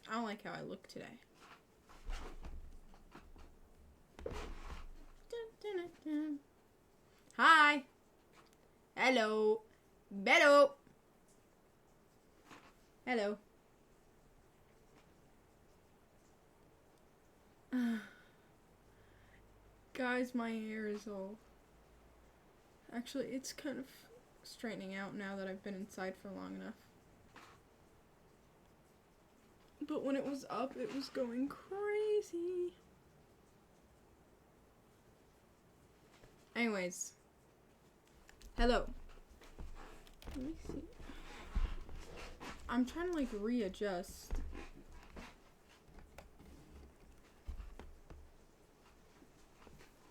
I don't like how I look today. Hi. Hello. Bello. Hello. Guys, my hair is all... Actually, it's kind of straightening out now that I've been inside for long enough. But when it was up, it was going crazy. Anyways. Hello. Let me see. I'm trying to like readjust.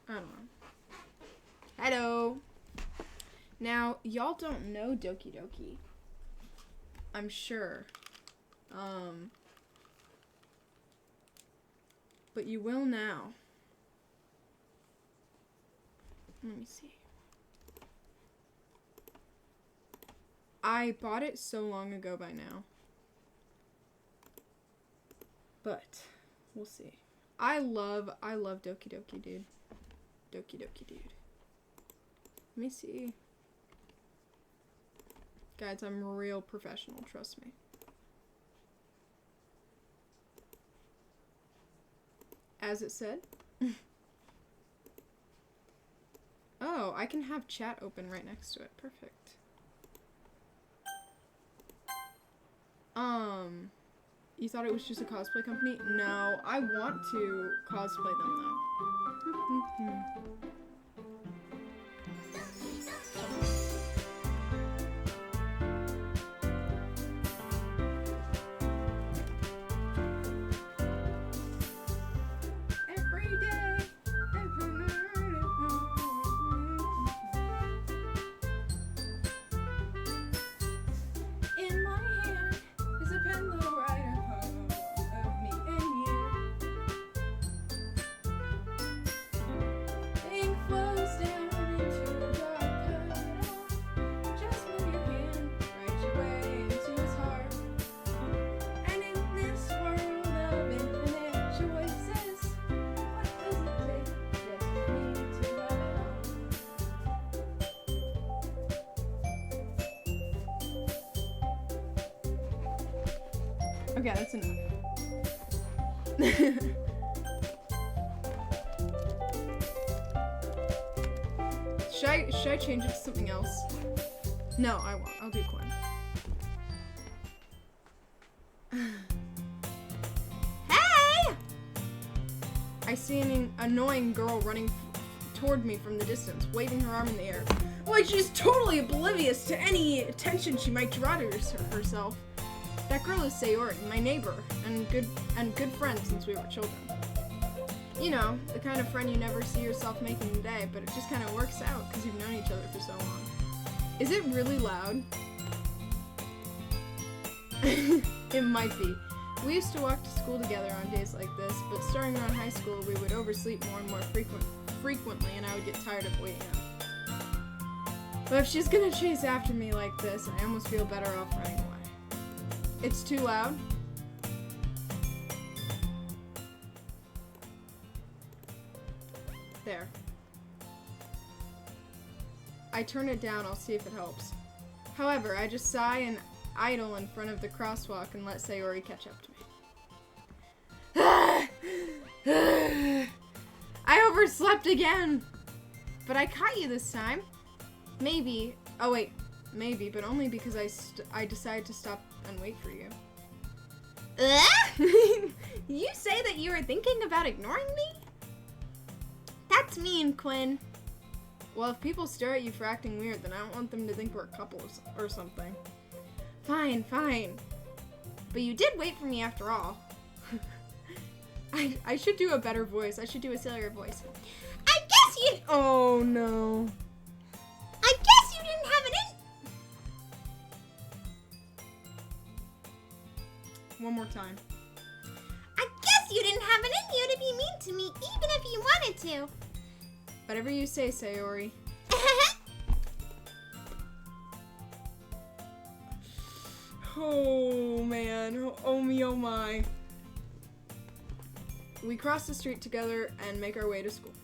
I don't know. Hello. Now, y'all don't know Doki Doki. I'm sure. But you will now. Let me see. I bought it so long ago by now. But we'll see. I love Doki Doki, dude. Doki Doki, dude. Let me see. Guys, I'm real professional, trust me. As it said. Oh, I can have chat open right next to it. Perfect. You thought it was just a cosplay company? No, I want to cosplay them though. Okay, that's enough. Should I change it to something else? No, I won't. I'll do Quinn. Hey! I see an annoying girl running toward me from the distance, waving her arm in the air. Like she's totally oblivious to any attention she might draw to herself. That girl is Sayori, my neighbor, and good friend since we were children. You know, the kind of friend you never see yourself making today, but it just kind of works out because you've known each other for so long. Is it really loud? It might be. We used to walk to school together on days like this, but starting around high school, we would oversleep more and more frequently, and I would get tired of waiting up. But if she's gonna chase after me like this, I almost feel better off running away. It's too loud? There. I turn it down, I'll see if it helps. However, I just sigh and idle in front of the crosswalk and let Sayori catch up to me. I overslept again! But I caught you this time. Maybe. Oh wait. Maybe, but only because I decided to stop and wait for you. You say that you were thinking about ignoring me? That's mean, Quinn. Well, if people stare at you for acting weird, then I don't want them to think we're a couple or something. Fine, fine. But you did wait for me after all. I should do a better voice. I should do a sillier voice. I guess you... Oh, no. I guess you didn't have it in... One more time. I guess you didn't have it in you to be mean to me, even if you wanted to. Whatever you say, Sayori. Oh, man. Oh, me, oh, my. We cross the street together and make our way to school.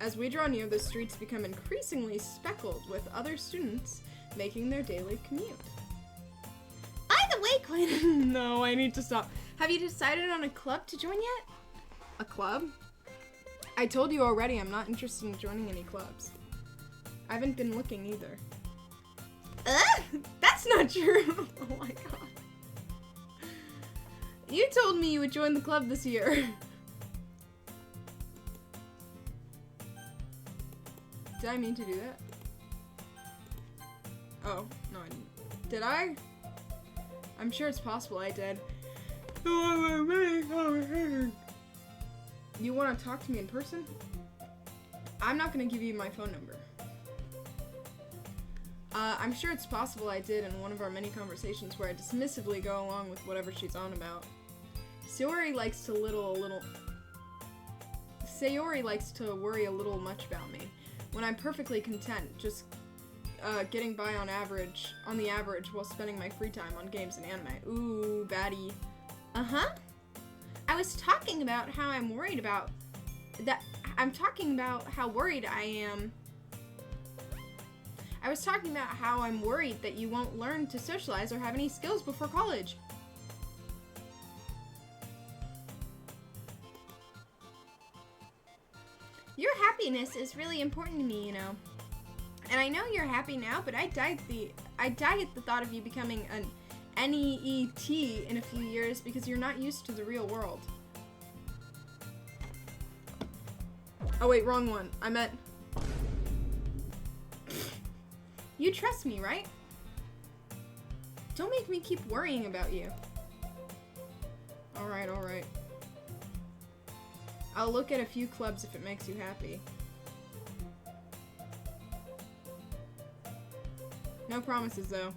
As we draw near, the streets become increasingly speckled with other students making their daily commute. By the way, Quinn... No, I need to stop. Have you decided on a club to join yet? A club? I told you already I'm not interested in joining any clubs. I haven't been looking either. That's not true. Oh my god. You told me you would join the club this year. Did I mean to do that? Oh, no I didn't. Did I? I'm sure it's possible I did. You want to talk to me in person? I'm not going to give you my phone number. I'm sure it's possible I did in one of our many conversations where I dismissively go along with whatever she's on about. Sayori likes to worry a little much about me, when I'm perfectly content just getting by on the average while spending my free time on games and anime. Ooh, baddie. Uh-huh. I was talking about how I'm worried about that. I'm talking about how worried I am. I was talking about how I'm worried that you won't learn to socialize or have any skills before college. Your happiness is really important to me, you know. And I know you're happy now, but I die at the thought of you becoming an NEET in a few years because you're not used to the real world. Oh wait, wrong one. I meant... You trust me, right? Don't make me keep worrying about you. Alright, alright. I'll look at a few clubs if it makes you happy. No promises, though.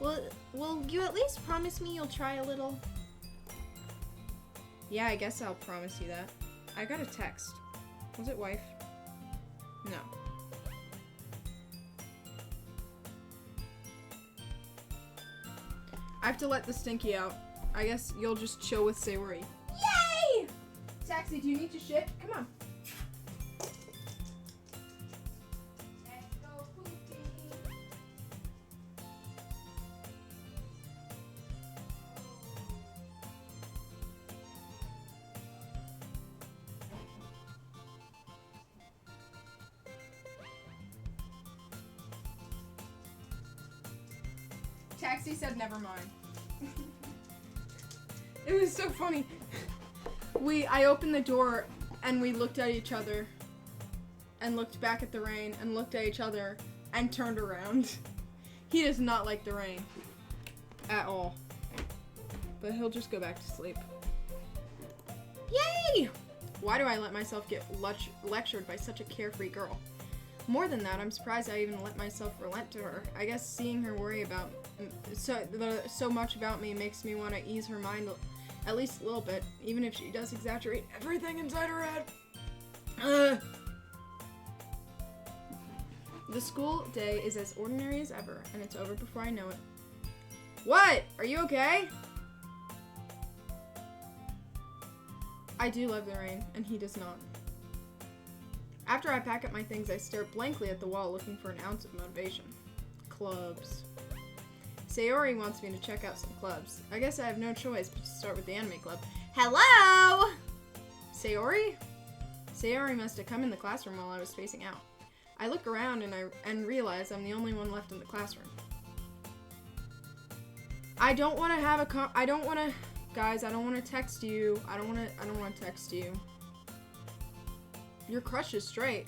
Will you at least promise me you'll try a little? Yeah, I guess I'll promise you that. I got a text. Was it wife? No. I have to let the stinky out. I guess you'll just chill with Sayori. Yay! Taxi, do you need to shit? Come on. Let's go poopy. Taxi said never mind. It was so funny. I opened the door and we looked at each other and looked back at the rain and looked at each other and turned around. He does not like the rain at all. But he'll just go back to sleep. Yay! Why do I let myself get lectured by such a carefree girl? More than that, I'm surprised I even let myself relent to her. I guess seeing her worry about so much about me makes me want to ease her mind at least a little bit, even if she does exaggerate everything inside her head. The school day is as ordinary as ever, and it's over before I know it. What? Are you okay? I do love the rain, and he does not. After I pack up my things, I stare blankly at the wall looking for an ounce of motivation. Clubs. Sayori wants me to check out some clubs. I guess I have no choice but to start with the anime club. Hello? Sayori? Sayori must have come in the classroom while I was spacing out. I look around and realize I'm the only one left in the classroom. I don't want to guys, I don't want to text you. I don't want to text you. Your crush is straight.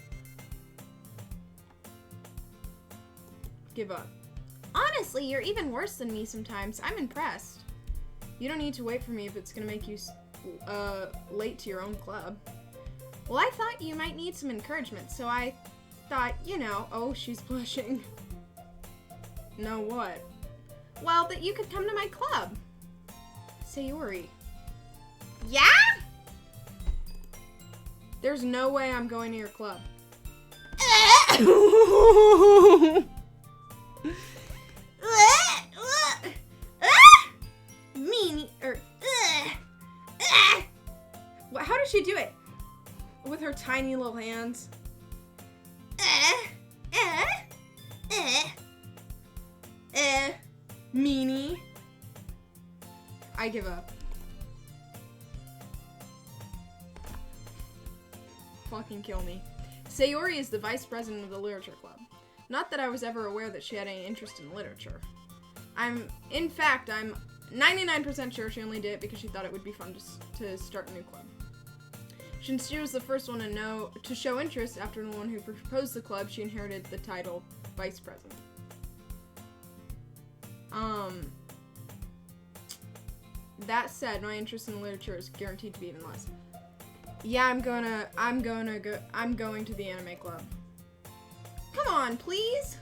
Give up. Honestly, you're even worse than me sometimes. I'm impressed. You don't need to wait for me if it's gonna make you late to your own club. Well, I thought you might need some encouragement, so I thought, Oh, she's blushing. No, what? well, that you could come to my club. Sayori. Yeah? There's no way I'm going to your club. How does she do it? With her tiny little hands. Meanie. I give up. Fucking kill me. Sayori is the vice president of the literature club. Not that I was ever aware that she had any interest in literature. In fact, I'm 99% sure she only did it because she thought it would be fun to start a new club. Since she was the first one to show interest after the one who proposed the club, she inherited the title vice president. That said, my interest in literature is guaranteed to be even less. Yeah, I'm going to the anime club. Come on, please.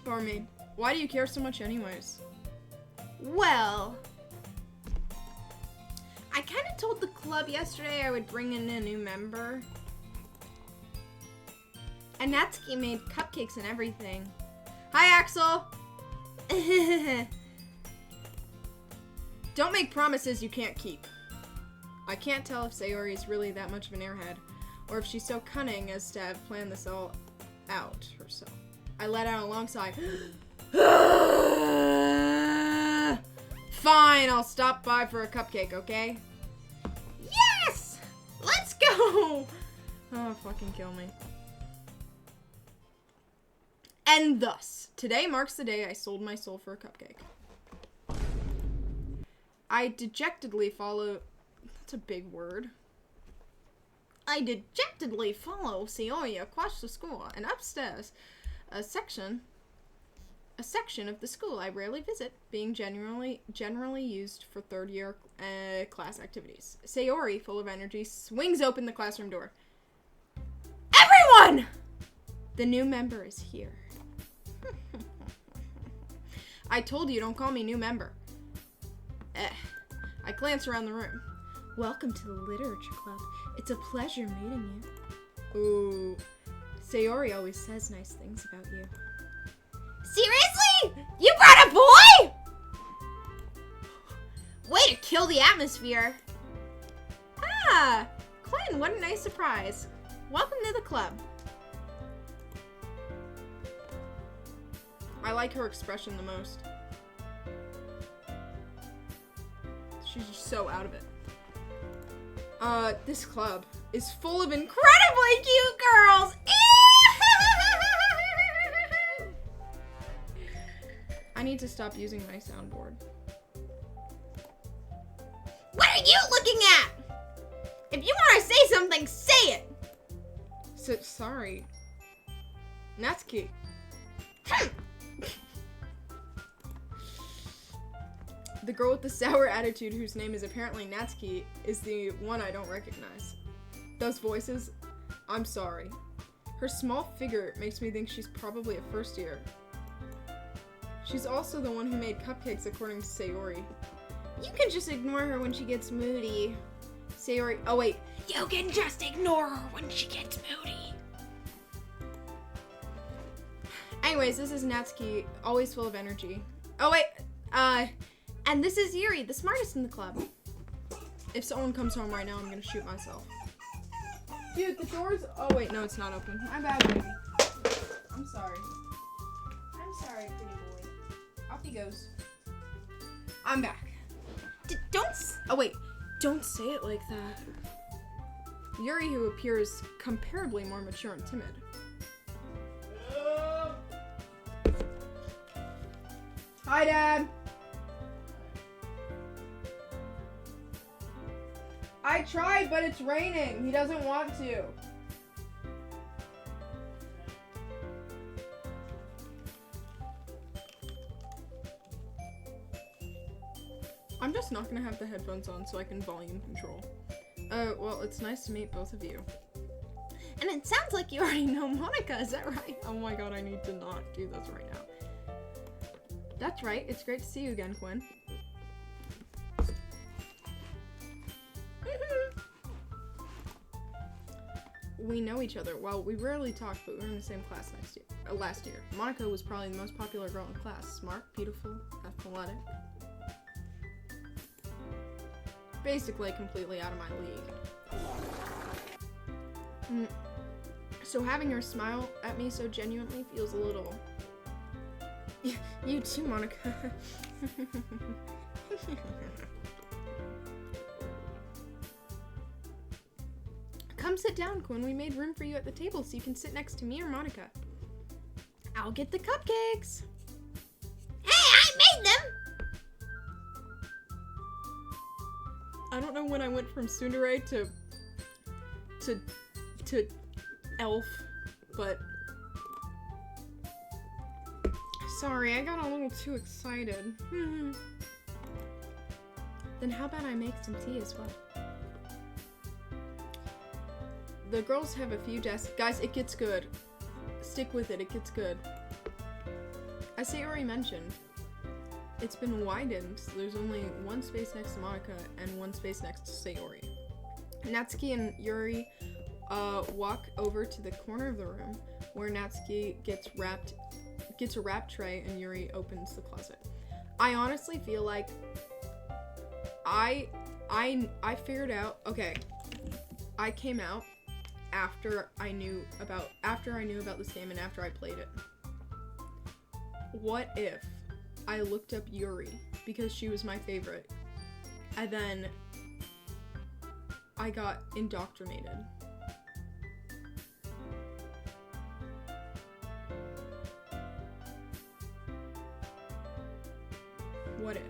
Barmaid, why do you care so much anyways? Well, I kind of told the club yesterday I would bring in a new member. And Natsuki made cupcakes and everything. Hi, Axel. Don't make promises you can't keep. I can't tell if Sayori is really that much of an airhead, or if she's so cunning as to have planned this all out herself. I let out a long sigh. Fine, I'll stop by for a cupcake, okay? Yes! Let's go! Oh, fucking kill me. And thus, today marks the day I sold my soul for a cupcake. I dejectedly follow... That's a big word. I dejectedly follow Sayori across the school and upstairs, a section of the school I rarely visit, being generally used for third-year class activities. Sayori, full of energy, swings open the classroom door. Everyone! The new member is here. I told you, don't call me new member. I glance around the room. Welcome to the literature club. It's a pleasure meeting you. Ooh. Sayori always says nice things about you. Seriously? You brought a boy? Way to kill the atmosphere. Ah! Quinn, what a nice surprise. Welcome to the club. I like her expression the most. She's just so out of it. This club is full of incredibly cute girls. I need to stop using my soundboard. What are you looking at? If you want to say something, say it. So, sorry. Natsuki. The girl with the sour attitude, whose name is apparently Natsuki, is the one I don't recognize. Those voices, I'm sorry. Her small figure makes me think she's probably a first year. She's also the one who made cupcakes, according to Sayori. You can just ignore her when she gets moody. Sayori, oh wait. You can just ignore her when she gets moody. Anyways, this is Natsuki, always full of energy. Oh wait, and this is Yuri, the smartest in the club. If someone comes home right now, I'm gonna shoot myself. Dude, the door's... Oh, wait, no, it's not open. My bad, baby. I'm sorry. I'm sorry, pretty boy. Off he goes. I'm back. Oh, wait. Don't say it like that. Yuri, who appears comparably more mature and timid. Hi, Dad. I tried, but it's raining. He doesn't want to. I'm just not gonna have the headphones on so I can volume control. Well, it's nice to meet both of you. And it sounds like you already know Monica, is that right? Oh my god, I need to not do this right now. That's right, it's great to see you again, Quinn. We know each other. Well, we rarely talk, but we were in the same class last year. Monica was probably the most popular girl in class. Smart, beautiful, athletic. Basically, completely out of my league. So having her smile at me so genuinely feels a little... You too, Monica. Come sit down, Quinn. We made room for you at the table so you can sit next to me or Monica. I'll get the cupcakes. Hey, I made them! I don't know when I went from tsundere to elf, but sorry, I got a little too excited. Then how about I make some tea as well? The girls have a few desks. Guys, it gets good. Stick with it, it gets good. As Sayori mentioned, it's been widened, so there's only one space next to Monica and one space next to Sayori. Natsuki and Yuri walk over to the corner of the room where Natsuki gets a wrap tray and Yuri opens the closet. I honestly feel like I figured out, okay, I came out after I knew about this game and after I played it. What if I looked up Yuri because she was my favorite and then I got indoctrinated? What if?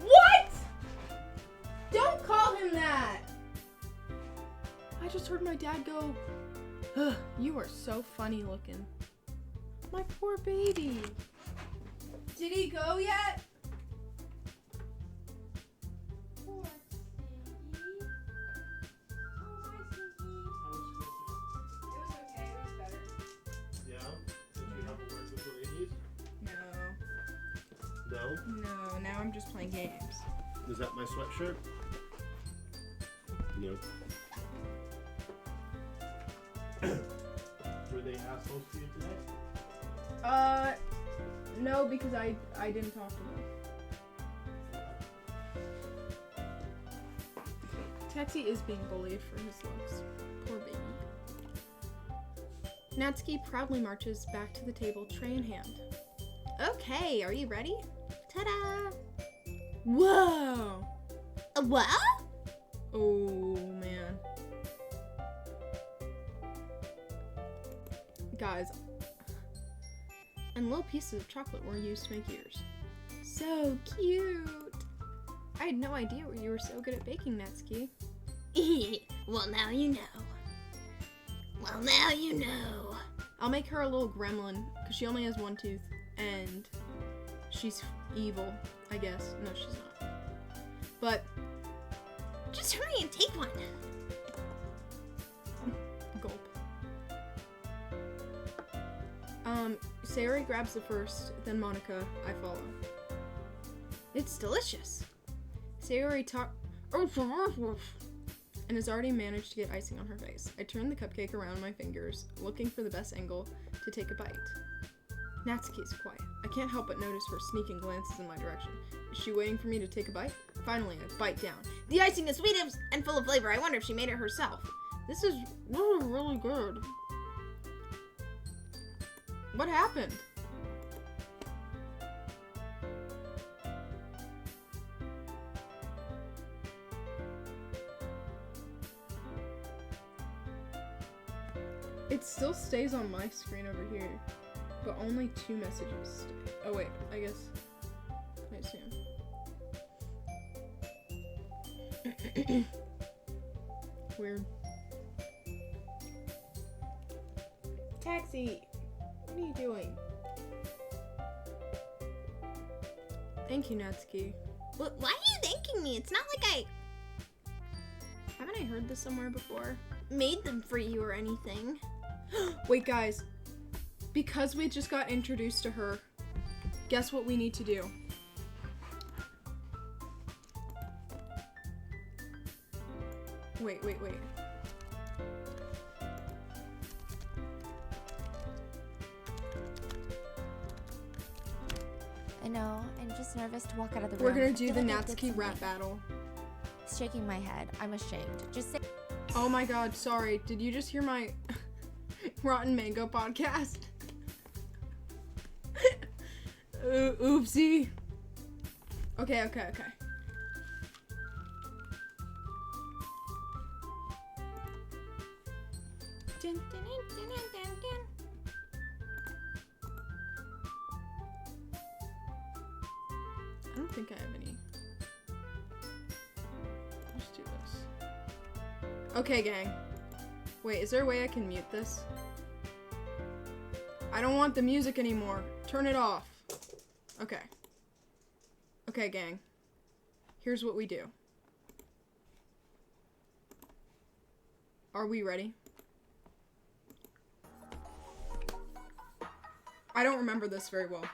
What? Don't call him that! I just heard my dad go, ugh, you are so funny looking. My poor baby. Did he go yet? Poor baby. Oh, hi, Stinky. It was okay, it was better. Yeah? Did you have a word with the ladies? No. No? No, now I'm just playing games. Is that my sweatshirt? No. Were they assholes to you today? No, because I didn't talk to them. Taxi is being bullied for his looks. Poor baby. Natsuki proudly marches back to the table, tray in hand. Okay, are you ready? Ta-da! Whoa! What? Oh, man. Guys, and little pieces of chocolate were used to make ears. So cute! I had no idea you were so good at baking, Natsuki. Well, now you know. Well, now you know. I'll make her a little gremlin, because she only has one tooth, and she's evil, I guess. No, she's not. But Just hurry and take one. gulp. Sayori grabs the first, then Monica, I follow. It's delicious. Sayori and has already managed to get icing on her face. I turn the cupcake around my fingers, looking for the best angle to take a bite. Natsuki is quiet. I can't help but notice her sneaking glances in my direction. Is she waiting for me to take a bite? Finally, I bite down. The icing is sweet and full of flavor. I wonder if she made it herself. This is really, really good. What happened? It still stays on my screen over here, but only 2 messages stay. Oh wait, I guess. Wait, soon. Weird. Taxi! What are you doing? Thank you, Natsuki. Why are you thanking me? It's not like Haven't I heard this somewhere before? made them for you or anything. Wait, guys. Because we just got introduced to her, guess what we need to do? Wait. I know. I'm just nervous to walk out of the We're room. gonna do I the feel like I did Natsuki rap something. battle. Shaking my head. I'm ashamed. Just say. Oh my god, sorry. Did you just hear my Rotten Mango podcast? Oopsie. Okay. I don't think I have any. Let's do this. Okay, gang. Wait, is there a way I can mute this? I don't want the music anymore. Turn it off. Okay. Okay, gang. Here's what we do. Are we ready? I don't remember this very well.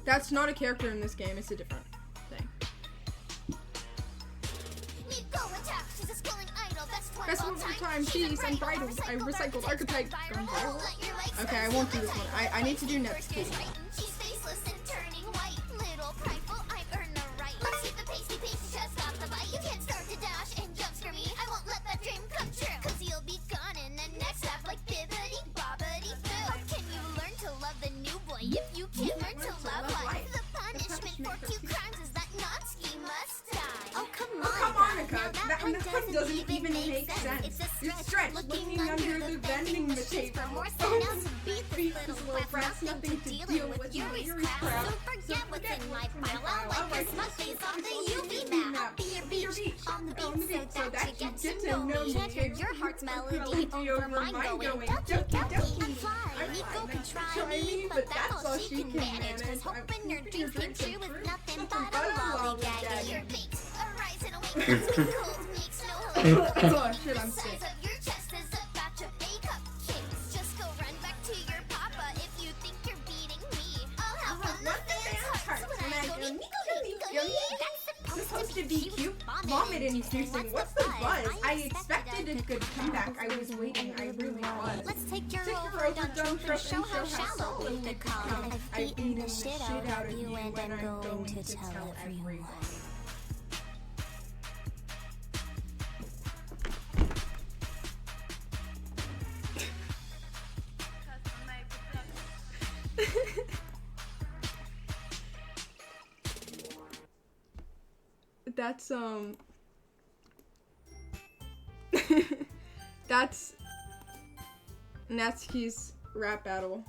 That's not a character in this game, it's a different thing. Best of all time, she's unbridled. I recycled archetype. Okay, I won't do this one. I need to do next, please. If you can't learn to love life, the punishment for cute crimes is that Natsuki must die. Oh, come on, Monica. That one doesn't even make sense. It's a You're stretched, looking under the vending machine. For more Oh, sounds, beat beat this this little brat's nothing to deal with Yuri's crowd. So forget what's in my pile. I'll wipe your smug face off the UV map. Be your beach on the beat so that you get to know me. Can't hear your heart's melody over mine going doki doki. I'm flying, Nico can try me, but that's all she can manage. Cause hoping your dreams came true is nothing but a lollygag. Your face, a rise and awake, makes me cold, makes no hope. Oh shit, I'm The sick. size of your chest is a batch of cupcakes. Just go run back to your papa if you think you're beating me. I'll have one of those hearts when I go Nico. That's Supposed to be cute, vomit inducing. What's the buzz? I expected a good comeback. I was waiting. I really was. Let's take your Take your overdone overdone truth and show how shallow we become. I've beaten the shit out of you, and and I'm going to tell everyone. That's that's Natsuki's rap battle.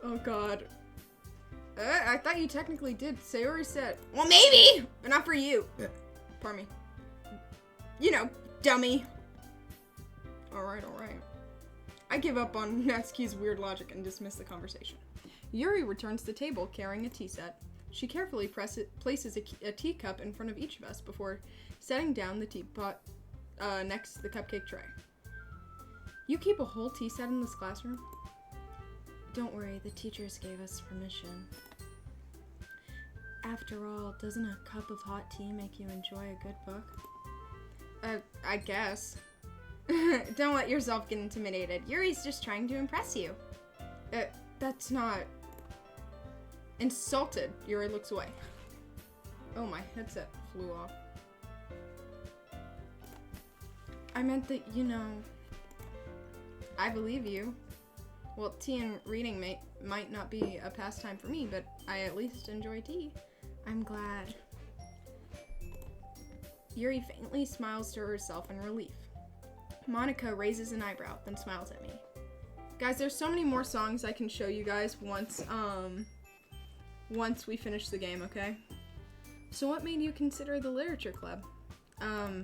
Oh god. I thought you technically did. Sayori said, well, maybe, but not for you. Pardon me. You know, dummy. Alright. I give up on Natsuki's weird logic and dismiss the conversation. Yuri returns to the table carrying a tea set. She carefully places a teacup in front of each of us before setting down the teapot next to the cupcake tray. You keep a whole tea set in this classroom? Don't worry, the teachers gave us permission. After all, doesn't a cup of hot tea make you enjoy a good book? I guess. Don't let yourself get intimidated. Yuri's just trying to impress you. That's not... Insulted. Yuri looks away. Oh, my headset flew off. I meant that, you know... I believe you. Well, tea and reading might not be a pastime for me, but I at least enjoy tea. I'm glad. Yuri faintly smiles to herself in relief. Monica raises an eyebrow, then smiles at me. Guys, there's so many more songs I can show you guys once we finish the game, okay? So what made you consider the literature club? I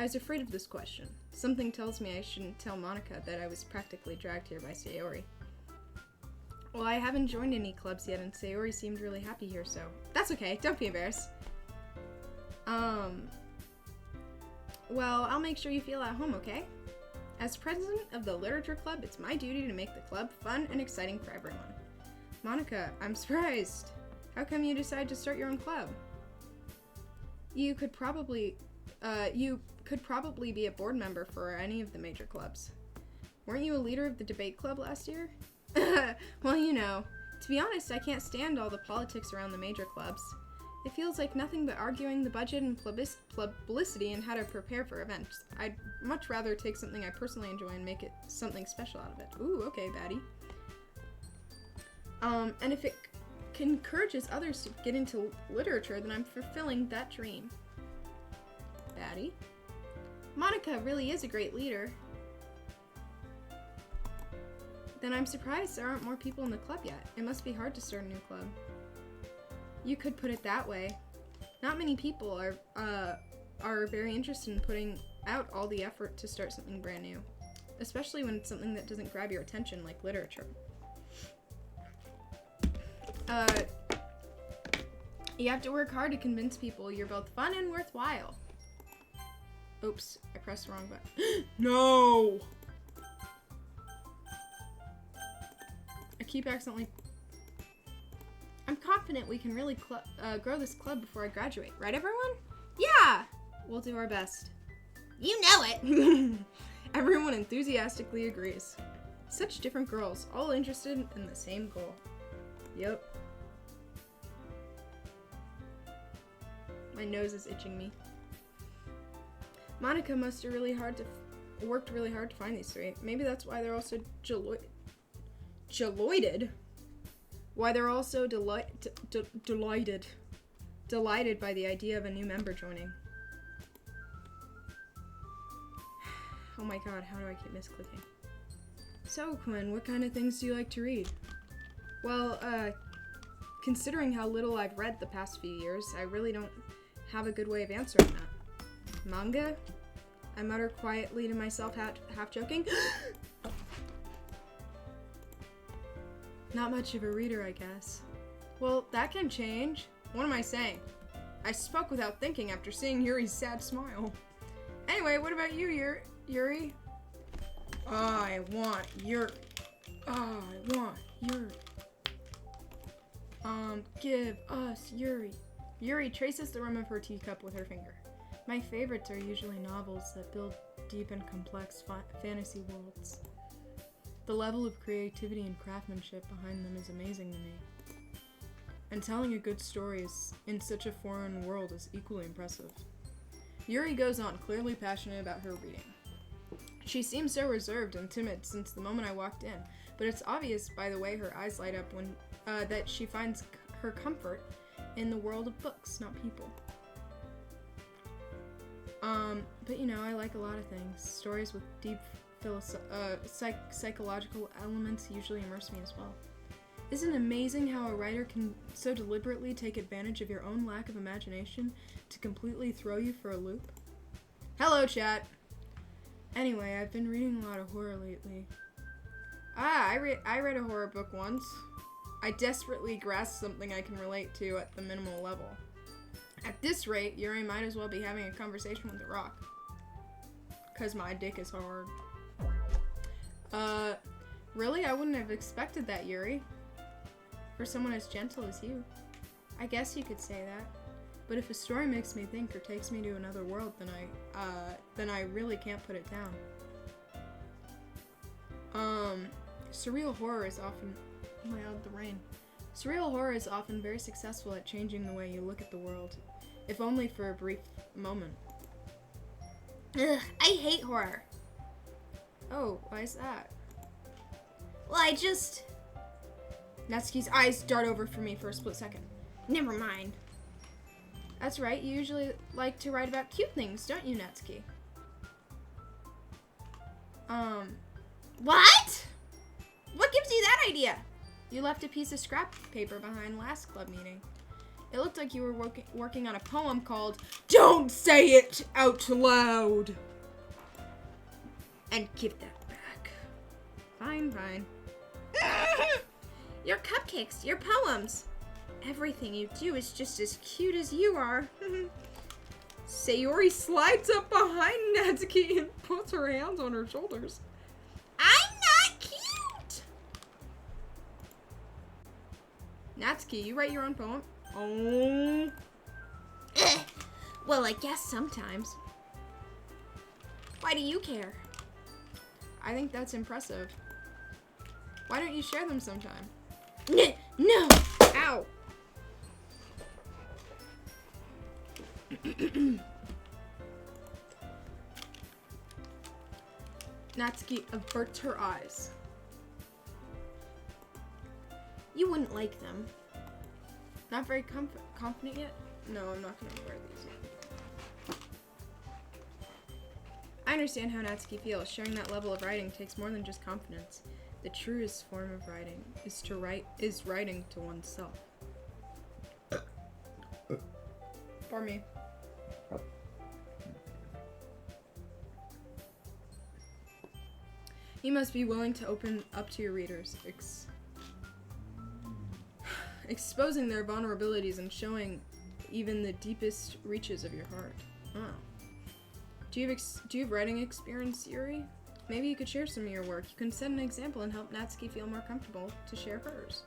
was afraid of this question. Something tells me I shouldn't tell Monica that I was practically dragged here by Sayori. Well, I haven't joined any clubs yet, and Sayori seemed really happy here, so that's okay. Don't be embarrassed. Well, I'll make sure you feel at home, okay? As president of the literature club, it's my duty to make the club fun and exciting for everyone. Monica, I'm surprised. How come you decided to start your own club? You could probably be a board member for any of the major clubs. Weren't you a leader of the debate club last year? Well, you know, to be honest, I can't stand all the politics around the major clubs. It feels like nothing but arguing the budget and publicity and how to prepare for events. I'd much rather take something I personally enjoy and make it something special out of it. Ooh, okay, baddie. And if it encourages others to get into literature, then I'm fulfilling that dream. Baddie. Monica really is a great leader. Then I'm surprised there aren't more people in the club yet. It must be hard to start a new club. You could put it that way. Not many people are very interested in putting out all the effort to start something brand new, especially when it's something that doesn't grab your attention like literature. You have to work hard to convince people you're both fun and worthwhile. Oops, I pressed the wrong button. No! I keep accidentally... I'm confident we can really grow this club before I graduate. Right, everyone? Yeah! We'll do our best. You know it. Everyone enthusiastically agrees. Such different girls, all interested in the same goal. Yep. My nose is itching me. Monica must have worked really hard to find these three. Maybe that's why they're all so Why they're all so delighted by the idea of a new member joining. Oh my god, how do I keep misclicking? So, Quinn, what kind of things do you like to read? Well, considering how little I've read the past few years, I really don't have a good way of answering that. Manga? I mutter quietly to myself, half joking. Not much of a reader, I guess. Well, that can change. What am I saying? I spoke without thinking after seeing Yuri's sad smile. Anyway, what about you, Yuri? I want Yuri. Give us Yuri. Yuri traces the rim of her teacup with her finger. My favorites are usually novels that build deep and complex fantasy worlds. The level of creativity and craftsmanship behind them is amazing to me. And telling a good story in such a foreign world is equally impressive. Yuri goes on, clearly passionate about her reading. She seems so reserved and timid since the moment I walked in, but it's obvious by the way her eyes light up when that she finds her comfort in the world of books, not people. But you know, I like a lot of things. Stories with deep psychological elements usually immerse me as well. Isn't it amazing how a writer can so deliberately take advantage of your own lack of imagination to completely throw you for a loop? Hello, chat! Anyway, I've been reading a lot of horror lately. I read a horror book once. I desperately grasped something I can relate to at the minimal level. At this rate, Yuri might as well be having a conversation with a rock. 'Cause my dick is hard. Really? I wouldn't have expected that, Yuri. For someone as gentle as you. I guess you could say that. But if a story makes me think or takes me to another world, then I really can't put it down. Surreal horror is often... Oh my god, the rain. Surreal horror is often very successful at changing the way you look at the world. If only for a brief moment. Ugh, I hate horror. Oh, why is that? Well, I just... Natsuki's eyes dart over for me for a split second. Never mind. That's right, you usually like to write about cute things, don't you, Natsuki? What? What gives you that idea? You left a piece of scrap paper behind last club meeting. It looked like you were working on a poem called Don't Say It Out Loud! And give that back. Fine, fine. Your cupcakes, your poems. Everything you do is just as cute as you are. Sayori slides up behind Natsuki and puts her hands on her shoulders. I'm not cute! Natsuki, you write your own poem? Oh. Well, I guess sometimes. Why do you care? I think that's impressive. Why don't you share them sometime? No! Ow! Natsuki averts her eyes. You wouldn't like them. Not very confident yet? No, I'm not gonna wear these yet. I understand how Natsuki feels. Sharing that level of writing takes more than just confidence. The truest form of writing is writing to oneself. Pardon me. You must be willing to open up to your readers, exposing their vulnerabilities and showing even the deepest reaches of your heart. Oh. Do you have writing experience, Yuri? Maybe you could share some of your work. You can set an example and help Natsuki feel more comfortable to share hers.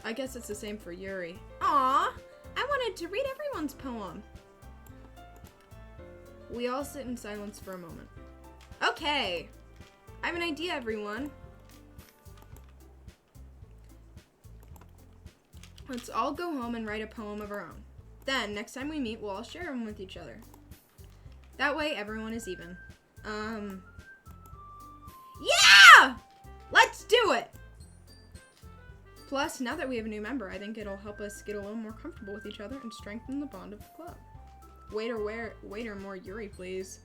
I guess it's the same for Yuri. Aww! I wanted to read everyone's poem. We all sit in silence for a moment. Okay! I have an idea, everyone. Let's all go home and write a poem of our own. Then, next time we meet, we'll all share them with each other. That way, everyone is even. Yeah! Let's do it! Plus, now that we have a new member, I think it'll help us get a little more comfortable with each other and strengthen the bond of the club. Waiter, more Yuri, please.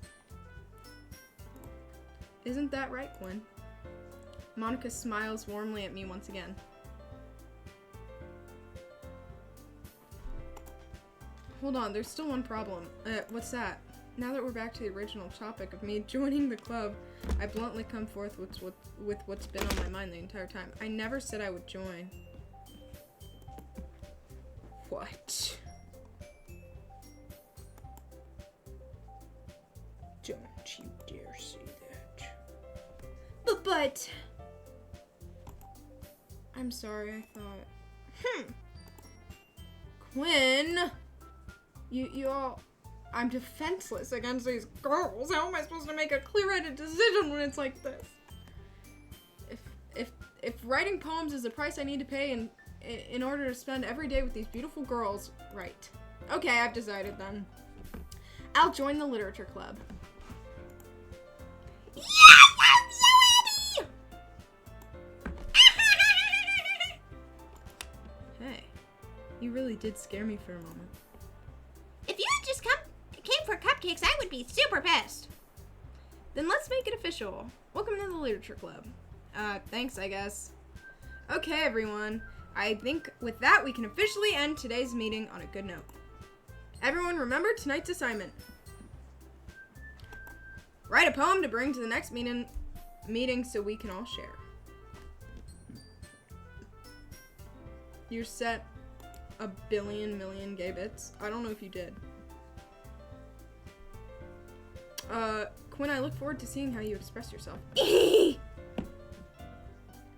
Isn't that right, Quinn? Monica smiles warmly at me once again. Hold on, there's still one problem. What's that? Now that we're back to the original topic of me joining the club, I bluntly come forth with what's been on my mind the entire time. I never said I would join. What? Don't you dare say that. But... I'm sorry, I thought... Quinn! You all... I'm defenseless against these girls. How am I supposed to make a clear-headed decision when it's like this? If writing poems is the price I need to pay in order to spend every day with these beautiful girls, right. Okay, I've decided then. I'll join the literature club. Yes! I'm so happy! Hey, you really did scare me for a moment. If you had just came for cupcakes, I would be super pissed. Then let's make it official. Welcome to the literature club. Thanks, I guess. Okay, everyone. I think with that, we can officially end today's meeting on a good note. Everyone, remember tonight's assignment. Write a poem to bring to the next meeting so we can all share. You're set 1 billion million gay bits. I don't know if you did. Quinn, I look forward to seeing how you express yourself.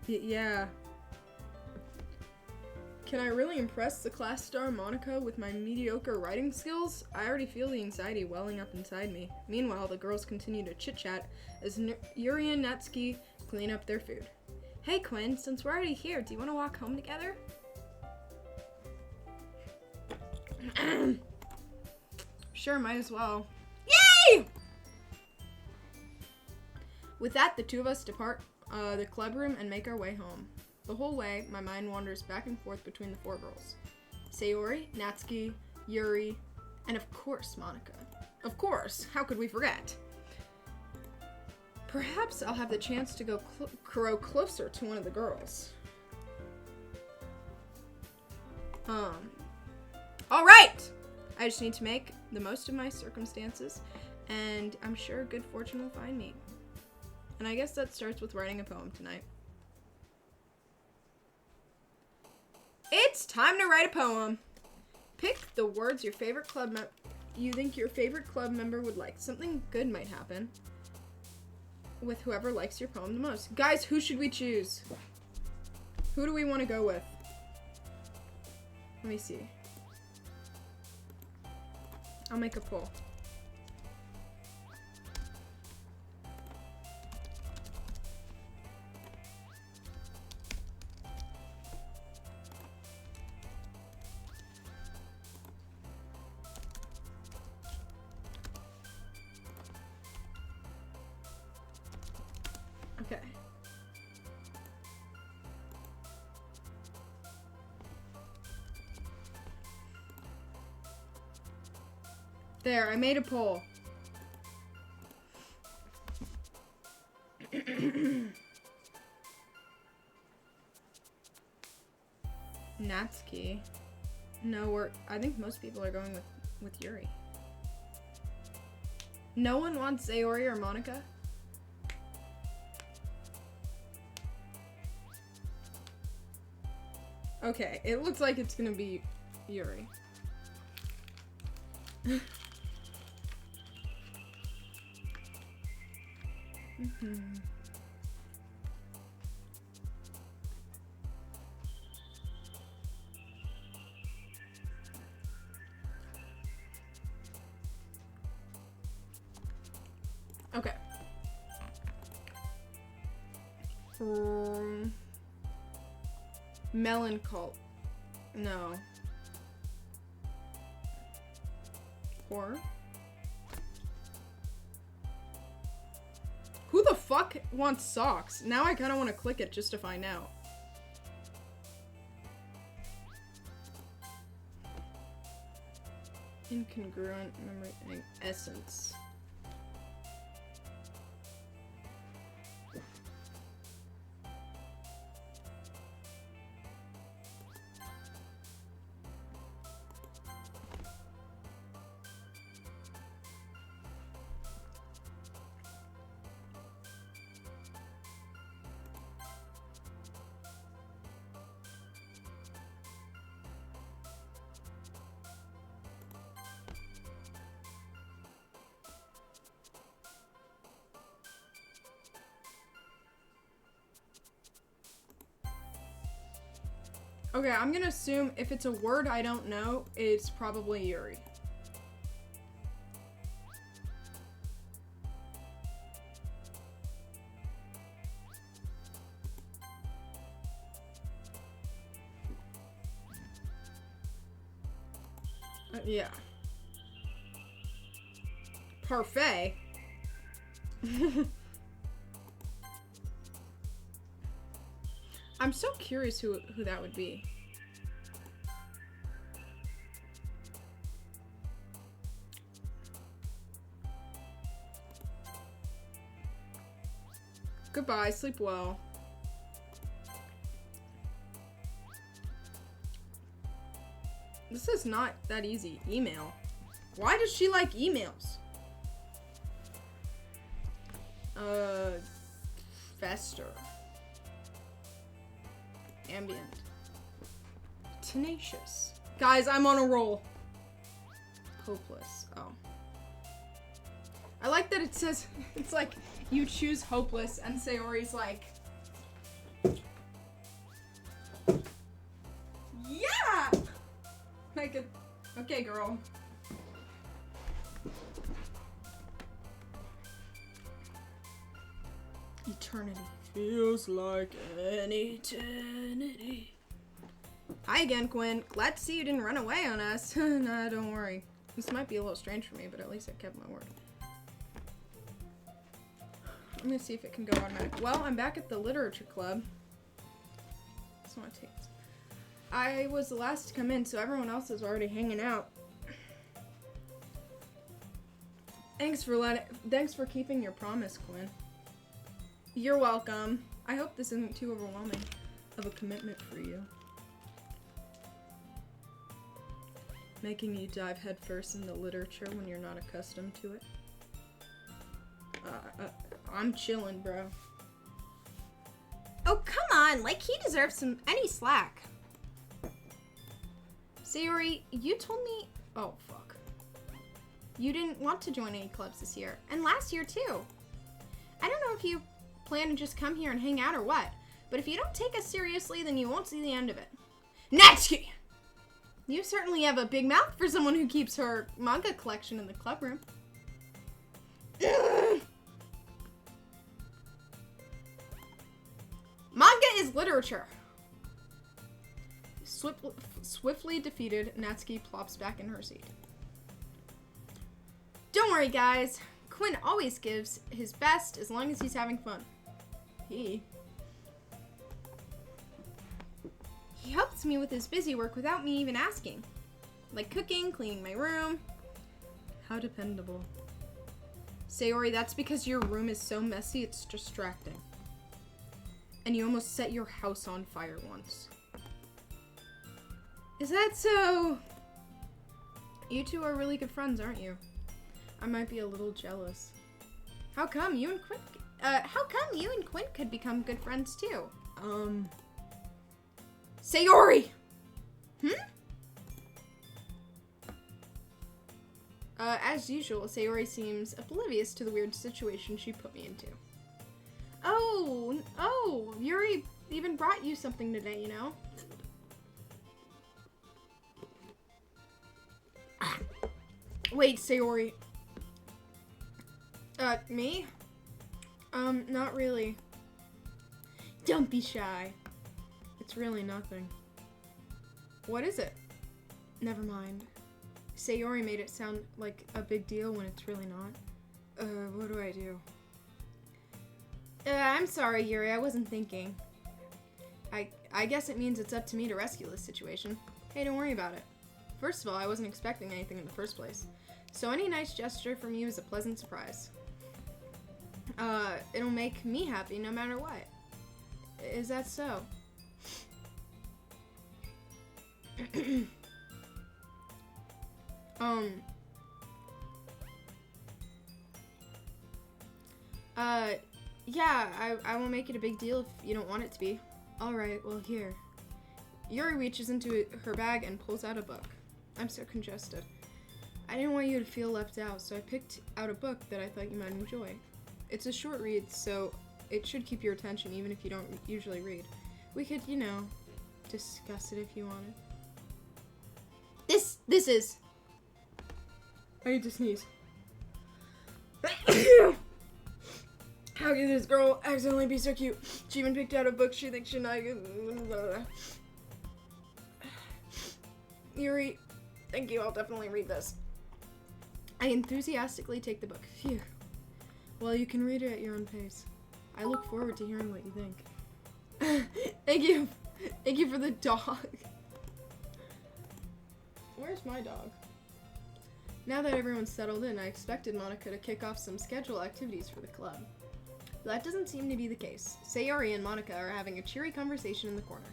Yeah. Can I really impress the class star Monica with my mediocre writing skills? I already feel the anxiety welling up inside me. Meanwhile, the girls continue to chit-chat as Yuri and Natsuki clean up their food. Hey Quinn, since we're already here, do you want to walk home together? Sure, might as well. Yay! With that, the two of us depart the club room and make our way home. The whole way, my mind wanders back and forth between the 4 girls. Sayori, Natsuki, Yuri, and of course, Monica. Of course, how could we forget? Perhaps I'll have the chance to grow closer to one of the girls. Alright! I just need to make the most of my circumstances And I'm sure good fortune will find me. And I guess that starts with writing a poem tonight. It's time to write a poem. Pick the words you think your favorite club member would like. Something good might happen with whoever likes your poem the most. Guys, who should we choose? Who do we want to go with? Let me see. I'll make a poll. Okay. There, I made a poll. Natsuki. No, I think most people are going with Yuri. No one wants Sayori or Monica? Okay, it looks like it's gonna be Yuri. Okay. Melancholy. No. Horror? Who the fuck wants socks? Now I kind of want to click it just to find out. Incongruent memory essence. Okay, I'm gonna assume if it's a word I don't know, it's probably Yuri. Yeah. Parfait. I'm so curious who that would be. Goodbye, sleep well. This is not that easy. Email. Why does she like emails? Fester. Ambient. Tenacious. Guys, I'm on a roll. Hopeless. Oh. I like that it says, it's like, you choose hopeless, and Sayori's like, yeah! Like a, okay, girl. Eternity. Feels like an eternity. Hi again, Quinn. Glad to see you didn't run away on us. Nah, don't worry. This might be a little strange for me, but at least I kept my word. I'm gonna see if it can go automatic. Well, I'm back at the literature club. That's what it takes. I was the last to come in, so everyone else is already hanging out. Thanks for keeping your promise, Quinn. You're welcome. I hope this isn't too overwhelming of a commitment for you. Making you dive headfirst into literature when you're not accustomed to it. I'm chilling, bro. Oh, come on. Like, he deserves any slack. Sayori, you told me... Oh, fuck. You didn't want to join any clubs this year. And last year, too. I don't know if you plan to just come here and hang out or what. But if you don't take us seriously, then you won't see the end of it. Natsuki! You certainly have a big mouth for someone who keeps her manga collection in the club room. Manga is literature. Swiftly defeated, Natsuki plops back in her seat. Don't worry, guys. Quinn always gives his best as long as he's having fun. He helps me with his busy work without me even asking. Like cooking, cleaning my room. How dependable. Sayori, that's because your room is so messy it's distracting. And you almost set your house on fire once. Is that so? You two are really good friends, aren't you? I might be a little jealous. How come you and Quinn could become good friends too? Sayori! As usual, Sayori seems oblivious to the weird situation she put me into. Oh, Yuri even brought you something today, you know? Wait, Sayori. Me? Not really. Don't be shy. It's really nothing. What is it? Never mind. Sayori made it sound like a big deal when it's really not. What do I do? I'm sorry, Yuri, I wasn't thinking. I guess it means it's up to me to rescue this situation. Hey, don't worry about it. First of all, I wasn't expecting anything in the first place. So any nice gesture from you is a pleasant surprise. It'll make me happy no matter what. Is that so? Yeah, I won't make it a big deal if you don't want it to be. Alright, well here. Yuri reaches into her bag and pulls out a book. I'm so congested. I didn't want you to feel left out, so I picked out a book that I thought you might enjoy. It's a short read, so it should keep your attention even if you don't usually read. We could, you know, discuss it if you wanted. This is... I need to sneeze. How could this girl accidentally be so cute? She even picked out a book she thinks she not. Yuri, thank you. I'll definitely read this. I enthusiastically take the book. Phew. Well, you can read it at your own pace. I look forward to hearing what you think. Thank you. Thank you for the dog. Where's my dog? Now that everyone's settled in, I expected Monica to kick off some scheduled activities for the club. That doesn't seem to be the case. Sayori and Monica are having a cheery conversation in the corner.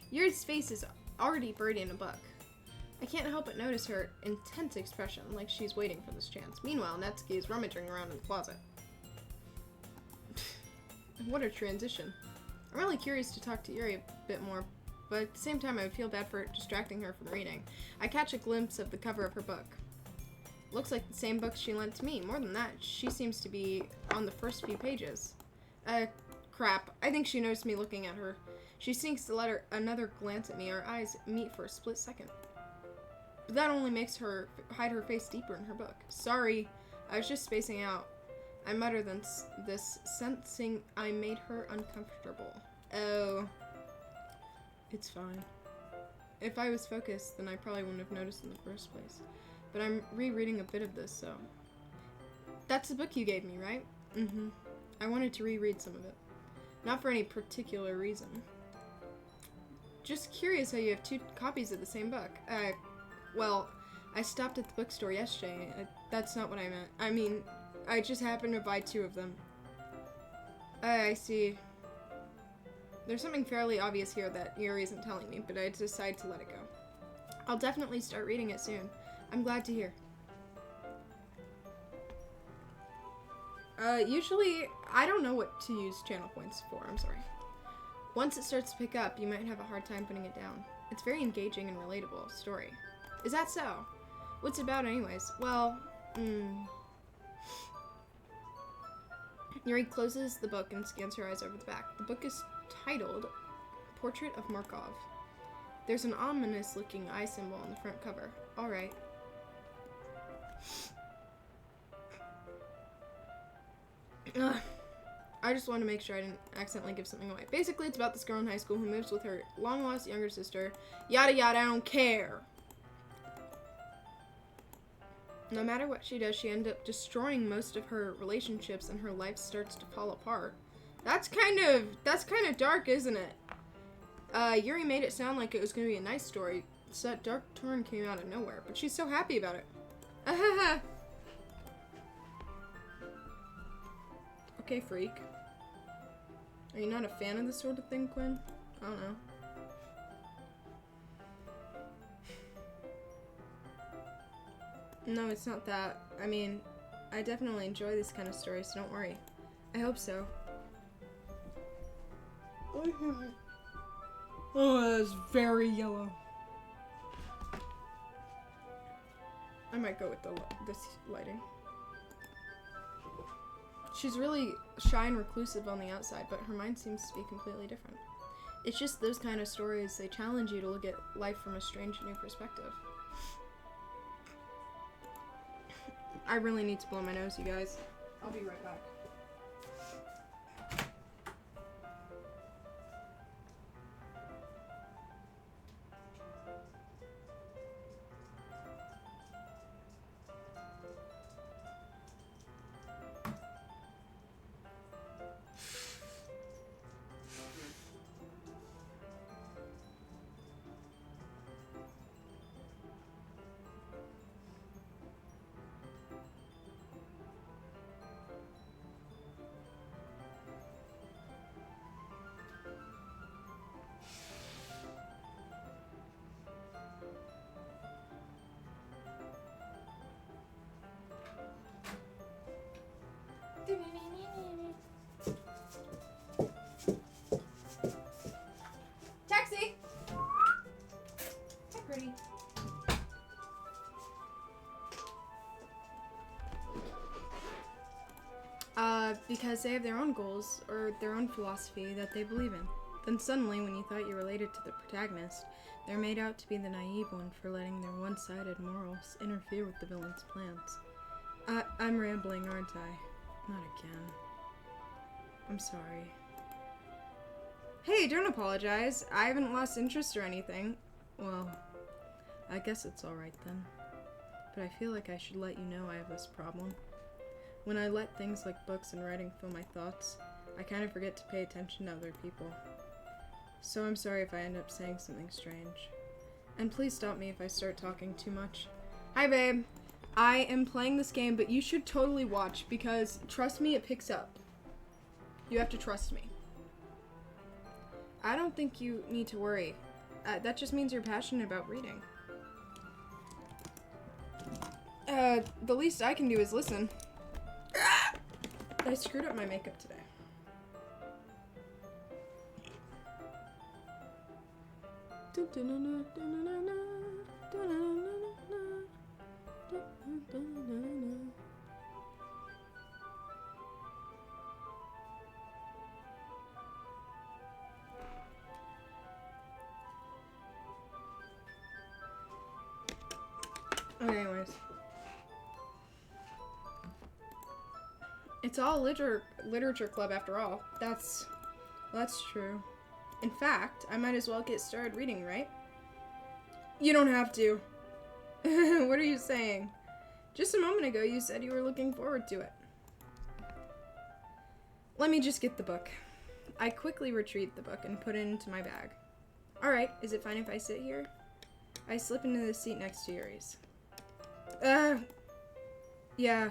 Yuri's face is already buried in a book. I can't help but notice her intense expression, like she's waiting for this chance. Meanwhile, Natsuki is rummaging around in the closet. What a transition. I'm really curious to talk to Yuri a bit more, but at the same time I would feel bad for distracting her from reading. I catch a glimpse of the cover of her book. Looks like the same book she lent to me. More than that, she seems to be on the first few pages. Crap. I think she noticed me looking at her. She sneaks to let another glance at me. Our eyes meet for a split second. But that only makes her hide her face deeper in her book. Sorry, I was just spacing out. I mutter this, sensing I made her uncomfortable. Oh. It's fine. If I was focused, then I probably wouldn't have noticed in the first place. But I'm rereading a bit of this, so... That's the book you gave me, right? Mm-hmm. I wanted to reread some of it. Not for any particular reason. Just curious how you have 2 copies of the same book. Well, I stopped at the bookstore yesterday. That's not what I meant. I mean, I just happened to buy 2 of them. I see. There's something fairly obvious here that Yuri isn't telling me, but I decided to let it go. I'll definitely start reading it soon. I'm glad to hear. Usually, I don't know what to use channel points for, I'm sorry. Once it starts to pick up, you might have a hard time putting it down. It's very engaging and relatable story. Is that so? What's it about anyways? Well, Yuri closes the book and scans her eyes over the back. The book is titled Portrait of Markov. There's an ominous looking eye symbol on the front cover. Alright. I just wanted to make sure I didn't accidentally give something away. Basically, it's about this girl in high school who moves with her long-lost younger sister. Yada yada, I don't care. No matter what she does, she ends up destroying most of her relationships and her life starts to fall apart. That's kind of dark, isn't it? Yuri made it sound like it was going to be a nice story. So that dark turn came out of nowhere, but she's so happy about it. Okay, freak. Are you not a fan of this sort of thing, Quinn? I don't know. No, it's not that. I mean, I definitely enjoy this kind of story, so don't worry. I hope so. Oh, that's very yellow. I might go with this lighting. She's really shy and reclusive on the outside, but her mind seems to be completely different. It's just those kind of stories, they challenge you to look at life from a strange new perspective. I really need to blow my nose, you guys. I'll be right back. Taxi! Hi, pretty. Because they have their own goals, or their own philosophy that they believe in. Then suddenly, when you thought you related to the protagonist, they're made out to be the naive one for letting their one-sided morals interfere with the villain's plans. I'm rambling, aren't I? Not again. I'm sorry. Hey, don't apologize. I haven't lost interest or anything. Well, I guess it's alright then. But I feel like I should let you know I have this problem. When I let things like books and writing fill my thoughts, I kind of forget to pay attention to other people. So I'm sorry if I end up saying something strange. And please stop me if I start talking too much. Hi, babe. I am playing this game, but you should totally watch because, trust me, it picks up. You have to trust me. I don't think you need to worry. That just means you're passionate about reading. The least I can do is listen. I screwed up my makeup today. Okay, anyways. It's all literature club after all. That's true. In fact, I might as well get started reading, right? You don't have to. What are you saying? Just a moment ago you said you were looking forward to it. Let me just get the book. I quickly retrieved the book and put it into my bag. Alright, is it fine if I sit here? I slip into the seat next to Yuri's. Yeah.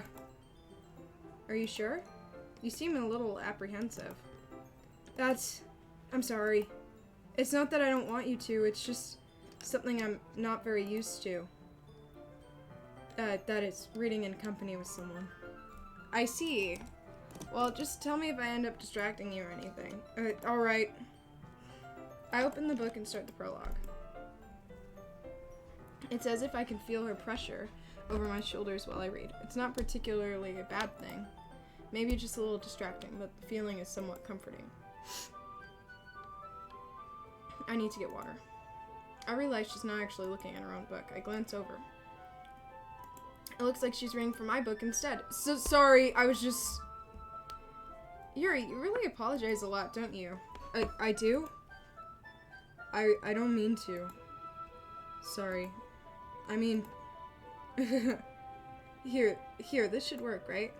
Are you sure? You seem a little apprehensive. I'm sorry. It's not that I don't want you to, it's just something I'm not very used to. That is reading in company with someone. I see. Well, just tell me if I end up distracting you or anything. Alright. I open the book and start the prologue. It's as if I can feel her pressure over my shoulders while I read. It's not particularly a bad thing. Maybe just a little distracting, but the feeling is somewhat comforting. I need to get water. I realize she's not actually looking at her own book. I glance over. It looks like she's reading from my book instead. So sorry, I was just... Yuri, you really apologize a lot, don't you? I do? I don't mean to. Sorry. I mean... Here, this should work, right?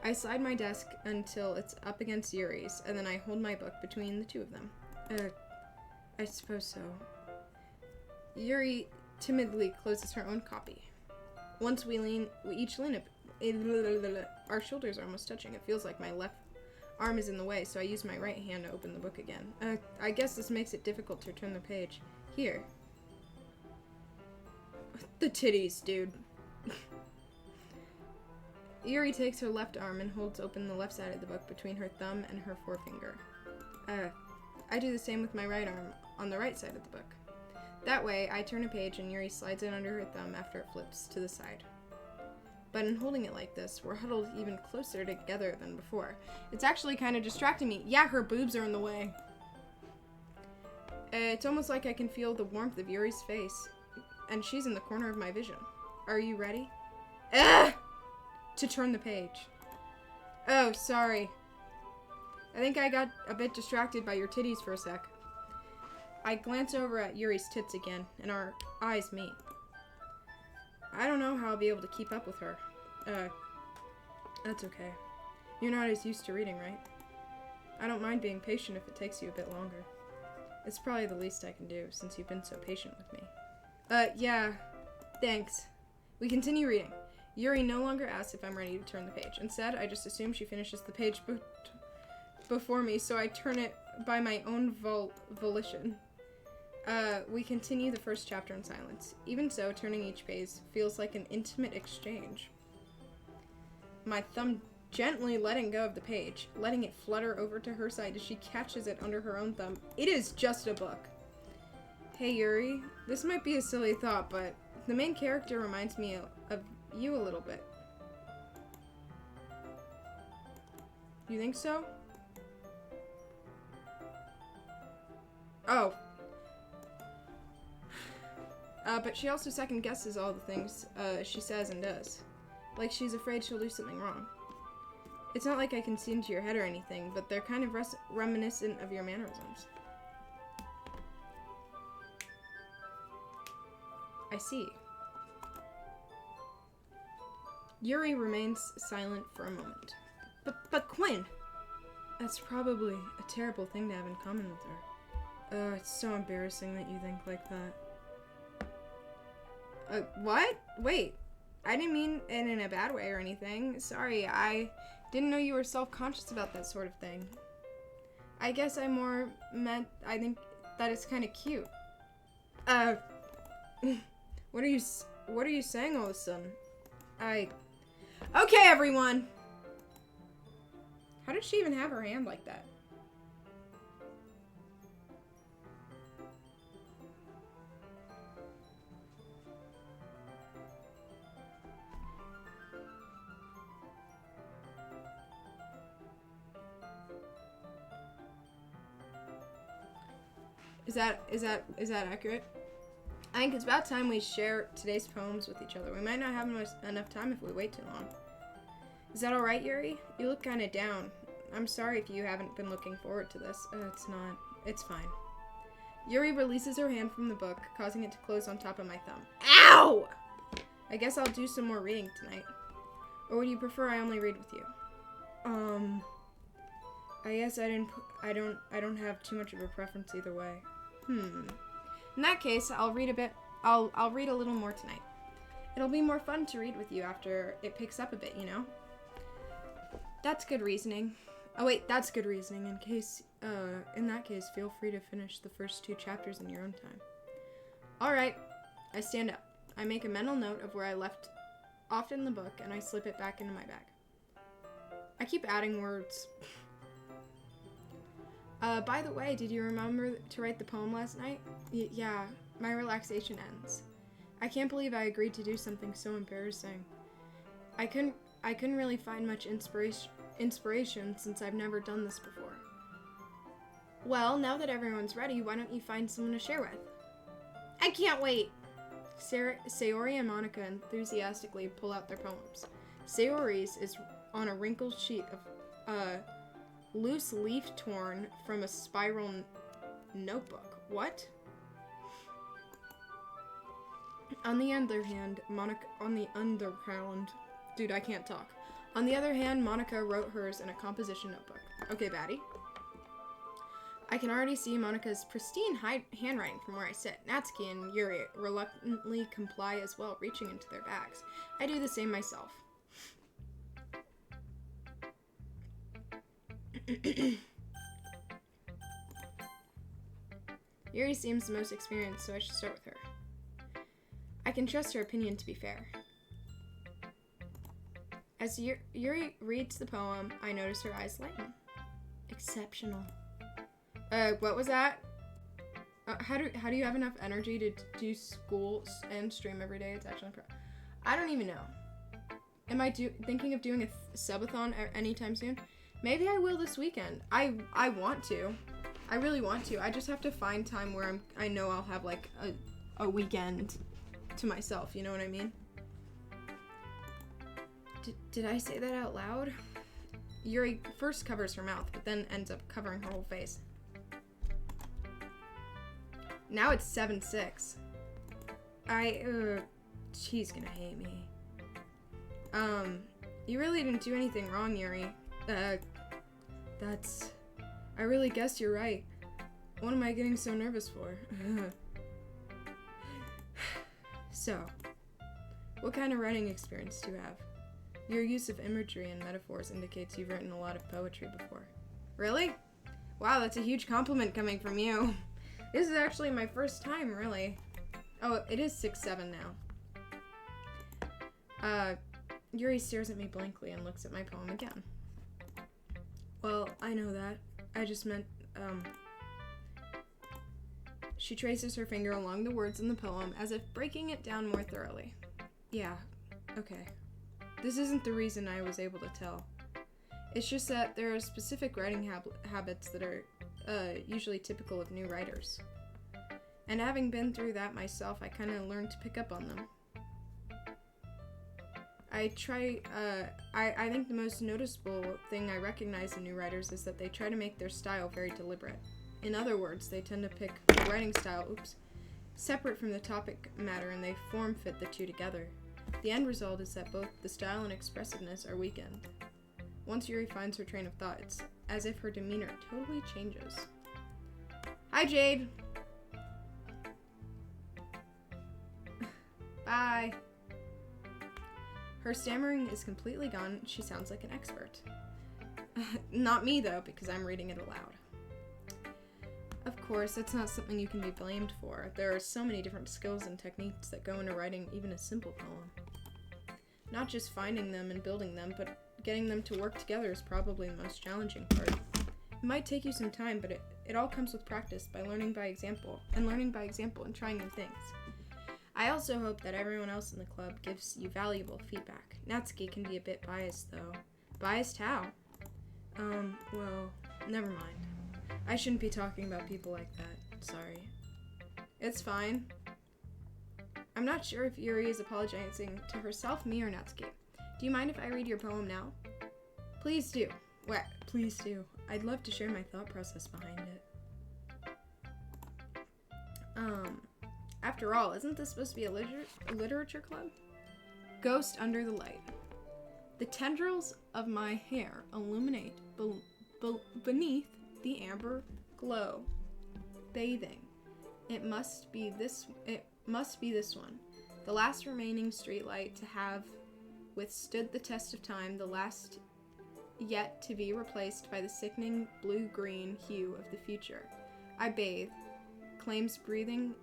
I slide my desk until it's up against Yuri's, and then I hold my book between the two of them. I suppose so. Yuri timidly closes her own copy. Once we each lean up. Our shoulders are almost touching. It feels like my left arm is in the way, so I use my right hand to open the book again. I guess this makes it difficult to turn the page. Here. The titties, dude. Yuri takes her left arm and holds open the left side of the book between her thumb and her forefinger. I do the same with my right arm on the right side of the book. That way, I turn a page and Yuri slides it under her thumb after it flips to the side. But in holding it like this, we're huddled even closer together than before. It's actually kind of distracting me. Yeah, her boobs are in the way. It's almost like I can feel the warmth of Yuri's face, and she's in the corner of my vision. Are you ready? To turn the page. Oh, sorry. I think I got a bit distracted by your titties for a sec. I glance over at Yuri's tits again, and our eyes meet. I don't know how I'll be able to keep up with her. That's okay. You're not as used to reading, right? I don't mind being patient if it takes you a bit longer. It's probably the least I can do, since you've been so patient with me. Yeah. Thanks. We continue reading. Yuri no longer asks if I'm ready to turn the page. Instead, I just assume she finishes the page before me, so I turn it by my own volition. We continue the first chapter in silence. Even so, turning each page feels like an intimate exchange. My thumb gently letting go of the page, letting it flutter over to her side as she catches it under her own thumb. It is just a book. Hey Yuri, this might be a silly thought, but the main character reminds me of you a little bit. You think so? Oh. But she also second guesses all the things she says and does. Like she's afraid she'll do something wrong. It's not like I can see into your head or anything, but they're kind of reminiscent of your mannerisms. I see. Yuri remains silent for a moment. But Quinn! That's probably a terrible thing to have in common with her. Oh, it's so embarrassing that you think like that. What? Wait. I didn't mean it in a bad way or anything. Sorry, I didn't know you were self-conscious about that sort of thing. I guess I more meant I think that it's kind of cute. What are you saying all of a sudden? Okay, everyone! How did she even have her hand like that? Is that accurate? I think it's about time we share today's poems with each other. We might not have enough time if we wait too long. Is that alright, Yuri? You look kind of down. I'm sorry if you haven't been looking forward to this. It's not. It's fine. Yuri releases her hand from the book, causing it to close on top of my thumb. Ow! I guess I'll do some more reading tonight. Or would you prefer I only read with you? I guess I don't have too much of a preference either way. In that case, I'll read a little more tonight. It'll be more fun to read with you after it picks up a bit, you know? That's good reasoning. Oh wait, that's good reasoning. In that case, feel free to finish the first 2 chapters in your own time. Alright. I stand up. I make a mental note of where I left off in the book, and I slip it back into my bag. I keep adding words. By the way, did you remember to write the poem last night? Yeah, my relaxation ends. I can't believe I agreed to do something so embarrassing. I couldn't really find much inspiration since I've never done this before. Well, now that everyone's ready, why don't you find someone to share with? I can't wait! Sayori and Monica enthusiastically pull out their poems. Sayori's is on a wrinkled sheet of loose leaf torn from a spiral notebook. What? On the other hand, dude, I can't talk. On the other hand, Monica wrote hers in a composition notebook. Okay, baddie. I can already see Monica's pristine handwriting from where I sit. Natsuki and Yuri reluctantly comply as well, reaching into their bags. I do the same myself. Yuri seems the most experienced, so I should start with her. I can trust her opinion to be fair. As Yuri reads the poem, I notice her eyes lighten. Exceptional. What was that? How do you have enough energy to do school and stream every day? It's actually I don't even know. Am I thinking of doing a subathon anytime soon? Maybe I will this weekend. I want to. I really want to. I just have to find time where I know I'll have like a weekend to myself. You know what I mean? Did I say that out loud? Yuri first covers her mouth, but then ends up covering her whole face. Now it's 7-6. She's gonna hate me. You really didn't do anything wrong, Yuri. I really guess you're right. What am I getting so nervous for? So, what kind of writing experience do you have? Your use of imagery and metaphors indicates you've written a lot of poetry before. Really? Wow, that's a huge compliment coming from you. This is actually my first time, really. Oh, it is 6-7 now. Yuri stares at me blankly and looks at my poem again. Well, I know that. I just meant, She traces her finger along the words in the poem as if breaking it down more thoroughly. Yeah, okay. This isn't the reason I was able to tell. It's just that there are specific writing habits that are usually typical of new writers. And having been through that myself, I kind of learned to pick up on them. I think the most noticeable thing I recognize in new writers is that they try to make their style very deliberate. In other words, they tend to pick a writing style, separate from the topic matter, and they form fit the two together. The end result is that both the style and expressiveness are weakened. Once Yuri finds her train of thought, it's as if her demeanor totally changes. Hi, Jade! Bye! Her stammering is completely gone. She sounds like an expert. Not me, though, because I'm reading it aloud. Of course, that's not something you can be blamed for. There are so many different skills and techniques that go into writing even a simple poem. Not just finding them and building them, but getting them to work together is probably the most challenging part. It might take you some time, but it all comes with practice, by learning by example and trying new things. I also hope that everyone else in the club gives you valuable feedback. Natsuki can be a bit biased, though. Biased how? Well, never mind. I shouldn't be talking about people like that. Sorry. It's fine. I'm not sure if Yuri is apologizing to herself, me, or Natsuki. Do you mind if I read your poem now? Please do. What? Please do. I'd love to share my thought process behind it. After all, isn't this supposed to be a literature club? Ghost under the light. The tendrils of my hair illuminate beneath the amber glow. Bathing. It must be this one. The last remaining streetlight to have withstood the test of time, the last yet to be replaced by the sickening blue-green hue of the future. I bathe. Calms breathing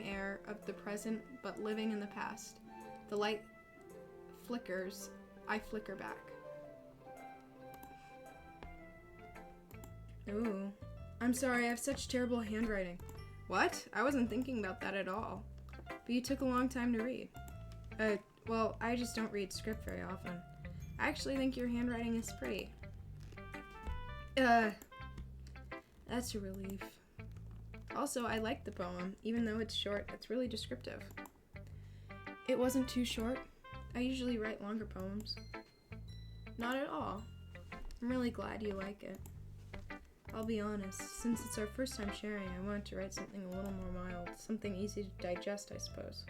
air of the present, but living in the past. The light flickers, I flicker back. Ooh. I'm sorry, I have such terrible handwriting. What? I wasn't thinking about that at all. But you took a long time to read. Well, I just don't read script very often. I actually think your handwriting is pretty. That's a relief. Also, I like the poem. Even though it's short, it's really descriptive. It wasn't too short. I usually write longer poems. Not at all. I'm really glad you like it. I'll be honest, since it's our first time sharing, I wanted to write something a little more mild. Something easy to digest, I suppose.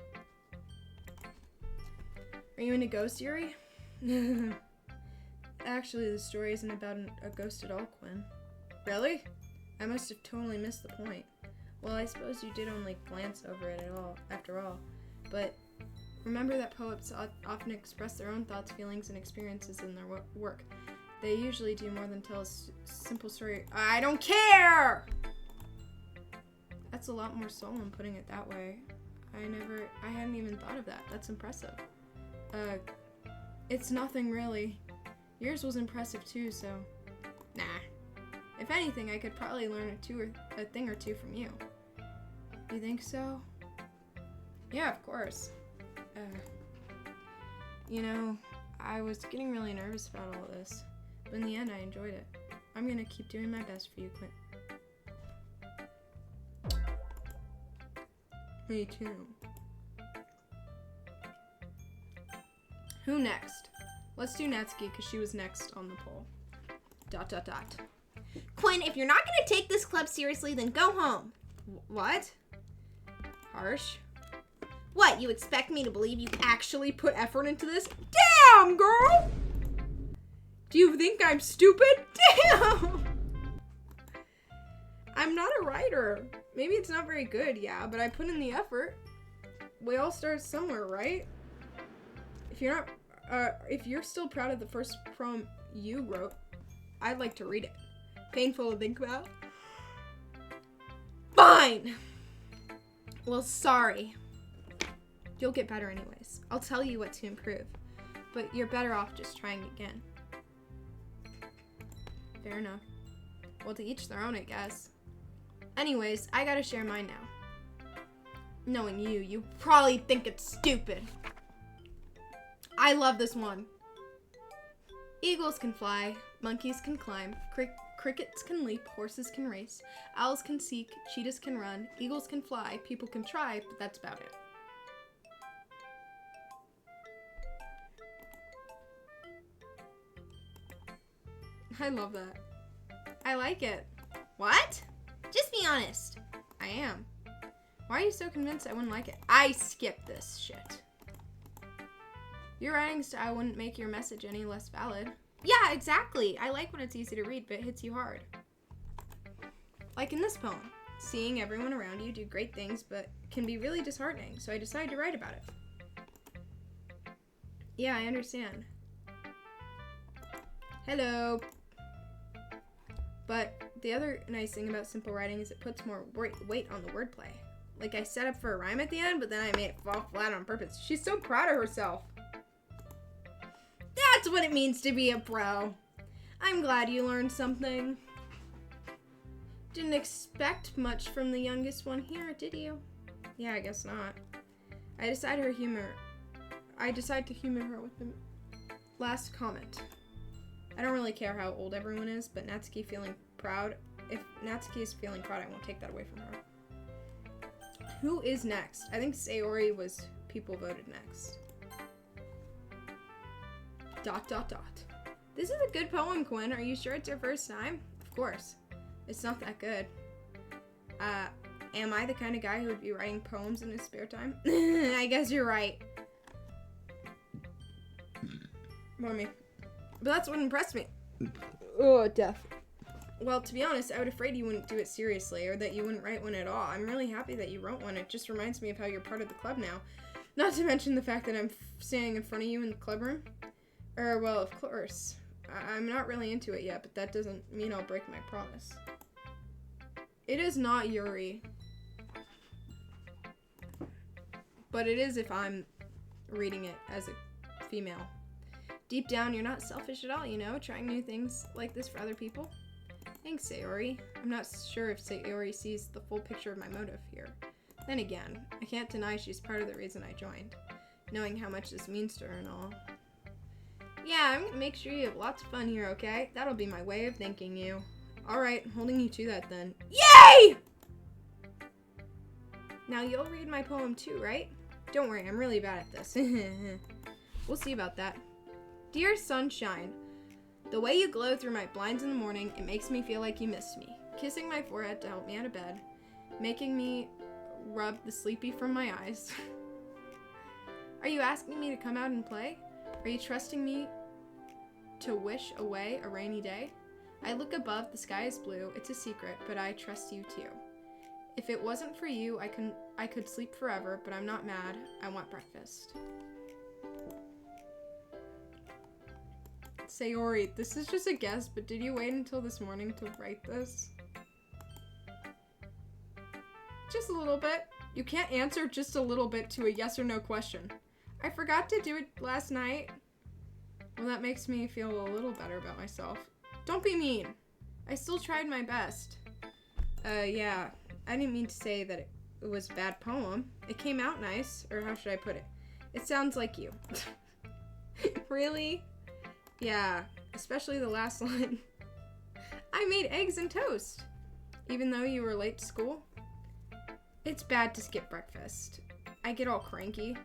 Are you into ghost theory? Actually, the story isn't about a ghost at all, Quinn. Really? I must have totally missed the point. Well, I suppose you did only glance over it after all. But remember that poets often express their own thoughts, feelings, and experiences in their work. They usually do more than tell a simple story. I don't care! That's a lot more solemn putting it that way. I hadn't even thought of that. That's impressive. It's nothing really. Yours was impressive too, so nah. If anything, I could probably learn a thing or two from you. You think so? Yeah, of course. You know, I was getting really nervous about all this, but in the end, I enjoyed it. I'm gonna keep doing my best for you, Quinn. Me too. Who next? Let's do Natsuki, because she was next on the poll. ... Quinn, if you're not gonna take this club seriously, then go home. What? Harsh? What, you expect me to believe you Actually put effort into this? Damn, girl! Do you think I'm stupid? Damn! I'm not a writer. Maybe it's not very good, yeah, but I put in the effort. We all start somewhere, right? If you're still proud of the first poem you wrote, I'd like to read it. Painful to think about. Fine! Well, sorry. You'll get better anyways. I'll tell you what to improve. But you're better off just trying again. Fair enough. Well, to each their own, I guess. Anyways, I gotta share mine now. Knowing you probably think it's stupid. I love this one. Eagles can fly, monkeys can climb, crickets can leap, horses can race, owls can seek, cheetahs can run, eagles can fly, people can try, but that's about it. I love that. I like it. What? Just be honest. I am. Why are you so convinced I wouldn't like it? I skip this shit. Your writing style wouldn't make your message any less valid. Yeah, exactly. I like when it's easy to read, but it hits you hard. Like in this poem. Seeing everyone around you do great things, but can be really disheartening, so I decided to write about it. Yeah, I understand. Hello. But the other nice thing about simple writing is it puts more weight on the wordplay. Like I set up for a rhyme at the end, but then I made it fall flat on purpose. She's so proud of herself. That's what it means to be a pro. I'm glad you learned something. Didn't expect much from the youngest one here, did you? Yeah, I guess not. I decide to humor her with the last comment. I don't really care how old everyone is, but Natsuki feeling proud. If Natsuki is feeling proud, I won't take that away from her. Who is next? I think Sayori was people voted next. ... This is a good poem, Quinn. Are you sure it's your first time? Of course. It's not that good. Am I the kind of guy who would be writing poems in his spare time? I guess you're right. Mommy. But that's what impressed me. Oh, death. Well, to be honest, I was afraid you wouldn't do it seriously, or that you wouldn't write one at all. I'm really happy that you wrote one. It just reminds me of how you're part of the club now. Not to mention the fact that I'm standing in front of you in the club room. Well, of course. I'm not really into it yet, but that doesn't mean I'll break my promise. It is not Yuri. But it is if I'm reading it as a female. Deep down, you're not selfish at all, you know, trying new things like this for other people. Thanks, Sayori. I'm not sure if Sayori sees the full picture of my motive here. Then again, I can't deny she's part of the reason I joined, knowing how much this means to her and all. Yeah, I'm gonna make sure you have lots of fun here, okay? That'll be my way of thanking you. Alright, holding you to that then. Yay! Now you'll read my poem too, right? Don't worry, I'm really bad at this. We'll see about that. Dear sunshine, the way you glow through my blinds in the morning, it makes me feel like you missed me. Kissing my forehead to help me out of bed. Making me rub the sleepy from my eyes. Are you asking me to come out and play? Are you trusting me to wish away a rainy day? I look above, the sky is blue. It's a secret, but I trust you too. If it wasn't for you, I could sleep forever, but I'm not mad. I want breakfast. Sayori, this is just a guess, but did you wait until this morning to write this? Just a little bit. You can't answer just a little bit to a yes or no question. I forgot to do it last night. Well, that makes me feel a little better about myself. Don't be mean. I still tried my best. Yeah. I didn't mean to say that it was a bad poem. It came out nice, or how should I put it? It sounds like you. Really? Yeah, especially the last line. I made eggs and toast, even though you were late to school. It's bad to skip breakfast. I get all cranky.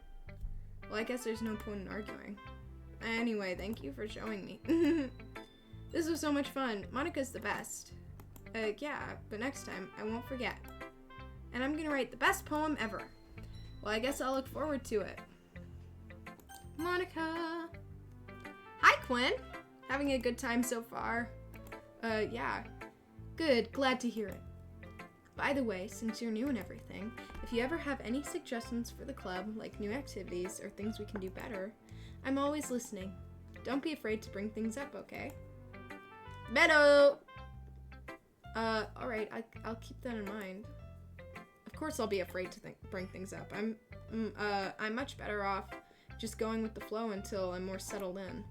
Well, I guess there's no point in arguing. Anyway, thank you for showing me. This was so much fun. Monica's the best. Yeah, but next time, I won't forget. And I'm gonna write the best poem ever. Well, I guess I'll look forward to it. Monica! Hi, Quinn! Having a good time so far? Yeah. Good, glad to hear it. By the way, since you're new and everything, if you ever have any suggestions for the club, like new activities or things we can do better, I'm always listening. Don't be afraid to bring things up, okay? Meadow! Alright, I'll keep that in mind. Of course I'll be afraid to bring things up. I'm much better off just going with the flow until I'm more settled in.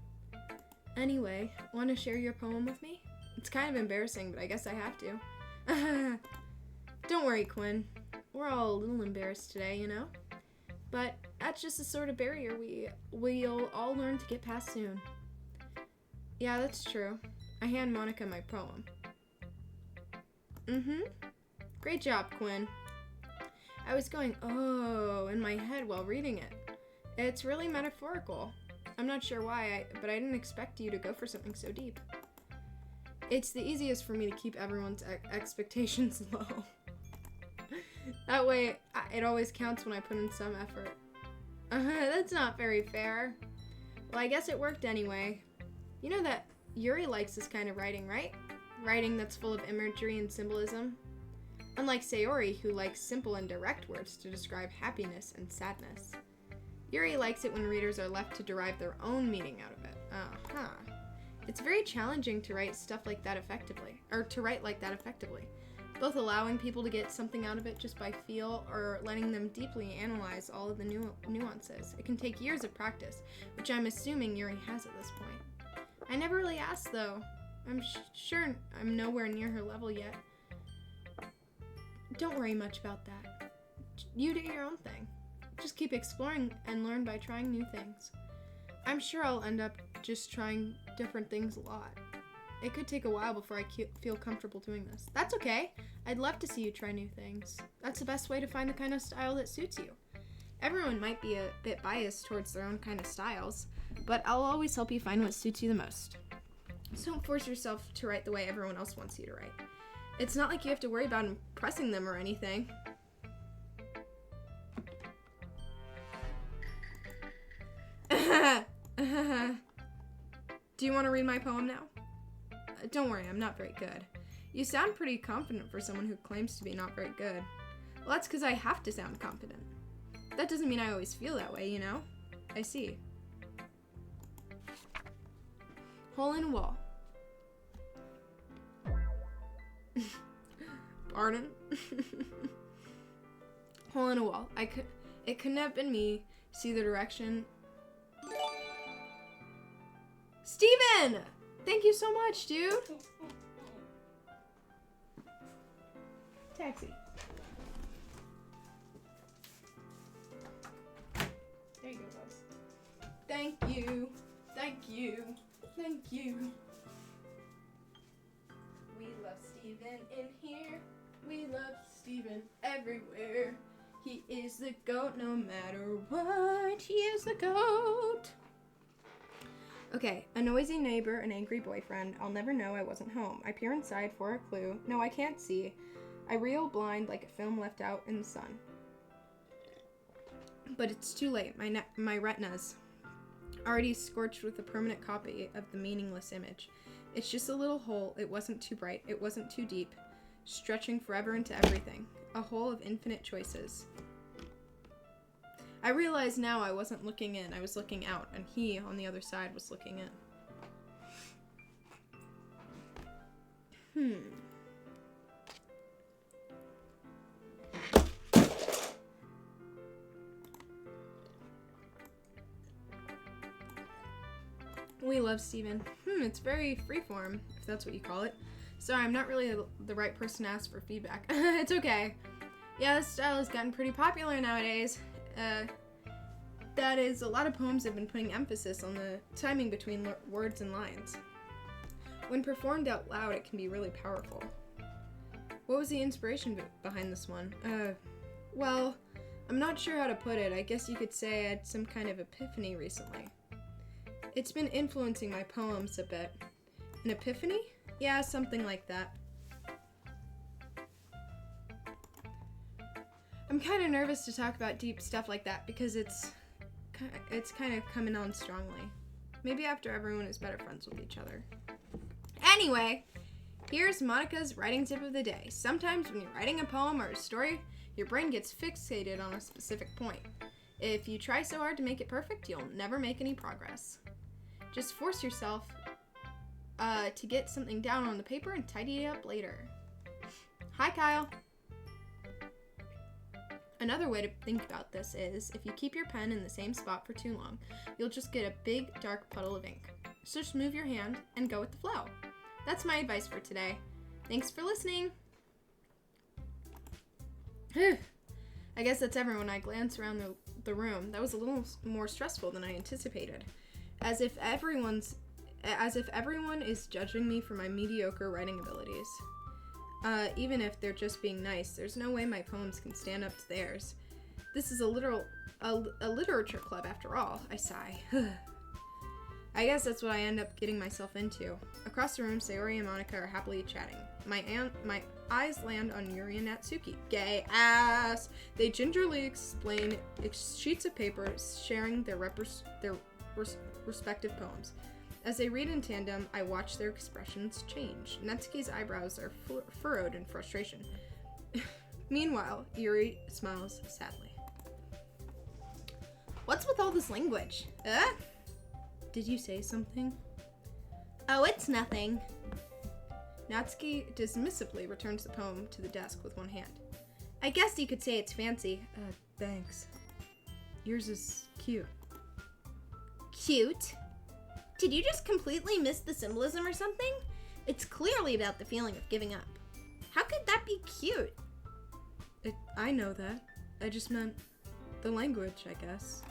Anyway, want to share your poem with me? It's kind of embarrassing, but I guess I have to. Don't worry, Quinn. We're all a little embarrassed today, you know? But that's just the sort of barrier we'll all learn to get past soon. Yeah, that's true. I hand Monica my poem. Great job, Quinn. I was going, oh, in my head while reading it. It's really metaphorical. I'm not sure why, but I didn't expect you to go for something so deep. It's the easiest for me to keep everyone's expectations low. That way, it always counts when I put in some effort. That's not very fair. Well, I guess it worked anyway. You know that Yuri likes this kind of writing, right? Writing that's full of imagery and symbolism. Unlike Sayori, who likes simple and direct words to describe happiness and sadness. Yuri likes it when readers are left to derive their own meaning out of it. It's very challenging to write stuff like that effectively, both allowing people to get something out of it just by feel or letting them deeply analyze all of the nuances. It can take years of practice, which I'm assuming Yuri has at this point. I never really asked though. I'm sure I'm nowhere near her level yet. Don't worry much about that. You do your own thing. Just keep exploring and learn by trying new things. I'm sure I'll end up just trying different things a lot. It could take a while before I feel comfortable doing this. That's okay. I'd love to see you try new things. That's the best way to find the kind of style that suits you. Everyone might be a bit biased towards their own kind of styles, but I'll always help you find what suits you the most. So don't force yourself to write the way everyone else wants you to write. It's not like you have to worry about impressing them or anything. Do you want to read my poem now? Don't worry, I'm not very good. You sound pretty confident for someone who claims to be not very good. Well, that's because I have to sound confident. That doesn't mean I always feel that way, you know? I see. Hole in a wall. Pardon? Hole in a wall. It couldn't have been me. See the direction. Quinn! Thank you so much, dude. Taxi. There you go, guys. Thank you. Thank you. Thank you. We love Steven in here. We love Steven everywhere. He is the GOAT no matter what. He is the GOAT. Okay, a noisy neighbor, an angry boyfriend. I'll never know I wasn't home. I peer inside for a clue. No, I can't see. I reel blind like a film left out in the sun. But it's too late. My retinas already scorched with a permanent copy of the meaningless image. It's just a little hole. It wasn't too bright. It wasn't too deep. Stretching forever into everything. A hole of infinite choices. I realize now I wasn't looking in. I was looking out, and he, on the other side, was looking in. We love Steven. It's very freeform, if that's what you call it. Sorry, I'm not really the right person to ask for feedback. It's okay. Yeah, this style has gotten pretty popular nowadays. That is, a lot of poems have been putting emphasis on the timing between words and lines. When performed out loud, it can be really powerful. What was the inspiration behind this one? Well, I'm not sure how to put it. I guess you could say I had some kind of epiphany recently. It's been influencing my poems a bit. An epiphany? Yeah, something like that. I'm kind of nervous to talk about deep stuff like that because it's kind of coming on strongly. Maybe after everyone is better friends with each other. Anyway, here's Monica's writing tip of the day. Sometimes when you're writing a poem or a story, your brain gets fixated on a specific point. If you try so hard to make it perfect, you'll never make any progress. Just force yourself to get something down on the paper and tidy it up later. Hi, Kyle. Another way to think about this is, if you keep your pen in the same spot for too long, you'll just get a big, dark puddle of ink. So just move your hand and go with the flow. That's my advice for today. Thanks for listening. I guess that's everyone. I glance around the room. That was a little more stressful than I anticipated. As if everyone is judging me for my mediocre writing abilities. Even if they're just being nice, there's no way my poems can stand up to theirs. This is a literature club after all, I sigh. I guess that's what I end up getting myself into. Across the room, Sayori and Monica are happily chatting. My eyes land on Yuri and Natsuki. Gay ass! They gingerly explain sheets of paper, sharing their respective poems. As they read in tandem, I watch their expressions change. Natsuki's eyebrows are furrowed in frustration. Meanwhile, Yuri smiles sadly. What's with all this language? Did you say something? Oh, it's nothing. Natsuki dismissively returns the poem to the desk with one hand. I guess you could say it's fancy. Thanks. Yours is cute. Cute? Did you just completely miss the symbolism or something? It's clearly about the feeling of giving up. How could that be cute? I know that. I just meant the language, I guess.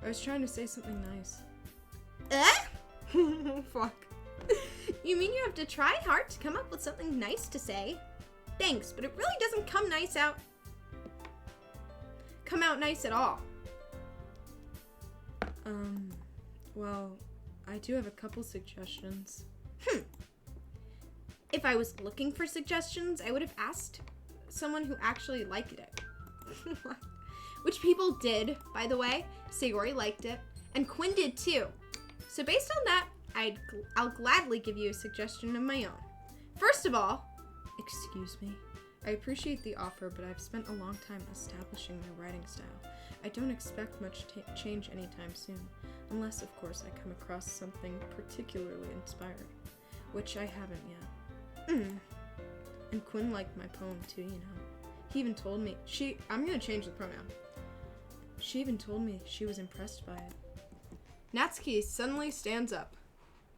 I was trying to say something nice. Fuck. You mean you have to try hard to come up with something nice to say? Thanks, but it really doesn't come out nice at all. Well, I do have a couple suggestions. If I was looking for suggestions, I would have asked someone who actually liked it. Which people did, by the way. Sayori liked it, and Quinn did too. So based on that, I'll gladly give you a suggestion of my own. First of all, excuse me. I appreciate the offer, but I've spent a long time establishing my writing style. I don't expect much change anytime soon, unless, of course, I come across something particularly inspired, which I haven't yet. And Quinn liked my poem too, you know. He even told me, I'm gonna change the pronoun. She even told me she was impressed by it. Natsuki suddenly stands up.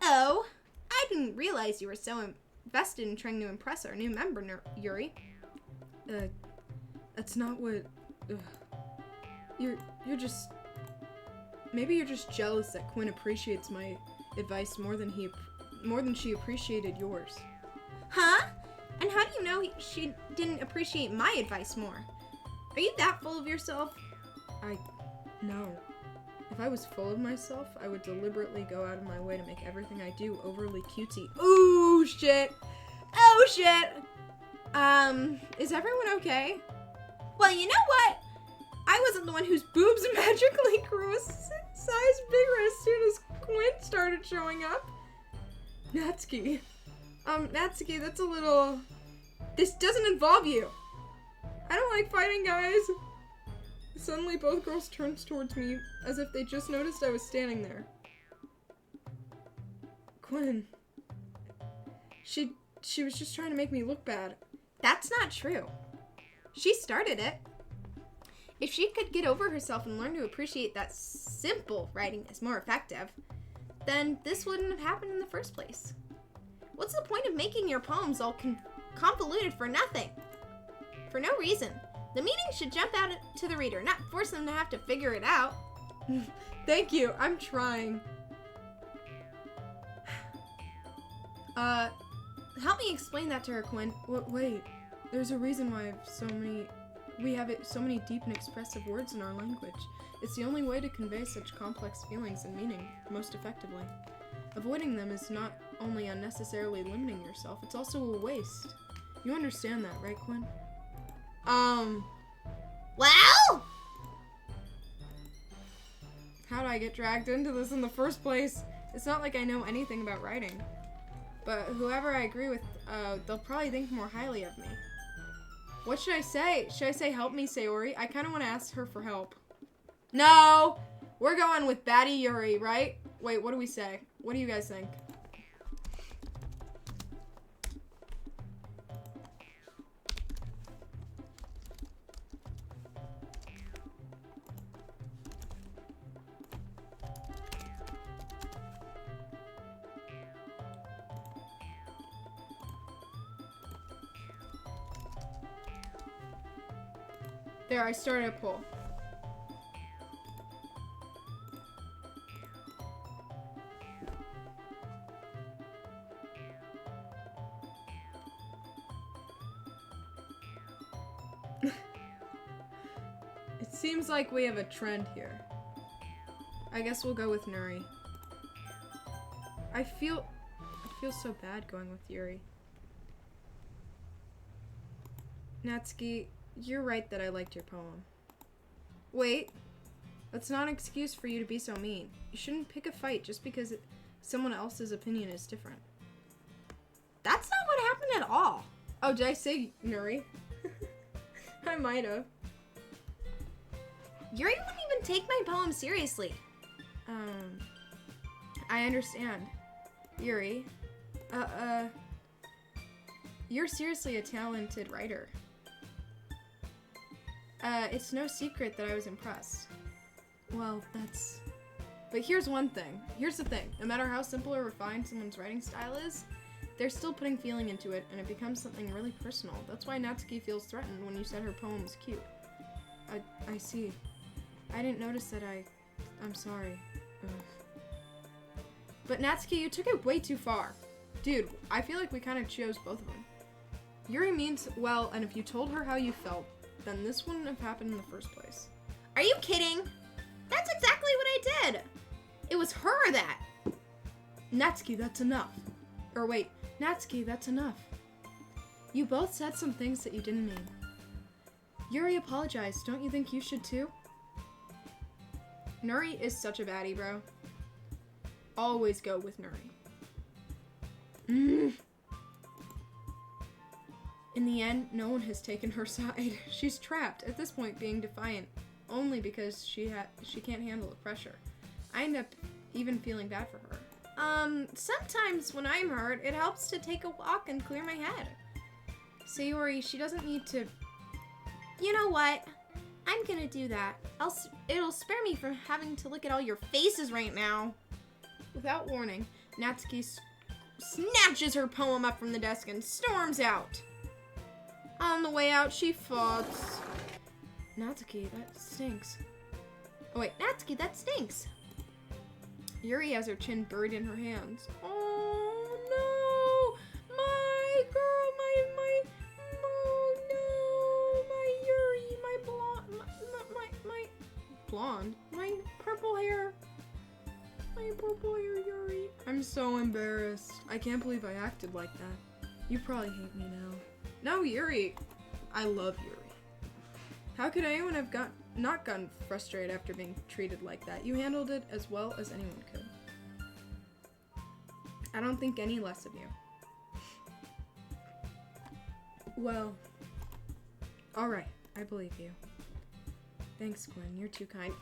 Uh-oh. I didn't realize you were so invested in trying to impress our new member, Yuri. That's not what... You're just... Maybe you're just jealous that Quinn appreciates my advice more than she appreciated yours. Huh? And how do you know she didn't appreciate my advice more? Are you that full of yourself? No. If I was full of myself, I would deliberately go out of my way to make everything I do overly cutesy. Ooh, shit! Oh, shit! Is everyone okay? Well, you know what? I wasn't the one whose boobs magically grew a size bigger as soon as Quinn started showing up. Natsuki. Natsuki, that's a little... This doesn't involve you! I don't like fighting, guys! Suddenly, both girls turned towards me as if they just noticed I was standing there. Quinn. She was just trying to make me look bad. That's not true. She started it. If she could get over herself and learn to appreciate that simple writing is more effective, then this wouldn't have happened in the first place. What's the point of making your poems all convoluted for nothing? For no reason. The meaning should jump out to the reader, not force them to have to figure it out. Thank you, I'm trying. Help me explain that to her, Quinn. Wait, there's a reason why we have so many deep and expressive words in our language. It's the only way to convey such complex feelings and meaning most effectively. Avoiding them is not only unnecessarily limiting yourself, it's also a waste. You understand that, right, Quinn? Well? How'd I get dragged into this in the first place? It's not like I know anything about writing. But whoever I agree with, they'll probably think more highly of me. What should I say? Should I say help me, Sayori? I kind of want to ask her for help. No! We're going with Baddie Yuri, right? Wait, what do we say? What do you guys think? There, I started a poll. It seems like we have a trend here. I guess we'll go with Nuri. I feel so bad going with Yuri. Natsuki, you're right that I liked your poem. Wait, that's not an excuse for you to be so mean. You shouldn't pick a fight just because someone else's opinion is different. That's not what happened at all. Oh, did I say Nuri? I might have. Yuri wouldn't even take my poem seriously. I understand. Yuri, you're seriously a talented writer. It's no secret that I was impressed. Well, but here's one thing. Here's the thing. No matter how simple or refined someone's writing style is, they're still putting feeling into it, and it becomes something really personal. That's why Natsuki feels threatened when you said her poem was cute. I see. I didn't notice that I'm sorry. Ugh. But Natsuki, you took it way too far. Dude, I feel like we kind of chose both of them. Yuri means well, and if you told her how you felt, then this wouldn't have happened in the first place. Are you kidding? That's exactly what I did. It was her that. Natsuki, that's enough. Or wait, Natsuki, that's enough. You both said some things that you didn't mean. Yuri apologized. Don't you think you should too? Nuri is such a baddie, bro. Always go with Nuri. In the end, no one has taken her side. She's trapped, at this point being defiant, only because she can't handle the pressure. I end up even feeling bad for her. Sometimes when I'm hurt, it helps to take a walk and clear my head. Sayori, she doesn't need to... You know what? I'm gonna do that. It'll spare me from having to look at all your faces right now. Without warning, Natsuki snatches her poem up from the desk and storms out. On the way out, she falls. Natsuki, that stinks. Oh wait, Natsuki, that stinks. Yuri has her chin buried in her hands. Oh no! My girl, oh no! My Yuri, my blonde, my purple hair. My purple hair, Yuri. I'm so embarrassed. I can't believe I acted like that. You probably hate me now. No, Yuri. I love Yuri. How could anyone have not gotten frustrated after being treated like that? You handled it as well as anyone could. I don't think any less of you. Well, alright, I believe you. Thanks, Quinn, you're too kind.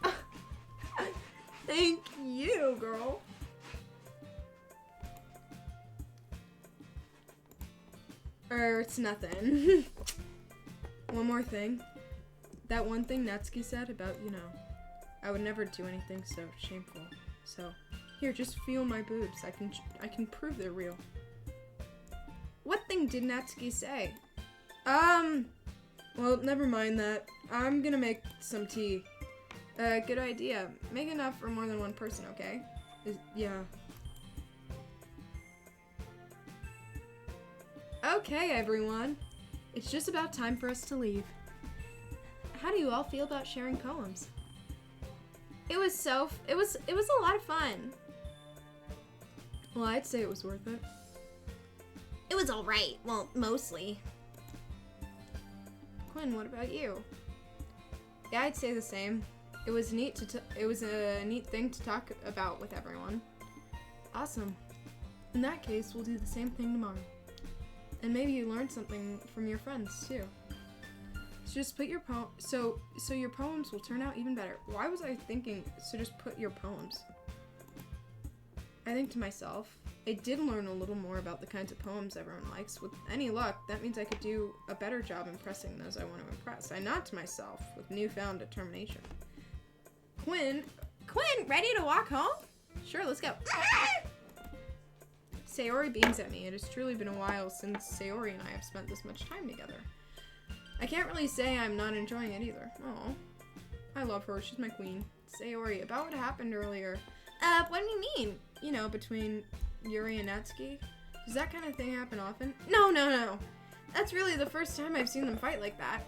Thank you, girl. It's nothing. One more thing. That one thing Natsuki said about, I would never do anything so shameful. So, here, just feel my boobs. I can prove they're real. What thing did Natsuki say? Well, never mind that. I'm gonna make some tea. Good idea. Make enough for more than one person, okay? Yeah. Okay, everyone. It's just about time for us to leave. How do you all feel about sharing poems? It was a lot of fun. Well, I'd say it was worth it. It was alright. Well, mostly. Quinn, what about you? Yeah, I'd say the same. It was neat it was a neat thing to talk about with everyone. Awesome. In that case, we'll do the same thing tomorrow. And maybe you learned something from your friends too. So just put your so your poems will turn out even better. Why was I thinking so just put your poems? I think to myself, I did learn a little more about the kinds of poems everyone likes. With any luck, that means I could do a better job impressing those I want to impress. I nod to myself with newfound determination. Quinn, ready to walk home? Sure, let's go. Sayori beams at me. It has truly been a while since Sayori and I have spent this much time together. I can't really say I'm not enjoying it either. Oh, I love her. She's my queen. Sayori, about what happened earlier. What do you mean? Between Yuri and Natsuki? Does that kind of thing happen often? No. That's really the first time I've seen them fight like that.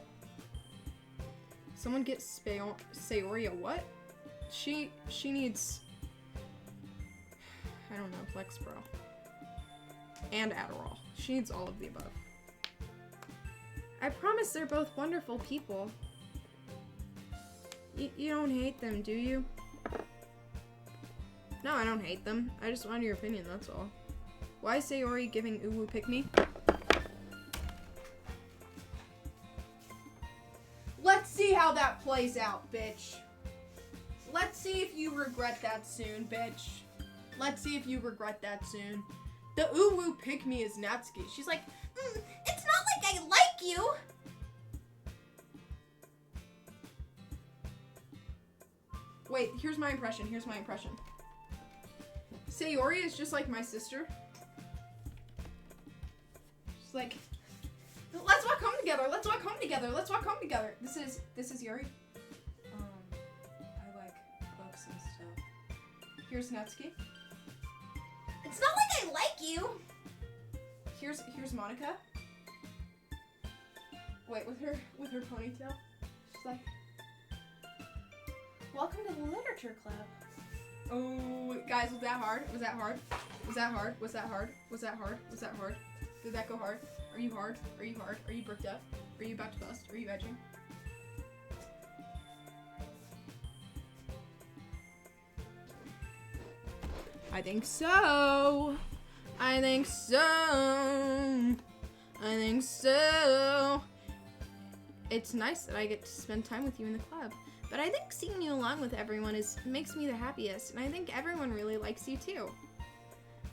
Someone get Sayori a what? She needs, I don't know, Lexapro. And Adderall. She needs all of the above. I promise they're both wonderful people. You don't hate them, do you? No, I don't hate them. I just wanted your opinion, that's all. Why is Sayori giving Uwu pick-me? Let's see how that plays out, bitch. Let's see if you regret that soon, bitch. Let's see if you regret that soon. The Uwu pick-me is Natsuki. She's like, It's not like I like you. wait, here's my impression. Sayori is just like my sister. She's like, let's walk home together. This is Yuri. I like books and stuff. Here's Natsuki. It's not like I like you. Here's Monica. Wait, with her ponytail. She's like, welcome to the literature club. Oh, guys, was that hard? Did that go hard? Are you hard? Are you bricked up? Are you about to bust? Are you edging? I think so. It's nice that I get to spend time with you in the club. But I think seeing you along with everyone makes me the happiest, and I think everyone really likes you too.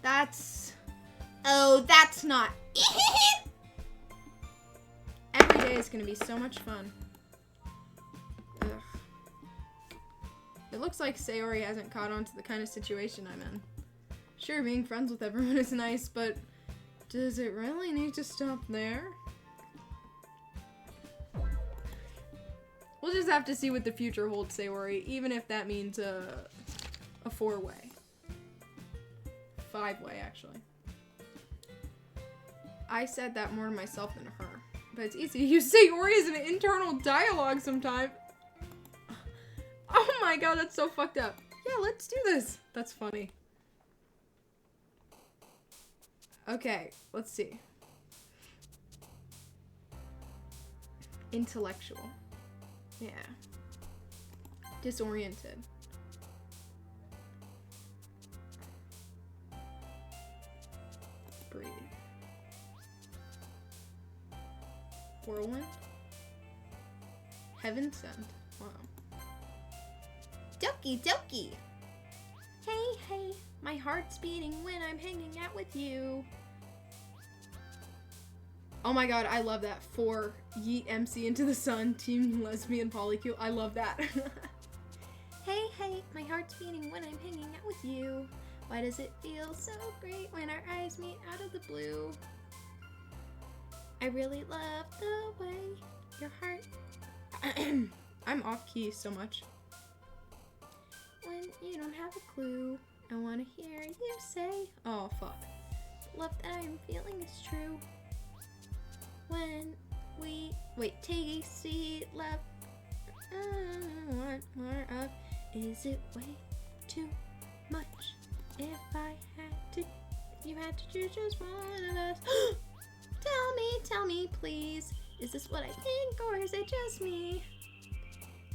That's not. Every day is gonna be so much fun. Ugh. It looks like Sayori hasn't caught on to the kind of situation I'm in. Sure, being friends with everyone is nice, but does it really need to stop there? We'll just have to see what the future holds, Sayori, even if that means a 4-way. 5-way, actually. I said that more to myself than to her. But it's easy to use Sayori as an internal dialogue sometimes. Oh my god, that's so fucked up. Yeah, let's do this. That's funny. Okay, let's see. Intellectual. Yeah. Disoriented. Breathe. Whirlwind? Heaven sent. Wow. Doki doki! Hey, hey, my heart's beating when I'm hanging out with you. Oh my god, I love that. For Yeet MC into the sun, Team Lesbian Polycule. I love that. Hey, hey, my heart's beating when I'm hanging out with you. Why does it feel so great when our eyes meet out of the blue? I really love the way your heart... I'm off key so much. When you don't have a clue, I want to hear you say, Oh, fuck. love that I'm feeling is true. When we... Wait, tasty love. I want more of. Is it way too much? If you had to choose just one of us. Tell me, please. Is this what I think, or is it just me?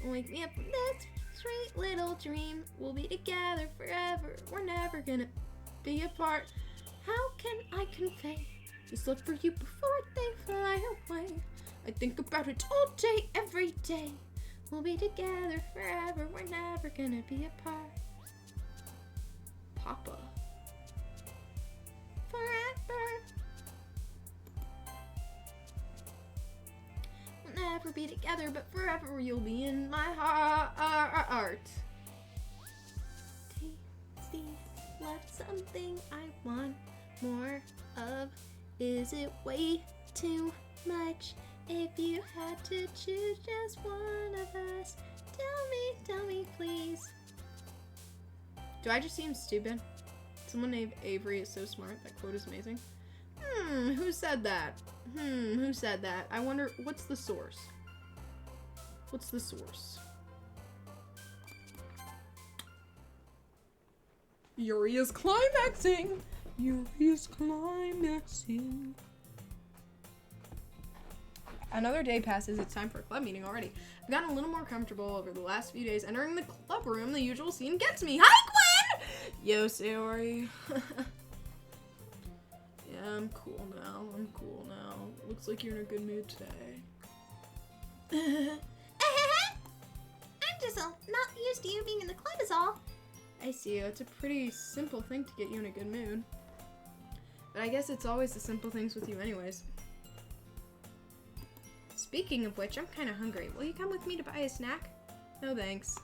Wake me up from this sweet little dream. We'll be together forever. We're never gonna be apart. How can I convey this love for you before they fly away? I think about it all day, every day. We'll be together forever. We're never gonna be apart. Papa. Forever. We'll never be together, but forever you'll be in my heart. Tasty, love something I want more of. Is it way too much? If you had to choose just one of us, tell me, please. Do I just seem stupid? Someone named Avery is so smart. That quote is amazing. Who said that? Who said that? I wonder, what's the source? What's the source? Yuri is climaxing! Yuri is climaxing. Another day passes, it's time for a club meeting already. I've gotten a little more comfortable over the last few days. Entering the club room, the usual scene gets me. Hi, Quinn! Yo, Sayori. Yeah, I'm cool now. Looks like you're in a good mood today. I'm just not used to you being in the club is all. I see. It's a pretty simple thing to get you in a good mood. But I guess it's always the simple things with you anyways. Speaking of which, I'm kind of hungry. Will you come with me to buy a snack? No thanks.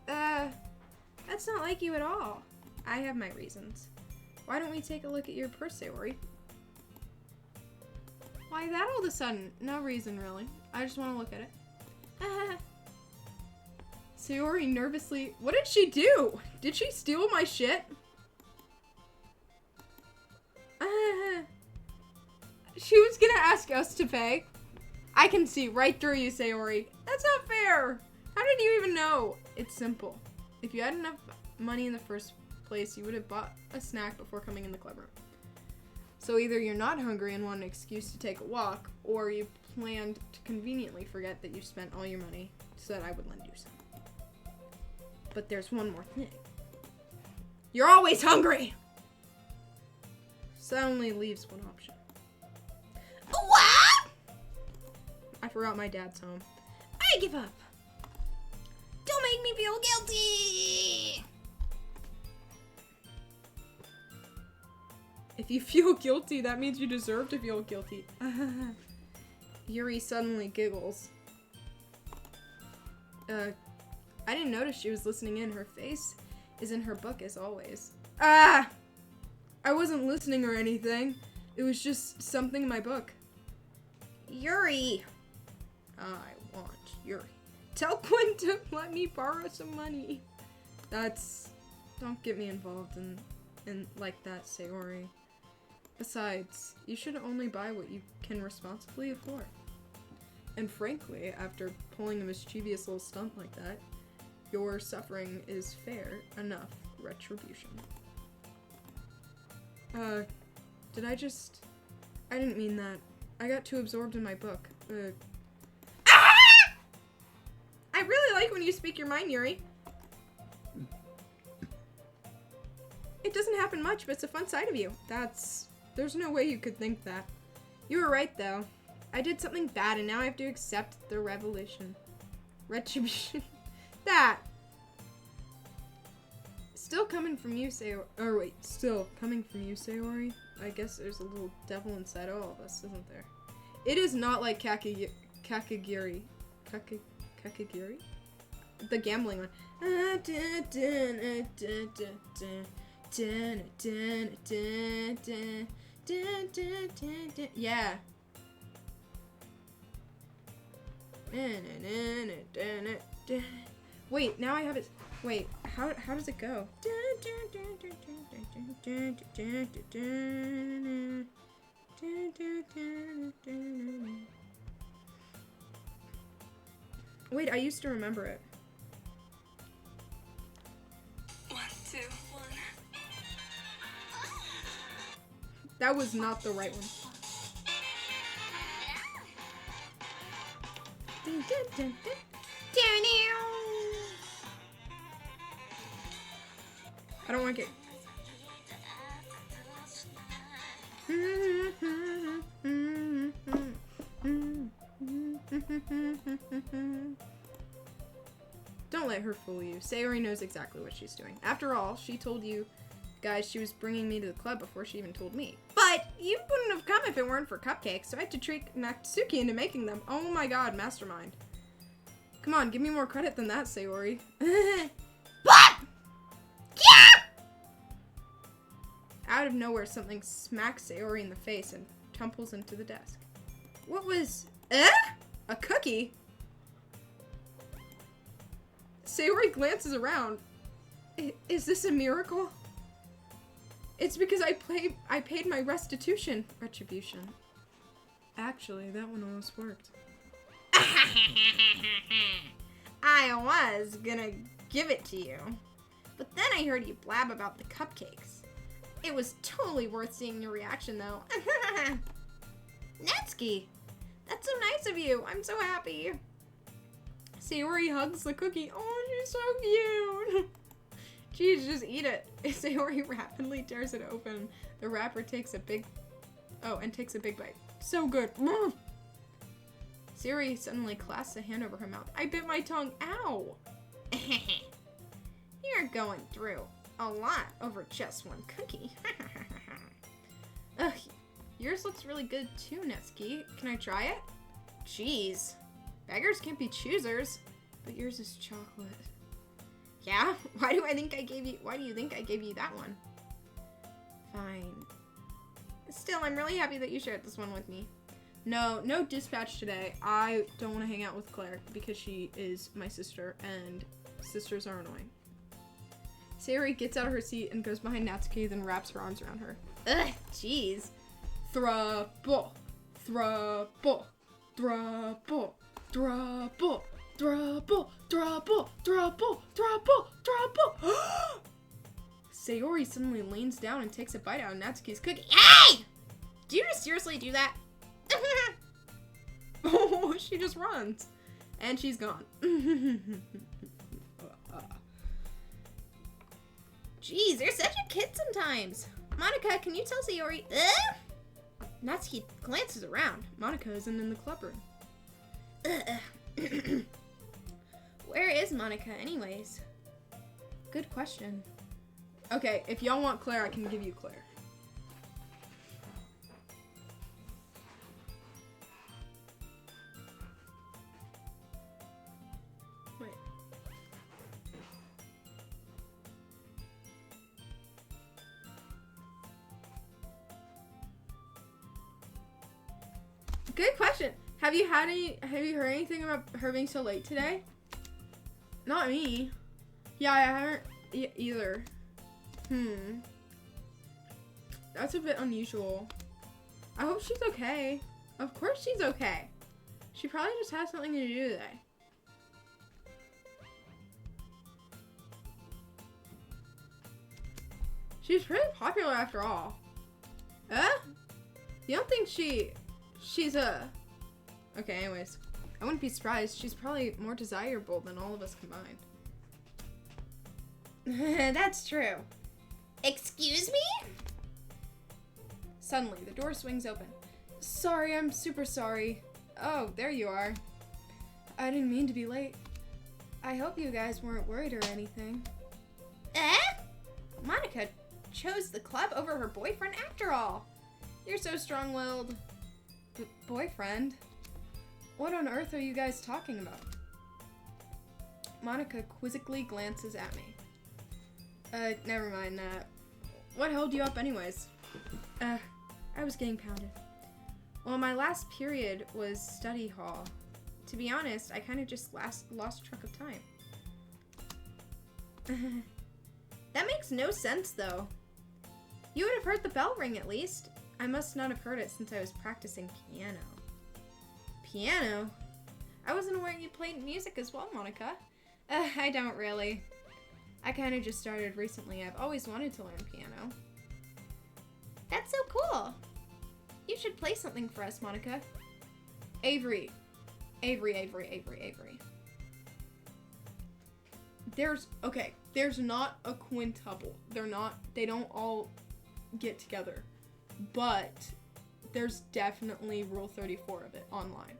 That's not like you at all. I have my reasons. Why don't we take a look at your purse, Sayori? Why that all of a sudden? No reason, really. I just want to look at it. Sayori nervously... What did she do? Did she steal my shit? She was gonna ask us to pay. I can see right through you, Sayori. That's not fair. How did you even know? It's simple. If you had enough money in the first place, you would have bought a snack before coming in the club room. So either you're not hungry and want an excuse to take a walk, or you planned to conveniently forget that you spent all your money so that I would lend you some. But there's one more thing. You're always hungry! So that only leaves one option. What? I forgot my dad's home. I give up. Don't make me feel guilty. If you feel guilty, that means you deserve to feel guilty. Yuri suddenly giggles. I didn't notice she was listening in. Her face is in her book as always. Ah! I wasn't listening or anything. It was just something in my book. Yuri! I want Yuri. Tell Quinn to let me borrow some money. Don't get me involved in like that, Sayori. Besides, you should only buy what you can responsibly afford. And frankly, after pulling a mischievous little stunt like that, your suffering is fair enough retribution. I didn't mean that. I got too absorbed in my book. Ah! I really like when you speak your mind, Yuri. It doesn't happen much, but it's a fun side of you. There's no way you could think that. You were right, though. I did something bad, and now I have to accept the retribution. That. Still coming from you, Sayori. Still coming from you, Sayori. I guess there's a little devil inside all of us, isn't there? It is not like Kakagiri. Kakagiri? The gambling one. Yeah. Wait, now I have it. Wait, how does it go? Wait, I used to remember it. 1, 2, 1. That was not the right one. I don't want to get. Don't let her fool you. Sayori knows exactly what she's doing. After all, she told you guys she was bringing me to the club before she even told me. But you wouldn't have come if it weren't for cupcakes, so I had to trick Natsuki into making them. Oh my god, mastermind. Come on, give me more credit than that, Sayori. What? Yeah! Out of nowhere, something smacks Sayori in the face and tumbles into the desk. What was... A cookie? Sayori glances around. Is this a miracle? It's because I paid my retribution. Actually, that one almost worked. I was gonna give it to you. But then I heard you blab about the cupcakes. It was totally worth seeing your reaction, though. Natsuki, that's so nice of you. I'm so happy. Sayori hugs the cookie. Oh, she's so cute. Jeez, just eat it. Sayori rapidly tears it open. The wrapper takes a big... Oh, and takes a big bite. So good. Sayori suddenly clasps a hand over her mouth. I bit my tongue. Ow. You're going through a lot over just one cookie. Ugh, yours looks really good too, Natsuki. Can I try it? Jeez. Beggars can't be choosers. But yours is chocolate. Yeah? Why do you think I gave you that one? Fine. Still, I'm really happy that you shared this one with me. No dispatch today. I don't want to hang out with Claire because she is my sister and sisters are annoying. Sayori gets out of her seat and goes behind Natsuki, then wraps her arms around her. Ugh, jeez. Throuble. Throuble. Throuble. Throuble. Throuble. Throuble. Throuble. Throuble. Throuble. Sayori suddenly leans down and takes a bite out of Natsuki's cookie. Hey! Do you just seriously do that? Oh, she just runs. And she's gone. Jeez, you're such a kid sometimes. Monica, can you tell Sayori? Natsuki glances around. Monica isn't in the clubroom. Where is Monica anyways? Good question. Okay, if y'all want Claire, I can give you Claire. Wait. Good question. Have you heard anything about her being so late today? Not me. Yeah, I haven't either. That's a bit unusual. I hope she's okay. Of course she's okay. She probably just has something to do today. She's pretty popular after all. You don't think she's okay, anyways. I wouldn't be surprised. She's probably more desirable than all of us combined. That's true. Excuse me? Suddenly, the door swings open. Sorry, I'm super sorry. Oh, there you are. I didn't mean to be late. I hope you guys weren't worried or anything. Monica chose the club over her boyfriend after all. You're so strong-willed. Boyfriend? What on earth are you guys talking about? Monica quizzically glances at me. Never mind that. What held you up anyways? I was getting pounded. Well, my last period was study hall. To be honest, I kind of just lost track of time. That makes no sense, though. You would have heard the bell ring, at least. I must not have heard it since I was practicing piano. Piano? I wasn't aware you played music as well, Monica. I don't really. I kind of just started recently. I've always wanted to learn piano. That's so cool. You should play something for us, Monica. Avery. There's not a quintuple. They don't all get together. But there's definitely Rule 34 of it online.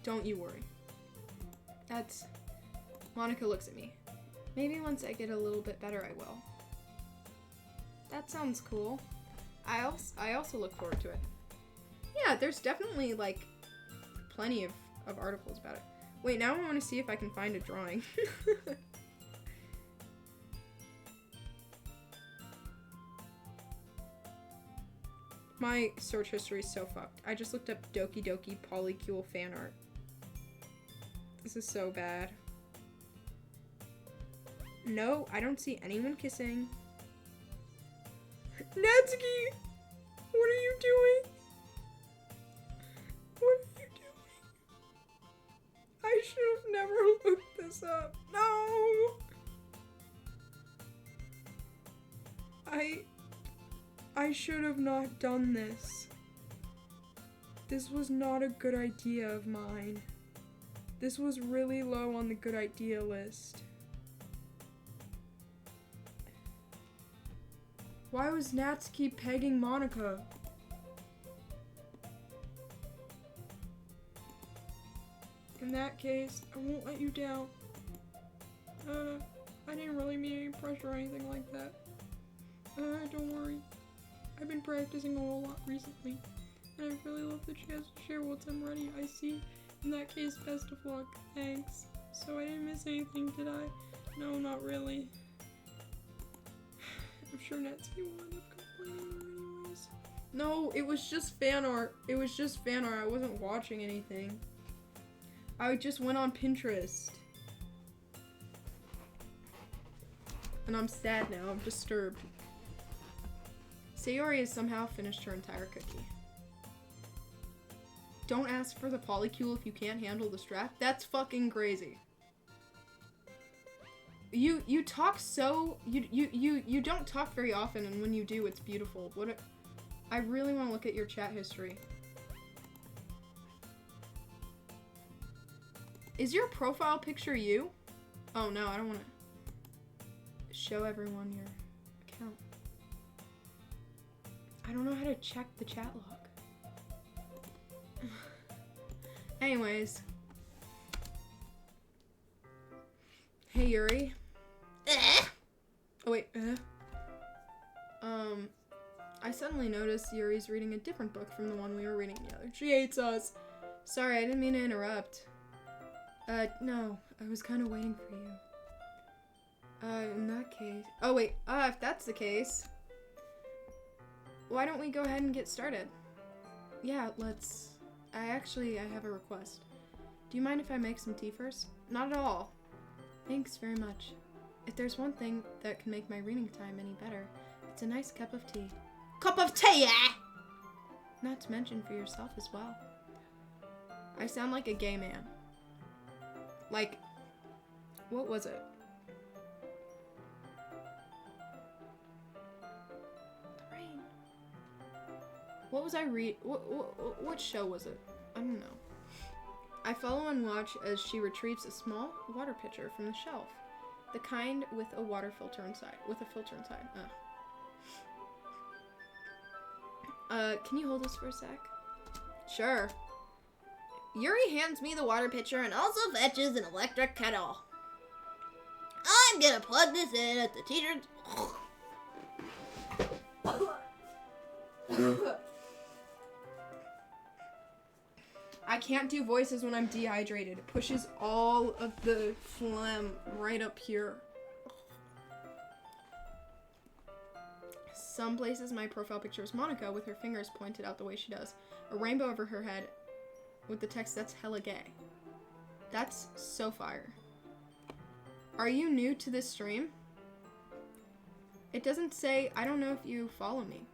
Don't you worry. Monica looks at me. Maybe once I get a little bit better, I will. That sounds cool. I also look forward to it. Yeah, there's definitely, like, plenty of articles about it. Wait, now I want to see if I can find a drawing. My search history is so fucked. I just looked up Doki Doki polycule fan art. This is so bad. No, I don't see anyone kissing. Natsuki! What are you doing? What are you doing? I should have never looked this up. No! I should have not done this. This was not a good idea of mine. This was really low on the good idea list. Why was Natsuki pegging Monica? In that case, I won't let you down. I didn't really mean any pressure or anything like that. Don't worry. I've been practicing a whole lot recently, and I really love the chance to share once I'm ready. I see. In that case, best of luck. Thanks. So I didn't miss anything, did I? No, not really. I'm sure Natsuki will end up complaining anyways. No, it was just fan art. It was just fan art. I wasn't watching anything. I just went on Pinterest. And I'm sad now. I'm disturbed. Sayori has somehow finished her entire cookie. Don't ask for the polycule if you can't handle the strap. That's fucking crazy. You talk so you don't talk very often, and when you do, it's beautiful. I really want to look at your chat history. Is your profile picture you? Oh no, I don't want to show everyone your account. I don't know how to check the chat log. Anyways. Hey Yuri. Oh wait, I suddenly noticed Yuri's reading a different book from the one we were reading together. She hates us. Sorry, I didn't mean to interrupt. No, I was kind of waiting for you. In that case... Oh wait, if that's the case... why don't we go ahead and get started? Yeah, let's... I have a request. Do you mind if I make some tea first? Not at all. Thanks very much. If there's one thing that can make my reading time any better, it's a nice cup of tea. Cup of tea, eh? Not to mention for yourself as well. I sound like a gay man. Like, what was it? The rain. What was I what show was it? I don't know. I follow and watch as she retrieves a small water pitcher from the shelf. The kind with a water filter inside. Can you hold this for a sec? Sure. Yuri hands me the water pitcher and also fetches an electric kettle. I'm gonna plug this in at the teacher's... I can't do voices when I'm dehydrated. It pushes all of the phlegm right up here. Some places my profile picture is Monica with her fingers pointed out the way she does. A rainbow over her head with the text, "That's hella gay." That's so fire. Are you new to this stream? It doesn't say, I don't know if you follow me.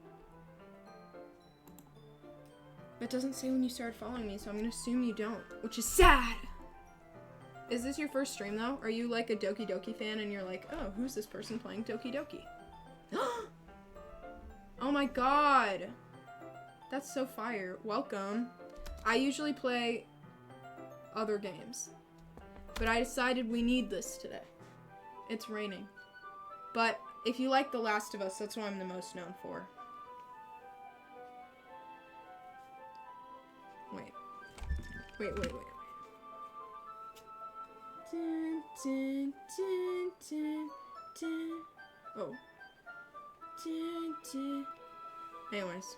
It doesn't say when you started following me, so I'm gonna assume you don't, which is sad. Is this your first stream though? Are you like a Doki Doki fan and you're like, oh, who's this person playing Doki Doki? Oh my god. That's so fire. Welcome. I usually play other games, but I decided we need this today. It's raining. But if you like The Last of Us, that's what I'm the most known for. Wait. Dun, dun, dun, dun, dun. Oh. Dun, dun. Anyways.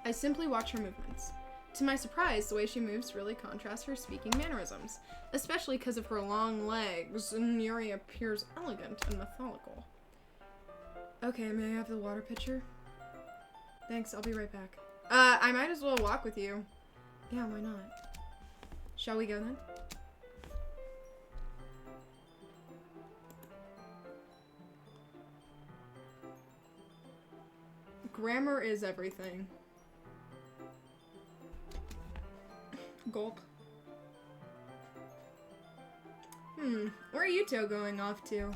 I simply watch her movements. To my surprise, the way she moves really contrasts her speaking mannerisms, especially because of her long legs, and Yuri appears elegant and methodical. Okay, may I have the water pitcher? Thanks, I'll be right back. I might as well walk with you. Yeah, why not? Shall we go then? Grammar is everything. Gulp. Where are you two going off to?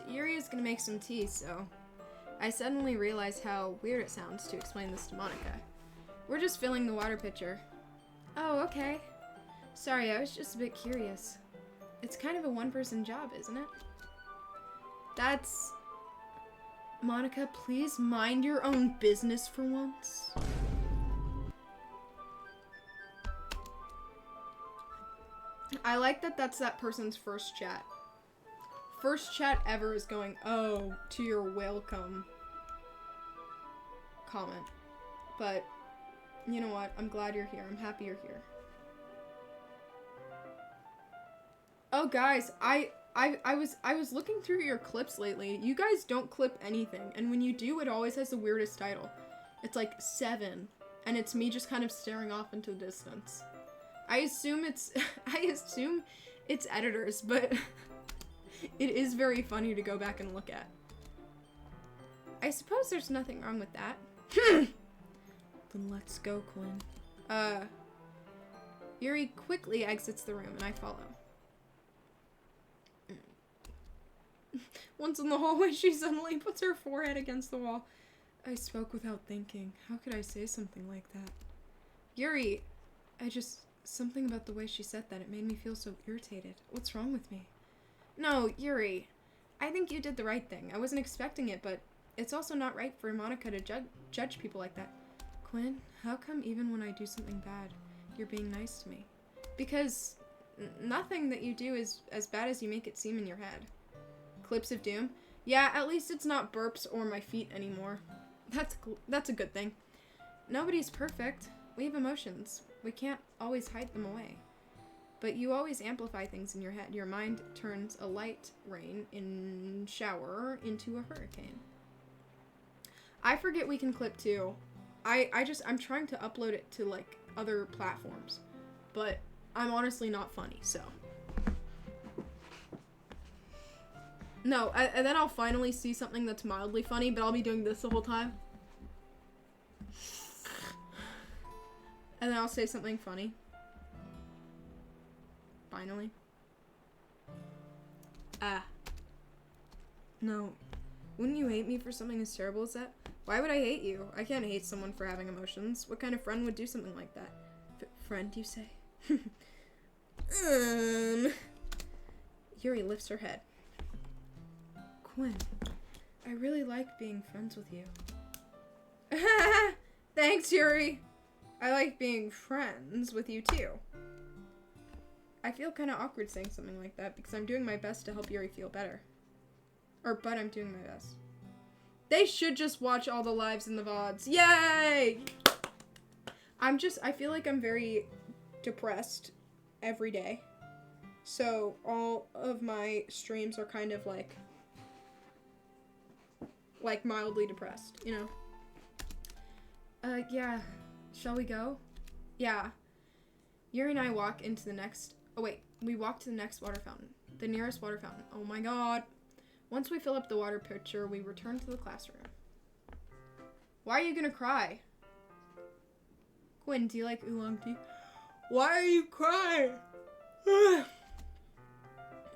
Yuri is gonna make some tea, so... I suddenly realized how weird it sounds to explain this to Monica. We're just filling the water pitcher. Oh, okay. Sorry, I was just a bit curious. It's kind of a one-person job, isn't it? That's... Monica, please mind your own business for once. I like that that's that person's first chat. First chat ever is going, oh, to your welcome comment. But, you know what? I'm glad you're here. I'm happy you're here. Oh, guys, I was looking through your clips lately. You guys don't clip anything, and when you do, it always has the weirdest title. It's like 7, and it's me just kind of staring off into the distance. I assume it's editors, but it is very funny to go back and look at. I suppose there's nothing wrong with that. Then let's go, Quinn. Yuri quickly exits the room, and I follow. Once in the hallway, she suddenly puts her forehead against the wall. I spoke without thinking. How could I say something like that? Yuri, something about the way she said that, it made me feel so irritated. What's wrong with me? No, Yuri. I think you did the right thing. I wasn't expecting it, but it's also not right for Monica to judge people like that. Quinn, how come even when I do something bad, you're being nice to me? Because nothing that you do is as bad as you make it seem in your head. Clips of doom? Yeah, at least it's not burps or my feet anymore. That's a good thing. Nobody's perfect. We have emotions. We can't always hide them away. But you always amplify things in your head. Your mind turns a light rain in shower into a hurricane. I forget we can clip too. I'm trying to upload it to like other platforms, but I'm honestly not funny, so. No, and then I'll finally see something that's mildly funny, but I'll be doing this the whole time. And then I'll say something funny. Finally. No. Wouldn't you hate me for something as terrible as that? Why would I hate you? I can't hate someone for having emotions. What kind of friend would do something like that? Friend, you say? Yuri lifts her head. Quinn, I really like being friends with you. Thanks, Yuri. I like being friends with you too. I feel kind of awkward saying something like that because I'm doing my best to help Yuri feel better. But I'm doing my best. They should just watch all the lives in the VODs. Yay! I feel like I'm very depressed every day. So all of my streams are kind of like mildly depressed, you know? Yeah. Shall we go? Yeah. Yuri and I walk into the next... Oh, wait. We walk to the next water fountain. The nearest water fountain. Oh my god. Once we fill up the water pitcher, we return to the classroom. Why are you gonna cry? Quinn, do you like oolong tea? Why are you crying?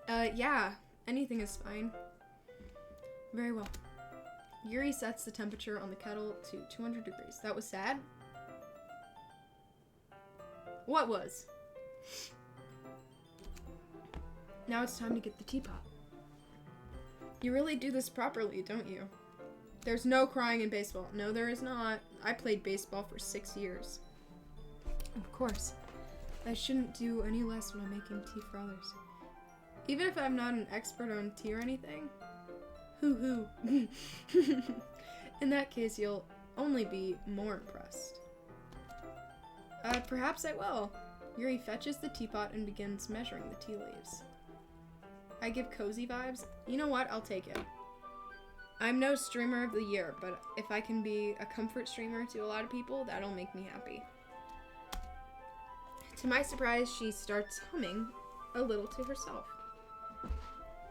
Yeah. Anything is fine. Very well. Yuri sets the temperature on the kettle to 200 degrees. That was sad? What was? Now it's time to get the teapot. You really do this properly, don't you? There's no crying in baseball. No, there is not. I played baseball for 6 years. Of course. I shouldn't do any less when I'm making tea for others. Even if I'm not an expert on tea or anything. Hoo hoo. In that case, you'll only be more impressed. Perhaps I will. Yuri fetches the teapot and begins measuring the tea leaves. I give cozy vibes. You know what? I'll take it. I'm no streamer of the year, but if I can be a comfort streamer to a lot of people, that'll make me happy. To my surprise, she starts humming a little to herself.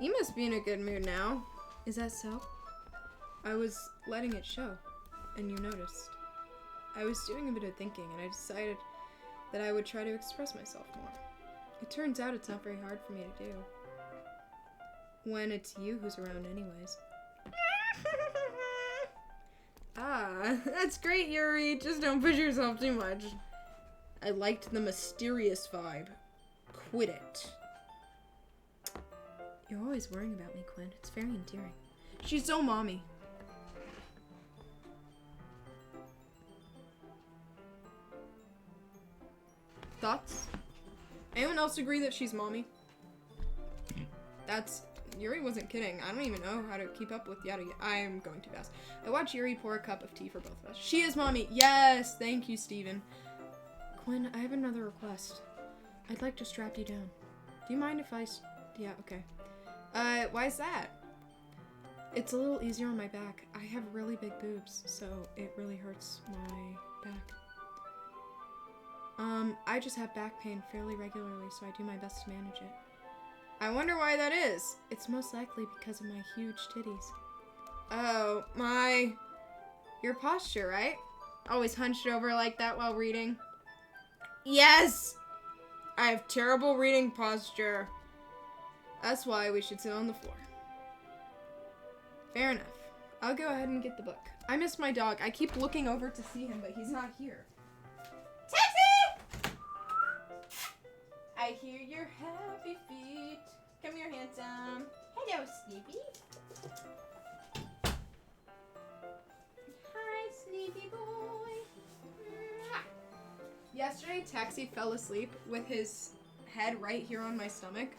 You must be in a good mood now. Is that so? I was letting it show, and you noticed. I was doing a bit of thinking, and I decided that I would try to express myself more. It turns out it's not very hard for me to do. When it's you who's around anyways. That's great, Yuri. Just don't push yourself too much. I liked the mysterious vibe. Quit it. You're always worrying about me, Quinn. It's very endearing. She's so mommy. Thoughts? Anyone else agree that she's mommy? Yuri wasn't kidding. I don't even know how to keep up with yada. I am going too fast. I watch Yuri pour a cup of tea for both of us. She is mommy. Yes, thank you, Steven. Quinn, I have another request. I'd like to strap you down. Do you mind if yeah, okay. Why is that? It's a little easier on my back. I have really big boobs, so it really hurts my back. I just have back pain fairly regularly, so I do my best to manage it. I wonder why that is. It's most likely because of my huge titties. Oh, your posture, right? Always hunched over like that while reading. Yes! I have terrible reading posture. That's why we should sit on the floor. Fair enough. I'll go ahead and get the book. I miss my dog. I keep looking over to see him, but he's not here. Taxi! I hear your happy feet. Come here, handsome. Hello, Snoopy. Hi, Snoopy boy. Mwah. Yesterday, Taxi fell asleep with his head right here on my stomach.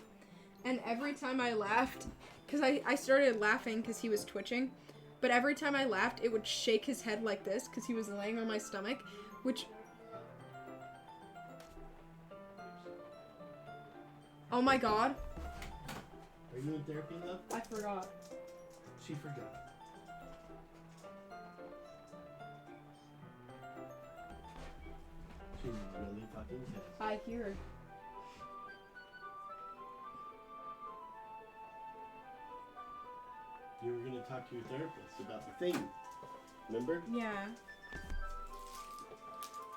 And every time I laughed, because I started laughing because he was twitching, but every time I laughed, it would shake his head like this because he was laying on my stomach, which... Oh my god. Are you in therapy, love? I forgot. She forgot. She's really fucking pissed. I hear. You were gonna talk to your therapist about the thing. Remember? Yeah.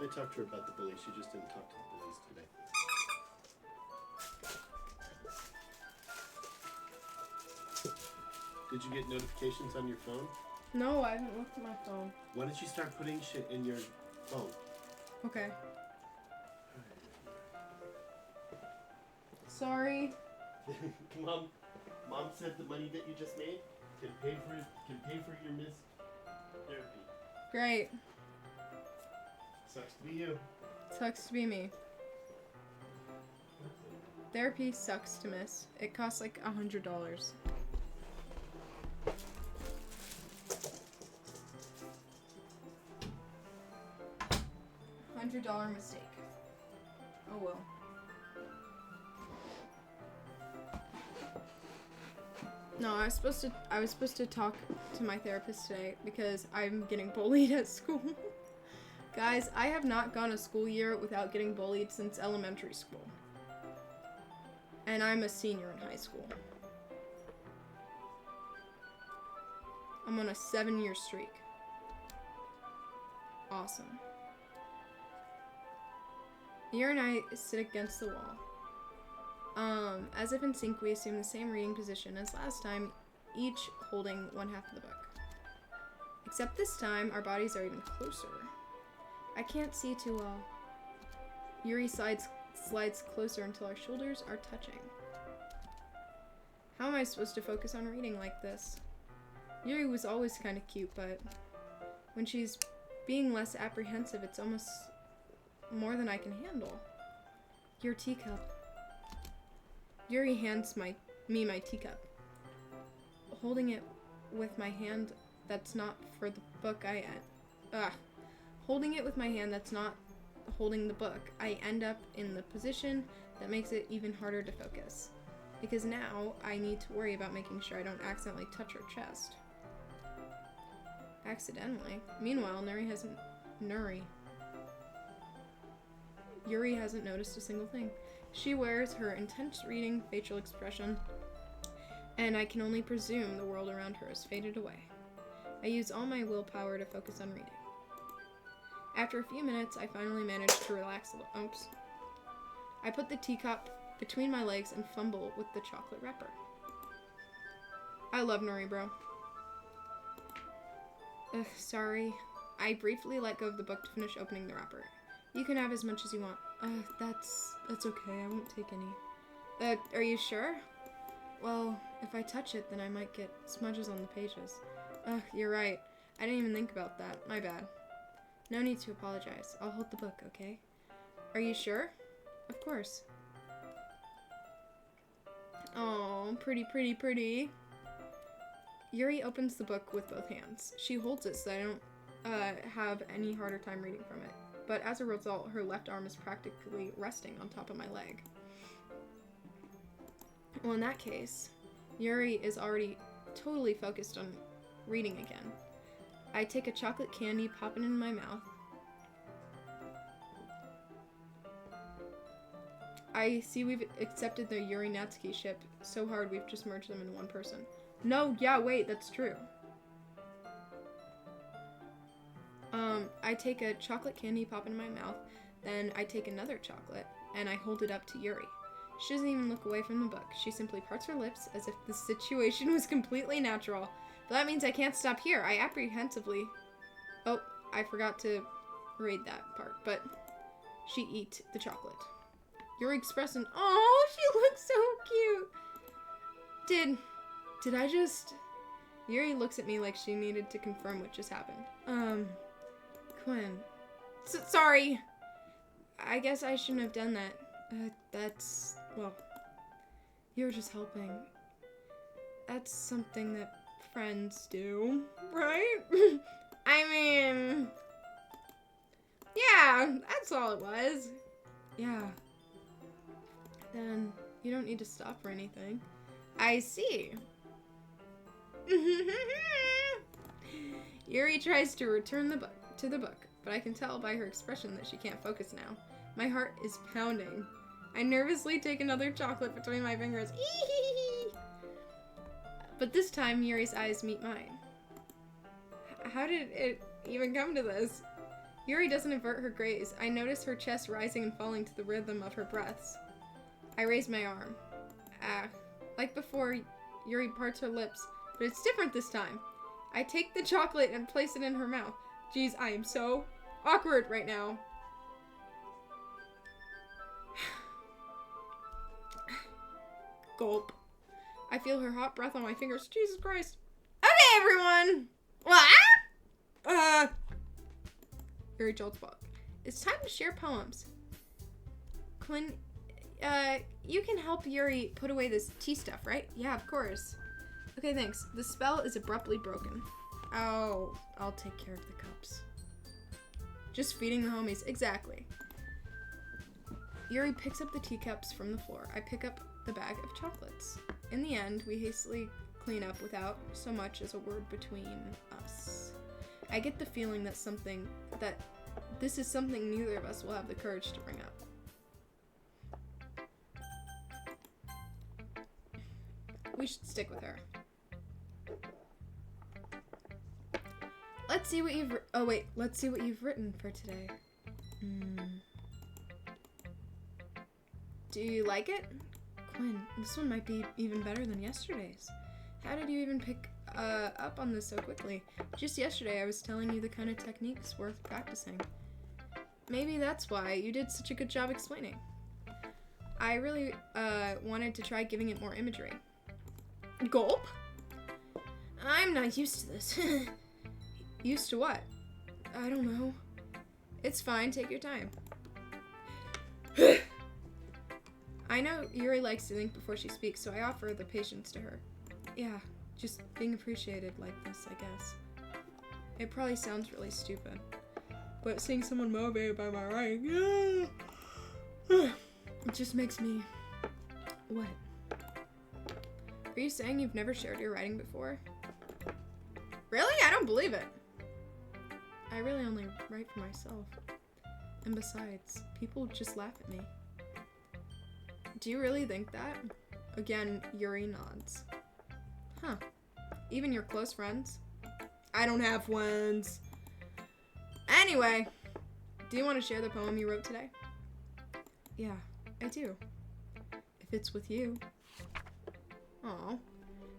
I talked to her about the bully. She just didn't talk to the bullies today. Did you get notifications on your phone? No, I haven't looked at my phone. Why don't you start putting shit in your phone? Okay. Sorry. Come on. Mom said the money that you just made can pay for your missed therapy. Great. Sucks to be you. Sucks to be me. Therapy sucks to miss. It costs like $100. $100 mistake. Oh well. No, I was supposed to talk to my therapist today because I'm getting bullied at school. Guys, I have not gone a school year without getting bullied since elementary school. And I'm a senior in high school. I'm on a 7-year streak. Awesome. Yuri and I sit against the wall. As if in sync, we assume the same reading position as last time, each holding one half of the book. Except this time, our bodies are even closer. I can't see too well. Yuri slides closer until our shoulders are touching. How am I supposed to focus on reading like this? Yuri was always kind of cute, but when she's being less apprehensive, it's almost more than I can handle. Your teacup. Yuri hands me my teacup. Holding it with my hand that's not for the book, holding it with my hand that's not holding the book, I end up in the position that makes it even harder to focus. Because now I need to worry about making sure I don't accidentally touch her chest. Accidentally. Meanwhile, Yuri hasn't noticed a single thing. She wears her intense reading facial expression, and I can only presume the world around her has faded away. I use all my willpower to focus on reading. After a few minutes, I finally manage to relax a little. Oops. I put the teacup between my legs and fumble with the chocolate wrapper. I love Nuri, bro. Ugh, sorry. I briefly let go of the book to finish opening the wrapper. You can have as much as you want. That's okay. I won't take any. Are you sure? Well, if I touch it, then I might get smudges on the pages. Ugh, you're right. I didn't even think about that. My bad. No need to apologize. I'll hold the book, okay? Are you sure? Of course. Oh, pretty, pretty, pretty. Yuri opens the book with both hands. She holds it so I don't have any harder time reading from it. But as a result, her left arm is practically resting on top of my leg. Well, in that case, Yuri is already totally focused on reading again. I take a chocolate candy, pop it in my mouth. I see we've accepted the Yuri Natsuki ship so hard we've just merged them into one person. No, yeah, wait, that's true. I take a chocolate candy, pop it in my mouth, then I take another chocolate, and I hold it up to Yuri. She doesn't even look away from the book. She simply parts her lips as if the situation was completely natural. But that means I can't stop here. I apprehensively... Oh, I forgot to read that part, but she eat the chocolate. Yuri expressed an... Oh, she looks so cute! Did I just... Yuri looks at me like she needed to confirm what just happened. Quinn. Sorry! I guess I shouldn't have done that. That's... Well... You were just helping. That's something that friends do, right? I mean... Yeah, that's all it was. Yeah. Then, You don't need to stop or anything. I see. Yuri tries to return the book to the book, but I can tell by her expression that she can't focus now. My heart is pounding. I nervously take another chocolate between my fingers. But this time, Yuri's eyes meet mine. How did it even come to this? Yuri doesn't avert her gaze. I notice her chest rising and falling to the rhythm of her breaths. I raise my arm. Like before, Yuri parts her lips, but it's different this time. I take the chocolate and place it in her mouth. Jeez, I am so awkward right now. Gulp. I feel her hot breath on my fingers. Jesus Christ. Okay, everyone. Yuri jolts back. It's time to share poems. Quinn, you can help Yuri put away this tea stuff, right? Yeah, of course. Okay, thanks. The spell is abruptly broken. Oh, I'll take care of the cups. Just feeding the homies. Exactly. Yuri picks up the teacups from the floor. I pick up the bag of chocolates. In the end, we hastily clean up without so much as a word between us. I get the feeling that this is something neither of us will have the courage to bring up. We should stick with her. Let's see what you've written for today. Do you like it? Quinn, this one might be even better than yesterday's. How did you even pick up on this so quickly? Just yesterday I was telling you the kind of techniques worth practicing. Maybe that's why you did such a good job explaining. I really wanted to try giving it more imagery. Gulp? I'm not used to this. Used to what? I don't know. It's fine, take your time. I know Yuri likes to think before she speaks, so I offer the patience to her. Yeah, just being appreciated like this, I guess. It probably sounds really stupid, but seeing someone motivated by my writing, it just makes me wet. Are you saying you've never shared your writing before? Really? I don't believe it. I really only write for myself. And besides, people just laugh at me. Do you really think that? Again, Yuri nods. Huh. Even your close friends? I don't have friends. Anyway, do you want to share the poem you wrote today? Yeah, I do. If it's with you. Aw.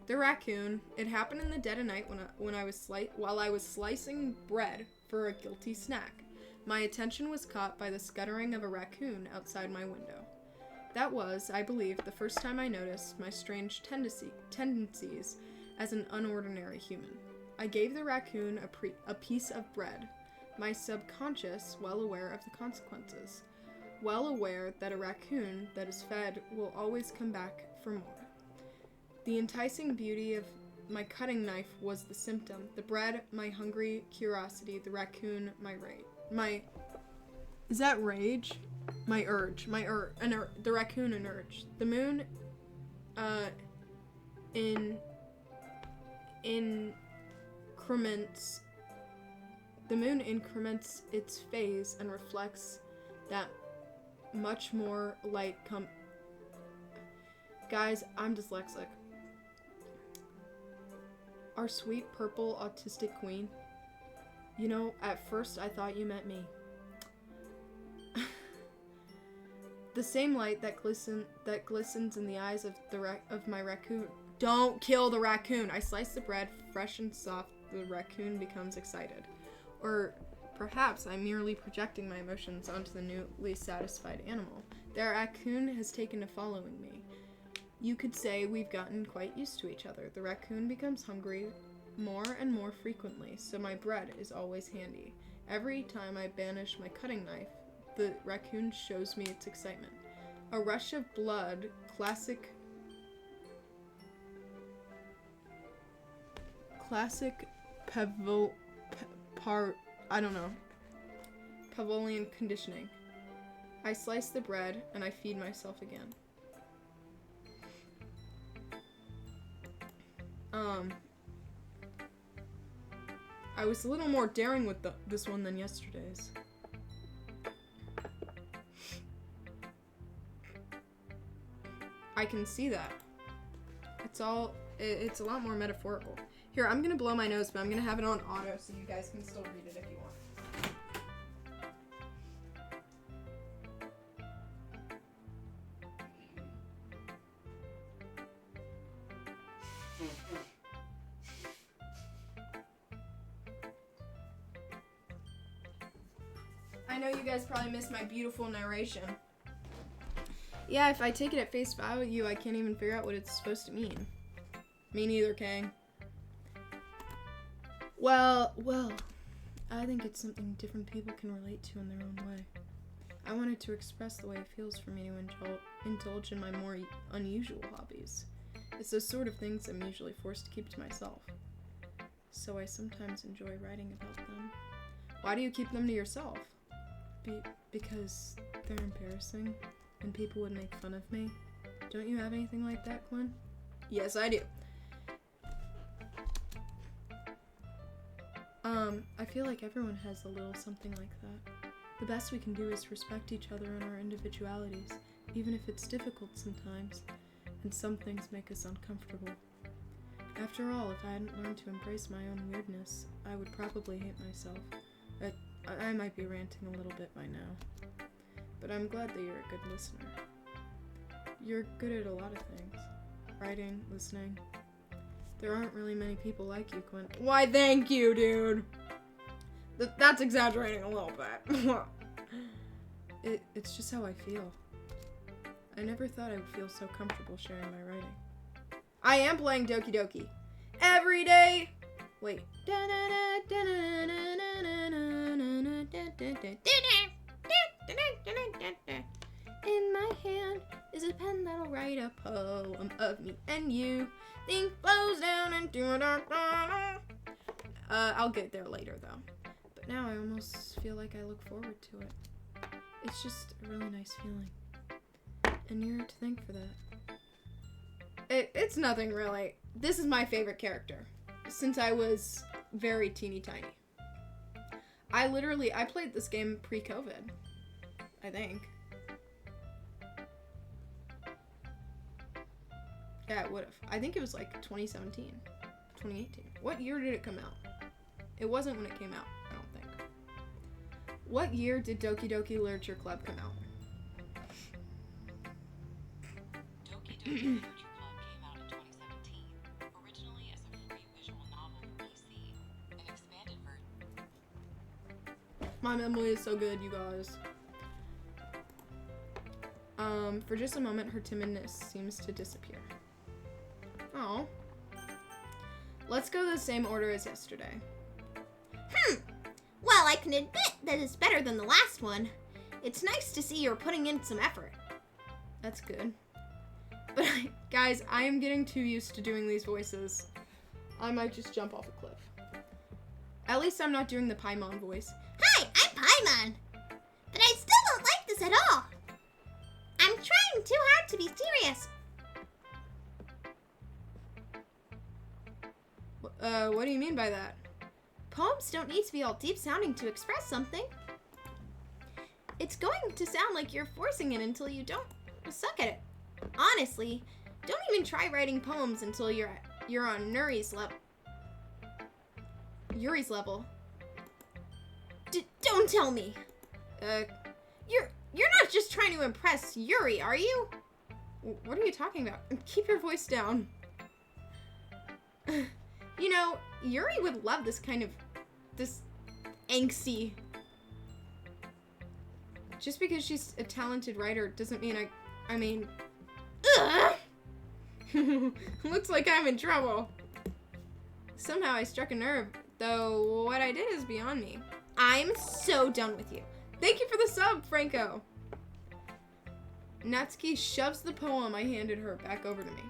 The raccoon. It happened in the dead of night while I was slicing bread for a guilty snack. My attention was caught by the scuttering of a raccoon outside my window. That was, I believe, the first time I noticed my strange tendencies as an unordinary human. I gave the raccoon a piece of bread, my subconscious well aware of the consequences, well aware that a raccoon that is fed will always come back for more. The enticing beauty of my cutting knife was the symptom, the bread, my hungry curiosity, the raccoon, is that rage? The raccoon an urge. The moon, increments its phase and reflects that much more light Guys, I'm dyslexic. Our sweet purple autistic queen. You know, at first I thought you meant me. The same light that glistens in the eyes of my raccoon. Don't kill the raccoon! I slice the bread, fresh and soft. The raccoon becomes excited. Or perhaps I'm merely projecting my emotions onto the newly satisfied animal. The raccoon has taken to following me. You could say we've gotten quite used to each other. The raccoon becomes hungry more and more frequently, so my bread is always handy. Every time I banish my cutting knife, the raccoon shows me its excitement. A rush of blood, classic Pavlovian conditioning. I slice the bread and I feed myself again. I was a little more daring with this one than yesterday's. I can see that. It's a lot more metaphorical. Here, I'm gonna blow my nose, but I'm gonna have it on auto so you guys can still read it if you want. I know you guys probably missed my beautiful narration. Yeah, if I take it at face value, I can't even figure out what it's supposed to mean. Me neither, Kang. Well, I think it's something different people can relate to in their own way. I wanted to express the way it feels for me to indulge in my more unusual hobbies. It's those sort of things I'm usually forced to keep to myself. So I sometimes enjoy writing about them. Why do you keep them to yourself? Because they're embarrassing, and people would make fun of me. Don't you have anything like that, Quinn? Yes, I do. I feel like everyone has a little something like that. The best we can do is respect each other and our individualities, even if it's difficult sometimes, and some things make us uncomfortable. After all, if I hadn't learned to embrace my own weirdness, I would probably hate myself. I might be ranting a little bit by now, but I'm glad that you're a good listener. You're good at a lot of things. Writing, listening. There aren't really many people like you, Quinn. Why, thank you, dude! That's exaggerating a little bit. It's just how I feel. I never thought I would feel so comfortable sharing my writing. I am playing Doki Doki. Every day! Wait. In my hand is a pen that'll write a poem of me and you. Thing flows down into a dark. I'll get there later though. But now I almost feel like I look forward to it. It's just a really nice feeling. And you're to thank for that. It's nothing really. This is my favorite character since I was very teeny tiny. I played this game pre-COVID, I think. Yeah, it would've. I think it was like 2017, 2018. What year did it come out? It wasn't when it came out, I don't think. What year did Doki Doki Literature Club come out? Doki Doki Literature Club came out in 2017, originally as a free visual novel for PC, an expanded version. My memory is so good, you guys. For just a moment, her timidness seems to disappear. Oh. Let's go the same order as yesterday. Well, I can admit that it's better than the last one. It's nice to see you're putting in some effort. That's good. But guys, I am getting too used to doing these voices. I might just jump off a cliff. At least I'm not doing the Paimon voice. Hi, I'm Paimon. But I still don't like this at all. I'm trying too hard to be serious. What do you mean by that? Poems don't need to be all deep sounding to express something. It's going to sound like you're forcing it until you don't suck at it. Honestly, don't even try writing poems until you're on Yuri's level. Don't tell me. You're not just trying to impress Yuri, are you? What are you talking about? Keep your voice down. You know, Yuri would love this angsty. Just because she's a talented writer doesn't mean I mean... Looks like I'm in trouble. Somehow I struck a nerve, though what I did is beyond me. I'm so done with you. Thank you for the sub, Franco. Natsuki shoves the poem I handed her back over to me.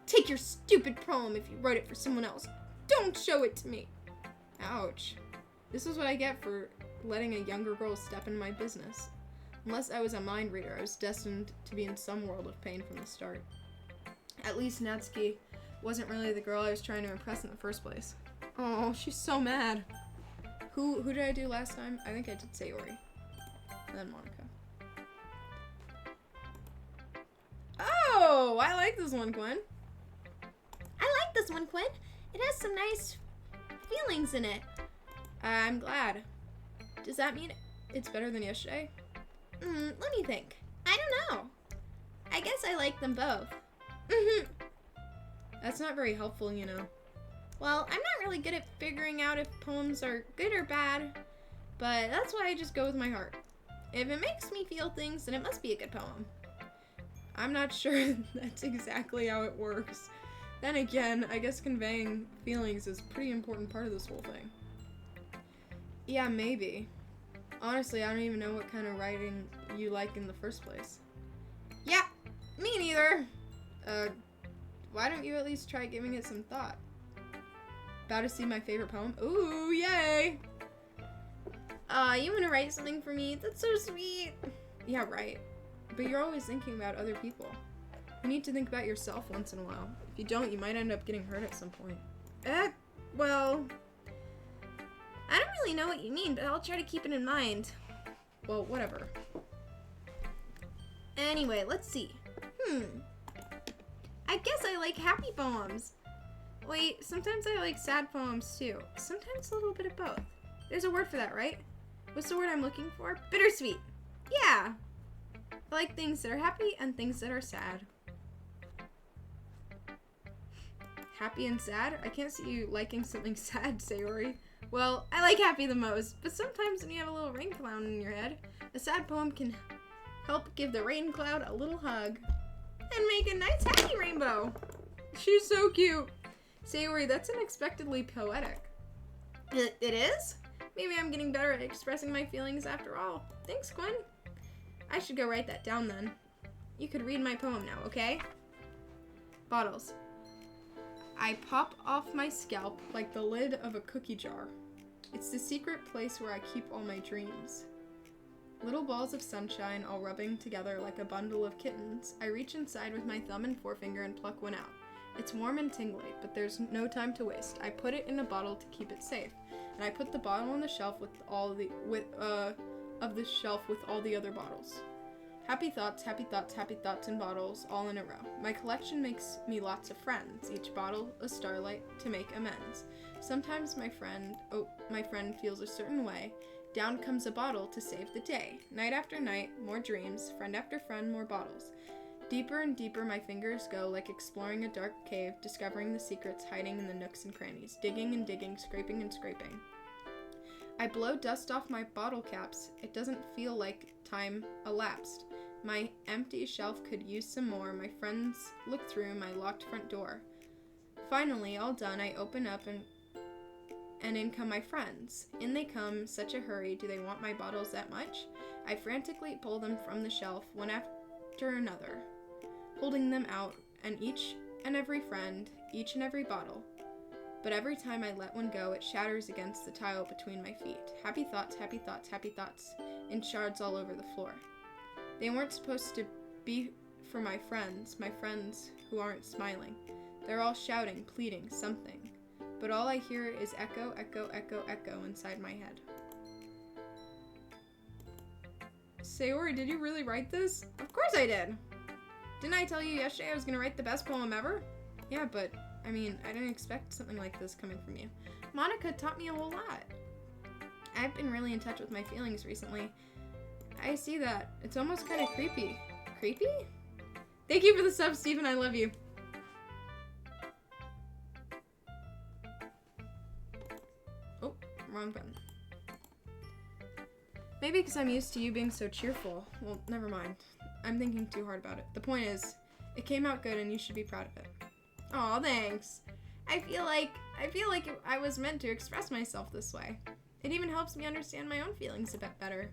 Take your stupid poem if you wrote it for someone else. Don't show it to me. Ouch. This is what I get for letting a younger girl step in my business. Unless I was a mind reader, I was destined to be in some world of pain from the start. At least Natsuki wasn't really the girl I was trying to impress in the first place. Oh, she's so mad. Who did I do last time? I think I did Sayori. And then Monica. Oh, I like this one, Quinn. I like this one, Quinn. It has some nice feelings in it. I'm glad. Does that mean it's better than yesterday? Let me think. I don't know. I guess I like them both. That's not very helpful, you know. Well, I'm not really good at figuring out if poems are good or bad, but that's why I just go with my heart. If it makes me feel things, then it must be a good poem. I'm not sure that's exactly how it works. Then again, I guess conveying feelings is a pretty important part of this whole thing. Yeah, maybe. Honestly, I don't even know what kind of writing you like in the first place. Yeah, me neither. Why don't you at least try giving it some thought? About to see my favorite poem? Ooh, yay! You wanna write something for me? That's so sweet. Yeah, right. But you're always thinking about other people. You need to think about yourself once in a while. If you don't, you might end up getting hurt at some point. Well, I don't really know what you mean, but I'll try to keep it in mind. Well, whatever. Anyway, let's see. I guess I like happy poems. Wait, sometimes I like sad poems too. Sometimes a little bit of both. There's a word for that, right? What's the word I'm looking for? Bittersweet. Yeah. I like things that are happy and things that are sad. Happy and sad? I can't see you liking something sad, Sayori. Well, I like happy the most, but sometimes when you have a little rain cloud in your head, a sad poem can help give the rain cloud a little hug and make a nice happy rainbow. She's so cute. Sayori, that's unexpectedly poetic. It is? Maybe I'm getting better at expressing my feelings after all. Thanks, Quinn. I should go write that down then. You could read my poem now, okay? Bottles. I pop off my scalp like the lid of a cookie jar. It's the secret place where I keep all my dreams. Little balls of sunshine all rubbing together like a bundle of kittens. I reach inside with my thumb and forefinger and pluck one out. It's warm and tingly, but there's no time to waste. I put it in a bottle to keep it safe, and I put the bottle on the shelf with all the other bottles. Happy thoughts, happy thoughts, happy thoughts in bottles, all in a row. My collection makes me lots of friends, each bottle a starlight to make amends. Sometimes my friend feels a certain way. Down comes a bottle to save the day. Night after night, more dreams, friend after friend, more bottles. Deeper and deeper my fingers go, like exploring a dark cave, discovering the secrets hiding in the nooks and crannies, digging and digging, scraping and scraping. I blow dust off my bottle caps. It doesn't feel like time elapsed. My empty shelf could use some more. My friends look through my locked front door. Finally, all done, I open up and in come my friends. In they come, such a hurry. Do they want my bottles that much? I frantically pull them from the shelf, one after another, holding them out, and each and every friend, each and every bottle. But every time I let one go, it shatters against the tile between my feet. Happy thoughts, happy thoughts, happy thoughts, in shards all over the floor. They weren't supposed to be for my friends who aren't smiling. They're all shouting, pleading, something. But all I hear is echo, echo, echo, echo inside my head. Sayori, did you really write this? Of course I did. Didn't I tell you yesterday I was gonna write the best poem ever? Yeah, but, I mean, I didn't expect something like this coming from you. Monica taught me a whole lot. I've been really in touch with my feelings recently. I see that. It's almost kind of creepy. Creepy? Thank you for the sub, Steven. I love you. Oh, wrong button. Maybe because I'm used to you being so cheerful. Well, never mind. I'm thinking too hard about it. The point is, it came out good and you should be proud of it. Aw, thanks. I feel like I was meant to express myself this way. It even helps me understand my own feelings a bit better.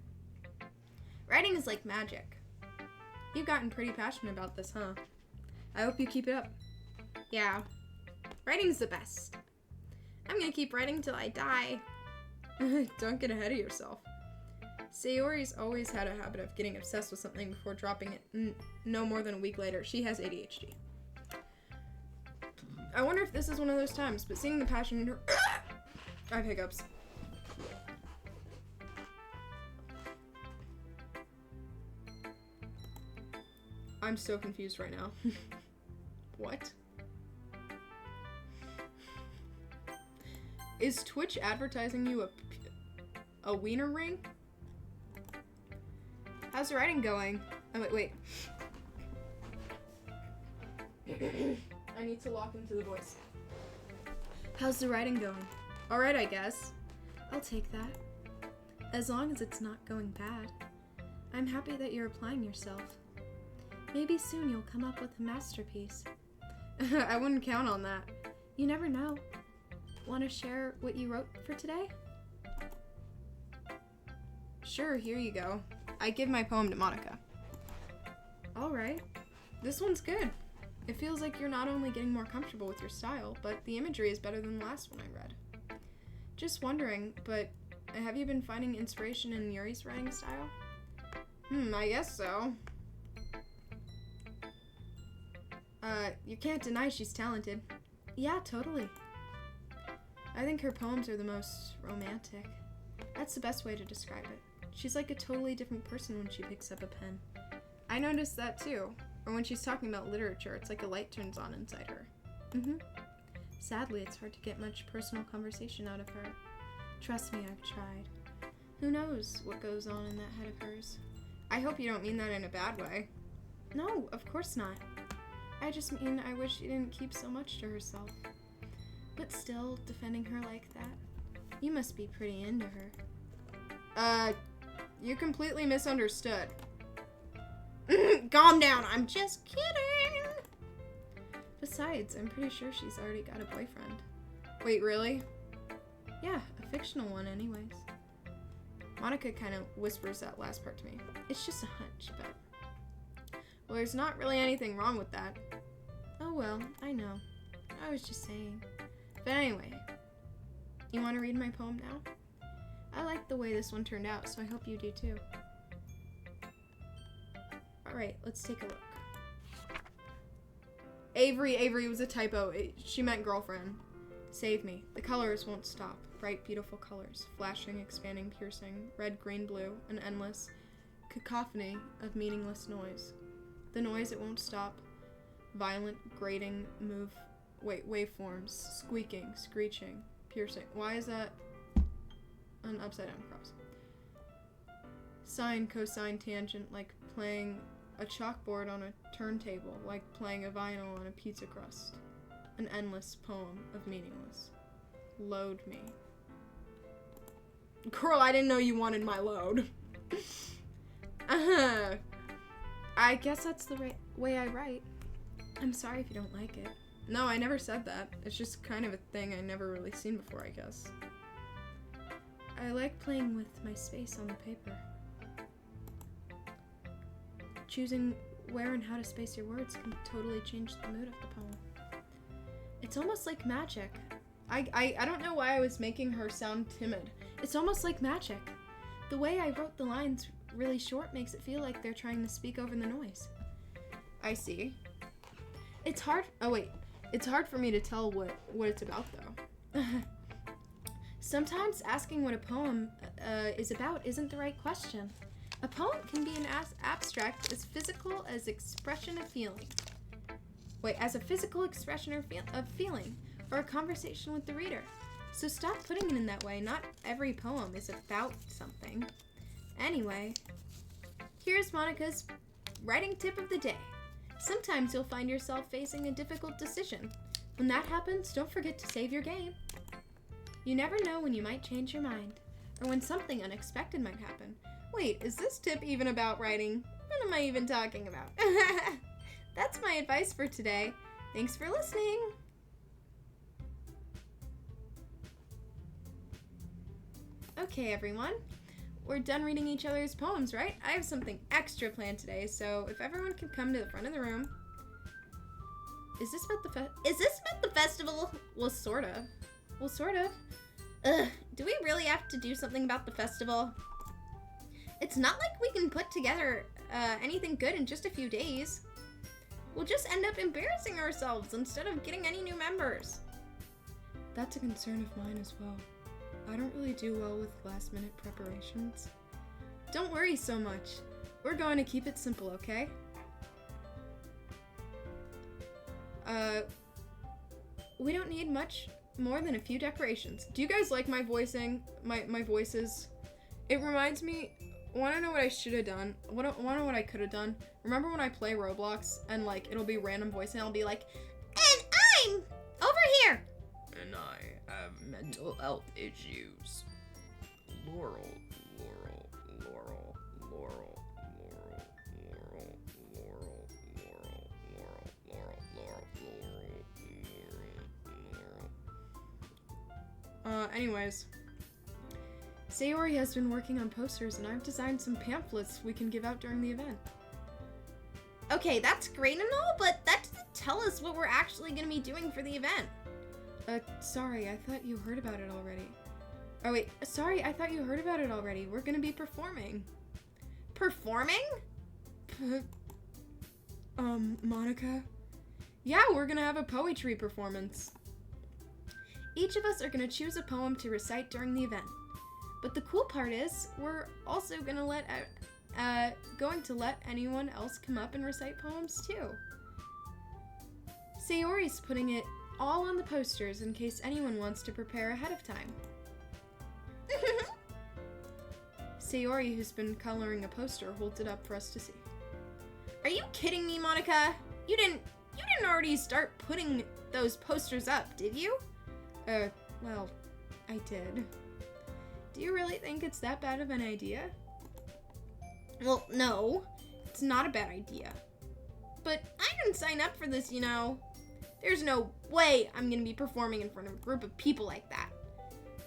Writing is like magic. You've gotten pretty passionate about this, huh? I hope you keep it up. Yeah. Writing's the best. I'm gonna keep writing till I die. Don't get ahead of yourself. Sayori's always had a habit of getting obsessed with something before dropping it no more than a week later. She has ADHD. I wonder if this is one of those times, but seeing the passion in her... I have hiccups. I'm so confused right now. What? Is Twitch advertising you a wiener ring? How's the writing going? Oh, wait. I need to lock into the voice. How's the writing going? Alright, I guess. I'll take that. As long as it's not going bad. I'm happy that you're applying yourself. Maybe soon you'll come up with a masterpiece. I wouldn't count on that. You never know. Want to share what you wrote for today? Sure, here you go. I give my poem to Monica. Alright. This one's good. It feels like you're not only getting more comfortable with your style, but the imagery is better than the last one I read. Just wondering, but have you been finding inspiration in Yuri's writing style? I guess so. You can't deny she's talented. Yeah, totally. I think her poems are the most romantic. That's the best way to describe it. She's like a totally different person when she picks up a pen. I noticed that too. Or when she's talking about literature, it's like a light turns on inside her. Sadly, it's hard to get much personal conversation out of her. Trust me, I've tried. Who knows what goes on in that head of hers? I hope you don't mean that in a bad way. No, of course not. I just mean I wish she didn't keep so much to herself. But still, defending her like that, you must be pretty into her. You completely misunderstood. Calm down, I'm just kidding! Besides, I'm pretty sure she's already got a boyfriend. Wait, really? Yeah, a fictional one anyways. Monica kind of whispers that last part to me. It's just a hunch, but... Well, there's not really anything wrong with that. Oh well, I know. I was just saying. But anyway, you want to read my poem now? I like the way this one turned out, so I hope you do too. Alright, let's take a look. Avery was a typo. She meant girlfriend. Save me. The colors won't stop. Bright, beautiful colors. Flashing, expanding, piercing. Red, green, blue. An endless cacophony of meaningless noise. The noise, it won't stop. Violent, grating, waveforms. Squeaking, screeching, piercing. Why is that an upside down cross? Sine, cosine, tangent, like playing a chalkboard on a turntable, like playing a vinyl on a pizza crust. An endless poem of meaningless. Load me. Girl, I didn't know you wanted my load. I guess that's the way I write. I'm sorry if you don't like it. No, I never said that. It's just kind of a thing I never really seen before, I guess. I like playing with my space on the paper. Choosing where and how to space your words can totally change the mood of the poem. It's almost like magic. I don't know why I was making her sound timid. It's almost like magic. The way I wrote the lines really short makes it feel like they're trying to speak over the noise. I see. It's hard for me to tell what it's about though. Sometimes asking what a poem is about isn't the right question. A poem can be as abstract as physical as expression of feeling. As a physical expression of feeling, or a conversation with the reader. So stop putting it in that way. Not every poem is about something. Anyway, here's Monica's writing tip of the day. Sometimes you'll find yourself facing a difficult decision. When that happens, don't forget to save your game. You never know when you might change your mind, or when something unexpected might happen. Wait, is this tip even about writing? What am I even talking about? That's my advice for today. Thanks for listening. Okay, everyone. We're done reading each other's poems, right? I have something extra planned today, so if everyone can come to the front of the room. Is this about the festival? Well, sort of. Ugh, do we really have to do something about the festival? It's not like we can put together anything good in just a few days. we'll just end up embarrassing ourselves instead of getting any new members. That's a concern of mine as well. I don't really do well with last-minute preparations. Don't worry so much. We're going to keep it simple, okay? We don't need much more than a few decorations. Do you guys like my voicing? My voices? It reminds me, wanna know what I should have done? Wanna know what I could have done? Remember when I play Roblox and like it'll be random voice and I'll be like, And I'm over here. And I have mental health issues. Laurel, Laurel, Laurel, Laurel, Laurel, Laurel, Laurel, Laurel, Laurel, Laurel, Laurel, Laurel. Anyways. Sayori has been working on posters and I've designed some pamphlets we can give out during the event. Okay, that's great and all, but that doesn't tell us what we're actually gonna be doing for the event. Sorry, I thought you heard about it already. Oh wait, sorry, I thought you heard about it already. We're gonna be performing. Performing? Monica? Yeah, we're gonna have a poetry performance. Each of us are gonna choose a poem to recite during the event. But the cool part is, we're also gonna let anyone else come up and recite poems too. Sayori's putting it all on the posters in case anyone wants to prepare ahead of time. Sayori, who's been coloring a poster, holds it up for us to see. Are you kidding me, Monica? You didn't already start putting those posters up, did you? Well, I did. Do you really think it's that bad of an idea? Well, no, it's not a bad idea. But I didn't sign up for this, you know. There's no way I'm gonna be performing in front of a group of people like that.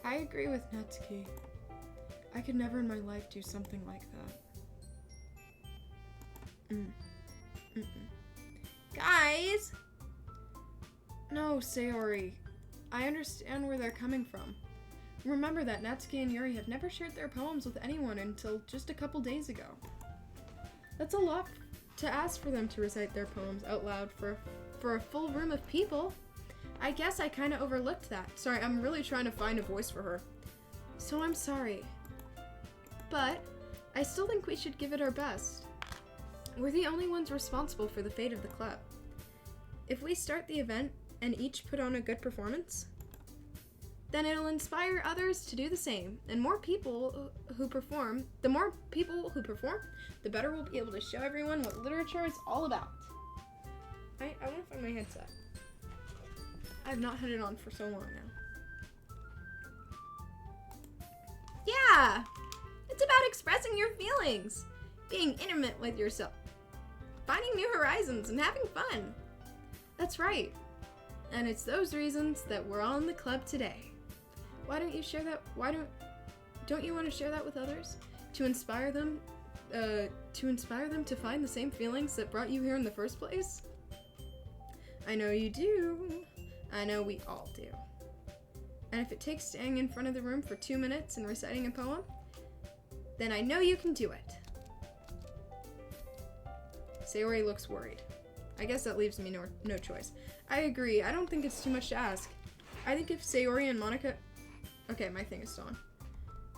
I agree with Natsuki. I could never in my life do something like that. Guys! No, Sayori. I understand where they're coming from. Remember that Natsuki and Yuri have never shared their poems with anyone until just a couple days ago. That's a lot to ask for them to recite their poems out loud for a full room of people. I guess I kind of overlooked that. Sorry, I'm really trying to find a voice for her. So I'm sorry. But I still think we should give it our best. We're the only ones responsible for the fate of the club. If we start the event and each put on a good performance, then it'll inspire others to do the same. And more people who perform, the better we'll be able to show everyone what literature is all about. I want to find my headset. I've not had it on for so long now. Yeah! It's about expressing your feelings, being intimate with yourself, finding new horizons, and having fun. That's right. And it's those reasons that we're on the club today. Why don't you share that? Don't you want to share that with others? To inspire them to find the same feelings that brought you here in the first place? I know you do. I know we all do. And if it takes staying in front of the room for 2 minutes and reciting a poem, then I know you can do it. Sayori looks worried. I guess that leaves me no choice. I agree. I don't think it's too much to ask. I think if Sayori and Monica... Okay, my thing is still on.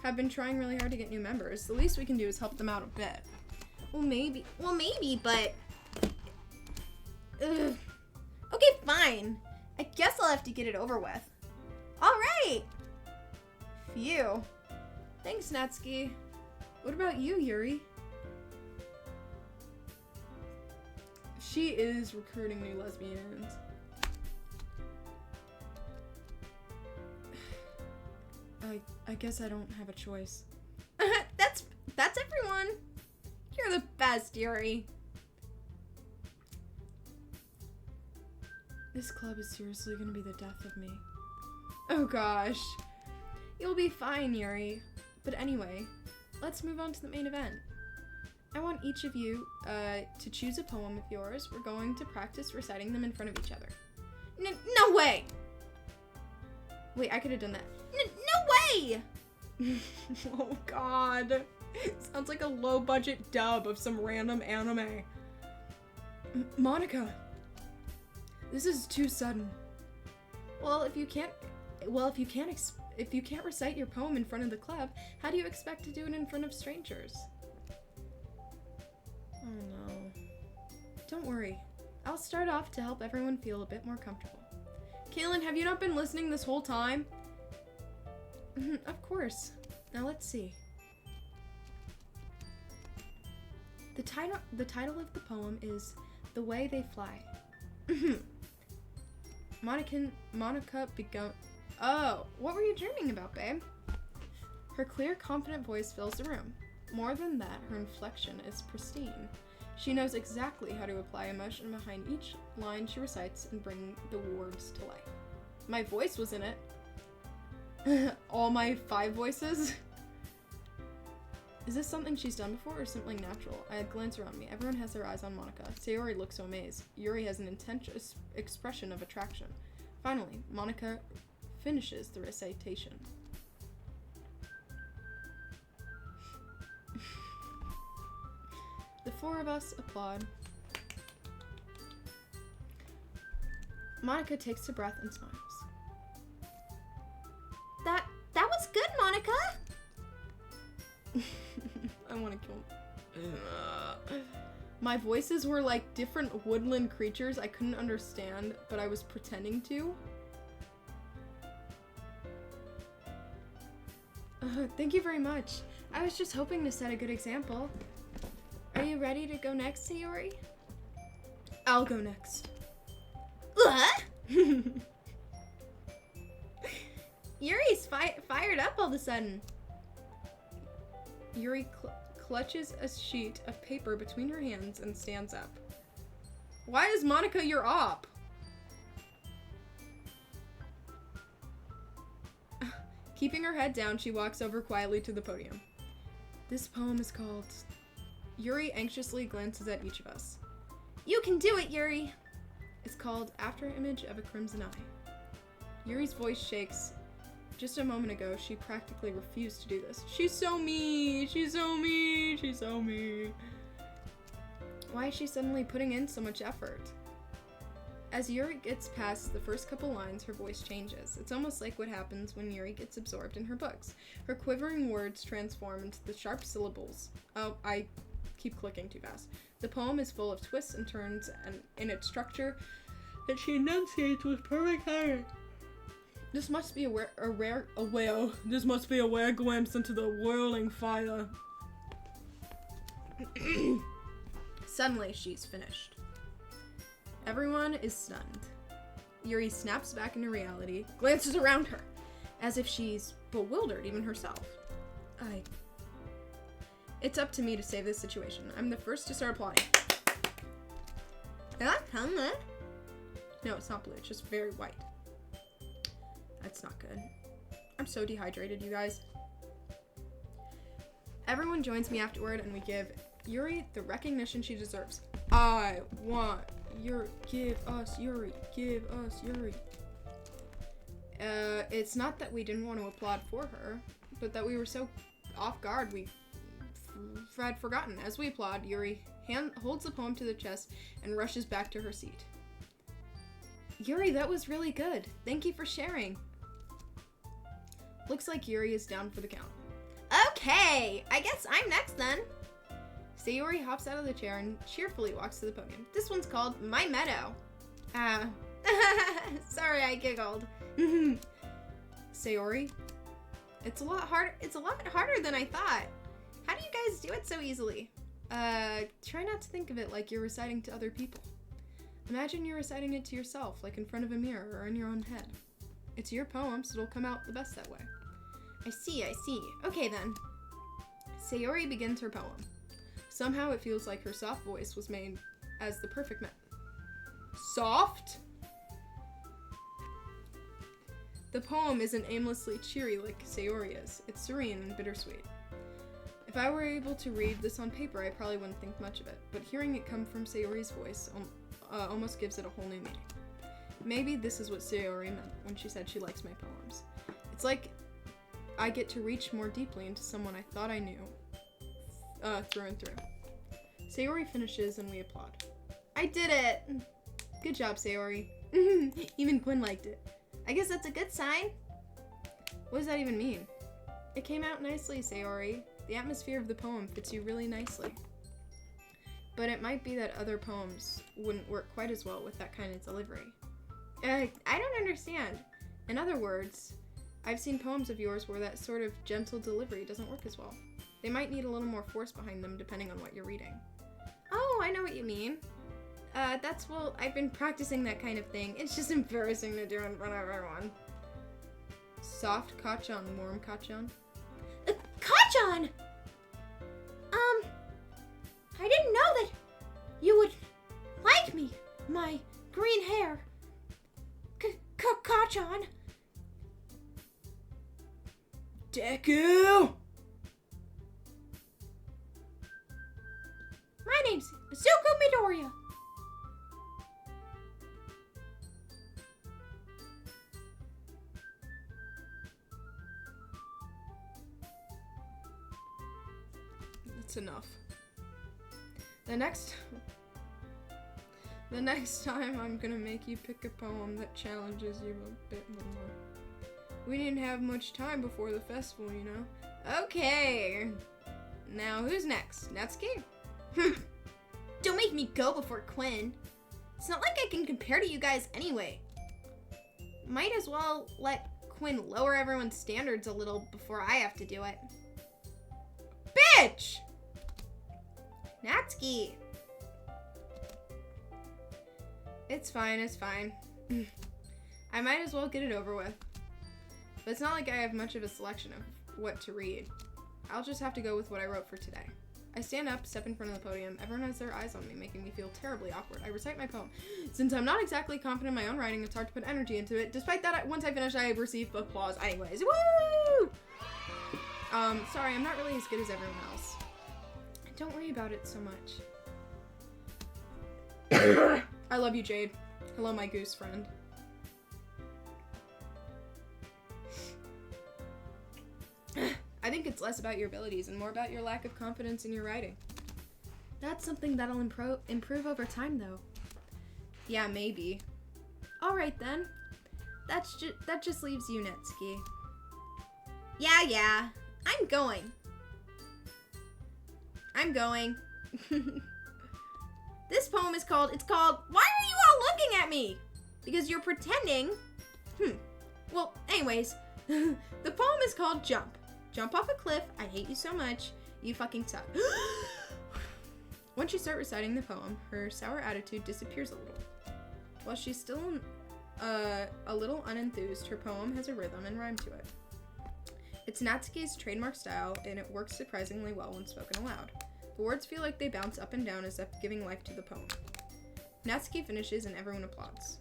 Have been trying really hard to get new members, the least we can do is help them out a bit. Well, maybe, but... Ugh. Okay, fine. I guess I'll have to get it over with. Alright! Phew. Thanks, Natsuki. What about you, Yuri? She is recruiting new lesbians. I guess I don't have a choice. That's everyone. You're the best, Yuri. This club is seriously gonna be the death of me. Oh gosh. You'll be fine, Yuri. But anyway, let's move on to the main event. I want each of you to choose a poem of yours. We're going to practice reciting them in front of each other. No way! Wait, I could have done that. No way! Oh god. Sounds like a low budget dub of some random anime. Monica, this is too sudden. Well, if you can't recite your poem in front of the club, how do you expect to do it in front of strangers? Oh no. Don't worry. I'll start off to help everyone feel a bit more comfortable. Kaylin, have you not been listening this whole time? Of course. Now let's see. The title of the poem is The Way They Fly. Monica begun. Oh, what were you dreaming about, babe? Her clear, confident voice fills the room. More than that, her inflection is pristine. She knows exactly how to apply emotion behind each line she recites and bring the words to life. My voice was in it. All my 5 voices? Is this something she's done before or something natural? I glance around me. Everyone has their eyes on Monica. Sayori looks so amazed. Yuri has an intense expression of attraction. Finally, Monica finishes the recitation. The 4 of us applaud. Monica takes a breath and smiles. That was good, Monica. I want to kill him. My voices were like different woodland creatures I couldn't understand, but I was pretending to. Thank you very much. I was just hoping to set a good example. Are you ready to go next, Sayori? I'll go next. What? Yuri's fired up all of a sudden. Yuri clutches a sheet of paper between her hands and stands up. Why is Monica your op? Keeping her head down, she walks over quietly to the podium. This poem is called... Yuri anxiously glances at each of us. You can do it, Yuri. It's called After Image of a Crimson Eye. Yuri's voice shakes. Just a moment ago, she practically refused to do this. She's so mean. She's so mean. She's so mean. Why is she suddenly putting in so much effort? As Yuri gets past the first couple lines, her voice changes. It's almost like what happens when Yuri gets absorbed in her books. Her quivering words transform into the sharp syllables. Oh, I keep clicking too fast. The poem is full of twists and turns, and in its structure that she enunciates with perfect harmony. This must be a rare glimpse into the whirling fire. Suddenly, she's finished. Everyone is stunned. Yuri snaps back into reality, glances around her, as if she's bewildered even herself. It's up to me to save this situation. I'm the first to start applauding. No, it's not blue. It's just very white. That's not good. I'm so dehydrated, you guys. Everyone joins me afterward, and we give Yuri the recognition she deserves. I want Yuri. Give us Yuri. Give us Yuri. It's not that we didn't want to applaud for her, but that we were so off guard we had forgotten. As we applaud, Yuri holds the poem to the chest and rushes back to her seat. Yuri, that was really good. Thank you for sharing. Looks like Yuri is down for the count. Okay, I guess I'm next then. Sayori hops out of the chair and cheerfully walks to the podium. This one's called My Meadow. Sorry, I giggled. Sayori, it's a lot harder than I thought. How do you guys do it so easily? Try not to think of it like you're reciting to other people. Imagine you're reciting it to yourself, like in front of a mirror or in your own head. It's your poem, so it'll come out the best that way. I see. Okay then. Sayori begins her poem. Somehow it feels like her soft voice was made as the perfect Soft? The poem isn't aimlessly cheery like Sayori is. It's serene and bittersweet. If I were able to read this on paper, I probably wouldn't think much of it, but hearing it come from Sayori's voice almost gives it a whole new meaning. Maybe this is what Sayori meant when she said she likes my poems. It's like I get to reach more deeply into someone I thought I knew through and through. Sayori finishes and we applaud. I did it. Good job, Sayori. Even Quinn liked it. I guess that's a good sign. What does that even mean? It came out nicely, Sayori. The atmosphere of the poem fits you really nicely. But it might be that other poems wouldn't work quite as well with that kind of delivery. I don't understand. In other words, I've seen poems of yours where that sort of gentle delivery doesn't work as well. They might need a little more force behind them depending on what you're reading. Oh, I know what you mean. Well, I've been practicing that kind of thing. It's just embarrassing to do in front of everyone. Soft kachan, warm kachan. Kachan! I didn't know that you would like me. My green hair. Kachan. Deku! My name's Zuko Midoriya. That's enough. The next time I'm gonna make you pick a poem that challenges you a bit more. We didn't have much time before the festival, you know? Okay. Now who's next? Natsuki? Don't make me go before Quinn. It's not like I can compare to you guys anyway. Might as well let Quinn lower everyone's standards a little before I have to do it. Bitch! Natsuki. It's fine, it's fine. I might as well get it over with. But it's not like I have much of a selection of what to read. I'll just have to go with what I wrote for today. I stand up, step in front of the podium. Everyone has their eyes on me, making me feel terribly awkward. I recite my poem. Since I'm not exactly confident in my own writing, it's hard to put energy into it. Despite that, once I finish, I receive applause anyways. Woo! Sorry, I'm not really as good as everyone else. Don't worry about it so much. I love you, Jade. Hello, my goose friend. I think it's less about your abilities and more about your lack of confidence in your writing. That's something that'll improve over time, though. Yeah, maybe. All right, then. That just leaves you, Netsuki. Yeah. I'm going. This poem is called, Why Are You All Looking at Me? Because you're pretending. Well, anyways, the poem is called Jump. Jump off a cliff. I hate you so much. You fucking suck. Once you start reciting the poem, her sour attitude disappears a little. While she's still a little unenthused, her poem has a rhythm and rhyme to it. It's Natsuki's trademark style, and it works surprisingly well when spoken aloud. The words feel like they bounce up and down as if giving life to the poem. Natsuki finishes and everyone applauds.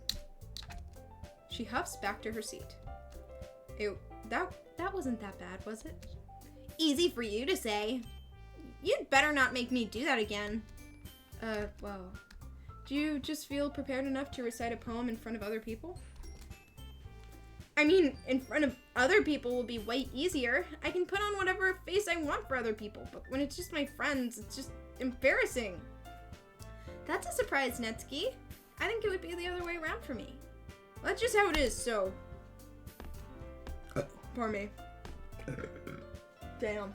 She huffs back to her seat. That wasn't that bad, was it? Easy for you to say. You'd better not make me do that again. Well, do you just feel prepared enough to recite a poem in front of other people? I mean, in front of other people will be way easier. I can put on whatever face I want for other people, but when it's just my friends, it's just embarrassing. That's a surprise, Netsuki. I think it would be the other way around for me. Well, that's just how it is, so... Pardon me. Damn.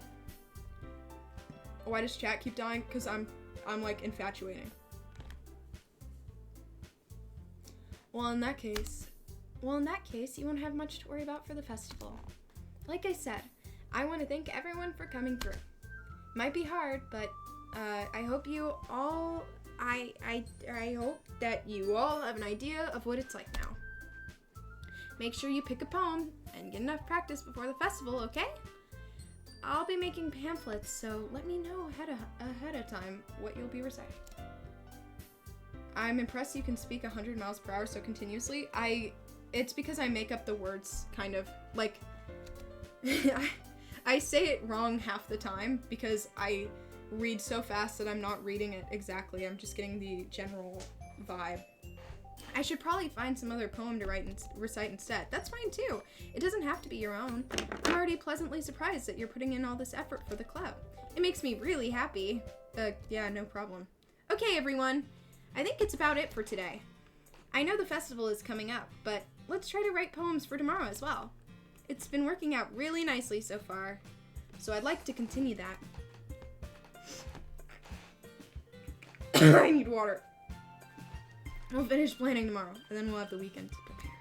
Why does chat keep dying? Because I'm like infatuating. Well, in that case, you won't have much to worry about for the festival. Like I said, I want to thank everyone for coming through. Might be hard, but I hope you all, I hope that you all have an idea of what it's like now. Make sure you pick a poem and get enough practice before the festival, okay? I'll be making pamphlets, so let me know ahead of time what you'll be reciting. I'm impressed you can speak 100 miles per hour so continuously. It's because I make up the words, kind of. Like, I say it wrong half the time because I read so fast that I'm not reading it exactly. I'm just getting the general vibe. I should probably find some other poem to recite instead. That's fine too. It doesn't have to be your own. I'm already pleasantly surprised that you're putting in all this effort for the club. It makes me really happy. Yeah, no problem. Okay, everyone. I think it's about it for today. I know the festival is coming up, but let's try to write poems for tomorrow as well. It's been working out really nicely so far, so I'd like to continue that. I need water. We'll finish planning tomorrow, and then we'll have the weekend to prepare.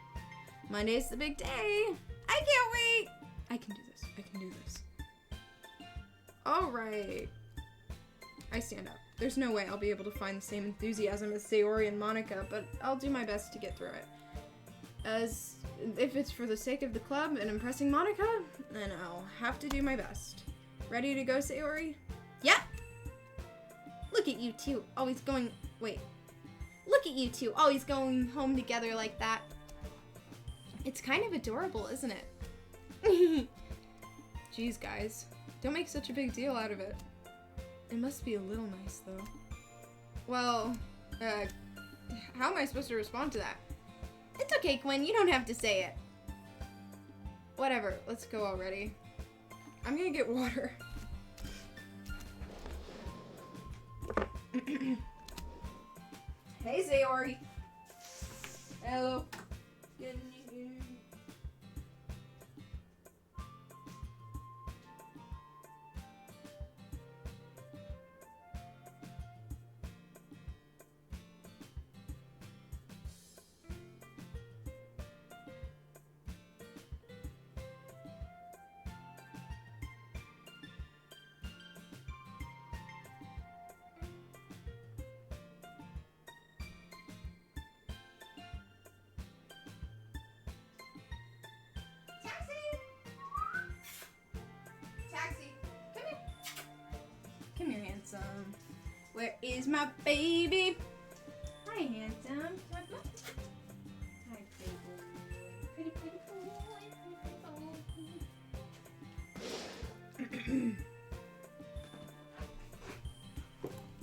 Monday's the big day. I can't wait. I can do this. I can do this. All right. I stand up. There's no way I'll be able to find the same enthusiasm as Sayori and Monica, but I'll do my best to get through it. As if it's for the sake of the club and impressing Monica, then I'll have to do my best. Ready to go, Sayori? Yep. Look at you two, always going... Wait. Look at you two, always going home together like that. It's kind of adorable, isn't it? Jeez, guys. Don't make such a big deal out of it. It must be a little nice, though. Well, how am I supposed to respond to that? It's okay, Quinn. You don't have to say it. Whatever. Let's go already. I'm gonna get water. Hey, Sayori. Hello. Come here, handsome. Where is my baby? Hi, handsome. Hi, baby. Pretty boy.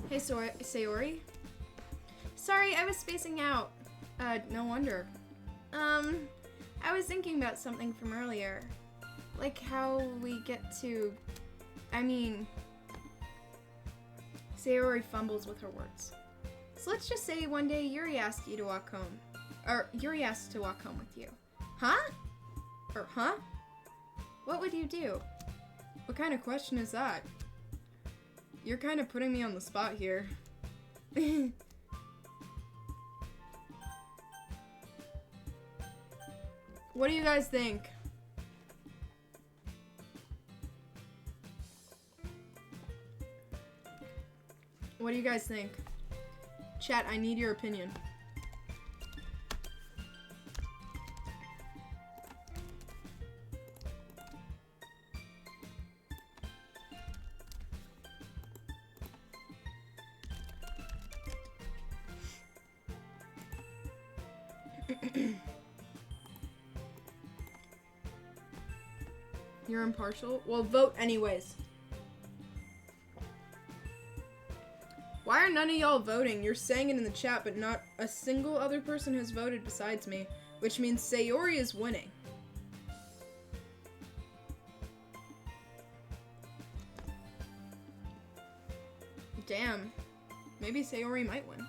Hey, Sayori. Sorry, I was spacing out. No wonder. I was thinking about something from earlier. Like how we get to... I mean... Sayori fumbles with her words. So let's just say one day Yuri asked you to walk home. Or Yuri asked to walk home with you. Huh? Or huh? What would you do? What kind of question is that? You're kind of putting me on the spot here. What do you guys think? What do you guys think? Chat, I need your opinion. You're impartial? Well, vote anyways. Why are none of y'all voting? You're saying it in the chat, but not a single other person has voted besides me, which means Sayori is winning. Damn. Maybe Sayori might win.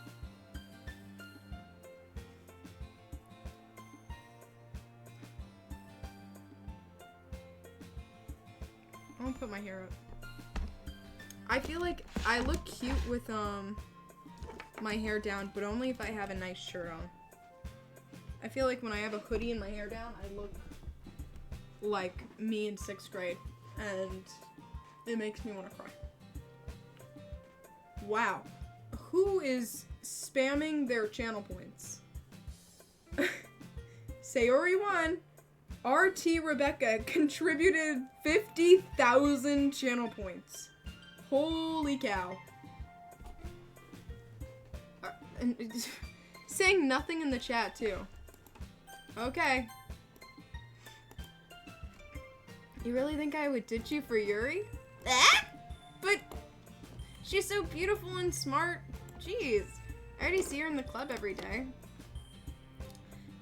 I'm gonna put my hair up. I feel like I look cute with my hair down, but only if I have a nice shirt on. I feel like when I have a hoodie and my hair down, I look like me in 6th grade, and it makes me want to cry. Wow. Who is spamming their channel points? Sayori won. RT Rebecca contributed 50,000 channel points. Holy cow. And saying nothing in the chat, too. Okay. You really think I would ditch you for Yuri? But she's so beautiful and smart. Jeez. I already see her in the club every day.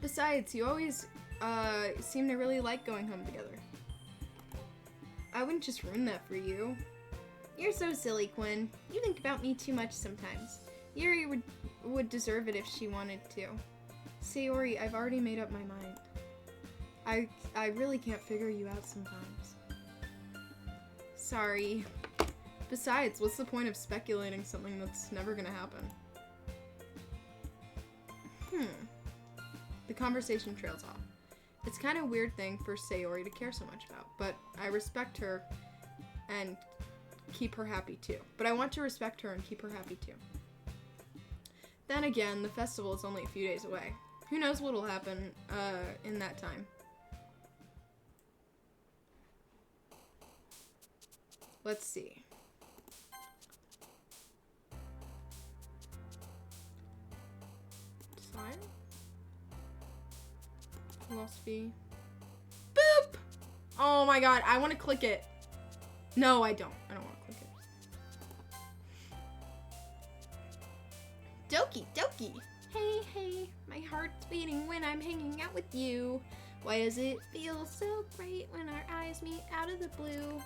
Besides, you always seem to really like going home together. I wouldn't just ruin that for you. You're so silly, Quinn. You think about me too much sometimes. Yuri would would deserve it if she wanted to. Sayori, I've already made up my mind. I really can't figure you out sometimes. Sorry. Besides, what's the point of speculating something that's never gonna happen? The conversation trails off. It's kind of a weird thing for Sayori to care so much about, but I respect her and keep her happy too. But I want to respect her and keep her happy too. Then again, the festival is only a few days away. Who knows what will happen in that time. Let's see. Design? Philosophy. Boop! Oh my god, I want to click it. No, I don't. I don't want to click it. Doki, Doki. Hey, hey, my heart's beating when I'm hanging out with you. Why does it feel so great when our eyes meet out of the blue?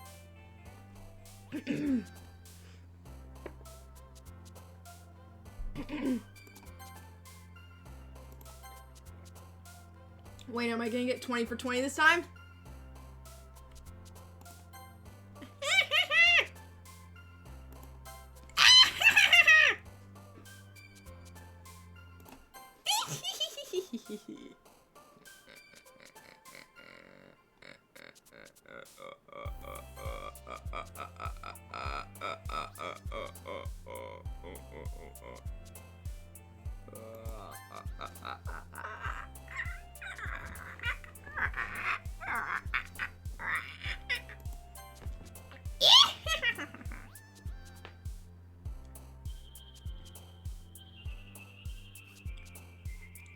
Wait, am I gonna get 20 for 20 this time?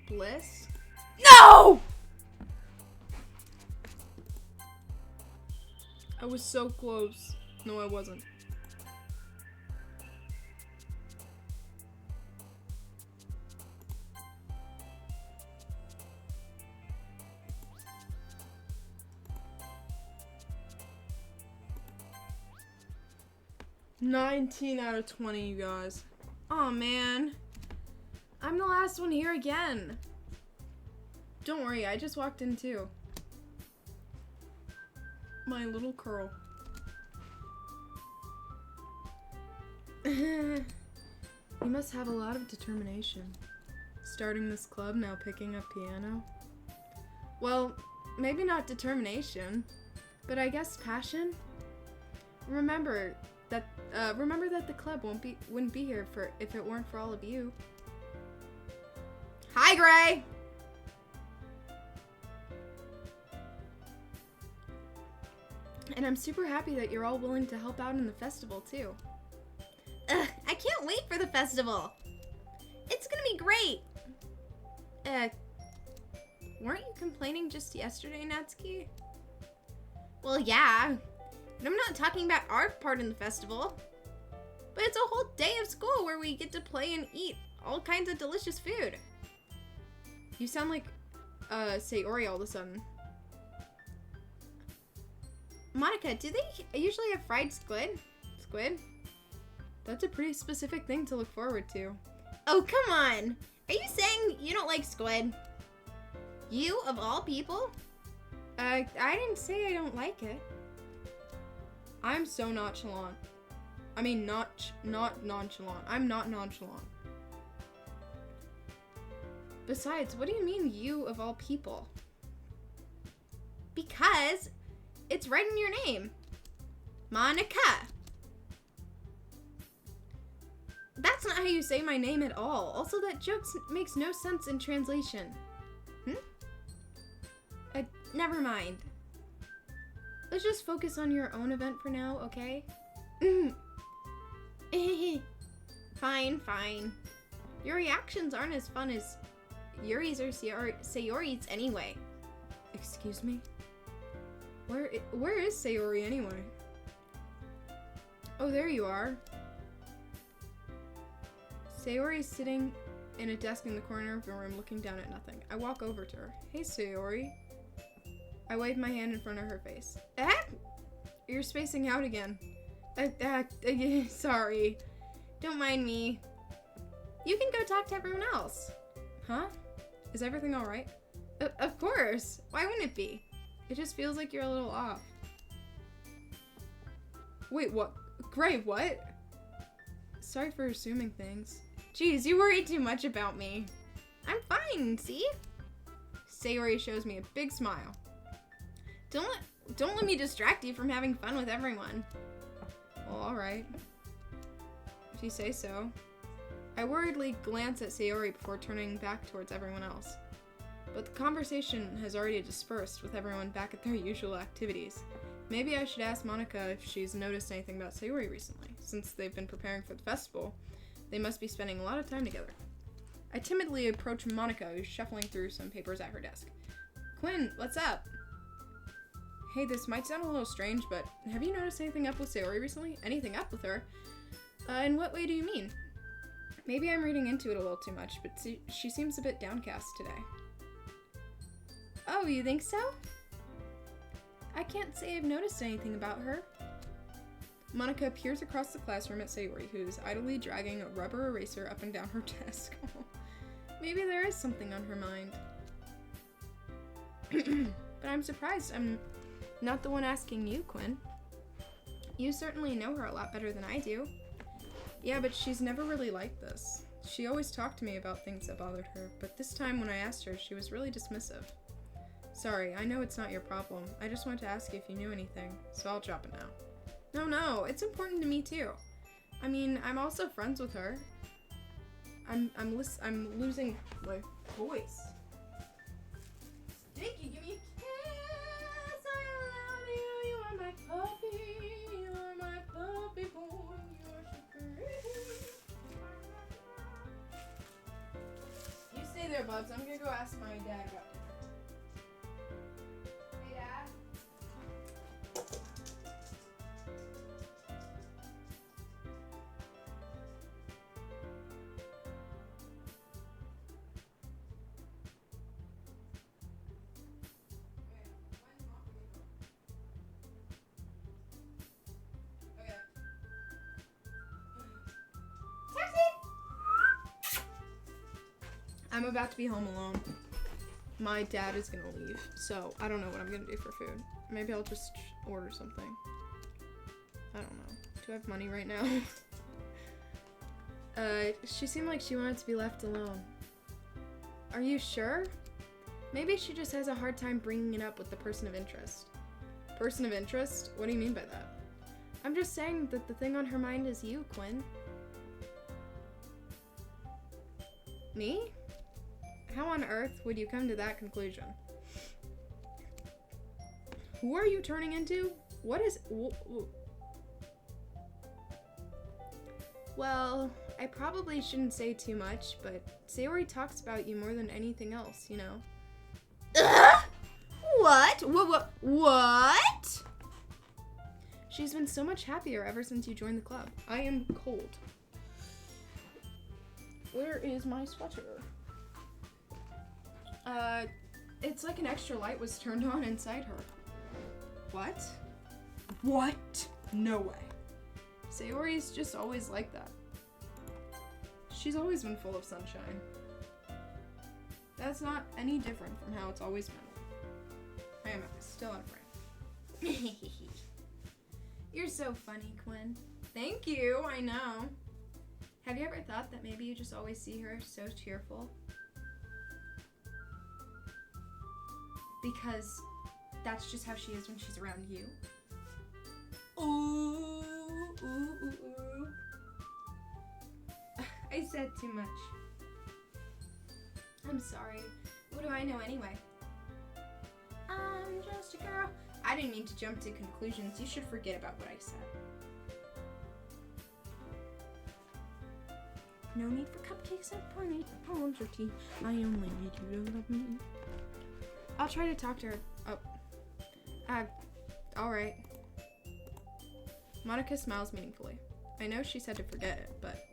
Bliss? No! I was so close. No, I wasn't. $19 out of 20, you guys. Aw, man. I'm the last one here again. Don't worry, I just walked in too. My little curl. You must have a lot of determination. Starting this club, now picking up piano. Well, maybe not determination, but I guess passion. Remember that the club wouldn't be here if it weren't for all of you. Hi, Gray! And I'm super happy that you're all willing to help out in the festival, too. Ugh, I can't wait for the festival! It's gonna be great! Weren't you complaining just yesterday, Natsuki? Well, yeah. But I'm not talking about our part in the festival. But it's a whole day of school where we get to play and eat all kinds of delicious food. You sound like, Sayori all of a sudden. Monica, do they usually have fried squid? Squid? That's a pretty specific thing to look forward to. Oh, come on! Are you saying you don't like squid? You, of all people? I didn't say I don't like it. I'm so nonchalant. I mean, not nonchalant. I'm not nonchalant. Besides, what do you mean, you of all people? Because it's right in your name. Monica. That's not how you say my name at all. Also, that joke makes no sense in translation. Never mind. Let's just focus on your own event for now, okay? Fine, fine. Your reactions aren't as fun as Yuri's or Sayori's anyway. Excuse me? Where is Sayori anyway? Oh, there you are. Sayori's sitting in a desk in the corner of the room looking down at nothing. I walk over to her. Hey, Sayori. I wave my hand in front of her face. You're spacing out again. Sorry. Don't mind me. You can go talk to everyone else. Huh? Is everything alright? Of course. Why wouldn't it be? It just feels like you're a little off. Wait, what? Gray, what? Sorry for assuming things. Jeez, you worry too much about me. I'm fine, see? Sayori shows me a big smile. Don't let me distract you from having fun with everyone. Well, alright. If you say so. I worriedly glance at Sayori before turning back towards everyone else. But the conversation has already dispersed with everyone back at their usual activities. Maybe I should ask Monica if she's noticed anything about Sayori recently. Since they've been preparing for the festival, they must be spending a lot of time together. I timidly approach Monica, who's shuffling through some papers at her desk. Quinn, what's up? Hey, this might sound a little strange, but have you noticed anything up with Sayori recently? Anything up with her? In what way do you mean? Maybe I'm reading into it a little too much, but she seems a bit downcast today. Oh, you think so? I can't say I've noticed anything about her. Monica peers across the classroom at Sayori, who's idly dragging a rubber eraser up and down her desk. Maybe there is something on her mind. But I'm surprised I'm not the one asking you, Quinn. You certainly know her a lot better than I do. Yeah, but she's never really like this. She always talked to me about things that bothered her, but this time when I asked her, she was really dismissive. Sorry, I know it's not your problem. I just wanted to ask you if you knew anything, so I'll drop it now. No, it's important to me too. I mean, I'm also friends with her. I'm losing my voice. Stinky, give me a kiss. I love you. You are my puppy. You are my puppy boy. You are so pretty. You stay there, Bubs. I'm gonna go ask my dad about dinner. Hey, Dad. I'm about to be home alone. My dad is gonna leave, so I don't know what I'm gonna do for food. Maybe I'll just order something. I don't know. Do I have money right now? She seemed like she wanted to be left alone. Are you sure? Maybe she just has a hard time bringing it up with the person of interest. Person of interest? What do you mean by that? I'm just saying that the thing on her mind is you, Quinn. Me? How on earth would you come to that conclusion? Who are you turning into? What is... Well, I probably shouldn't say too much, but Sayori talks about you more than anything else, you know. What? What? She's been so much happier ever since you joined the club. I am cold. Where is my sweater? It's like an extra light was turned on inside her. What? What? No way. Sayori's just always like that. She's always been full of sunshine. That's not any different from how it's always been. I am still unafraid. You're so funny, Quinn. Thank you, I know. Have you ever thought that maybe you just always see her so cheerful? Because that's just how she is when she's around you. Ooh. I said too much. I'm sorry. What do I know anyway? I'm just a girl. I didn't mean to jump to conclusions. You should forget about what I said. No need for cupcakes and poems or tea. I only need you to love me. I'll try to talk to her. Oh. Alright. Monica smiles meaningfully. I know she said to forget it, but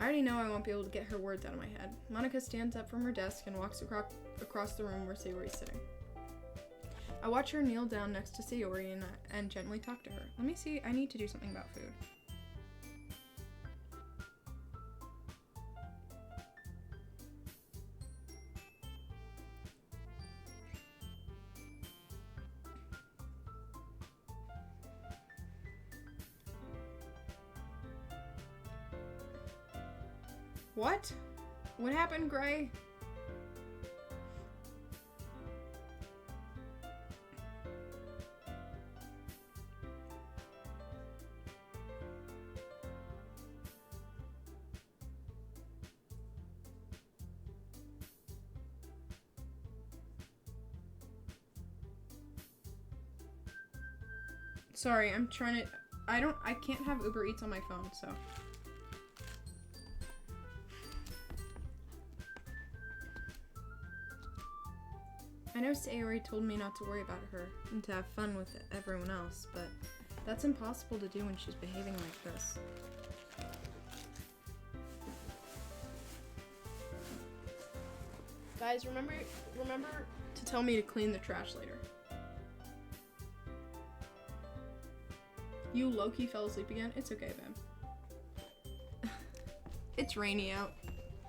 I already know I won't be able to get her words out of my head. Monica stands up from her desk and walks across the room where Sayori's sitting. I watch her kneel down next to Sayori and gently talk to her. Let me see. I need to do something about food. What? What happened, Gray? Sorry, I'm trying to... I can't have Uber Eats on my phone, so... I know Sayori told me not to worry about her and to have fun with everyone else, but that's impossible to do when she's behaving like this. Guys, remember to tell me to clean the trash later. You low-key fell asleep again? It's okay, babe. It's rainy out.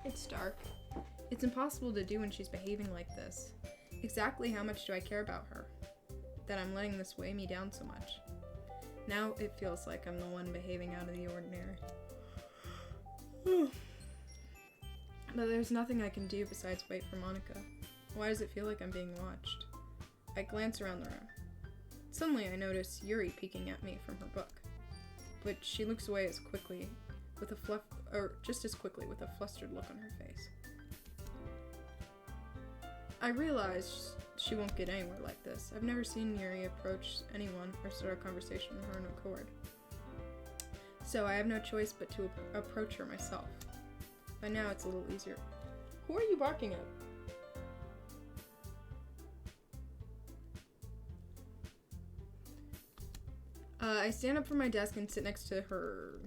It's dark. It's impossible to do when she's behaving like this. Exactly how much do I care about her? That I'm letting this weigh me down so much. Now it feels like I'm the one behaving out of the ordinary. But there's nothing I can do besides wait for Monica. Why does it feel like I'm being watched? I glance around the room. Suddenly I notice Yuri peeking at me from her book. But she looks away as quickly, with a just as quickly with a flustered look on her face. I realize she won't get anywhere like this. I've never seen Yuri approach anyone or start a conversation of her own accord. So I have no choice but to approach her myself. By now it's a little easier. Who are you barking at? I stand up from my desk and sit next to her.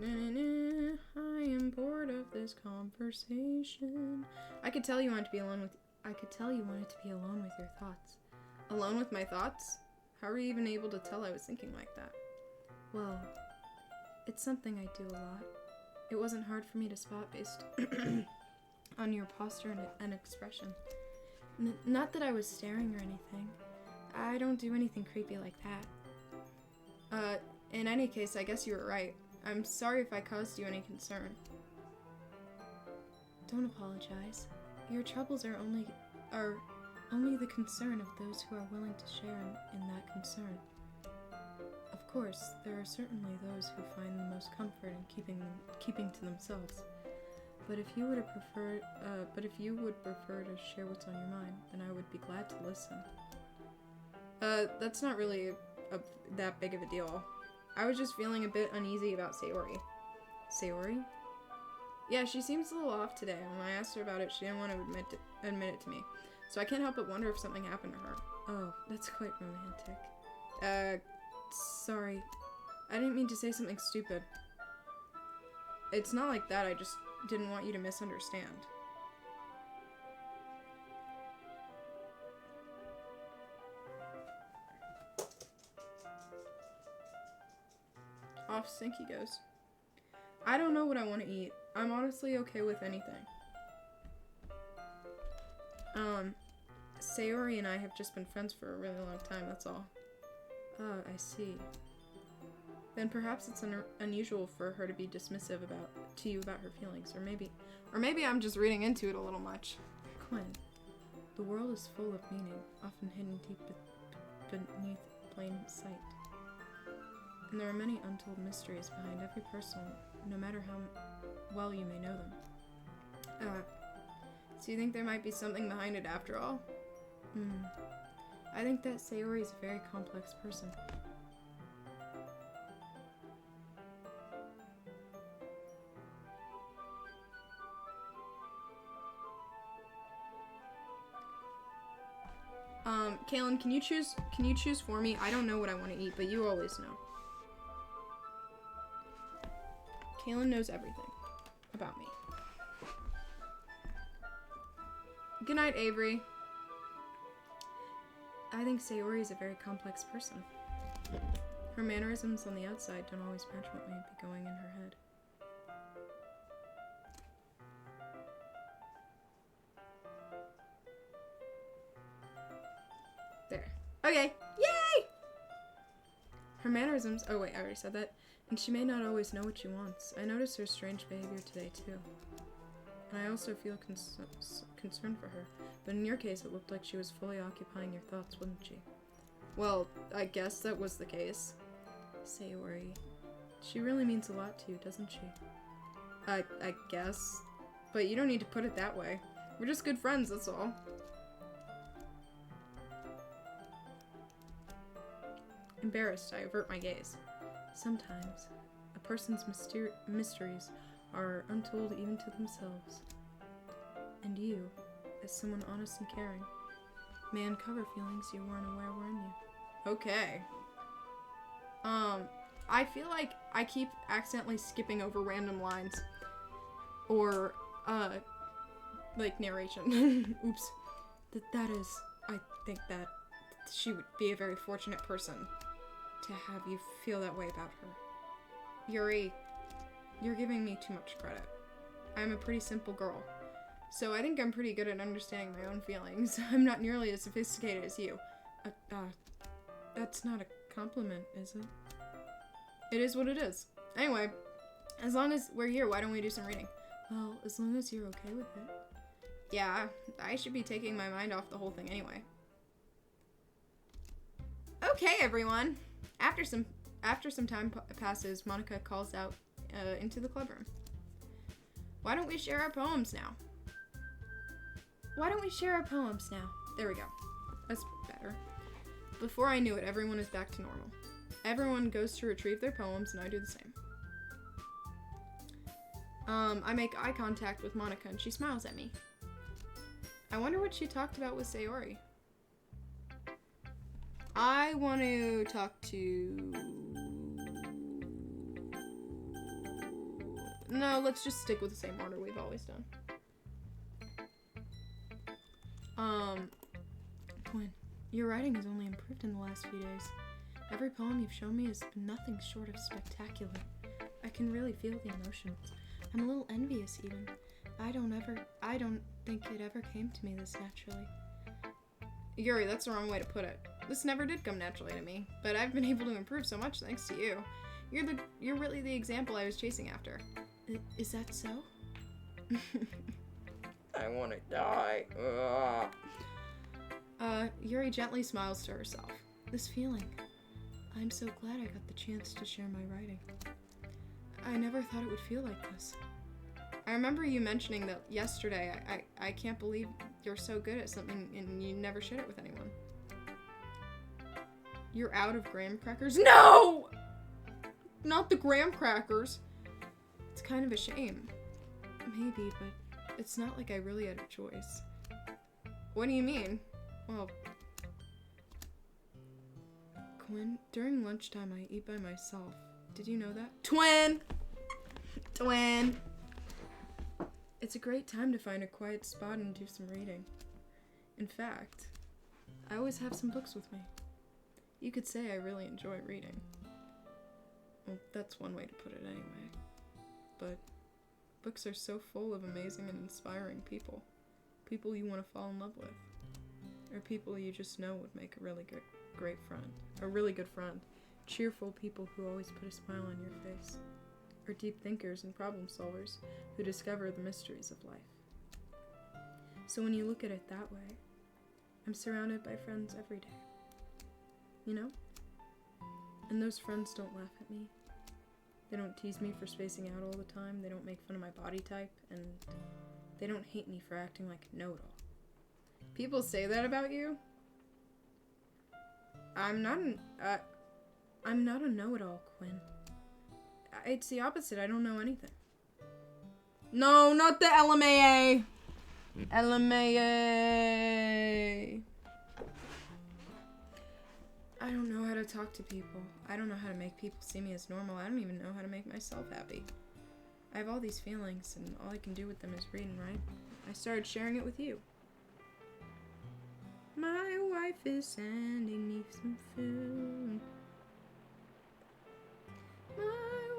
I am bored of this conversation. I could tell you wanted to be alone with your thoughts. Alone with my thoughts? How were you even able to tell I was thinking like that? Well, it's something I do a lot. It wasn't hard for me to spot based on your posture and expression. Not that I was staring or anything. I don't do anything creepy like that. In any case, I guess you were right. I'm sorry if I caused you any concern. Don't apologize. Your troubles are only the concern of those who are willing to share in that concern. Of course, there are certainly those who find the most comfort in keeping to themselves. But if you would prefer to share what's on your mind, then I would be glad to listen. That's not really that big of a deal. I was just feeling a bit uneasy about Sayori. Sayori? Yeah, she seems a little off today, and when I asked her about it, she didn't want to admit it to me. So I can't help but wonder if something happened to her. Oh, that's quite romantic. Sorry. I didn't mean to say something stupid. It's not like that, I just didn't want you to misunderstand. Off sink he goes. I don't know what I want to eat. I'm honestly okay with anything. Sayori and I have just been friends for a really long time, that's all. Oh, I see. Then perhaps it's unusual for her to be dismissive to you about her feelings, or maybe I'm just reading into it a little much. Quinn, the world is full of meaning, often hidden deep beneath plain sight. And there are many untold mysteries behind every person, no matter how well you may know them. So you think there might be something behind it after all? I think that Sayori is a very complex person. Kaylin, can you choose for me? I don't know what I want to eat, but you always know. Kaylin knows everything about me. Good night, Avery. I think Sayori is a very complex person. Her mannerisms on the outside don't always match what may be going in her head. There. Okay. Yay! Her mannerisms... Oh, wait, I already said that. And she may not always know what she wants. I noticed her strange behavior today, too. I also feel concerned for her. But in your case, it looked like she was fully occupying your thoughts, wouldn't she? Well, I guess that was the case. Sayori. She really means a lot to you, doesn't she? I guess. But you don't need to put it that way. We're just good friends, that's all. Embarrassed, I avert my gaze. Sometimes, a person's mysteries are untold even to themselves. And you, as someone honest and caring, may uncover feelings you weren't aware were in you. Okay. I feel like I keep accidentally skipping over random lines. Or, like narration. Oops. That is, I think that she would be a very fortunate person to have you feel that way about her. Yuri, you're giving me too much credit. I'm a pretty simple girl, so I think I'm pretty good at understanding my own feelings. I'm not nearly as sophisticated as you. That's not a compliment, is it? It is what it is. Anyway, as long as we're here, why don't we do some reading? Well, as long as you're okay with it. Yeah, I should be taking my mind off the whole thing anyway. Okay, everyone. After some time passes, Monica calls out into the clubroom. Why don't we share our poems now? There we go. That's better. Before I knew it, everyone is back to normal. Everyone goes to retrieve their poems, and I do the same. I make eye contact with Monica, and she smiles at me. I wonder what she talked about with Sayori. I want to talk to... No, let's just stick with the same order we've always done. Quinn, your writing has only improved in the last few days. Every poem you've shown me has been nothing short of spectacular. I can really feel the emotions. I'm a little envious even. I don't think it ever came to me this naturally. Yuri, that's the wrong way to put it. This never did come naturally to me, but I've been able to improve so much thanks to you. You're really the example I was chasing after. Is that so? I want to die. Yuri gently smiles to herself. This feeling. I'm so glad I got the chance to share my writing. I never thought it would feel like this. I remember you mentioning that yesterday. I can't believe you're so good at something and you never shared it with anyone. You're out of graham crackers? No! Not the graham crackers. It's kind of a shame. Maybe, but it's not like I really had a choice. What do you mean? Well, Quinn, during lunchtime I eat by myself. Did you know that? Twin! It's a great time to find a quiet spot and do some reading. In fact, I always have some books with me. You could say I really enjoy reading. Well, that's one way to put it anyway. But books are so full of amazing and inspiring people. People you want to fall in love with. Or people you just know would make a really great friend. A really good friend. Cheerful people who always put a smile on your face. Or deep thinkers and problem solvers who discover the mysteries of life. So when you look at it that way, I'm surrounded by friends every day. You know? And those friends don't laugh at me. They don't tease me for spacing out all the time. They don't make fun of my body type. And they don't hate me for acting like a know-it-all. People say that about you? I'm not a know-it-all, Quinn. It's the opposite. I don't know anything. No, not the LMAA. LMAA. I don't know how to talk to people. I don't know how to make people see me as normal. I don't even know how to make myself happy. I have all these feelings, and all I can do with them is read and write. I started sharing it with you. My wife is sending me some food. My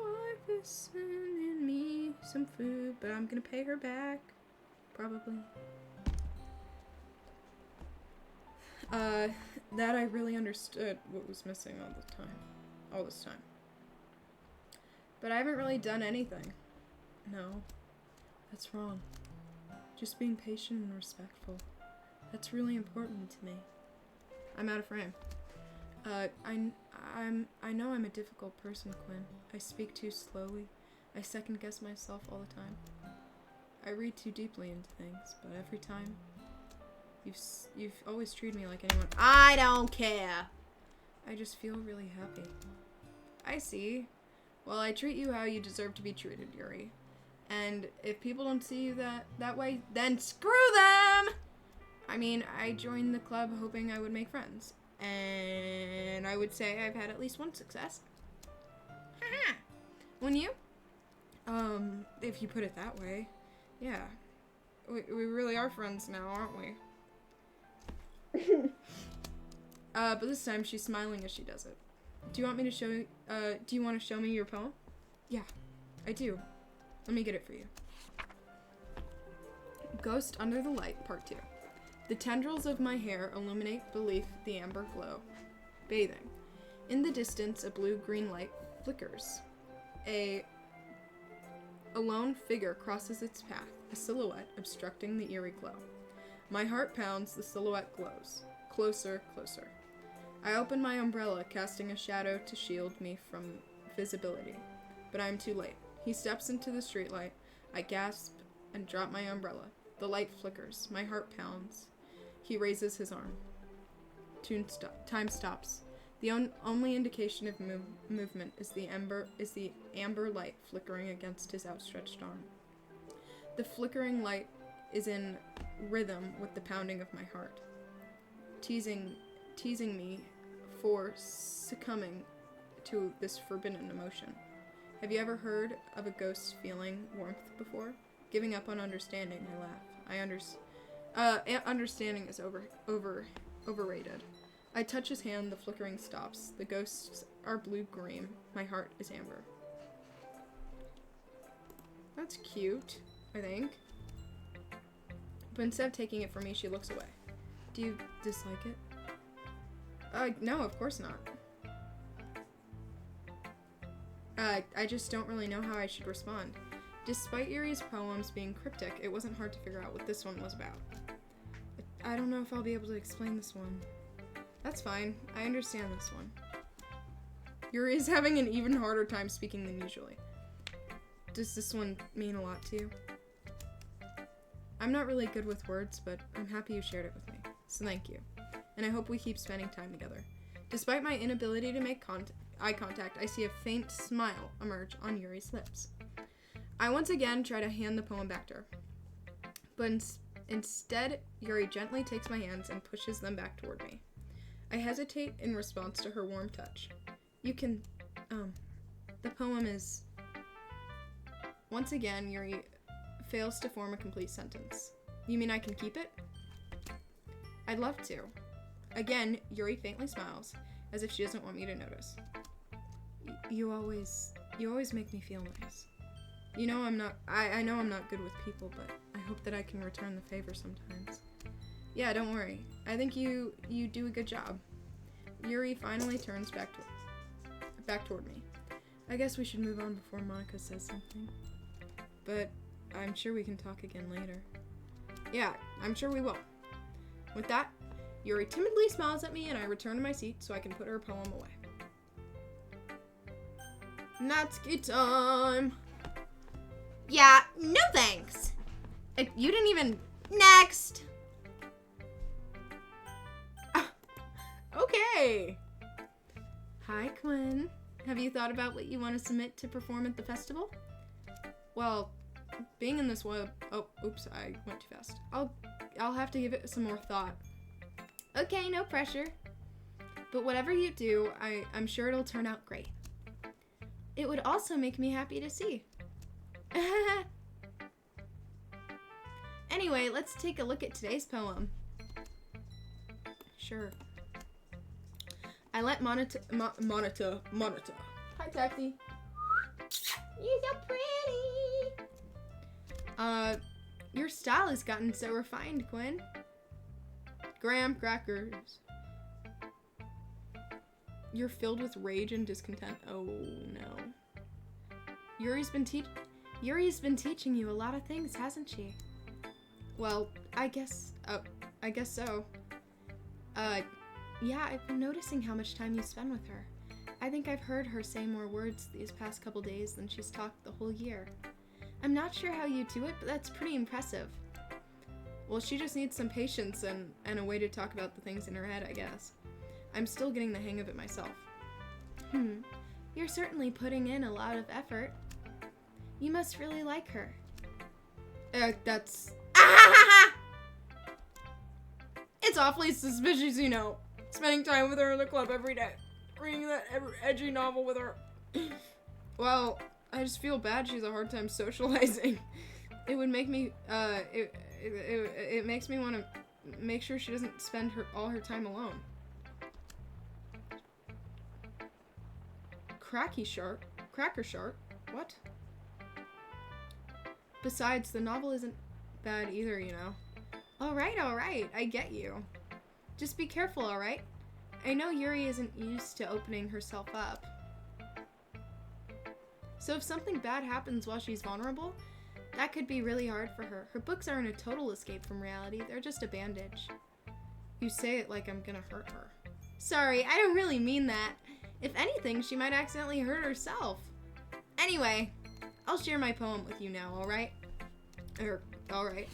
wife is sending me some food, but I'm gonna pay her back. Probably. That I really understood what was missing all this time. But I haven't really done anything. No, that's wrong. Just being patient and respectful. That's really important to me. I'm out of frame. I know I'm a difficult person, Quinn. I speak too slowly. I second guess myself all the time. I read too deeply into things, but every time you've always treated me like anyone. I don't care. I just feel really happy. I see. Well, I treat you how you deserve to be treated, Yuri. And if people don't see you that way, then screw them! I mean, I joined the club hoping I would make friends. And I would say I've had at least one success. Haha. When you? If you put it that way. Yeah. We really are friends now, aren't we? But this time she's smiling as she does it. Do you want me to show you, do you want to show me your poem? Yeah, I do. Let me get it for you. Ghost Under the Light, Part 2. The tendrils of my hair illuminate beneath the amber glow. Bathing. In the distance, a blue-green light flickers. A lone figure crosses its path, a silhouette obstructing the eerie glow. My heart pounds, the silhouette glows. Closer, closer. I open my umbrella, casting a shadow to shield me from visibility. But I am too late. He steps into the streetlight. I gasp and drop my umbrella. The light flickers. My heart pounds. He raises his arm. Time stops. The only indication of movement is the amber light flickering against his outstretched arm. The flickering light is in rhythm with the pounding of my heart, teasing me for succumbing to this forbidden emotion. Have you ever heard of a ghost feeling warmth before? Giving up on understanding, I laugh. Understanding is overrated. I touch his hand, the flickering stops. The ghosts are blue-green. My heart is amber. That's cute, I think. But instead of taking it from me, she looks away. Do you dislike it? No, of course not. I just don't really know how I should respond. Despite Yuri's poems being cryptic, it wasn't hard to figure out what this one was about. I don't know if I'll be able to explain this one. That's fine. I understand this one. Yuri is having an even harder time speaking than usually. Does this one mean a lot to you? I'm not really good with words, but I'm happy you shared it with me. So thank you. And I hope we keep spending time together. Despite my inability to make eye contact, I see a faint smile emerge on Yuri's lips. I once again try to hand the poem back to her. But instead, Yuri gently takes my hands and pushes them back toward me. I hesitate in response to her warm touch. You can, the poem is... Once again, Yuri fails to form a complete sentence. You mean I can keep it? I'd love to. Again, Yuri faintly smiles, as if she doesn't want me to notice. You always make me feel nice. You know I know I'm not good with people, but I hope that I can return the favor sometimes. Yeah, don't worry. I think you do a good job. Yuri finally turns back toward me. I guess we should move on before Monica says something. But I'm sure we can talk again later. Yeah, I'm sure we will. With that, Yuri timidly smiles at me and I return to my seat so I can put her poem away. Natsuki time! Yeah, no thanks. You didn't even... Next! Okay! Hi, Quinn. Have you thought about what you want to submit to perform at the festival? Well, being in this web... Oh, oops, I went too fast. I'll have to give it some more thought. Okay, no pressure. But whatever you do, I'm sure it'll turn out great. It would also make me happy to see. Anyway, let's take a look at today's poem. Sure. I let Monita. Hi, Taxi. You're so pretty. Your style has gotten so refined, Quinn. Graham crackers. You're filled with rage and discontent. Oh no. Yuri's been teaching you a lot of things, hasn't she? Well, I guess so. Yeah, I've been noticing how much time you spend with her. I think I've heard her say more words these past couple days than she's talked the whole year. I'm not sure how you do it, but that's pretty impressive. Well, she just needs some patience and a way to talk about the things in her head, I guess. I'm still getting the hang of it myself. You're certainly putting in a lot of effort. You must really like her. That's... It's awfully suspicious, you know. Spending time with her in the club every day. Reading that edgy novel with her. Well, I just feel bad she's a hard time socializing. It would make me, it makes me want to make sure she doesn't spend all her time alone. Cracker shark? What? Besides, the novel isn't bad either, you know. Alright, I get you. Just be careful, alright? I know Yuri isn't used to opening herself up. So if something bad happens while she's vulnerable, that could be really hard for her. Her books aren't a total escape from reality, they're just a bandage. You say it like I'm gonna hurt her. Sorry, I don't really mean that. If anything, she might accidentally hurt herself. Anyway, I'll share my poem with you now, alright? Alright.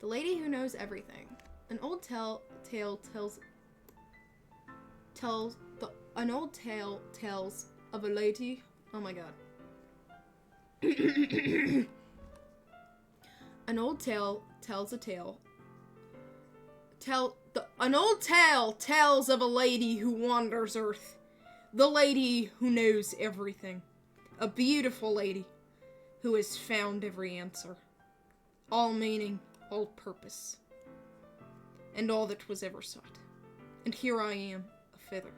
The Lady Who Knows Everything. An old tale tells of a lady. Oh my god. An old tale tells a tale. An old tale tells of a lady who wanders Earth. The lady who knows everything. A beautiful lady who has found every answer. All meaning, all purpose. And all that was ever sought. And here I am, a feather.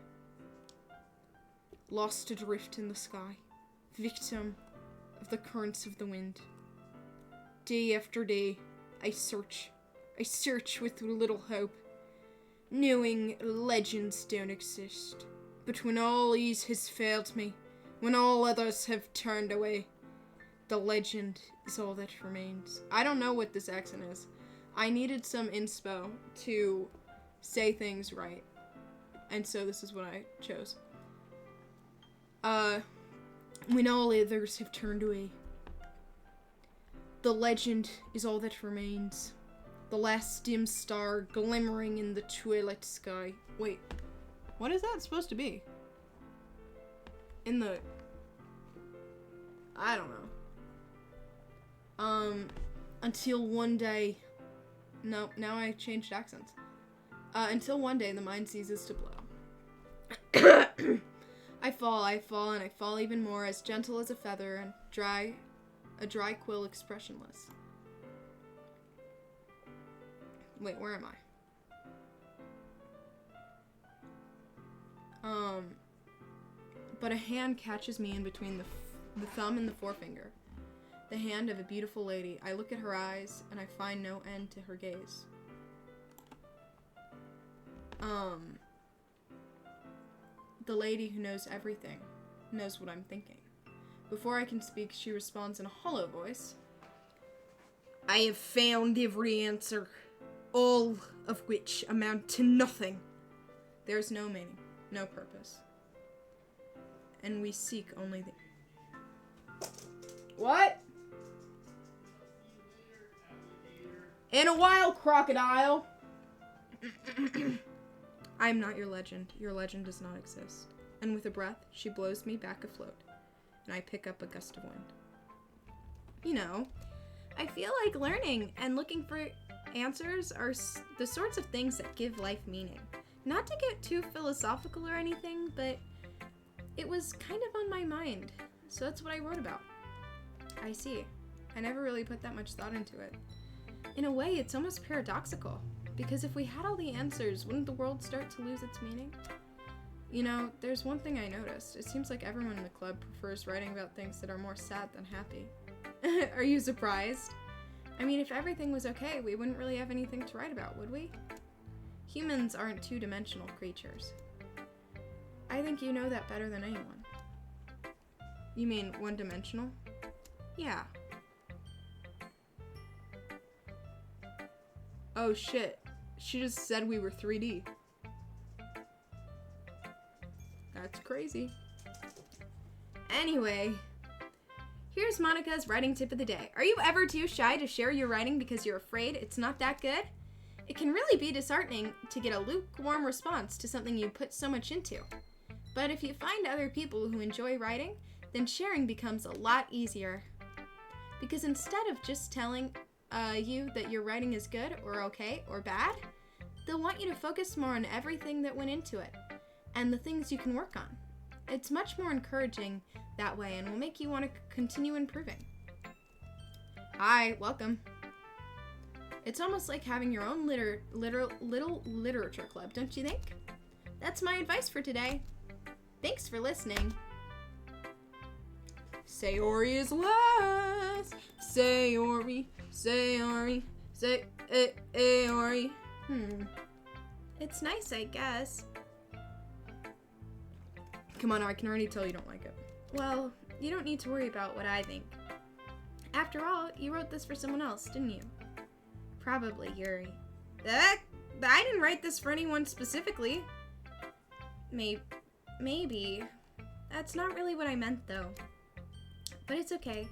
Lost adrift in the sky. Victim of the currents of the wind. Day after day, I search with little hope, knowing legends don't exist. But when all ease has failed me, when all others have turned away, the legend is all that remains. I don't know what this accent is. I needed some inspo to say things right, and so this is what I chose. When all others have turned away, the legend is all that remains. The last dim star glimmering in the twilight sky. Wait, what is that supposed to be? In the... I don't know. Until one day... No, now I changed accents. Until one day the mind ceases to blow. I fall, and I fall even more, as gentle as a feather, and a dry quill expressionless. Wait, where am I? But a hand catches me in between the thumb and the forefinger. The hand of a beautiful lady. I look at her eyes, and I find no end to her gaze. The lady who knows everything knows what I'm thinking. Before I can speak, she responds in a hollow voice. I have found every answer, all of which amount to nothing. There's no meaning, no purpose. And we seek only the... What? In a while, crocodile! I am not your legend. Your legend does not exist. And with a breath, she blows me back afloat, and I pick up a gust of wind. You know, I feel like learning and looking for answers are the sorts of things that give life meaning. Not to get too philosophical or anything, but it was kind of on my mind, so that's what I wrote about. I see. I never really put that much thought into it. In a way, it's almost paradoxical. Because if we had all the answers, wouldn't the world start to lose its meaning? You know, there's one thing I noticed. It seems like everyone in the club prefers writing about things that are more sad than happy. Are you surprised? I mean, if everything was okay, we wouldn't really have anything to write about, would we? Humans aren't two-dimensional creatures. I think you know that better than anyone. You mean one-dimensional? Yeah. Oh shit. She just said we were 3D. That's crazy. Anyway, here's Monica's writing tip of the day. Are you ever too shy to share your writing because you're afraid it's not that good? It can really be disheartening to get a lukewarm response to something you put so much into. But if you find other people who enjoy writing, then sharing becomes a lot easier. Because instead of just telling you that your writing is good or okay or bad, they'll want you to focus more on everything that went into it and the things you can work on. It's much more encouraging that way and will make you want to continue improving. Hi, welcome. It's almost like having your own little literature club, don't you think? That's my advice for today. Thanks for listening. Sayori is last. Sayori, Sayori, Sayori. It's nice, I guess. Come on, I can already tell you don't like it. Well, you don't need to worry about what I think. After all, you wrote this for someone else, didn't you? Probably Yuri. I didn't write this for anyone specifically. Maybe. That's not really what I meant, though. But it's okay.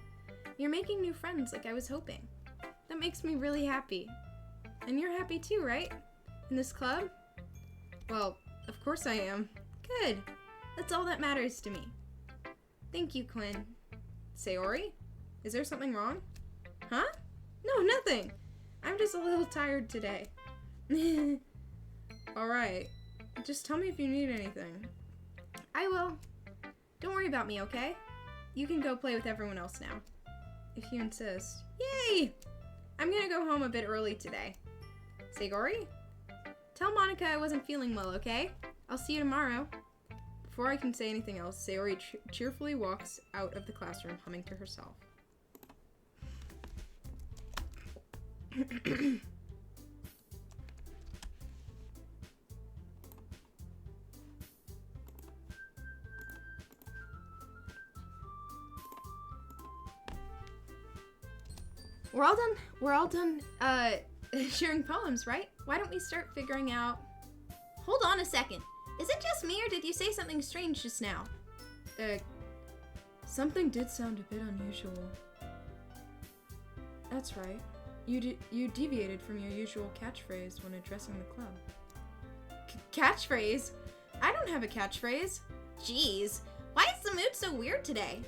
You're making new friends like I was hoping. That makes me really happy. And you're happy too, right? In this club? Well, of course I am. Good. That's all that matters to me. Thank you, Quinn. Sayori? Is there something wrong? Huh? No, nothing. I'm just a little tired today. Alright. Just tell me if you need anything. I will. Don't worry about me, okay? You can go play with everyone else now. If you insist. Yay! I'm gonna go home a bit early today. Sayori? Tell Monica I wasn't feeling well, okay? I'll see you tomorrow. Before I can say anything else, Sayori cheerfully walks out of the classroom, humming to herself. We're all done, sharing poems, right? Why don't we start figuring out... Hold on a second. Is it just me, or did you say something strange just now? Something did sound a bit unusual. That's right. You deviated from your usual catchphrase when addressing the club. Catchphrase? I don't have a catchphrase. Jeez, why is the mood so weird today?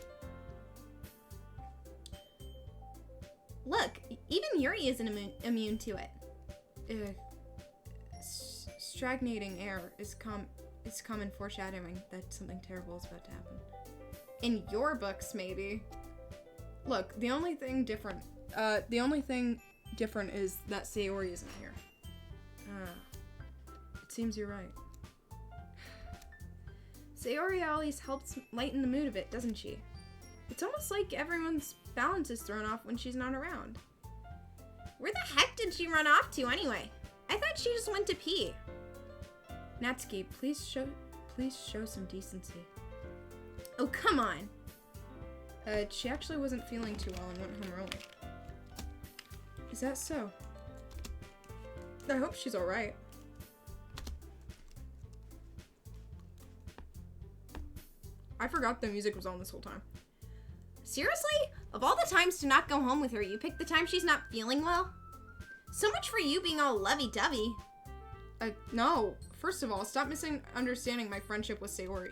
Look, even Yuri isn't immune to it. Stagnating air is common foreshadowing that something terrible is about to happen. In your books, maybe. Look, the only thing different is that Sayori isn't here. It seems you're right. Sayori always helps lighten the mood a bit, doesn't she? It's almost like everyone's balance is thrown off when she's not around. Where the heck did she run off to anyway? I thought she just went to pee. Natsuki, please show some decency. Oh, come on. She actually wasn't feeling too well and went home early. Is that so? I hope she's alright. I forgot the music was on this whole time. Seriously? Of all the times to not go home with her, you picked the time she's not feeling well? So much for you being all lovey-dovey. No. First of all, stop misunderstanding my friendship with Sayori.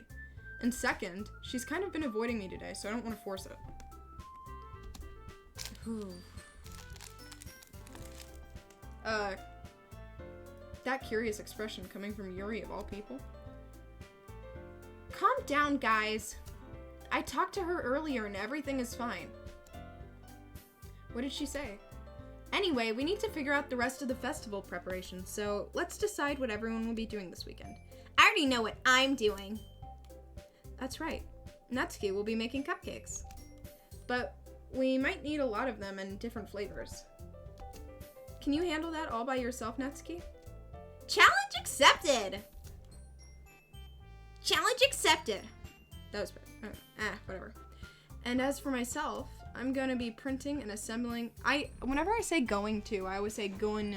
And second, she's kind of been avoiding me today, so I don't want to force it. That curious expression coming from Yuri of all people. Calm down, guys. I talked to her earlier and everything is fine. What did she say? Anyway, we need to figure out the rest of the festival preparations, so let's decide what everyone will be doing this weekend. I already know what I'm doing. That's right. Natsuki will be making cupcakes. But we might need a lot of them in different flavors. Can you handle that all by yourself, Natsuki? Challenge accepted! Challenge accepted! That was bad. Whatever. And as for myself, I'm gonna be printing and assembling. Whenever I say going to, I always say going.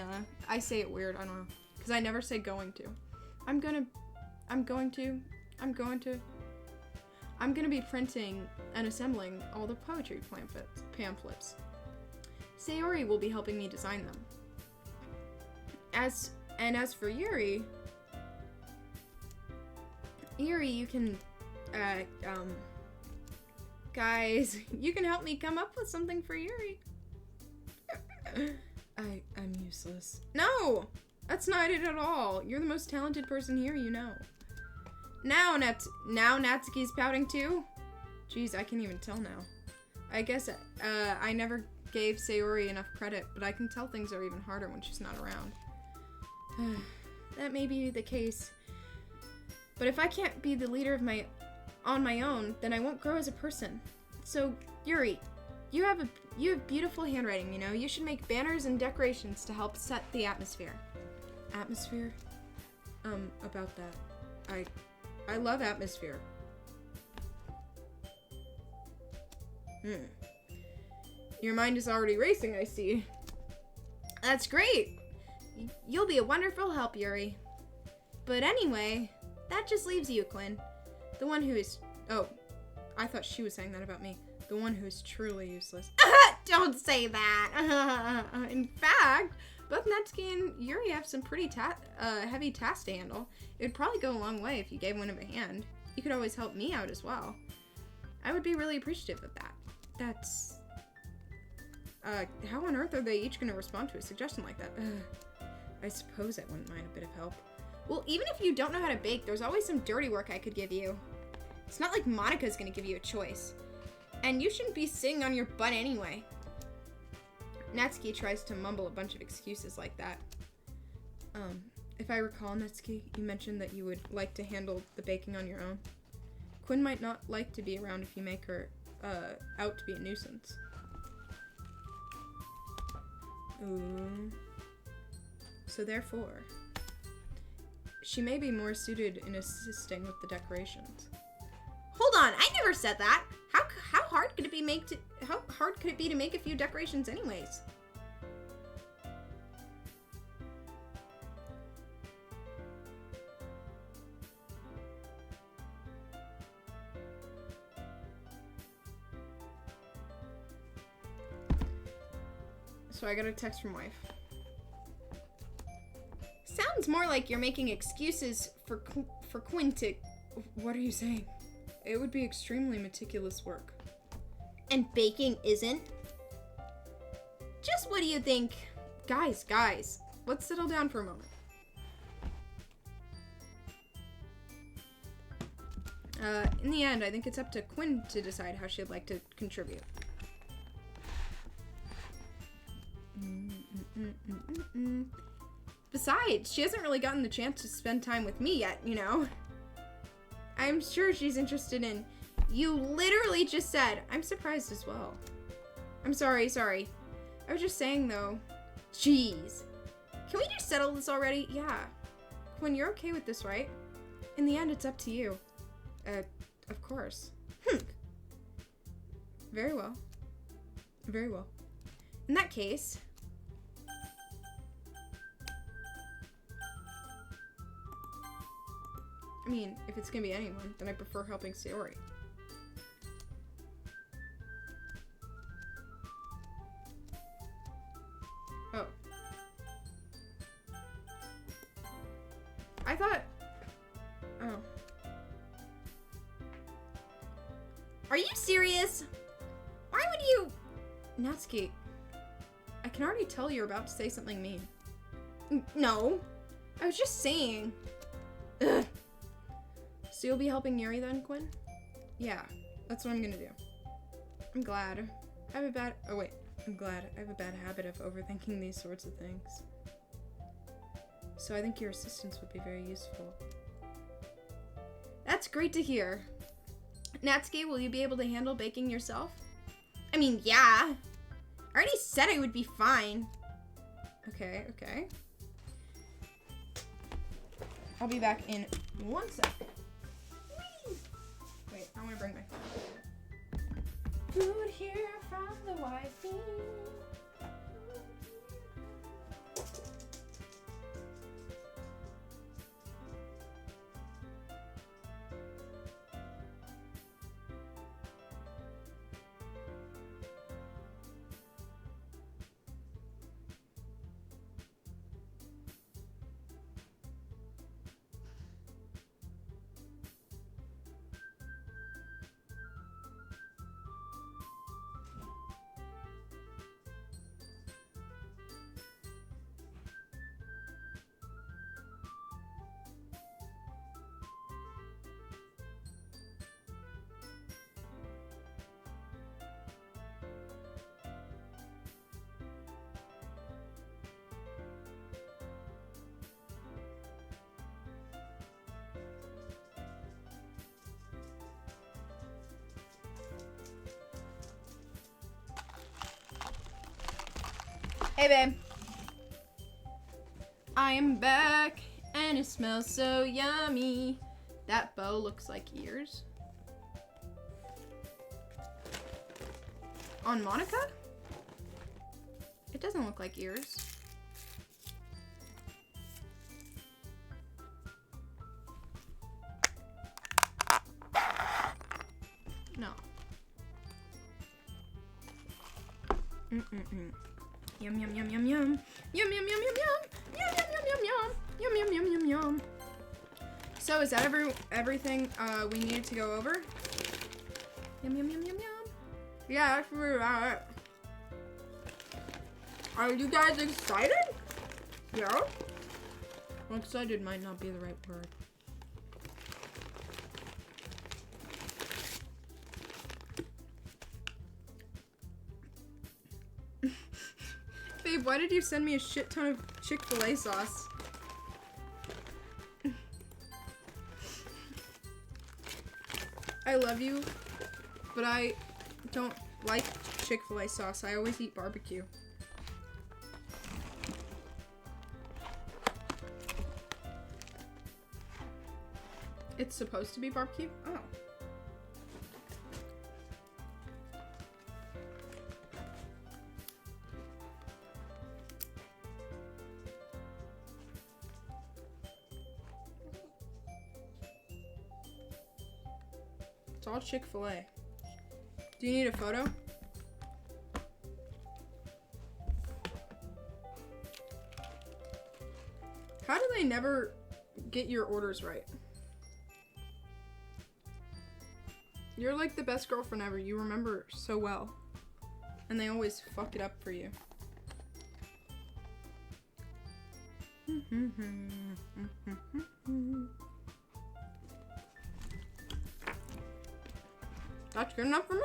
I say it weird. I don't know, because I never say going to. I'm gonna be printing and assembling all the poetry pamphlets. Sayori will be helping me design them. As for Yuri, you can, guys, you can help me come up with something for Yuri. I'm useless. No, that's not it at all. You're the most talented person here, you know. Now Natsuki's pouting too? Jeez, I can't even tell now. I guess I never gave Sayori enough credit, but I can tell things are even harder when she's not around. That may be the case. But if I can't be the leader on my own, then I won't grow as a person. So, Yuri, you have beautiful handwriting, you know. You should make banners and decorations to help set the atmosphere. Atmosphere? About that. I love atmosphere. Your mind is already racing, I see. That's great! You'll be a wonderful help, Yuri. But anyway, that just leaves you, Quinn. The one who is... Oh, I thought she was saying that about me. The one who is truly useless. Don't say that! In fact, both Natsuki and Yuri have some pretty heavy tasks to handle. It would probably go a long way if you gave one of a hand. You could always help me out as well. I would be really appreciative of that. That's... how on earth are they each going to respond to a suggestion like that? I suppose I wouldn't mind a bit of help. Well, even if you don't know how to bake, there's always some dirty work I could give you. It's not like Monika's going to give you a choice. And you shouldn't be sitting on your butt anyway. Natsuki tries to mumble a bunch of excuses like that. If I recall, Natsuki, you mentioned that you would like to handle the baking on your own. Quinn might not like to be around if you make her out to be a nuisance. Ooh. So therefore, she may be more suited in assisting with the decorations. Hold on, I never said that. How hard could it be to make a few decorations anyways? So I got a text from wife. Sounds more like you're making excuses for Quinn to... What are you saying? It would be extremely meticulous work. And baking isn't? Just what do you think? Guys, let's settle down for a moment. In the end, I think it's up to Quinn to decide how she'd like to contribute. Besides, she hasn't really gotten the chance to spend time with me yet, you know? I'm sure she's interested in... You literally just said, I'm surprised as well. I'm sorry. I was just saying, though. Jeez. Can we just settle this already? Yeah. Quinn, you're okay with this, right? In the end, it's up to you. Of course. Very well. In that case... I mean, if it's gonna be anyone, then I prefer helping Sayori. Oh. I thought... Oh. Are you serious? Why would you... Natsuki, I can already tell you're about to say something mean. No. I was just saying. Ugh. So you'll be helping Yuri then, Quinn? Yeah, that's what I'm gonna do. I'm glad. I have a bad habit of overthinking these sorts of things. So I think your assistance would be very useful. That's great to hear. Natsuki, will you be able to handle baking yourself? I mean, yeah. I already said I would be fine. Okay. I'll be back in 1 second. Wait, I want to bring my phone. Food here from the wifey. Hey, babe. I am back, and it smells so yummy. That bow looks like ears. On Monica? It doesn't look like ears. No. Yum yum yum yum yum. Yum yum yum yum yum. Yum yum yum yum yum. Yum yum yum yum yum. So is that everything we needed to go over? Yum yum yum yum yum. Yeah, that's really about it. Are you guys excited? Yeah? Well, excited might not be the right word. Babe, why did you send me a shit ton of Chick-fil-A sauce? I love you, but I don't like Chick-fil-A sauce. I always eat barbecue. It's supposed to be barbecue? Oh. It's all Chick-fil-A. Do you need a photo? How do they never get your orders right? You're like the best girlfriend ever. You remember so well. And they always fuck it up for you. That's good enough for me.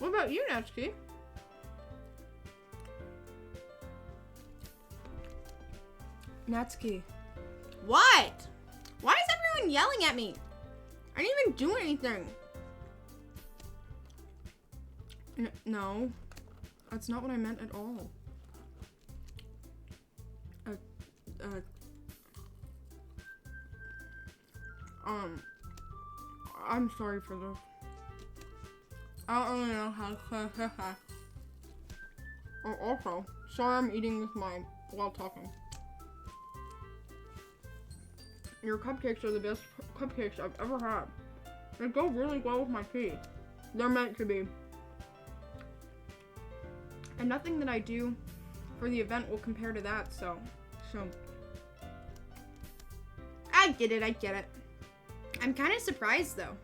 What about you, Natsuki? Natsuki. What? Why is everyone yelling at me? I didn't even do anything. No. That's not what I meant at all. I'm sorry for this. I don't really know how to Oh, also, sorry I'm eating with my while talking. Your cupcakes are the best cupcakes I've ever had. They go really well with my tea. They're meant to be. And nothing that I do for the event will compare to that, so. I get it. I'm kind of surprised, though.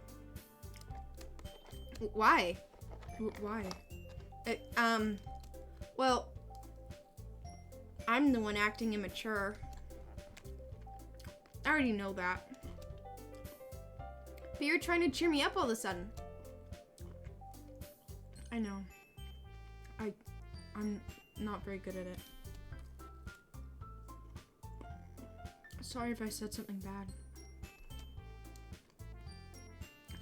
Why? Why? Well, I'm the one acting immature. I already know that. But you're trying to cheer me up all of a sudden. I know. I'm not very good at it. Sorry if I said something bad.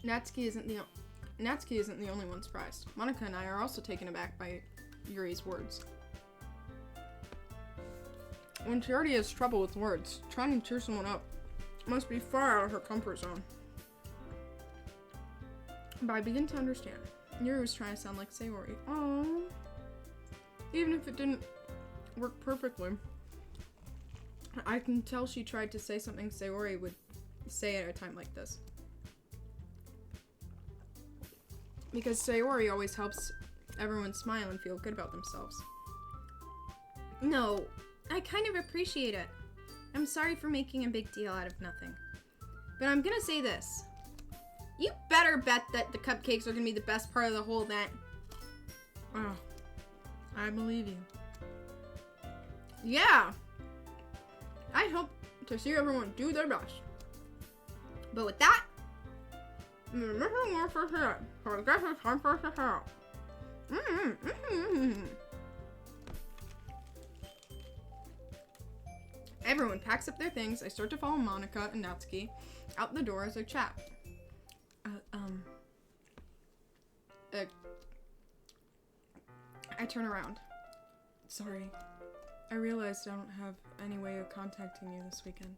Natsuki isn't the only one surprised. Monica and I are also taken aback by Yuri's words. When she already has trouble with words, trying to cheer someone up must be far out of her comfort zone. But I begin to understand. Yuri was trying to sound like Sayori. Oh, even if it didn't work perfectly, I can tell she tried to say something Sayori would say at a time like this. Because Sayori always helps everyone smile and feel good about themselves. No, I kind of appreciate it. I'm sorry for making a big deal out of nothing. But I'm gonna say this. You better bet that the cupcakes are gonna be the best part of the whole event. Oh, I believe you. Yeah! I hope to see everyone do their best. But with that, everyone packs up their things. I start to follow Monica and Natsuki out the door as I chat. I turn around. Sorry. I realized I don't have any way of contacting you this weekend.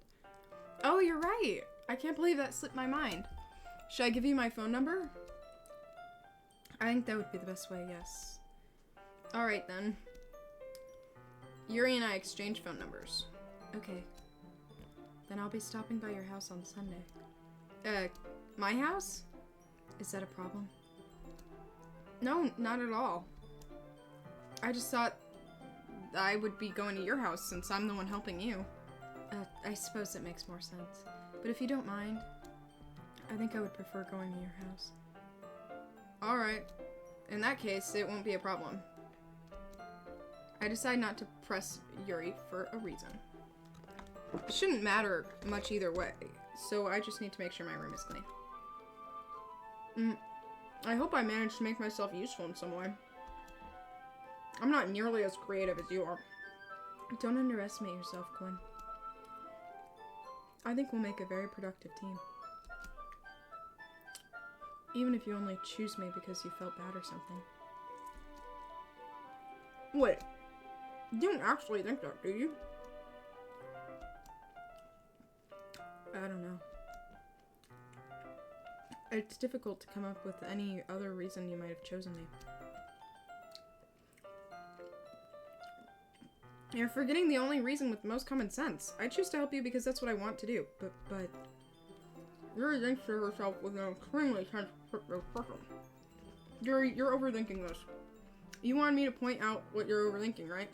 Oh, you're right. I can't believe that slipped my mind. Should I give you my phone number? I think that would be the best way, yes. Alright then. Yuri and I exchange phone numbers. Okay. Then I'll be stopping by your house on Sunday. My house? Is that a problem? No, not at all. I just thought I would be going to your house since I'm the one helping you. I suppose it makes more sense. But if you don't mind, I think I would prefer going to your house. Alright. In that case, it won't be a problem. I decide not to press Yuri for a reason. It shouldn't matter much either way, so I just need to make sure my room is clean. I hope I managed to make myself useful in some way. I'm not nearly as creative as you are. Don't underestimate yourself, Quinn. I think we'll make a very productive team. Even if you only choose me because you felt bad or something. Wait. You didn't actually think that, do you? I don't know. It's difficult to come up with any other reason you might have chosen me. You're forgetting the only reason with most common sense. I choose to help you because that's what I want to do, but Yuri thinks to herself with an extremely tense person. Yuri, you're overthinking this. You wanted me to point out what you're overthinking, right?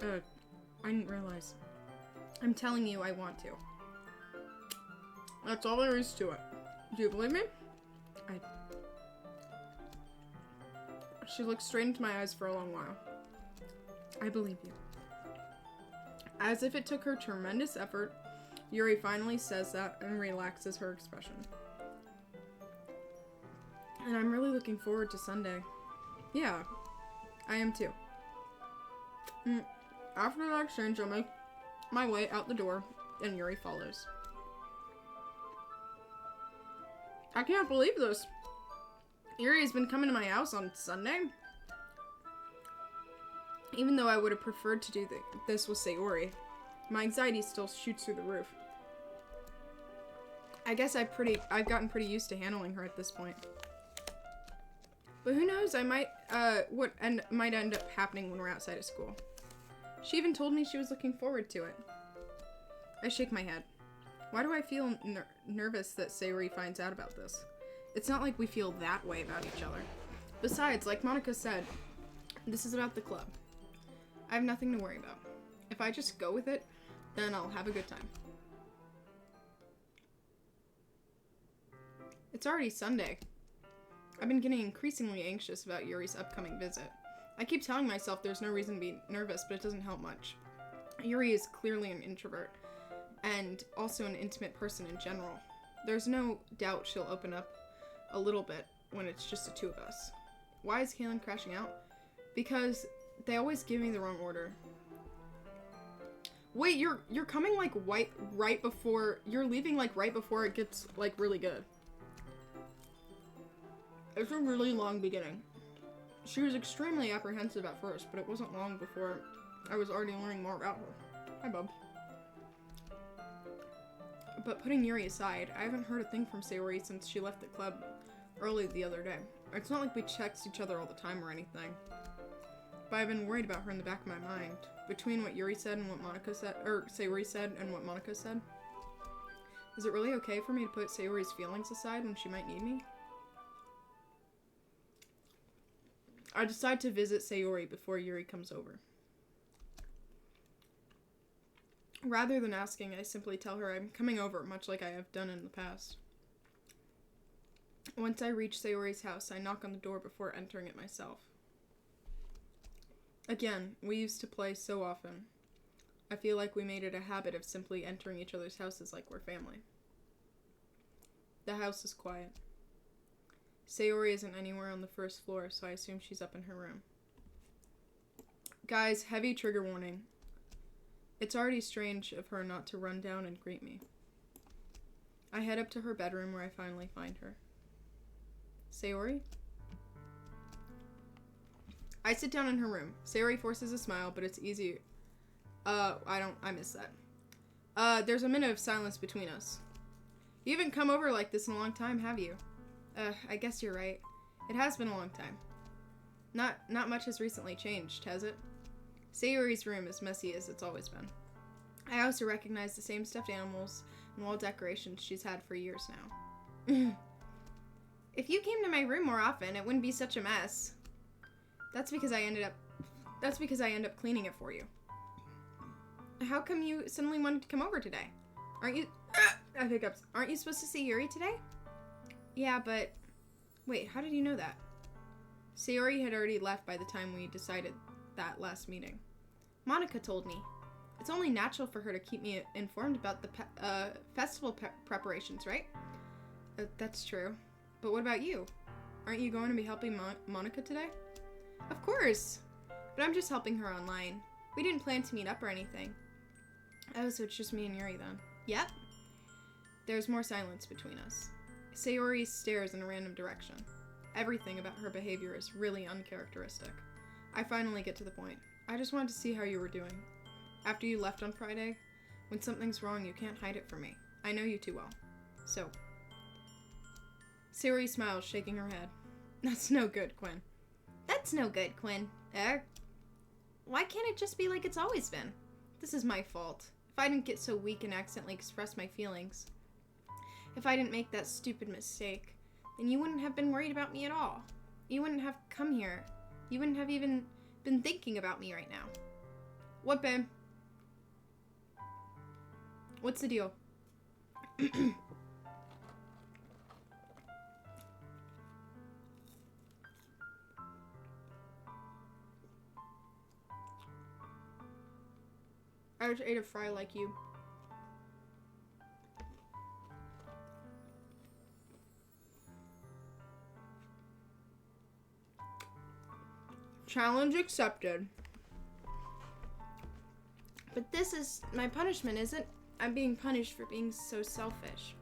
I didn't realize. I'm telling you I want to. That's all there is to it. Do you believe me? She looked straight into my eyes for a long while. I believe you. As if it took her tremendous effort, Yuri finally says that and relaxes her expression. And I'm really looking forward to Sunday. Yeah, I am too. After that exchange, I'll make my way out the door, and Yuri follows. I can't believe this. Yuri has been coming to my house on Sunday. Even though I would have preferred to do this with Sayori, my anxiety still shoots through the roof. I guess I've gotten pretty used to handling her at this point. But who knows, I might, might end up happening when we're outside of school. She even told me she was looking forward to it. I shake my head. Why do I feel nervous that Sayori finds out about this? It's not like we feel that way about each other. Besides, like Monica said, this is about the club. I have nothing to worry about. If I just go with it, then I'll have a good time. It's already Sunday. I've been getting increasingly anxious about Yuri's upcoming visit. I keep telling myself there's no reason to be nervous, but it doesn't help much. Yuri is clearly an introvert, and also an intimate person in general. There's no doubt she'll open up a little bit when it's just the two of us. Why is Kaylin crashing out? Because they always give me the wrong order. Wait, you're coming like right before, you're leaving like right before it gets like really good. It's a really long beginning. She was extremely apprehensive at first, but it wasn't long before I was already learning more about her. Hi, bub. But putting Yuri aside, I haven't heard a thing from Sayori since she left the club early the other day. It's not like we text each other all the time or anything. But I've been worried about her in the back of my mind. Between what Yuri said and what Monica said, or Sayori said and what Monica said. Is it really okay for me to put Sayori's feelings aside when she might need me? I decide to visit Sayori before Yuri comes over. Rather than asking, I simply tell her I'm coming over, much like I have done in the past. Once I reach Sayori's house, I knock on the door before entering it myself. Again, we used to play so often. I feel like we made it a habit of simply entering each other's houses like we're family. The house is quiet. Sayori isn't anywhere on the first floor, so I assume she's up in her room. Guys, heavy trigger warning. It's already strange of her not to run down and greet me. I head up to her bedroom where I finally find her. Sayori? I sit down in her room. Sayori forces a smile, but it's easy. I miss that. There's a minute of silence between us. You haven't come over like this in a long time, have you? I guess you're right. It has been a long time. Not much has recently changed, has it? Sayori's room is messy as it's always been. I also recognize the same stuffed animals and wall decorations she's had for years now. If you came to my room more often, it wouldn't be such a mess. That's because I end up cleaning it for you. How come you suddenly wanted to come over today? Aren't you... I hiccups. Aren't you supposed to see Yuri today? Yeah, but... Wait, how did you know that? Sayori had already left by the time we decided that last meeting. Monica told me. It's only natural for her to keep me informed about the festival preparations, right? That's true. But what about you? Aren't you going to be helping Monica today? Of course! But I'm just helping her online. We didn't plan to meet up or anything. Oh, so it's just me and Yuri then. Yep. There's more silence between us. Sayori stares in a random direction. Everything about her behavior is really uncharacteristic. I finally get to the point. I just wanted to see how you were doing. After you left on Friday, when something's wrong, you can't hide it from me. I know you too well. So. Sayori smiles, shaking her head. That's no good, Quinn. That's no good, Quinn. Why can't it just be like it's always been? This is my fault. If I didn't get so weak and accidentally express my feelings. If I didn't make that stupid mistake, then you wouldn't have been worried about me at all. You wouldn't have come here. You wouldn't have even been thinking about me right now. What, babe? What's the deal? I just ate a fry like you. Challenge accepted. But this is my punishment, isn't? I'm being punished for being so selfish.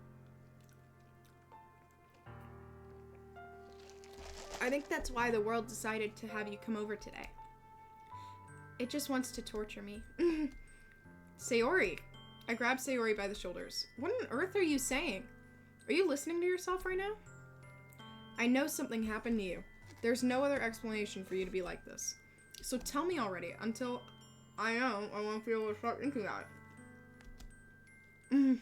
I think that's why the world decided to have you come over today. It just wants to torture me. Sayori. I grab Sayori by the shoulders. What on earth are you saying? Are you listening to yourself right now? I know something happened to you. There's no other explanation for you to be like this. So tell me already, until I know I won't be able to start thinking about it.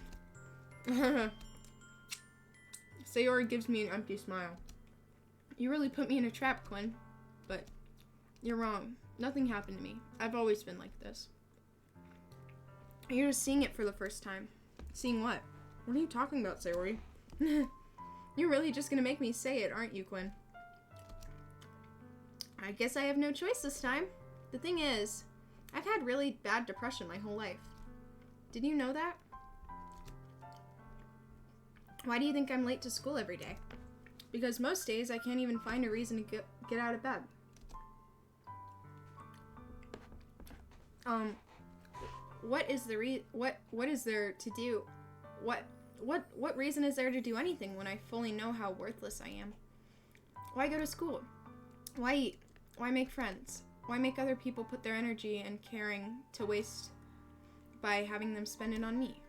Sayori gives me an empty smile. You really put me in a trap, Quinn. But you're wrong. Nothing happened to me. I've always been like this. You're just seeing it for the first time. Seeing what? What are you talking about, Sayori? You're really just gonna make me say it, aren't you, Quinn? I guess I have no choice this time. The thing is, I've had really bad depression my whole life. Did you know that? Why do you think I'm late to school every day? Because most days I can't even find a reason to get out of bed. What is there to do? What reason is there to do anything when I fully know how worthless I am? Why go to school? Why eat? Why make friends? Why make other people put their energy and caring to waste by having them spend it on me?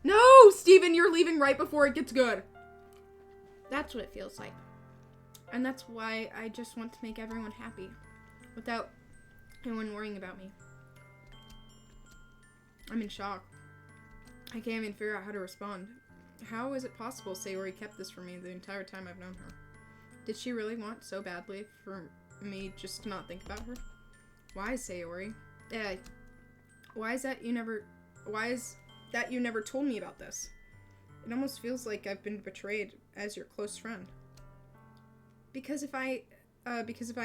No, Steven, you're leaving right before it gets good. That's what it feels like. And that's why I just want to make everyone happy without anyone worrying about me. I'm in shock. I can't even figure out how to respond. How is it possible Sayori kept this from me the entire time I've known her? Did she really want so badly for me just to not think about her? Why, Sayori? Why is that you never told me about this? It almost feels like I've been betrayed as your close friend. Because if I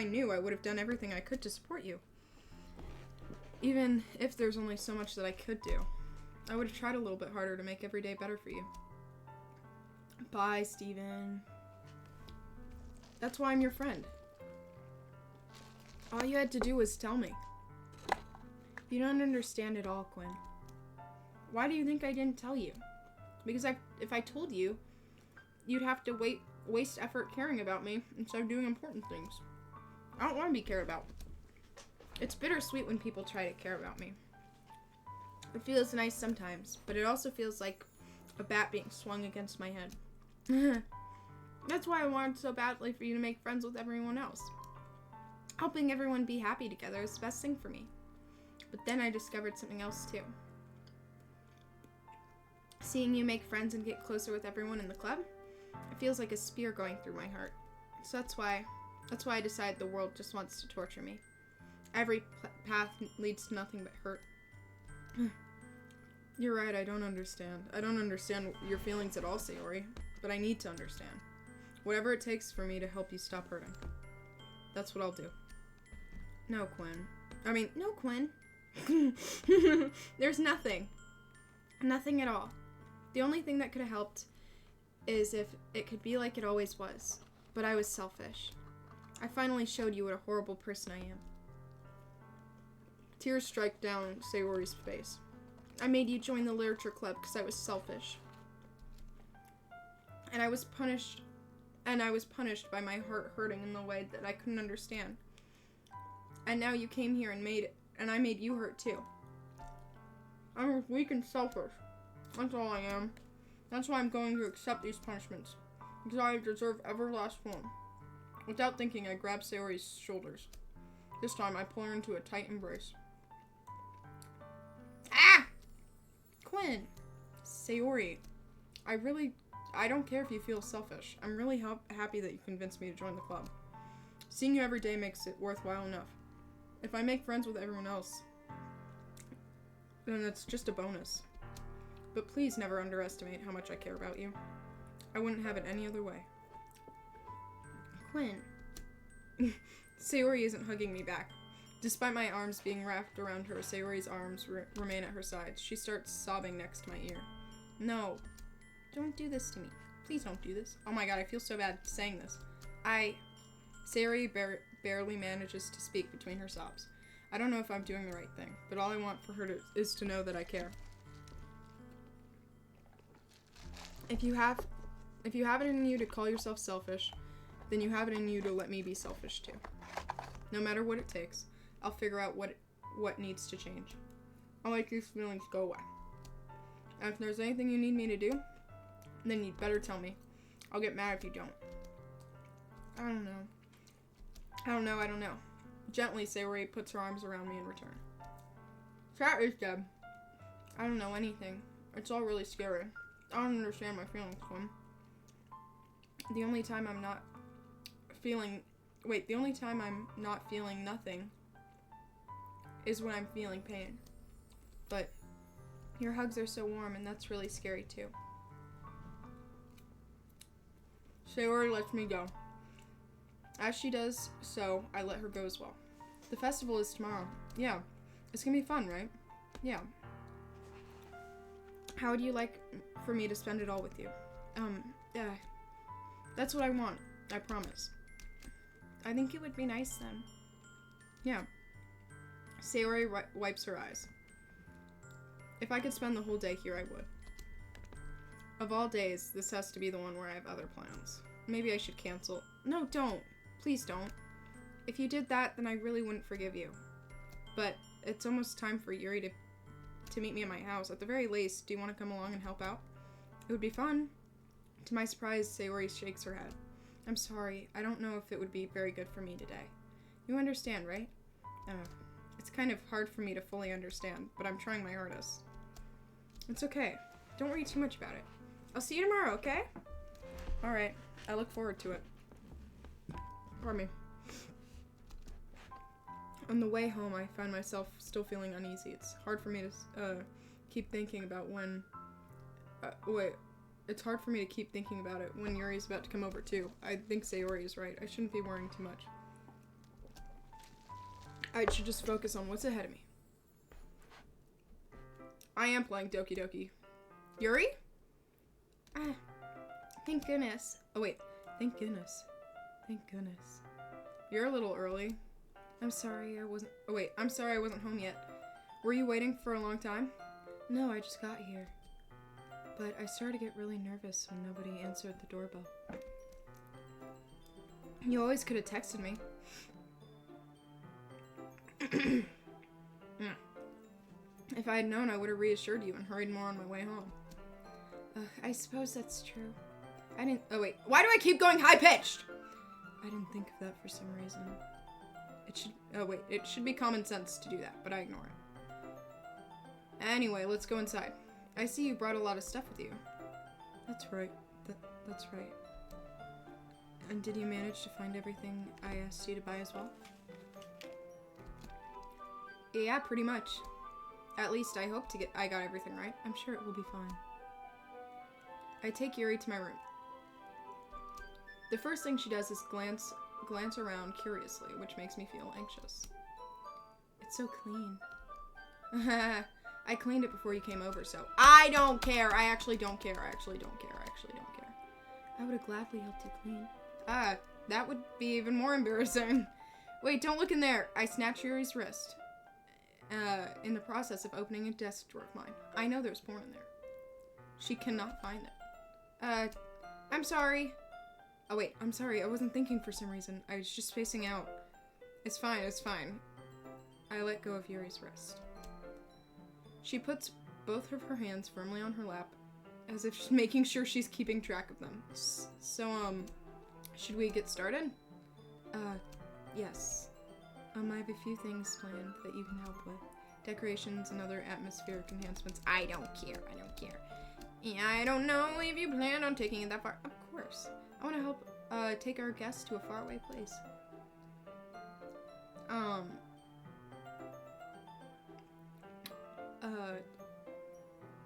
knew, I would have done everything I could to support you. Even if there's only so much that I could do. I would have tried a little bit harder to make every day better for you. Bye, Steven. That's why I'm your friend. All you had to do was tell me. You don't understand at all, Quinn. Why do you think I didn't tell you? Because if I told you, you'd have to waste effort caring about me instead of doing important things. I don't want to be cared about. It's bittersweet when people try to care about me. It feels nice sometimes, but it also feels like a bat being swung against my head. That's why I wanted so badly for you to make friends with everyone else. Helping everyone be happy together is the best thing for me. But then I discovered something else too. Seeing you make friends and get closer with everyone in the club, it feels like a spear going through my heart. So that's why I decided the world just wants to torture me. Every path leads to nothing but hurt. You're right, I don't understand. I don't understand your feelings at all, Sayori, but I need to understand. Whatever it takes for me to help you stop hurting. That's what I'll do. No, Quinn. No, Quinn. There's nothing. Nothing at all. The only thing that could have helped is if it could be like it always was. But I was selfish. I finally showed you what a horrible person I am. Tears strike down Sayori's face. I made you join the literature club because I was selfish. And I was punished by my heart hurting in the way that I couldn't understand. And now you came here and I made you hurt too. I'm weak and selfish. That's all I am. That's why I'm going to accept these punishments. Because I deserve every last one. Without thinking, I grab Sayori's shoulders. This time, I pull her into a tight embrace. Ah! Quinn! Sayori, I don't care if you feel selfish. I'm really happy that you convinced me to join the club. Seeing you every day makes it worthwhile enough. If I make friends with everyone else, then that's just a bonus. But please never underestimate how much I care about you. I wouldn't have it any other way. Quinn. Sayori isn't hugging me back. Despite my arms being wrapped around her, Sayori's arms remain at her sides. She starts sobbing next to my ear. No. Don't do this to me. Please don't do this. Oh my god, I feel so bad saying this. Sayori barely manages to speak between her sobs. I don't know if I'm doing the right thing, but all I want for her is to know that I care. If you have it in you to call yourself selfish, then you have it in you to let me be selfish too. No matter what it takes, I'll figure out what needs to change. I'll make these feelings go away. And if there's anything you need me to do, then you'd better tell me. I'll get mad if you don't. I don't know. Gently, Sayori puts her arms around me in return. Chat is dead. I don't know anything. It's all really scary. I don't understand my feelings, Quinn. The only time I'm not feeling nothing is when I'm feeling pain. But your hugs are so warm, and that's really scary too. Sayori lets me go. As she does so, I let her go as well. The festival is tomorrow. Yeah. It's gonna be fun, right? Yeah. How would you like for me to spend it all with you? Yeah. That's what I want. I promise. I think it would be nice then. Yeah. Sayori wipes her eyes. If I could spend the whole day here, I would. Of all days, this has to be the one where I have other plans. Maybe I should cancel. No, don't. Please don't. If you did that, then I really wouldn't forgive you. But it's almost time for Yuri to meet me at my house. At the very least, do you want to come along and help out? It would be fun. To my surprise, Sayori shakes her head. I'm sorry. I don't know if it would be very good for me today. You understand, right? It's kind of hard for me to fully understand, but I'm trying my hardest. It's okay. Don't worry too much about it. I'll see you tomorrow, okay? Alright. I look forward to it. Pardon me. On the way home, I find myself still feeling uneasy. It's hard for me to keep thinking about when... It's hard for me to keep thinking about it when Yuri's about to come over, too. I think Sayori is right. I shouldn't be worrying too much. I should just focus on what's ahead of me. I am playing Doki Doki. Yuri? Thank goodness. Oh, wait. Thank goodness. Thank goodness. You're a little early. I'm sorry I wasn't... Oh, wait. I'm sorry I wasn't home yet. Were you waiting for a long time? No, I just got here. But I started to get really nervous when nobody answered the doorbell. You always could have texted me. If I had known, I would have reassured you and hurried more on my way home. I suppose that's true. I didn't... Oh, wait. Why do I keep going high-pitched? I didn't think of that for some reason. It should... Oh, wait. It should be common sense to do that, but I ignore it. Anyway, let's go inside. I see you brought a lot of stuff with you. That's right. That's right. And did you manage to find everything I asked you to buy as well? Yeah, pretty much. At least I hope I got everything right. I'm sure it will be fine. I take Yuri to my room. The first thing she does is glance around curiously, which makes me feel anxious. It's so clean. I cleaned it before you came over, so I don't care. I actually don't care. I actually don't care. I actually don't care. I would have gladly helped you clean. That would be even more embarrassing. Wait, don't look in there. I snatch Yuri's wrist. In the process of opening a desk drawer of mine. I know there's porn in there. She cannot find it. I'm sorry. Oh wait, I'm sorry. I wasn't thinking for some reason. I was just spacing out. It's fine, it's fine. I let go of Yuri's wrist. She puts both of her hands firmly on her lap, as if she's making sure she's keeping track of them. So, should we get started? Yes. I have a few things planned that you can help with. Decorations and other atmospheric enhancements. I don't care. I don't care. Yeah, I don't know if you plan on taking it that far. Of course. I want to help take our guests to a faraway place.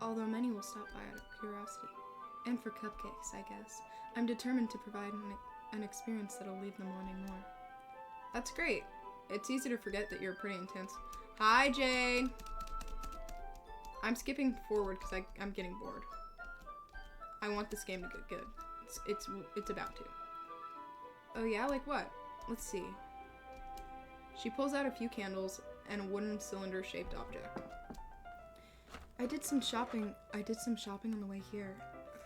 Although many will stop by out of curiosity. And for cupcakes, I guess. I'm determined to provide an experience that'll leave them wanting more. That's great. It's easy to forget that you're pretty intense. Hi, Jade! I'm skipping forward because I'm getting bored. I want this game to get good. It's about to. Oh yeah? Like what? Let's see. She pulls out a few candles and a wooden cylinder-shaped object. I did some shopping on the way here,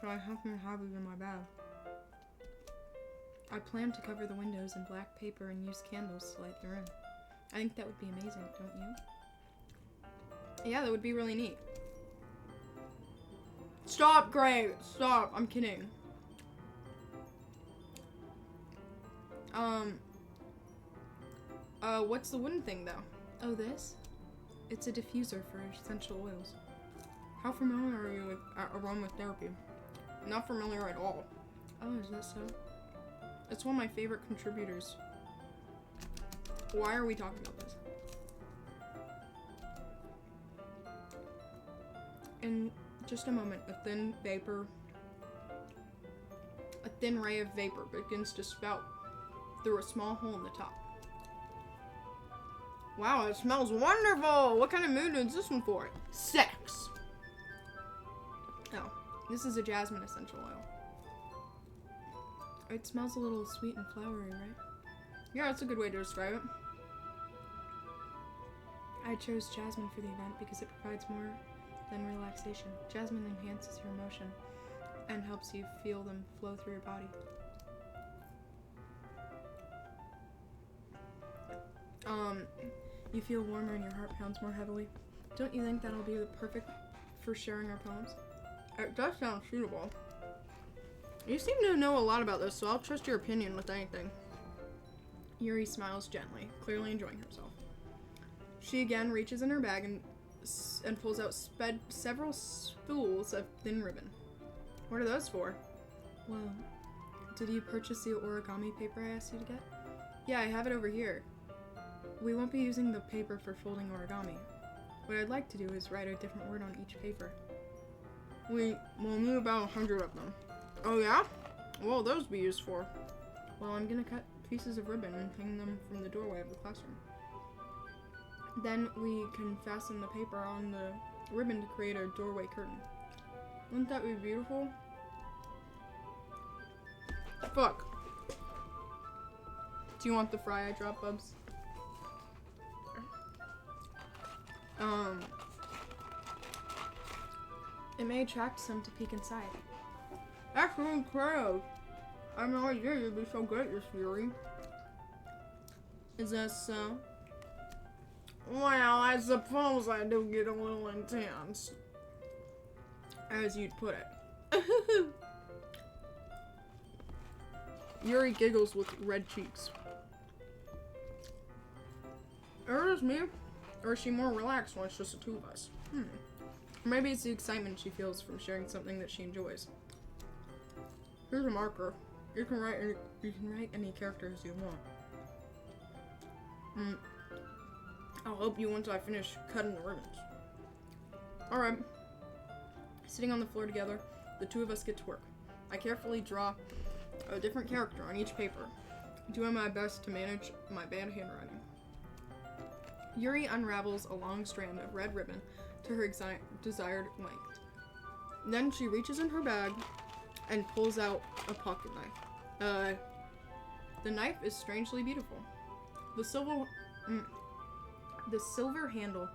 so I happen to have it in my bag. I plan to cover the windows in black paper and use candles to light the room. I think that would be amazing, don't you? Yeah, that would be really neat. Stop, Gray! Stop! I'm kidding. What's the wooden thing, though? Oh, this? It's a diffuser for essential oils. How familiar are you with aromatherapy? Not familiar at all. Oh, is that so? It's one of my favorite contributors. Why are we talking about this? In just a moment, a thin ray of vapor begins to spout through a small hole in the top. Wow, it smells wonderful! What kind of mood is this one for? Sex! Oh, this is a jasmine essential oil. It smells a little sweet and flowery, right? Yeah, that's a good way to describe it. I chose jasmine for the event because it provides more than relaxation. Jasmine enhances your emotion and helps you feel them flow through your body. You feel warmer and your heart pounds more heavily. Don't you think that'll be the perfect for sharing our poems? It does sound suitable. You seem to know a lot about this, so I'll trust your opinion with anything. Yuri smiles gently, clearly enjoying herself. She again reaches in her bag and pulls out several spools of thin ribbon. What are those for? Well, did you purchase the origami paper I asked you to get? Yeah, I have it over here. We won't be using the paper for folding origami. What I'd like to do is write a different word on each paper. We'll need about 100 of them. Oh yeah? What will those be used for? Well, I'm gonna cut pieces of ribbon and hang them from the doorway of the classroom. Then we can fasten the paper on the ribbon to create a doorway curtain. Wouldn't that be beautiful? Fuck. Do you want the fry I dropped, Bubs? It may attract some to peek inside. Excellent crowd. I have no idea you'd be so good at this, Yuri. Is that so? Well, I suppose I do get a little intense. As you'd put it. Yuri giggles with red cheeks. Or is me? Or is she more relaxed when it's just the two of us? Maybe it's the excitement she feels from sharing something that she enjoys. Here's a marker. You can write any characters you want. I'll help you once I finish cutting the ribbons. Alright. Sitting on the floor together, the two of us get to work. I carefully draw a different character on each paper, doing my best to manage my bad handwriting. Yuri unravels a long strand of red ribbon to her desired length. Then she reaches in her bag and pulls out a pocket knife. The knife is strangely beautiful. The silver handle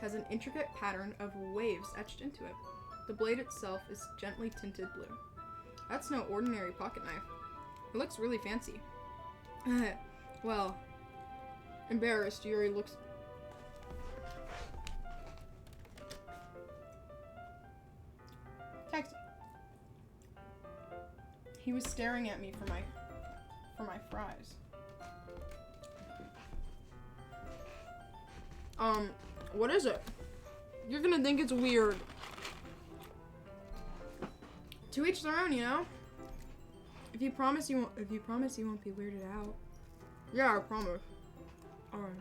has an intricate pattern of waves etched into it. The blade itself is gently tinted blue. That's no ordinary pocket knife. It looks really fancy. Well, embarrassed, Yuri looks... Taxi. He was staring at me for my fries. What is it? You're gonna think it's weird. To each their own, you know? If you promise you won't be weirded out. Yeah, I promise. Alright.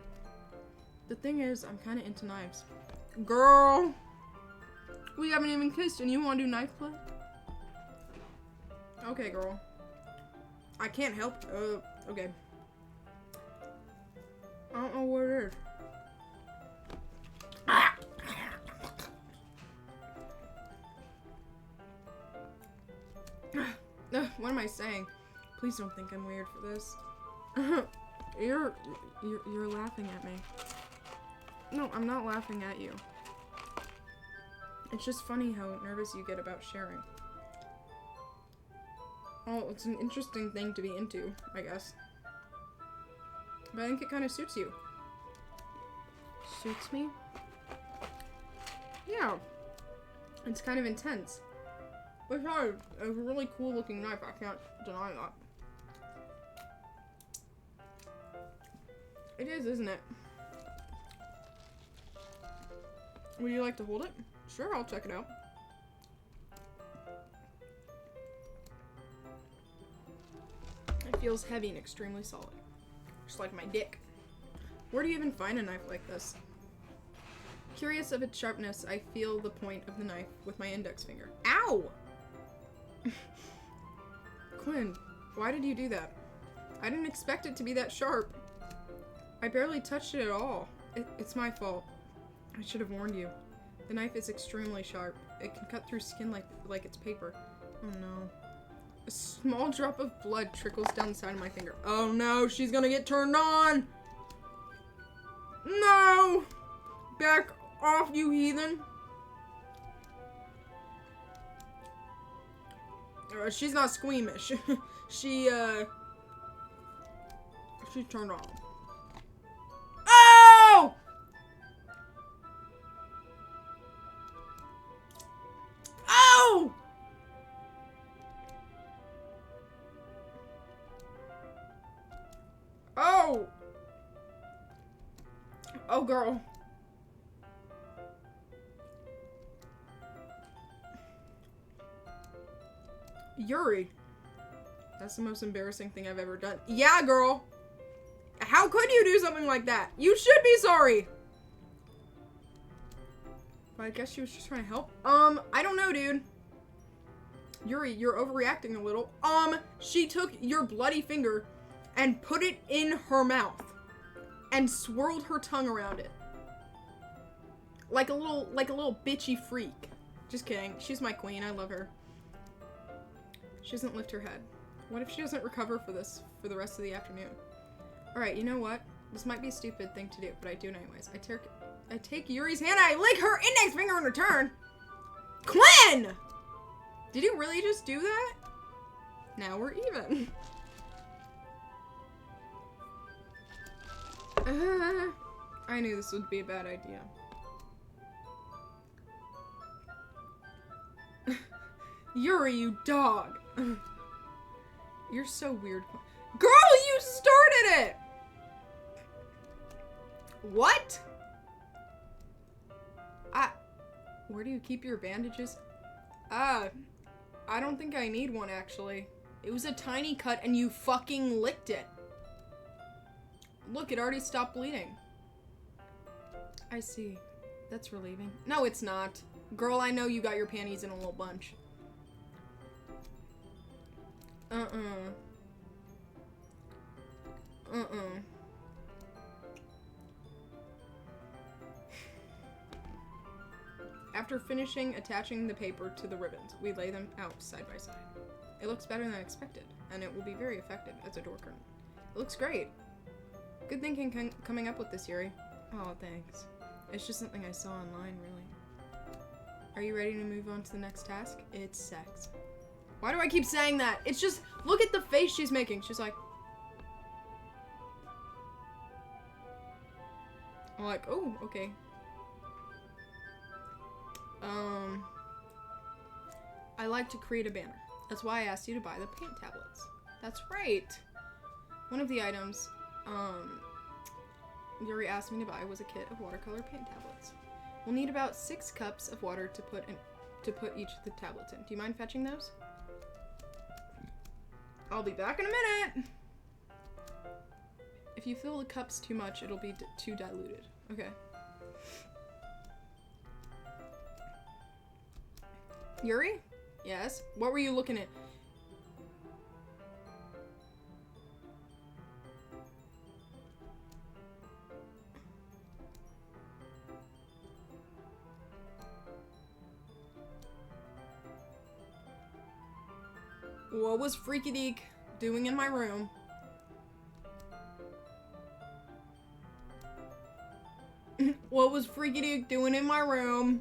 The thing is, I'm kinda into knives. Girl! We haven't even kissed and you wanna do knife play? Okay, girl. I can't help. Okay. I don't know what it is. What am I saying? Please don't think I'm weird for this. You're laughing at me. No, I'm not laughing at you. It's just funny how nervous you get about sharing. Oh, it's an interesting thing to be into, I guess. But I think it kind of suits you. Suits me? Yeah. It's kind of intense. Besides, it's a really cool looking knife, I can't deny that. It is, isn't it? Would you like to hold it? Sure, I'll check it out. It feels heavy and extremely solid. Just like my dick. Where do you even find a knife like this? Curious of its sharpness, I feel the point of the knife with my index finger. Ow! Quinn, why did you do that? I didn't expect it to be that sharp. I barely touched it at all. It's my fault. I should have warned you. The knife is extremely sharp. It can cut through skin like it's paper. Oh no. A small drop of blood trickles down the side of my finger. Oh no, she's gonna get turned on! No! Back off, you heathen! She's not squeamish. She's turned on. Oh! Oh! Oh, girl. Yuri. That's the most embarrassing thing I've ever done. Yeah, girl. How could you do something like that? You should be sorry. But I guess she was just trying to help. I don't know, dude. Yuri, you're overreacting a little. She took your bloody finger and put it in her mouth and swirled her tongue around it. Like a little bitchy freak. Just kidding. She's my queen. I love her. She doesn't lift her head. What if she doesn't recover for this for the rest of the afternoon? Alright, you know what? This might be a stupid thing to do, but I do it anyways. I take Yuri's hand and I lick her index finger in return. Quinn! Did you really just do that? Now we're even. I knew this would be a bad idea. Yuri, you dog. You're so weird. Girl, you started it! What? Where do you keep your bandages? I don't think I need one, actually. It was a tiny cut and you fucking licked it. Look, it already stopped bleeding. I see. That's relieving. No, it's not. Girl, I know you got your panties in a little bunch. After finishing attaching the paper to the ribbons, we lay them out side by side. It looks better than expected, and it will be very effective as a door curtain. It looks great. Good thinking coming up with this, Yuri. Oh, thanks. It's just something I saw online, really. Are you ready to move on to the next task? It's sex. Why do I keep saying that? It's just, look at the face she's making. She's like... I'm like, oh, okay. I like to create a banner. That's why I asked you to buy the paint tablets. That's right. One of the items, Yuri asked me to buy was a kit of watercolor paint tablets. We'll need about 6 cups of water to put each of the tablets in. Do you mind fetching those? I'll be back in a minute. If you fill the cups too much, it'll be too diluted. Okay. Yuri? Yes? What were you looking at? What was Freaky Deek doing in my room? What was Freaky Deek doing in my room?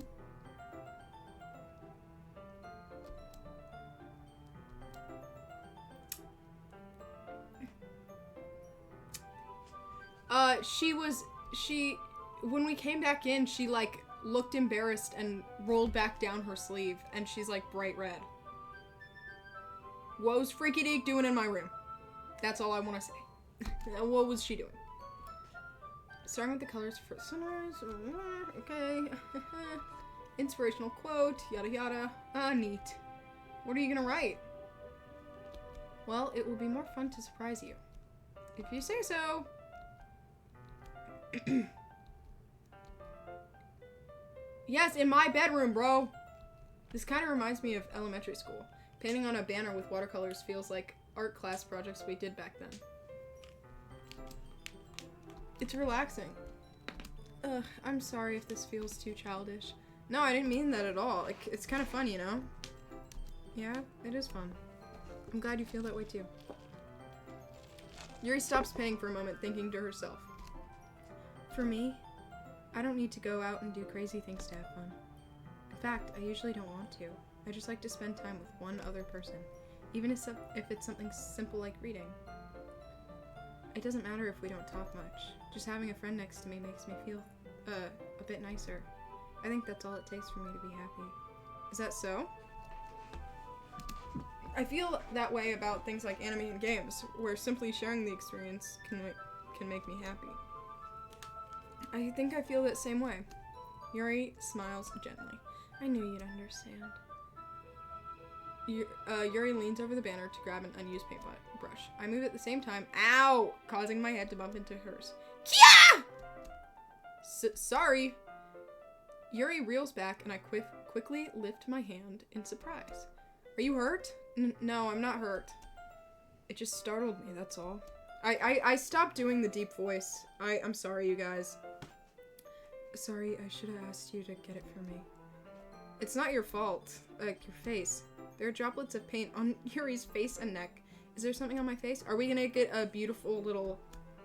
When we came back in, she like looked embarrassed and rolled back down her sleeve and she's like bright red. What was Freaky Deek doing in my room? That's all I want to say. What was she doing? Starting with the colors for sunrise. Okay. Inspirational quote. Yada yada. Neat. What are you gonna write? Well, it will be more fun to surprise you. If you say so. Yes, in my bedroom, bro. This kind of reminds me of elementary school. Painting on a banner with watercolors feels like art class projects we did back then. It's relaxing. Ugh, I'm sorry if this feels too childish. No, I didn't mean that at all. Like, it's kind of fun, you know? Yeah, it is fun. I'm glad you feel that way too. Yuri stops painting for a moment, thinking to herself. For me, I don't need to go out and do crazy things to have fun. In fact, I usually don't want to. I just like to spend time with one other person, even if it's something simple like reading. It doesn't matter if we don't talk much. Just having a friend next to me makes me feel a bit nicer. I think that's all it takes for me to be happy. Is that so? I feel that way about things like anime and games, where simply sharing the experience can make me happy. I think I feel that same way. Yuri smiles gently. I knew you'd understand. Yuri leans over the banner to grab an unused paintbrush. I move at the same time, ow, causing my head to bump into hers. Kia! Sorry. Yuri reels back and I quickly lift my hand in surprise. Are you hurt? No, I'm not hurt. It just startled me, that's all. I stopped doing the deep voice. I'm sorry, you guys. Sorry, I should have asked you to get it for me. It's not your fault. Like, your face. There are droplets of paint on Yuri's face and neck. Is there something on my face? Are we gonna get a beautiful little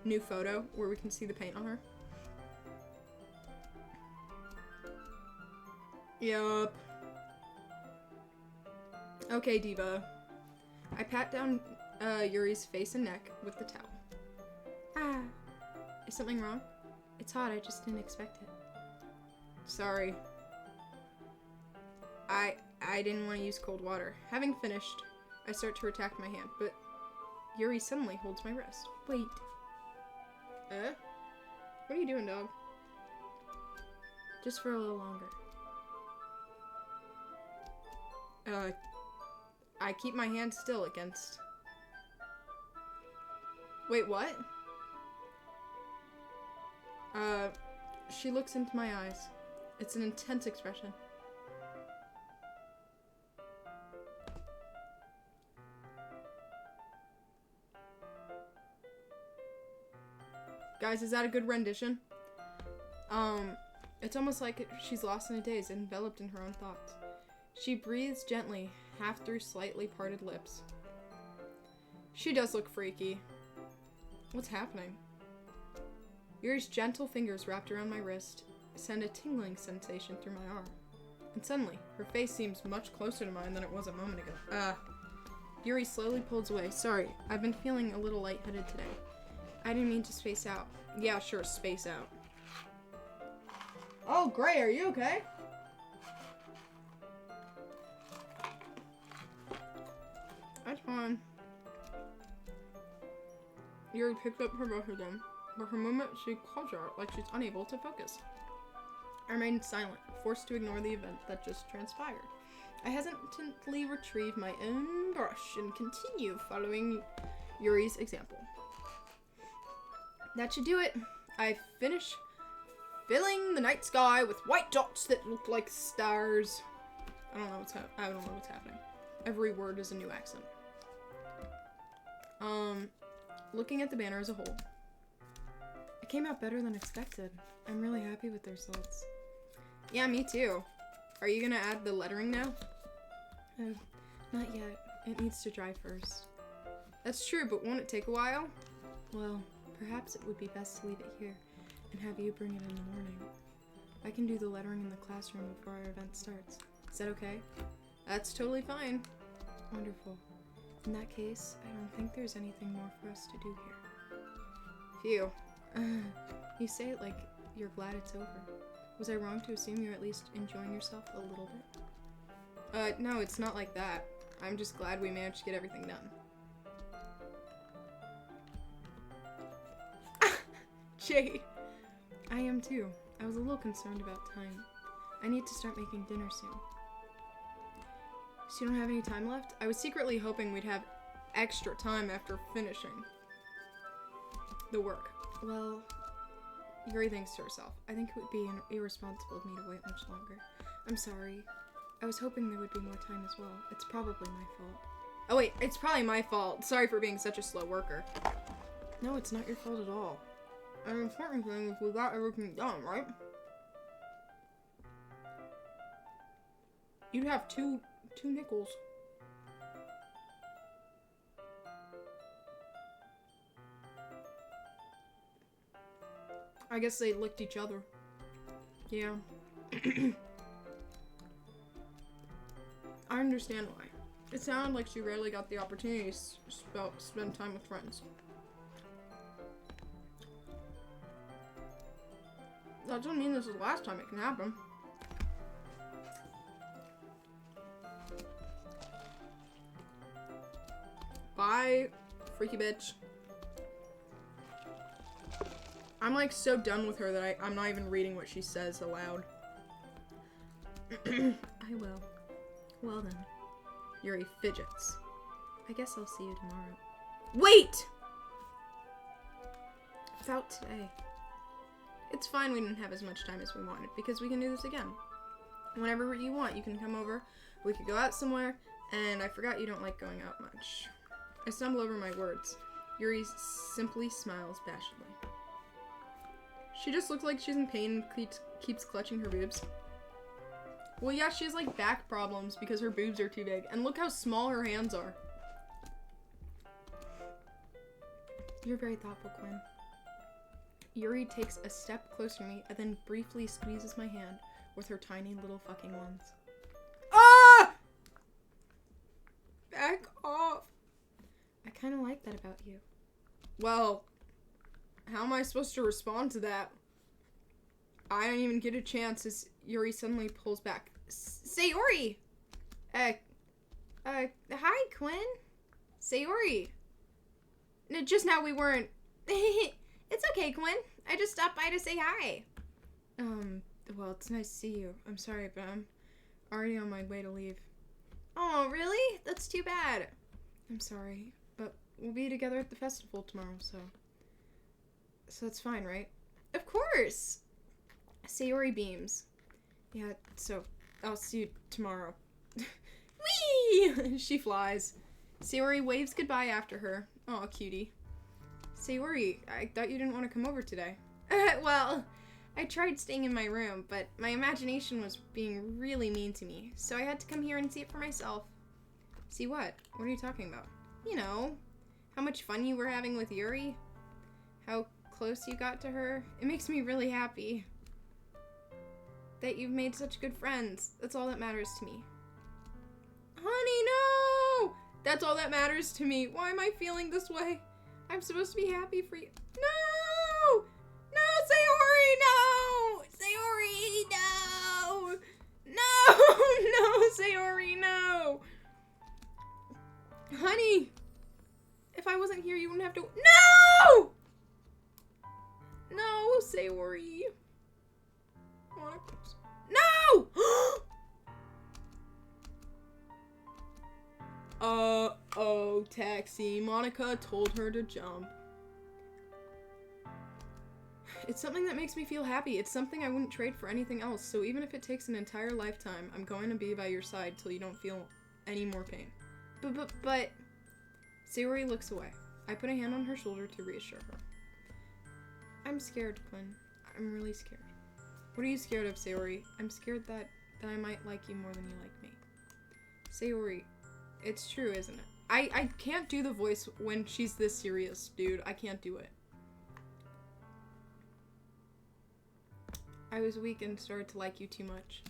new photo where we can see the paint on her? Yup. Okay, Diva. I pat down Yuri's face and neck with the towel. Ah. Is something wrong? It's hot, I just didn't expect it. Sorry. I didn't want to use cold water. Having finished, I start to retract my hand, but Yuri suddenly holds my wrist. Wait. What are you doing, dog? Just for a little longer. I keep my hand still against... Wait, what? She looks into my eyes. It's an intense expression. Guys, is that a good rendition? It's almost like she's lost in a daze, enveloped in her own thoughts. She breathes gently, half through slightly parted lips. She does look freaky. What's happening? Yuri's gentle fingers wrapped around my wrist send a tingling sensation through my arm. And suddenly, her face seems much closer to mine than it was a moment ago. Yuri slowly pulls away. Sorry, I've been feeling a little lightheaded today. I didn't mean to space out. Yeah, sure, space out. Oh, Gray, are you okay? That's fine. Yuri picked up her brush again, but for a moment she calls out like she's unable to focus. I remained silent, forced to ignore the event that just transpired. I hesitantly retrieve my own brush and continue following Yuri's example. That should do it. I finish filling the night sky with white dots that look like stars. I don't know what's happening. Every word is a new accent. Looking at the banner as a whole, it came out better than expected. I'm really happy with the results. Yeah, me too. Are you gonna add the lettering now? Not yet. It needs to dry first. That's true, but won't it take a while? Well, perhaps it would be best to leave it here and have you bring it in the morning. I can do the lettering in the classroom before our event starts. Is that okay? That's totally fine. Wonderful. In that case, I don't think there's anything more for us to do here. Phew. You say it like you're glad it's over. Was I wrong to assume you're at least enjoying yourself a little bit? No, it's not like that. I'm just glad we managed to get everything done. Jade! I am too. I was a little concerned about time. I need to start making dinner soon. So you don't have any time left? I was secretly hoping we'd have extra time after finishing the work. Well, Yuri thinks to herself. I think it would be irresponsible of me to wait much longer. I'm sorry. I was hoping there would be more time as well. It's probably my fault. Oh wait, it's probably my fault. Sorry for being such a slow worker. No, it's not your fault at all. An important thing is we got everything done, right? You'd have two nickels. I guess they licked each other. Yeah. I understand why. It sounded like she rarely got the opportunity to spend time with friends. That doesn't mean this is the last time it can happen. Bye, freaky bitch. I'm like so done with her that I'm not even reading what she says aloud. I will. Well then. Yuri fidgets. I guess I'll see you tomorrow. Wait! About today. It's fine we didn't have as much time as we wanted, because we can do this again. Whenever you want, you can come over. We could go out somewhere, and I forgot you don't like going out much. I stumble over my words. Yuri simply smiles bashfully. She just looks like she's in pain and keeps clutching her boobs. Well, yeah, she has like back problems because her boobs are too big. And look how small her hands are. You're very thoughtful, Quinn. Yuri takes a step closer to me and then briefly squeezes my hand with her tiny little fucking ones. Ah! Back off. I kind of like that about you. Well, how am I supposed to respond to that? I don't even get a chance as Yuri suddenly pulls back. Sayori! Hi, Quinn? Sayori. No, just now we weren't. It's okay, Quinn. I just stopped by to say hi. Well, it's nice to see you. I'm sorry, but I'm already on my way to leave. Oh, really? That's too bad. I'm sorry, but we'll be together at the festival tomorrow, so that's fine, right? Of course! Sayori beams. Yeah, so I'll see you tomorrow. Whee! She flies. Sayori waves goodbye after her. Aw, cutie. Sayori, I thought you didn't want to come over today. Well, I tried staying in my room, but my imagination was being really mean to me, so I had to come here and see it for myself. See what? What are you talking about? You know, how much fun you were having with Yuri? How close you got to her? It makes me really happy. That you've made such good friends. That's all that matters to me. Honey, no! That's all that matters to me. Why am I feeling this way? I'm supposed to be happy for you. No! No, Sayori, no! Sayori, no! No! No, Sayori, no! Honey, if I wasn't here, you wouldn't have to. No! No, Sayori. No! Oh, taxi. Monica told her to jump. It's something that makes me feel happy. It's something I wouldn't trade for anything else. So even if it takes an entire lifetime, I'm going to be by your side till you don't feel any more pain. But... Sayori looks away. I put a hand on her shoulder to reassure her. I'm scared, Quinn. I'm really scared. What are you scared of, Sayori? I'm scared that I might like you more than you like me. Sayori, it's true, isn't it? I can't do the voice when she's this serious, dude. I can't do it. I was weak and started to like you too much.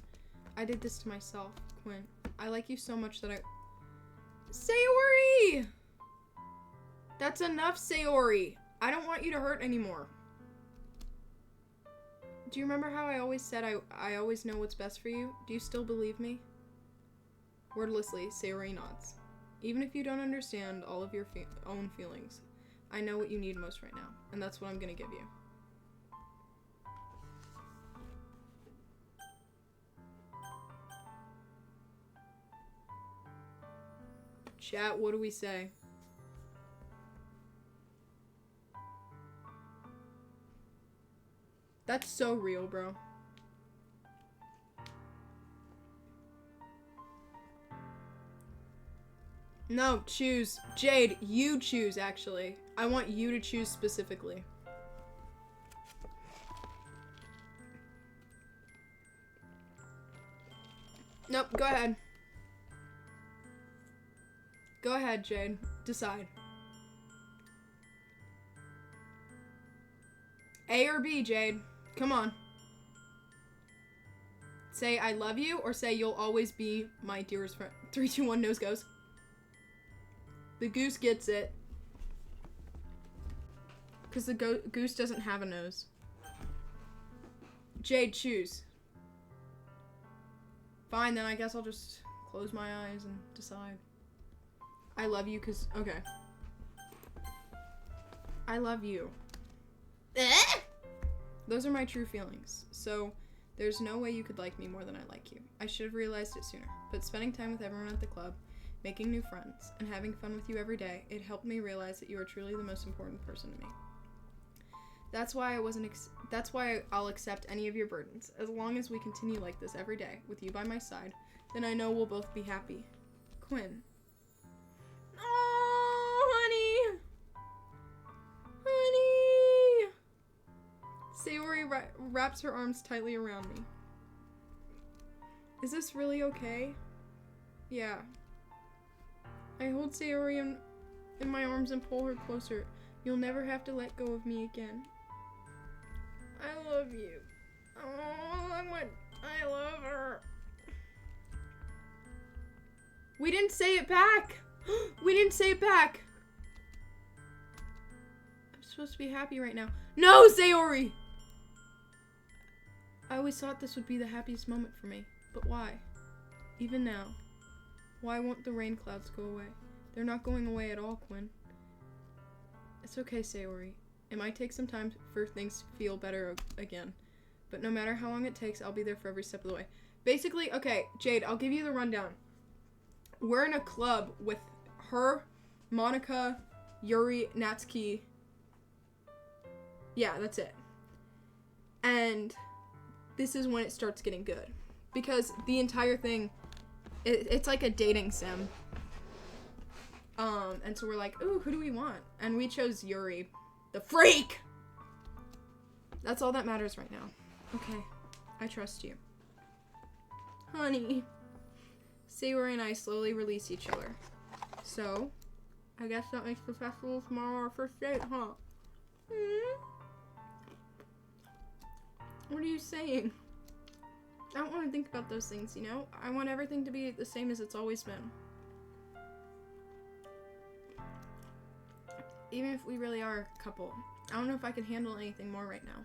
I did this to myself, Quinn. I like you so much that I... Sayori! That's enough, Sayori. I don't want you to hurt anymore. Do you remember how I always said I always know what's best for you? Do you still believe me? Wordlessly, Sayori nods. Even if you don't understand all of your own feelings, I know what you need most right now, and that's what I'm gonna give you. Chat, what do we say? That's so real, bro. No, choose. Jade, you choose, actually. I want you to choose specifically. Nope, go ahead. Go ahead, Jade. Decide. A or B, Jade. Come on. Say I love you or say you'll always be my dearest friend. 3, 2, 1, nose goes. The goose gets it. Because the goose doesn't have a nose. Jade, choose. Fine, then I guess I'll just close my eyes and decide. I love you because... Okay. I love you. Those are my true feelings. So there's no way you could like me more than I like you. I should have realized it sooner. But spending time with everyone at the club, making new friends, and having fun with you every day, it helped me realize that you are truly the most important person to me. That's why I'll accept any of your burdens. As long as we continue like this every day, with you by my side, then I know we'll both be happy. Quinn. Oh, honey. Honey. Sayori wraps her arms tightly around me. Is this really okay? Yeah. I hold Sayori in my arms and pull her closer. You'll never have to let go of me again. I love you. Oh, I love her. We didn't say it back. We didn't say it back. I'm supposed to be happy right now. No, Sayori! I always thought this would be the happiest moment for me. But why? Even now. Why won't the rain clouds go away? They're not going away at all, Quinn. It's okay, Sayori. It might take some time for things to feel better again. But no matter how long it takes, I'll be there for every step of the way. Basically, okay, Jade, I'll give you the rundown. We're in a club with her, Monica, Yuri, Natsuki. Yeah, that's it. And this is when it starts getting good. Because the entire thing, it's like a dating sim. And so we're like, ooh, who do we want? And we chose Yuri. The freak! That's all that matters right now. Okay, I trust you. Honey. Sayori and I slowly release each other. So, I guess that makes the festival tomorrow our first date, huh? What are you saying? I don't want to think about those things, you know? I want everything to be the same as it's always been. Even if we really are a couple. I don't know if I can handle anything more right now.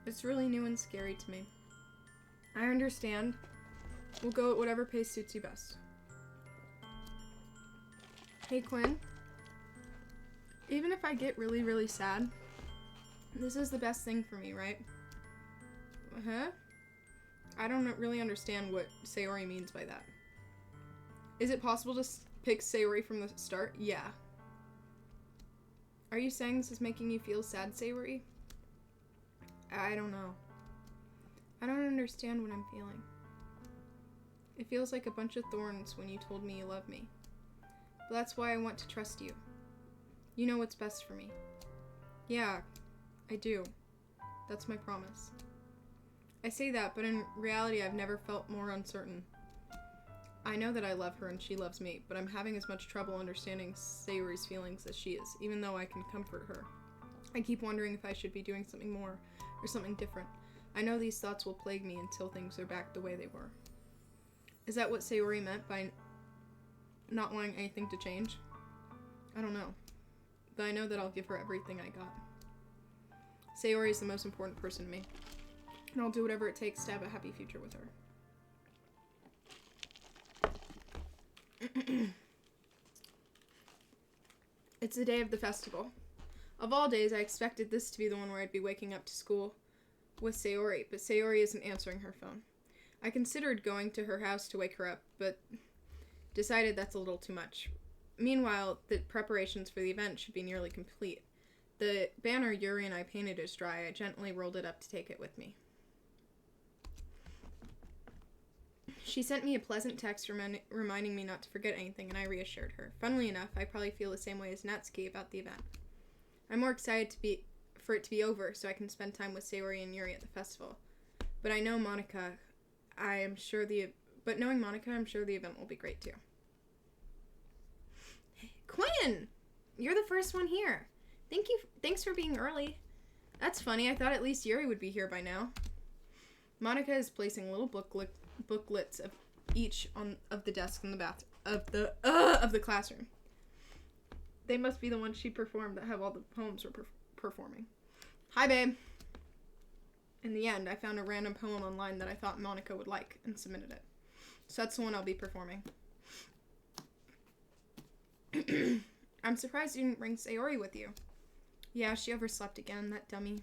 It's really new and scary to me. I understand. We'll go at whatever pace suits you best. Hey, Quinn. Even if I get really, really sad, this is the best thing for me, right? Huh? I don't really understand what Sayori means by that. Is it possible to pick Sayori from the start? Yeah. Are you saying this is making you feel sad, Sayori? I don't know. I don't understand what I'm feeling. It feels like a bunch of thorns when you told me you love me. But that's why I want to trust you. You know what's best for me. Yeah, I do. That's my promise. I say that, but in reality I've never felt more uncertain. I know that I love her and she loves me, but I'm having as much trouble understanding Sayori's feelings as she is, even though I can comfort her. I keep wondering if I should be doing something more, or something different. I know these thoughts will plague me until things are back the way they were. Is that what Sayori meant by not wanting anything to change? I don't know. But I know that I'll give her everything I got. Sayori is the most important person to me. And I'll do whatever it takes to have a happy future with her. It's the day of the festival. Of all days, I expected this to be the one where I'd be waking up to school with Sayori, but Sayori isn't answering her phone. I considered going to her house to wake her up, but decided that's a little too much. Meanwhile, the preparations for the event should be nearly complete. The banner Yuri and I painted is dry. I gently rolled it up to take it with me. She sent me a pleasant text reminding me not to forget anything, and I reassured her. Funnily enough, I probably feel the same way as Natsuki about the event. I'm more excited for it to be over so I can spend time with Sayori and Yuri at the festival. But I know Monica, knowing Monica, I'm sure the event will be great too. Quinn! You're the first one here. Thanks for being early. That's funny, I thought at least Yuri would be here by now. Monica is placing little booklets of each of the desks in the of the classroom. They must be the ones she performed that have all the poems we're performing. Hi, babe. In the end, I found a random poem online that I thought Monica would like and submitted it. So that's the one I'll be performing. I'm surprised you didn't bring Sayori with you. Yeah, she overslept again, that dummy.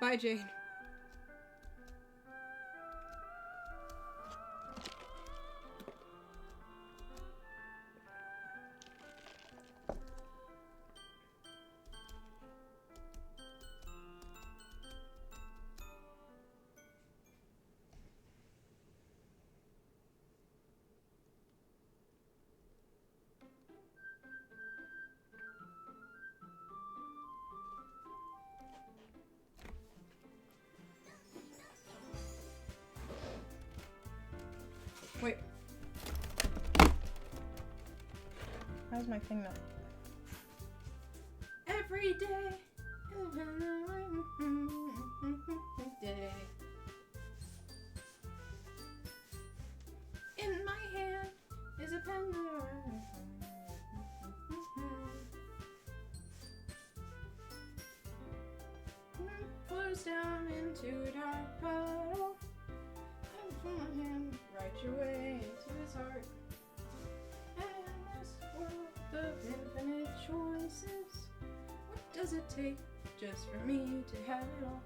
Bye, Jade. Wait. How's my thing not? Every day. Day. In my hand is a pen. Flows down into a dark puddle. And him right your way into his heart. And in this world of infinite choices, what does it take just for me to have it all?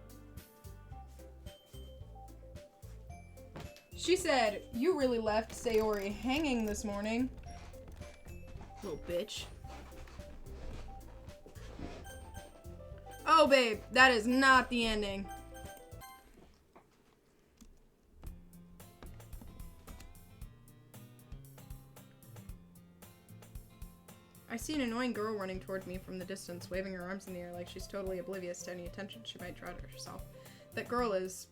She said, "You really left Sayori hanging this morning." Little bitch. Oh, babe, that is not the ending. I see an annoying girl running towards me from the distance, waving her arms in the air like she's totally oblivious to any attention she might draw to herself. That girl is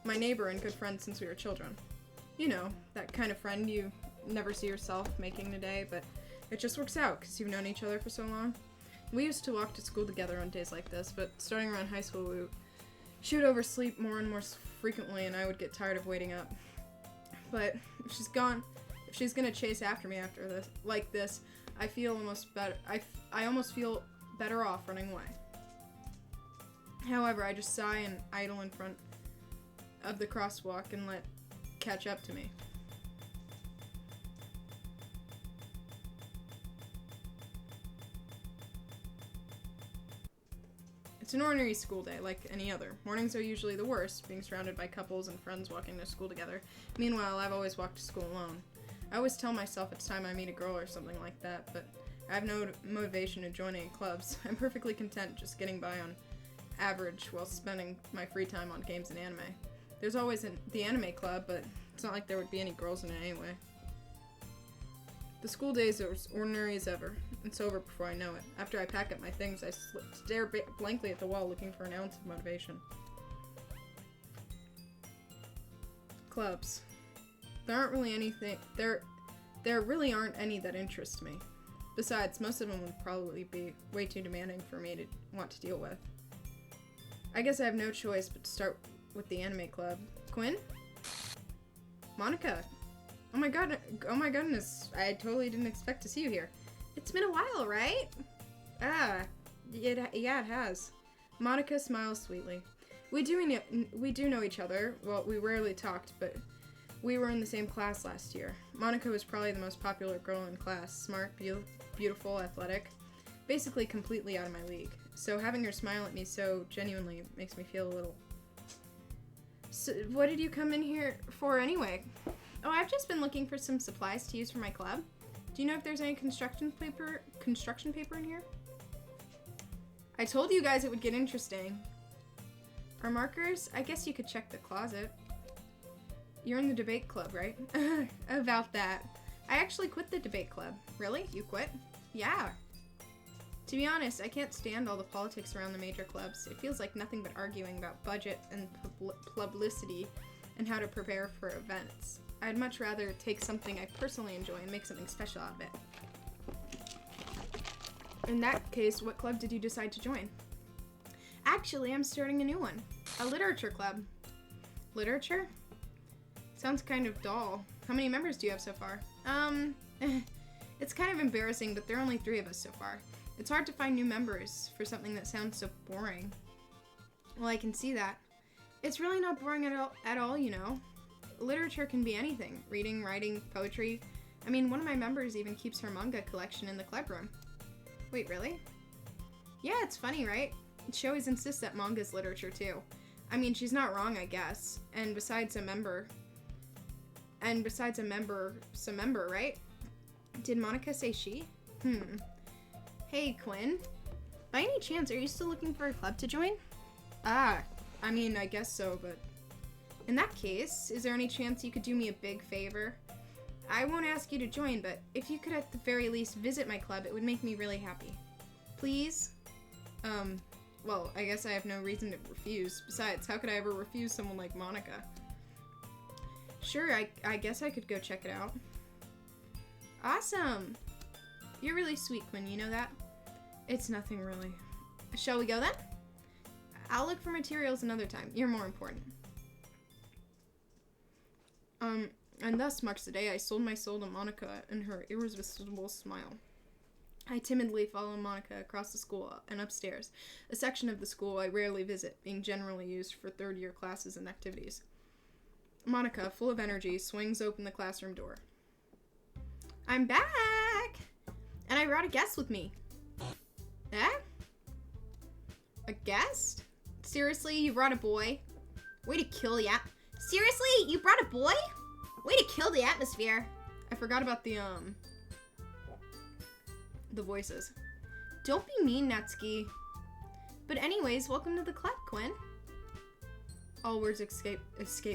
my neighbor and good friend since we were children. You know, that kind of friend you never see yourself making today, but it just works out because you've known each other for so long. We used to walk to school together on days like this, but starting around high school, she would oversleep more and more frequently, and I would get tired of waiting up. But if she's gone, if she's gonna chase after me after this, like this, I feel almost better. I almost feel better off running away. However, I just sigh and idle in front of the crosswalk and let catch up to me. It's an ordinary school day, like any other. Mornings are usually the worst, being surrounded by couples and friends walking to school together. Meanwhile, I've always walked to school alone. I always tell myself it's time I meet a girl or something like that, but I have no motivation to join any clubs. I'm perfectly content just getting by on average while spending my free time on games and anime. There's always the anime club, but it's not like there would be any girls in it anyway. The school days are as ordinary as ever. It's over before I know it. After I pack up my things, I stare blankly at the wall looking for an ounce of motivation. Clubs. There aren't really anything. There really aren't any that interest me. Besides, most of them would probably be way too demanding for me to want to deal with. I guess I have no choice but to start with the anime club. Quinn? Monica? Oh my goodness, I totally didn't expect to see you here. It's been a while, right? Yeah, it has. Monica smiles sweetly. We do know each other. Well, we rarely talked, but we were in the same class last year. Monica was probably the most popular girl in class. Smart, beautiful, athletic. Basically completely out of my league. So having her smile at me so genuinely makes me feel a little... So, what did you come in here for anyway? Oh, I've just been looking for some supplies to use for my club. Do you know if there's any construction paper in here? I told you guys it would get interesting. Our markers? I guess you could check the closet. You're in the debate club, right? About that. I actually quit the debate club. Really? You quit? Yeah. To be honest, I can't stand all the politics around the major clubs. It feels like nothing but arguing about budget and publicity and how to prepare for events. I'd much rather take something I personally enjoy and make something special out of it. In that case, what club did you decide to join? Actually, I'm starting a new one. A literature club. Literature? Sounds kind of dull. How many members do you have so far? It's kind of embarrassing, but there are only 3 of us so far. It's hard to find new members for something that sounds so boring. Well, I can see that. It's really not boring at all, you know. Literature can be anything. Reading, writing, poetry. I mean, one of my members even keeps her manga collection in the club room. Wait, really? Yeah, it's funny, right? She always insists that manga's literature too. I mean, she's not wrong, I guess. And besides a member, right? Did Monica say she? Hey, Quinn. By any chance, are you still looking for a club to join? I mean, I guess so, but... In that case, is there any chance you could do me a big favor? I won't ask you to join, but if you could at the very least visit my club, it would make me really happy. Please? Well, I guess I have no reason to refuse. Besides, how could I ever refuse someone like Monica? Sure, I guess I could go check it out. Awesome! You're really sweet, Quinn, you know that? It's nothing really. Shall we go then? I'll look for materials another time. You're more important. And thus marks the day I sold my soul to Monica and her irresistible smile. I timidly follow Monica across the school and upstairs, a section of the school I rarely visit, being generally used for third-year classes and activities. Monica, full of energy, swings open the classroom door. I'm back! And I brought a guest with me. Eh? A guest? Seriously, you brought a boy? Way to kill ya. Seriously, you brought a boy? Way to kill the atmosphere. I forgot about the voices. Don't be mean, Natsuki. But anyways, welcome to the club, Quinn. All words escape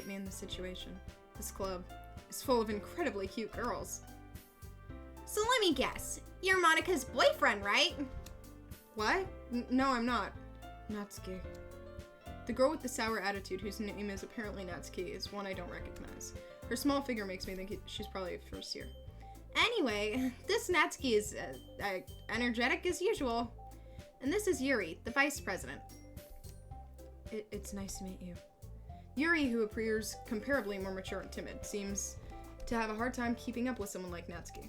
me in this situation. This club is full of incredibly cute girls. So let me guess. You're Monica's boyfriend, right? What? No, I'm not. Natsuki. The girl with the sour attitude, whose name is apparently Natsuki, is one I don't recognize. Her small figure makes me think she's probably first year. Anyway, this Natsuki is energetic as usual. And this is Yuri, the vice president. It's nice to meet you. Yuri, who appears comparably more mature and timid, seems to have a hard time keeping up with someone like Natsuki.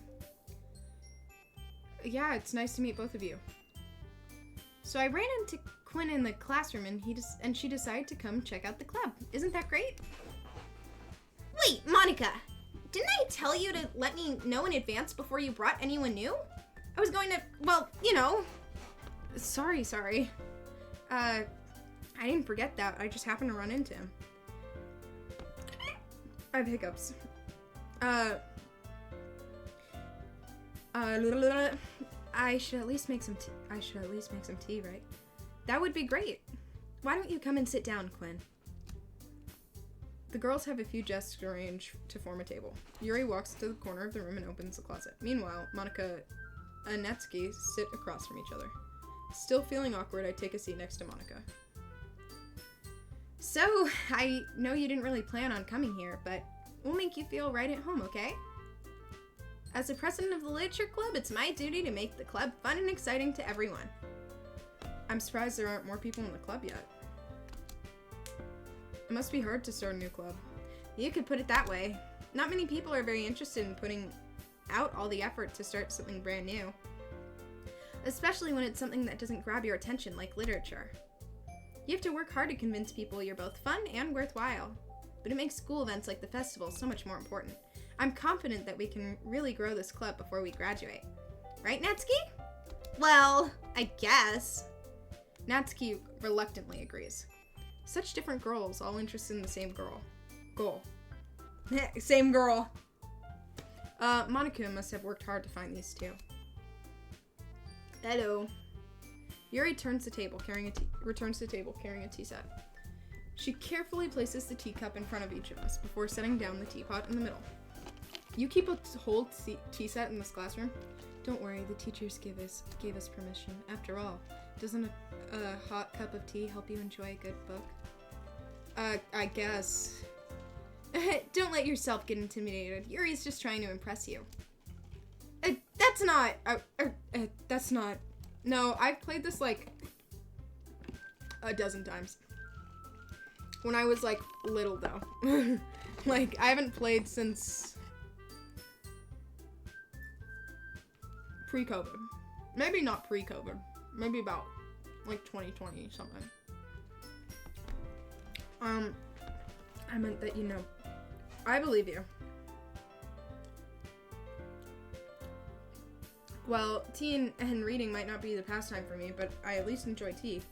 Yeah, it's nice to meet both of you. So I ran into Quinn in the classroom and she decided to come check out the club. Isn't that great? Wait, Monica! Didn't I tell you to let me know in advance before you brought anyone new? I was going to, well, you know. Sorry. I didn't forget that. I just happened to run into him. I have hiccups. I should at least make some tea, right? That would be great. Why don't you come and sit down, Quinn? The girls have a few desks arranged to form a table. Yuri walks to the corner of the room and opens the closet. Meanwhile, Monica and Natsuki sit across from each other. Still feeling awkward, I take a seat next to Monica. So, I know you didn't really plan on coming here, but we'll make you feel right at home, okay? As the president of the Literature Club, it's my duty to make the club fun and exciting to everyone. I'm surprised there aren't more people in the club yet. It must be hard to start a new club. You could put it that way. Not many people are very interested in putting out all the effort to start something brand new. Especially when it's something that doesn't grab your attention like literature. You have to work hard to convince people you're both fun and worthwhile. But it makes school events like the festival so much more important. I'm confident that we can really grow this club before we graduate. Right, Natsuki? Well, I guess. Natsuki reluctantly agrees. Such different girls, all interested in the same goal. Same girl. Monica must have worked hard to find these two. Hello. Yuri returns to the table carrying a tea set. She carefully places the teacup in front of each of us before setting down the teapot in the middle. You keep a whole tea set in this classroom? Don't worry, the teachers gave us permission. After all, doesn't a hot cup of tea help you enjoy a good book? I guess. Don't let yourself get intimidated. Yuri's just trying to impress you. That's not. No, I've played this like a dozen times. When I was like little though. Like I haven't played since pre-COVID. Maybe not pre-COVID. Maybe about like 2020 something. I meant that, you know, I believe you. Well, tea and reading might not be the pastime for me, but I at least enjoy tea.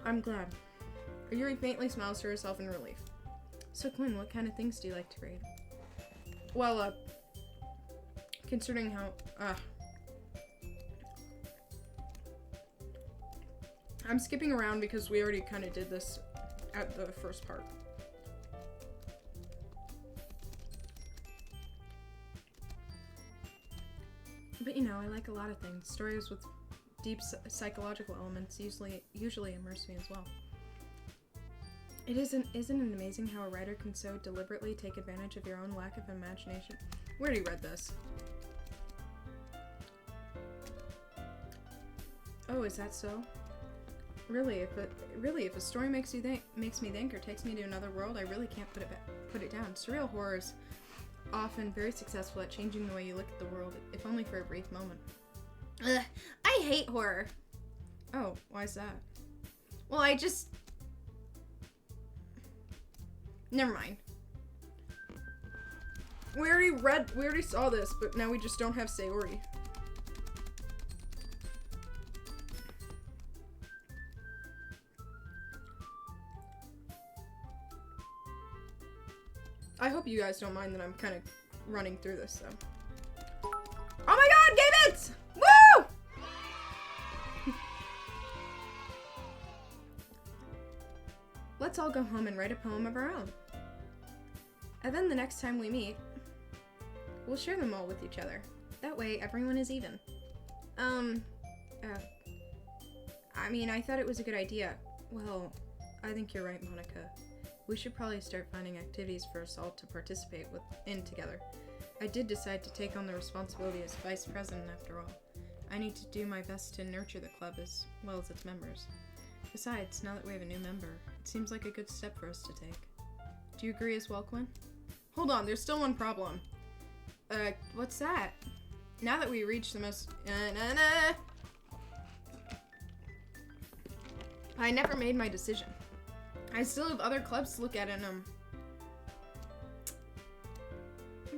I'm glad. Yuri faintly smiles to herself in relief. So Quinn, what kind of things do you like to read? Well, considering how, I'm skipping around because we already kind of did this at the first part. But you know, I like a lot of things. Stories with deep psychological elements usually immerse me as well. Isn't it amazing how a writer can so deliberately take advantage of your own lack of imagination? We already read this. Oh, is that so? Really, if a story makes me think or takes me to another world, I really can't put it down. Surreal horror is often very successful at changing the way you look at the world, if only for a brief moment. Ugh, I hate horror. Oh, why is that? Well, I just... Never mind. We already saw this, but now we just don't have Sayori. I hope you guys don't mind that I'm kind of running through this, though. Oh my god, gave it! Woo! Let's all go home and write a poem of our own. And then the next time we meet, we'll share them all with each other. That way, everyone is even. I mean, I thought it was a good idea. Well, I think you're right, Monica. We should probably start finding activities for us all to participate in together. I did decide to take on the responsibility as vice president after all. I need to do my best to nurture the club as well as its members. Besides, now that we have a new member, it seems like a good step for us to take. Do you agree as well, Quinn? Hold on, there's still one problem. What's that? Now that we reach the most... I never made my decision. I still have other clubs to look at and,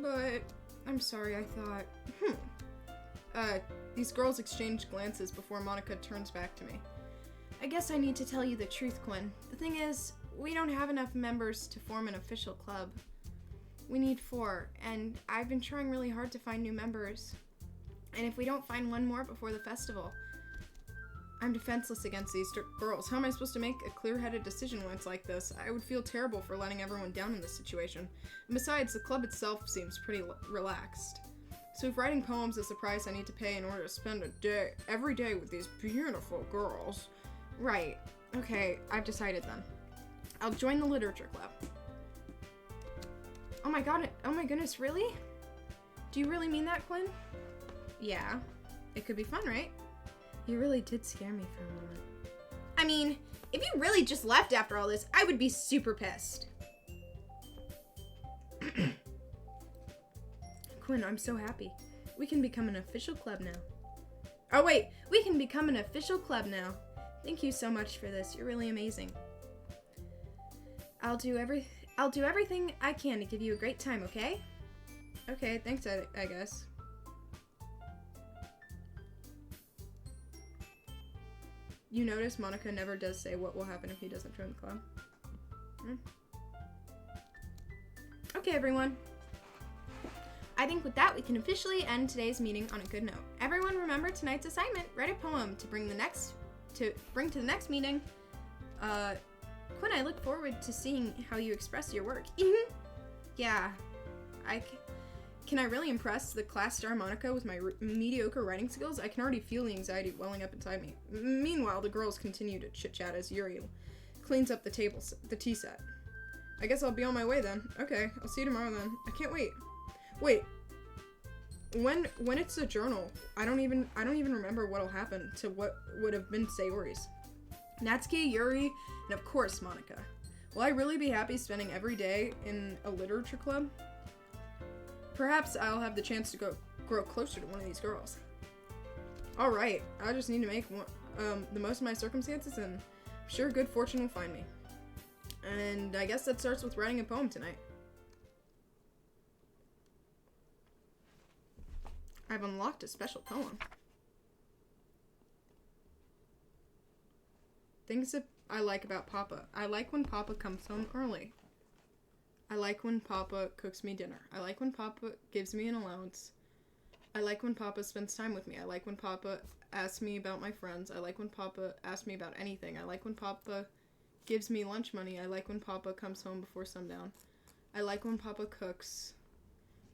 But, I'm sorry, I thought... These girls exchange glances before Monica turns back to me. I guess I need to tell you the truth, Quinn. The thing is, we don't have enough members to form an official club. We need 4, and I've been trying really hard to find new members. And if we don't find one more before the festival, I'm defenseless against these girls. How am I supposed to make a clear-headed decision when it's like this? I would feel terrible for letting everyone down in this situation. And besides, the club itself seems pretty relaxed. So if writing poems is the price I need to pay in order to spend every day with these beautiful girls... Right. Okay, I've decided then. I'll join the literature club. Oh my god, oh my goodness, really? Do you really mean that, Quinn? Yeah. It could be fun, right? You really did scare me for a moment. I mean, if you really just left after all this, I would be super pissed. Quinn, I'm so happy. We can become an official club now. Oh wait, we can become an official club now. Thank you so much for this. You're really amazing. I'll do everything I can to give you a great time, okay? Okay, thanks, I guess. You notice Monica never does say what will happen if he doesn't join the club. Okay, everyone. I think with that, we can officially end today's meeting on a good note. Everyone remember tonight's assignment. Write a poem to bring to the next meeting. Quinn, I look forward to seeing how you express your work. Yeah. Can I really impress the class star Monica with my mediocre writing skills? I can already feel the anxiety welling up inside me. Meanwhile, the girls continue to chit-chat as Yuri cleans up the tea set. I guess I'll be on my way then. Okay, I'll see you tomorrow then. I can't wait. Wait. When it's a journal, I don't even remember what'll happen to what would have been Sayori's. Natsuki, Yuri, and of course Monica. Will I really be happy spending every day in a literature club? Perhaps I'll have the chance to grow closer to one of these girls. Alright, I just need to make the most of my circumstances, and I'm sure good fortune will find me. And I guess that starts with writing a poem tonight. I've unlocked a special poem. Things I like about Papa. I like when Papa comes home early. I like when Papa cooks me dinner. I like when Papa gives me an allowance. I like when Papa spends time with me. I like when Papa asks me about my friends. I like when Papa asks me about anything. I like when Papa gives me lunch money. I like when Papa comes home before sundown. I like when Papa cooks.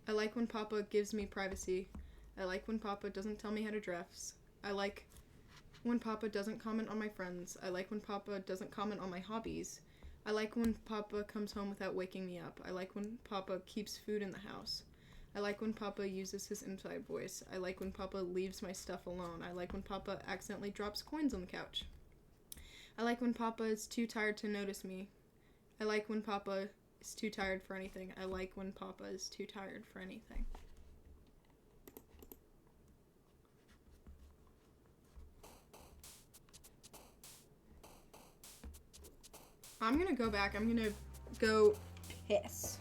I like when Papa gives me privacy. I like when Papa doesn't tell me how to dress. I like when Papa doesn't comment on my friends. I like when Papa doesn't comment on my hobbies. I like when Papa comes home without waking me up. I like when Papa keeps food in the house. I like when Papa uses his inside voice. I like when Papa leaves my stuff alone. I like when Papa accidentally drops coins on the couch. I like when Papa is too tired to notice me. I like when Papa is too tired for anything. I like when Papa is too tired for anything. I'm gonna go back. I'm gonna go piss.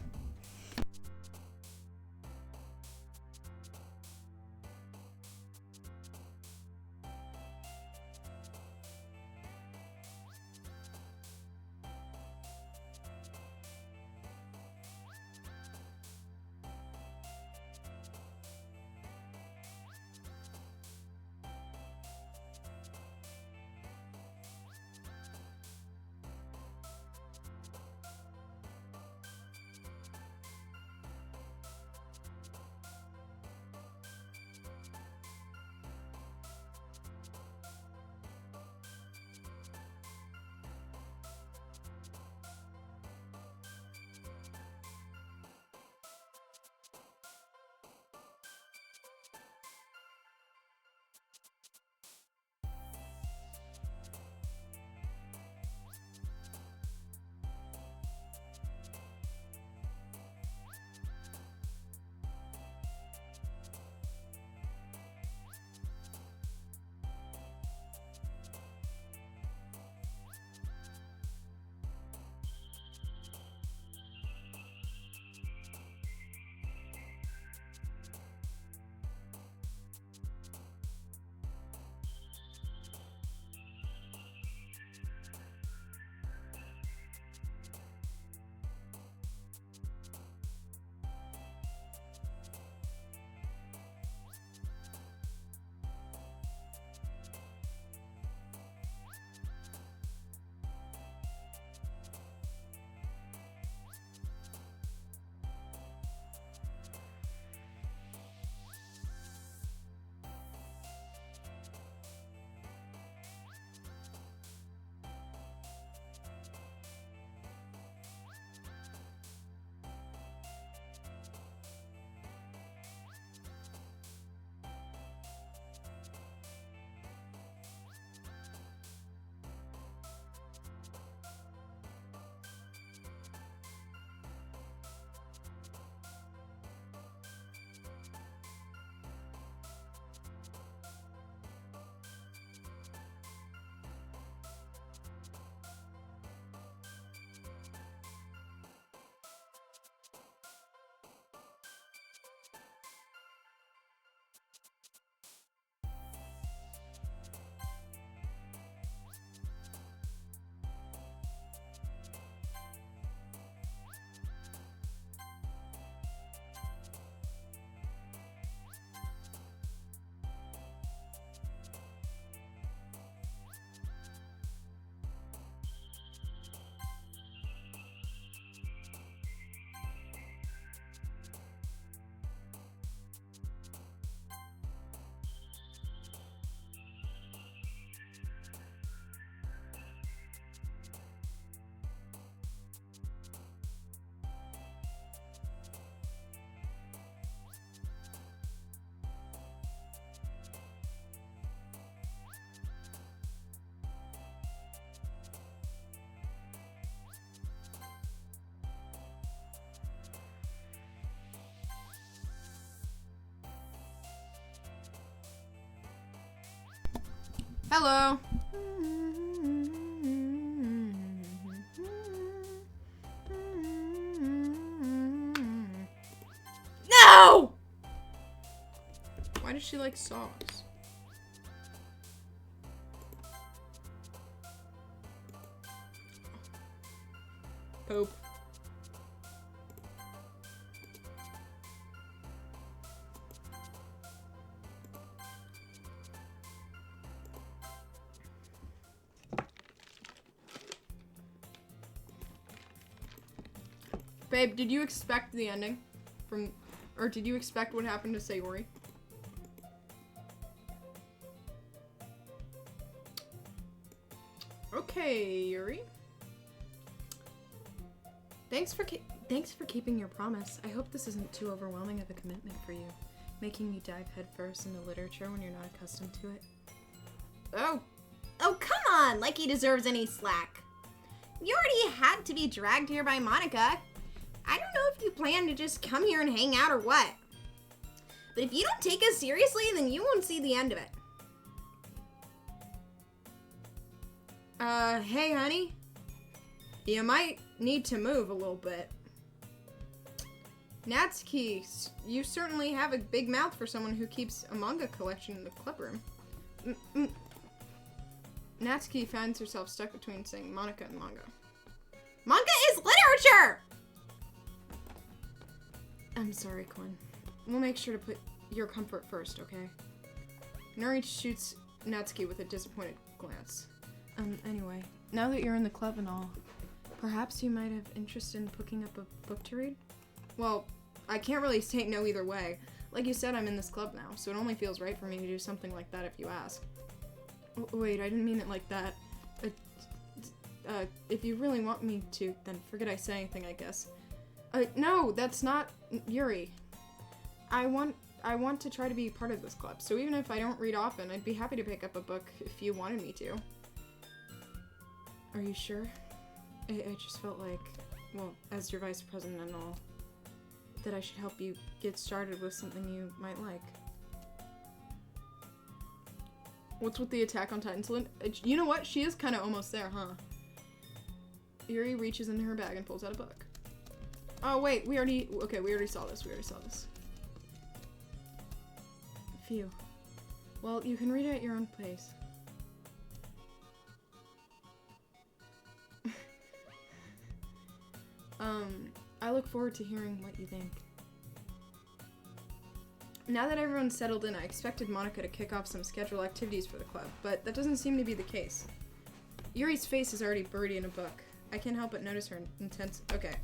Hello. No! Why does she like sauce? Pope. Babe, did you expect the ending from, or did you expect what happened to Sayori? Okay, Yuri. Thanks for keeping your promise. I hope this isn't too overwhelming of a commitment for you, making you dive headfirst into literature when you're not accustomed to it. Oh, come on, like he deserves any slack. You already had to be dragged here by Monica. I don't know if you plan to just come here and hang out or what. But if you don't take us seriously, then you won't see the end of it. Hey, honey. You might need to move a little bit. Natsuki, you certainly have a big mouth for someone who keeps a manga collection in the clubroom. Natsuki finds herself stuck between saying Monica and manga. Manga is literature! I'm sorry, Quinn. We'll make sure to put your comfort first, okay? Nuri shoots Natsuki with a disappointed glance. Anyway, now that you're in the club and all, perhaps you might have interest in picking up a book to read? Well, I can't really say no either way. Like you said, I'm in this club now, so it only feels right for me to do something like that if you ask. Wait, I didn't mean it like that. If you really want me to, then forget I said anything, I guess. No, that's not Yuri. I want to try to be part of this club, so even if I don't read often, I'd be happy to pick up a book if you wanted me to. Are you sure? I just felt like, well, as your vice president and all, that I should help you get started with something you might like. What's with the Attack on Titan? You know what? She is kind of almost there, huh? Yuri reaches into her bag and pulls out a book. Oh, wait, we already saw this. Phew. Well, you can read it at your own pace. I look forward to hearing what you think. Now that everyone's settled in, I expected Monica to kick off some scheduled activities for the club, but that doesn't seem to be the case. Yuri's face is already buried in a book. I can't help but notice her intense... Okay.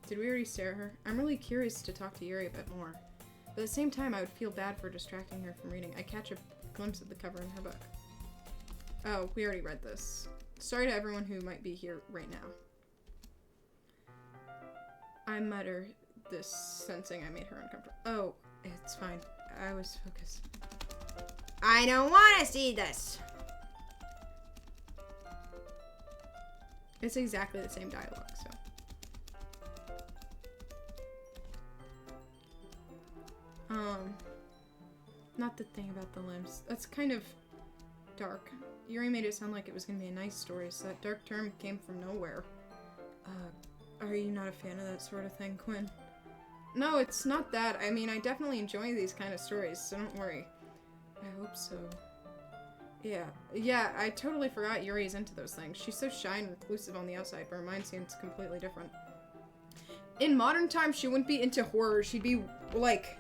Did we already stare at her? I'm really curious to talk to Yuri a bit more. But at the same time, I would feel bad for distracting her from reading. I catch a glimpse of the cover in her book. Oh, we already read this. Sorry to everyone who might be here right now. I mutter this, sensing I made her uncomfortable. Oh, it's fine. I was focused. I don't want to see this. It's exactly the same dialogue, so. Not the thing about the limbs. That's kind of dark. Yuri made it sound like it was gonna be a nice story, so that dark term came from nowhere. Are you not a fan of that sort of thing, Quinn? No, it's not that. I mean, I definitely enjoy these kind of stories, so don't worry. I hope so. Yeah, I totally forgot Yuri's into those things. She's so shy and reclusive on the outside, but her mind seems completely different. In modern times, she wouldn't be into horror. She'd be, like,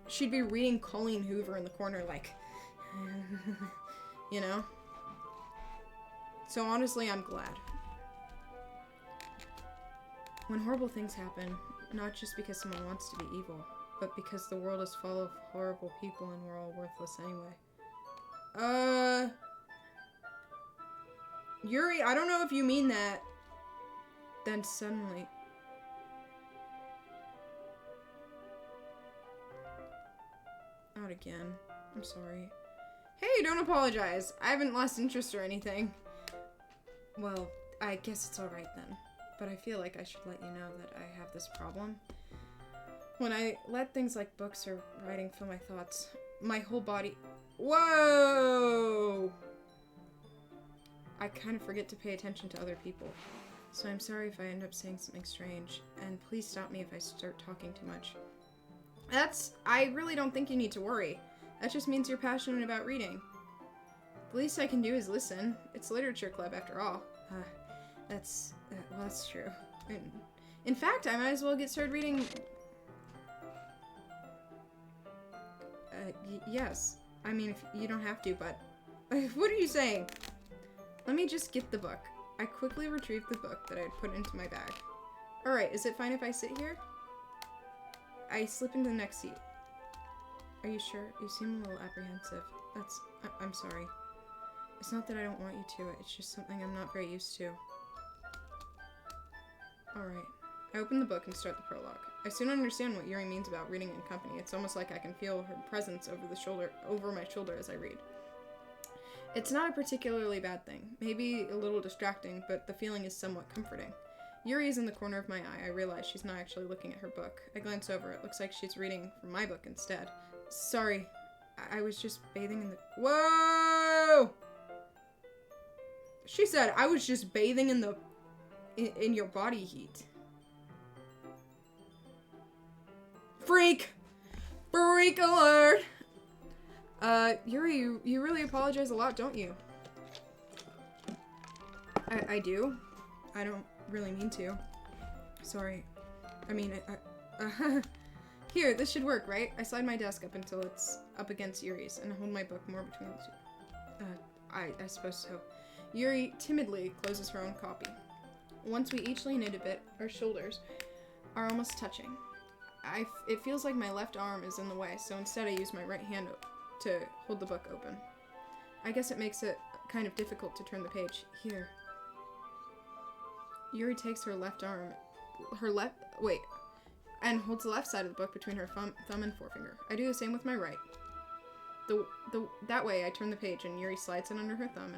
she'd be reading Colleen Hoover in the corner, like, you know? So honestly, I'm glad. When horrible things happen, not just because someone wants to be evil, but because the world is full of horrible people and we're all worthless anyway. Yuri, I don't know if you mean that. Then suddenly... Not again. I'm sorry. Hey, don't apologize. I haven't lost interest or anything. Well, I guess it's alright then. But I feel like I should let you know that I have this problem. When I let things like books or writing fill my thoughts, my whole body... Whoa! I kind of forget to pay attention to other people. So I'm sorry if I end up saying something strange. And please stop me if I start talking too much. I really don't think you need to worry. That just means you're passionate about reading. The least I can do is listen. It's literature club after all. That's true. In fact, I might as well get started reading. Yes. I mean, if you don't have to, but what are you saying? Let me just get the book. I quickly retrieved the book that I had put into my bag. Alright, is it fine if I sit here? I slip into the next seat. Are you sure? You seem a little apprehensive. I'm sorry. It's not that I don't want you to, it's just something I'm not very used to. Alright. I open the book and start the prologue. I soon understand what Yuri means about reading in company. It's almost like I can feel her presence over my shoulder as I read. It's not a particularly bad thing. Maybe a little distracting, but the feeling is somewhat comforting. Yuri is in the corner of my eye. I realize she's not actually looking at her book. I glance over. It looks like she's reading from my book instead. Sorry. I was just bathing in the... Whoa! She said, I was just bathing in the... in your body heat. Freak! Freak alert! Yuri, you really apologize a lot, don't you? I do. I don't really mean to. Sorry. I mean, Here, this should work, right? I slide my desk up until it's up against Yuri's and hold my book more between the two. I suppose so. Yuri timidly closes her own copy. Once we each lean in a bit, our shoulders are almost touching. It feels like my left arm is in the way, so instead I use my right hand to hold the book open. I guess it makes it kind of difficult to turn the page. Here. Yuri takes her left arm, and holds the left side of the book between her thumb and forefinger. I do the same with my right. That way I turn the page and Yuri slides it under her thumb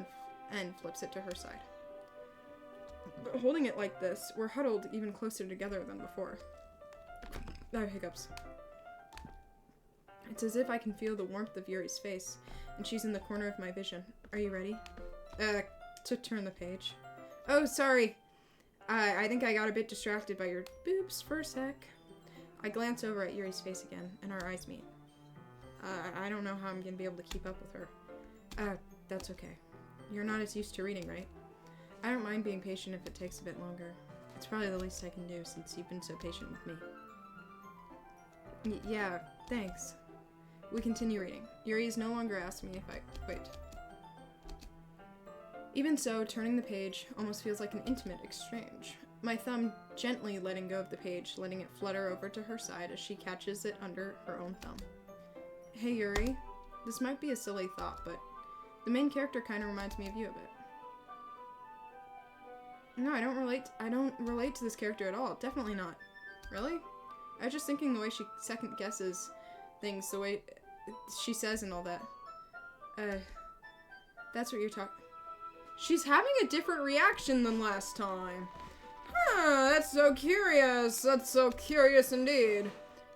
and flips it to her side. But holding it like this, we're huddled even closer together than before. I have hiccups. It's as if I can feel the warmth of Yuri's face, and she's in the corner of my vision. Are you ready? To turn the page. Oh, sorry. I think I got a bit distracted by your boobs for a sec. I glance over at Yuri's face again, and our eyes meet. I don't know how I'm gonna be able to keep up with her. That's okay. You're not as used to reading, right? I don't mind being patient if it takes a bit longer. It's probably the least I can do since you've been so patient with me. Yeah, thanks. We continue reading. Yuri is no longer asking me if I quit. Even so, turning the page almost feels like an intimate exchange. My thumb gently letting go of the page, letting it flutter over to her side as she catches it under her own thumb. Hey Yuri, this might be a silly thought, but the main character kind of reminds me of you a bit. No, I don't relate to this character at all. Definitely not. Really? I was just thinking the way she second guesses things, the way she says and all that. That's what you're talking. She's having a different reaction than last time. Huh, that's so curious. That's so curious indeed.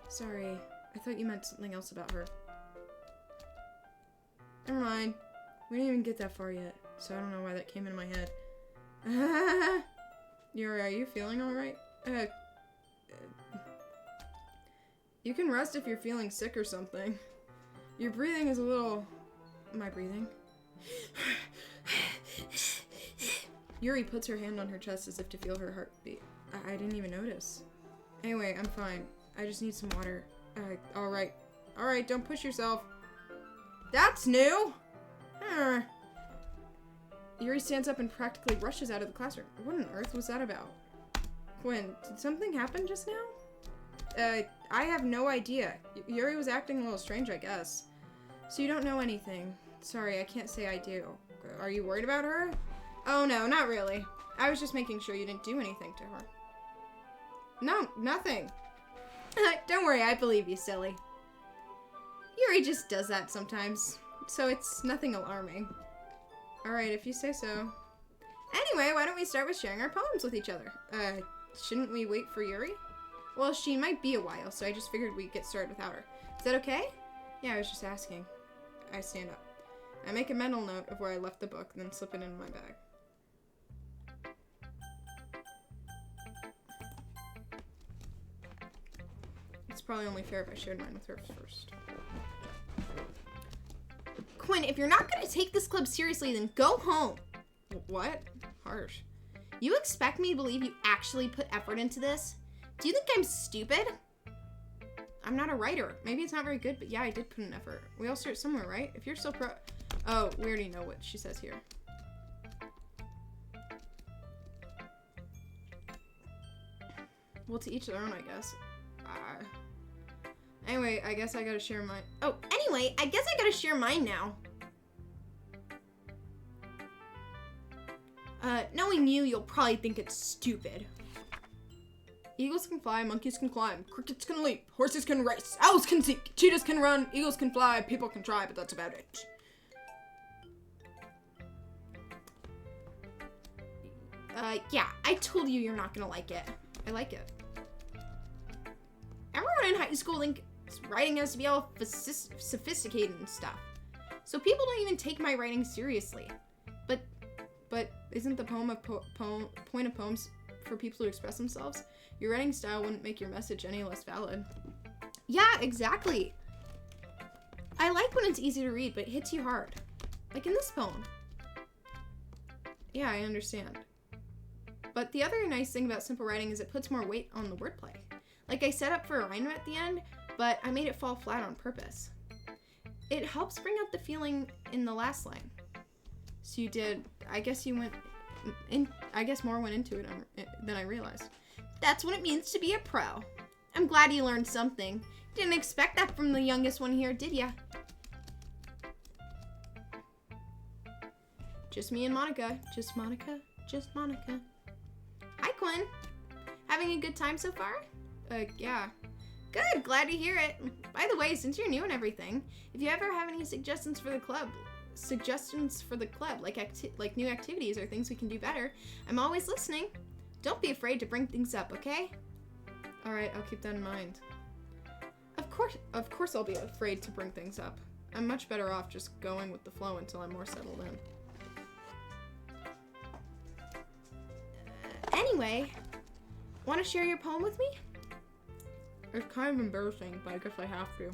Sorry, I thought you meant something else about her. Never mind. We didn't even get that far yet, so I don't know why that came into my head. Yuri, are you feeling alright? You can rest if you're feeling sick or something. Your breathing is a little... My breathing? Yuri puts her hand on her chest as if to feel her heartbeat. I didn't even notice. Anyway, I'm fine. I just need some water. Alright. Alright, don't push yourself. That's new! Yuri stands up and practically rushes out of the classroom. What on earth was that about? Quinn, did something happen just now? I have no idea. Yuri was acting a little strange, I guess. So you don't know anything. Sorry, I can't say I do. Are you worried about her? Oh no, not really. I was just making sure you didn't do anything to her. No, nothing. Don't worry, I believe you, silly. Yuri just does that sometimes, so it's nothing alarming. Alright, if you say so. Anyway, why don't we start with sharing our poems with each other? Shouldn't we wait for Yuri? Well, she might be a while, so I just figured we'd get started without her. Is that okay? Yeah, I was just asking. I stand up. I make a mental note of where I left the book, then slip it into my bag. It's probably only fair if I shared mine with her first. Quinn, if you're not gonna take this club seriously, then go home. What? Harsh. You expect me to believe you actually put effort into this? Do you think I'm stupid? I'm not a writer. Maybe it's not very good, but yeah, I did put in effort. We all start somewhere, right? If you're so Oh, we already know what she says here. Well, to each their own, I guess. Anyway, I guess I gotta share mine. Oh, anyway, I guess I gotta share mine now. Knowing you, you'll probably think it's stupid. Eagles can fly, monkeys can climb, crickets can leap, horses can race, owls can seek, cheetahs can run, eagles can fly, people can try, but that's about it. Yeah, I told you you're not gonna like it. I like it. Everyone in high school thinks writing has to be all sophisticated and stuff. So people don't even take my writing seriously. But isn't the point of poems for people to express themselves? Your writing style wouldn't make your message any less valid. Yeah, exactly. I like when it's easy to read, but it hits you hard. Like in this poem. Yeah, I understand. But the other nice thing about simple writing is it puts more weight on the wordplay. Like I set up for a rhyme at the end, but I made it fall flat on purpose. It helps bring out the feeling in the last line. So you did, I guess more went into it than I realized. That's what it means to be a pro. I'm glad you learned something. Didn't expect that from the youngest one here, did ya? Just me and Monica. Just Monica. Just Monica. Hi, Quinn. Having a good time so far? Yeah. Good, glad to hear it. By the way, since you're new and everything, if you ever have any suggestions for the club, like new activities or things we can do better, I'm always listening. Don't be afraid to bring things up, okay? Alright, I'll keep that in mind. Of course I'll be afraid to bring things up. I'm much better off just going with the flow until I'm more settled in. Anyway, want to share your poem with me? It's kind of embarrassing, but I guess I have to.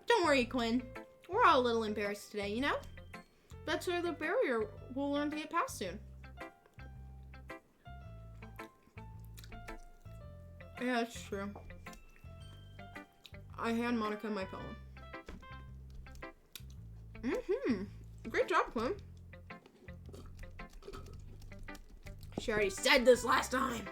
Don't worry, Quinn. We're all a little embarrassed today, you know? That's the barrier we'll learn to get past soon. Yeah, that's true. I hand Monica my poem. Great job, Quinn. She already said this last time.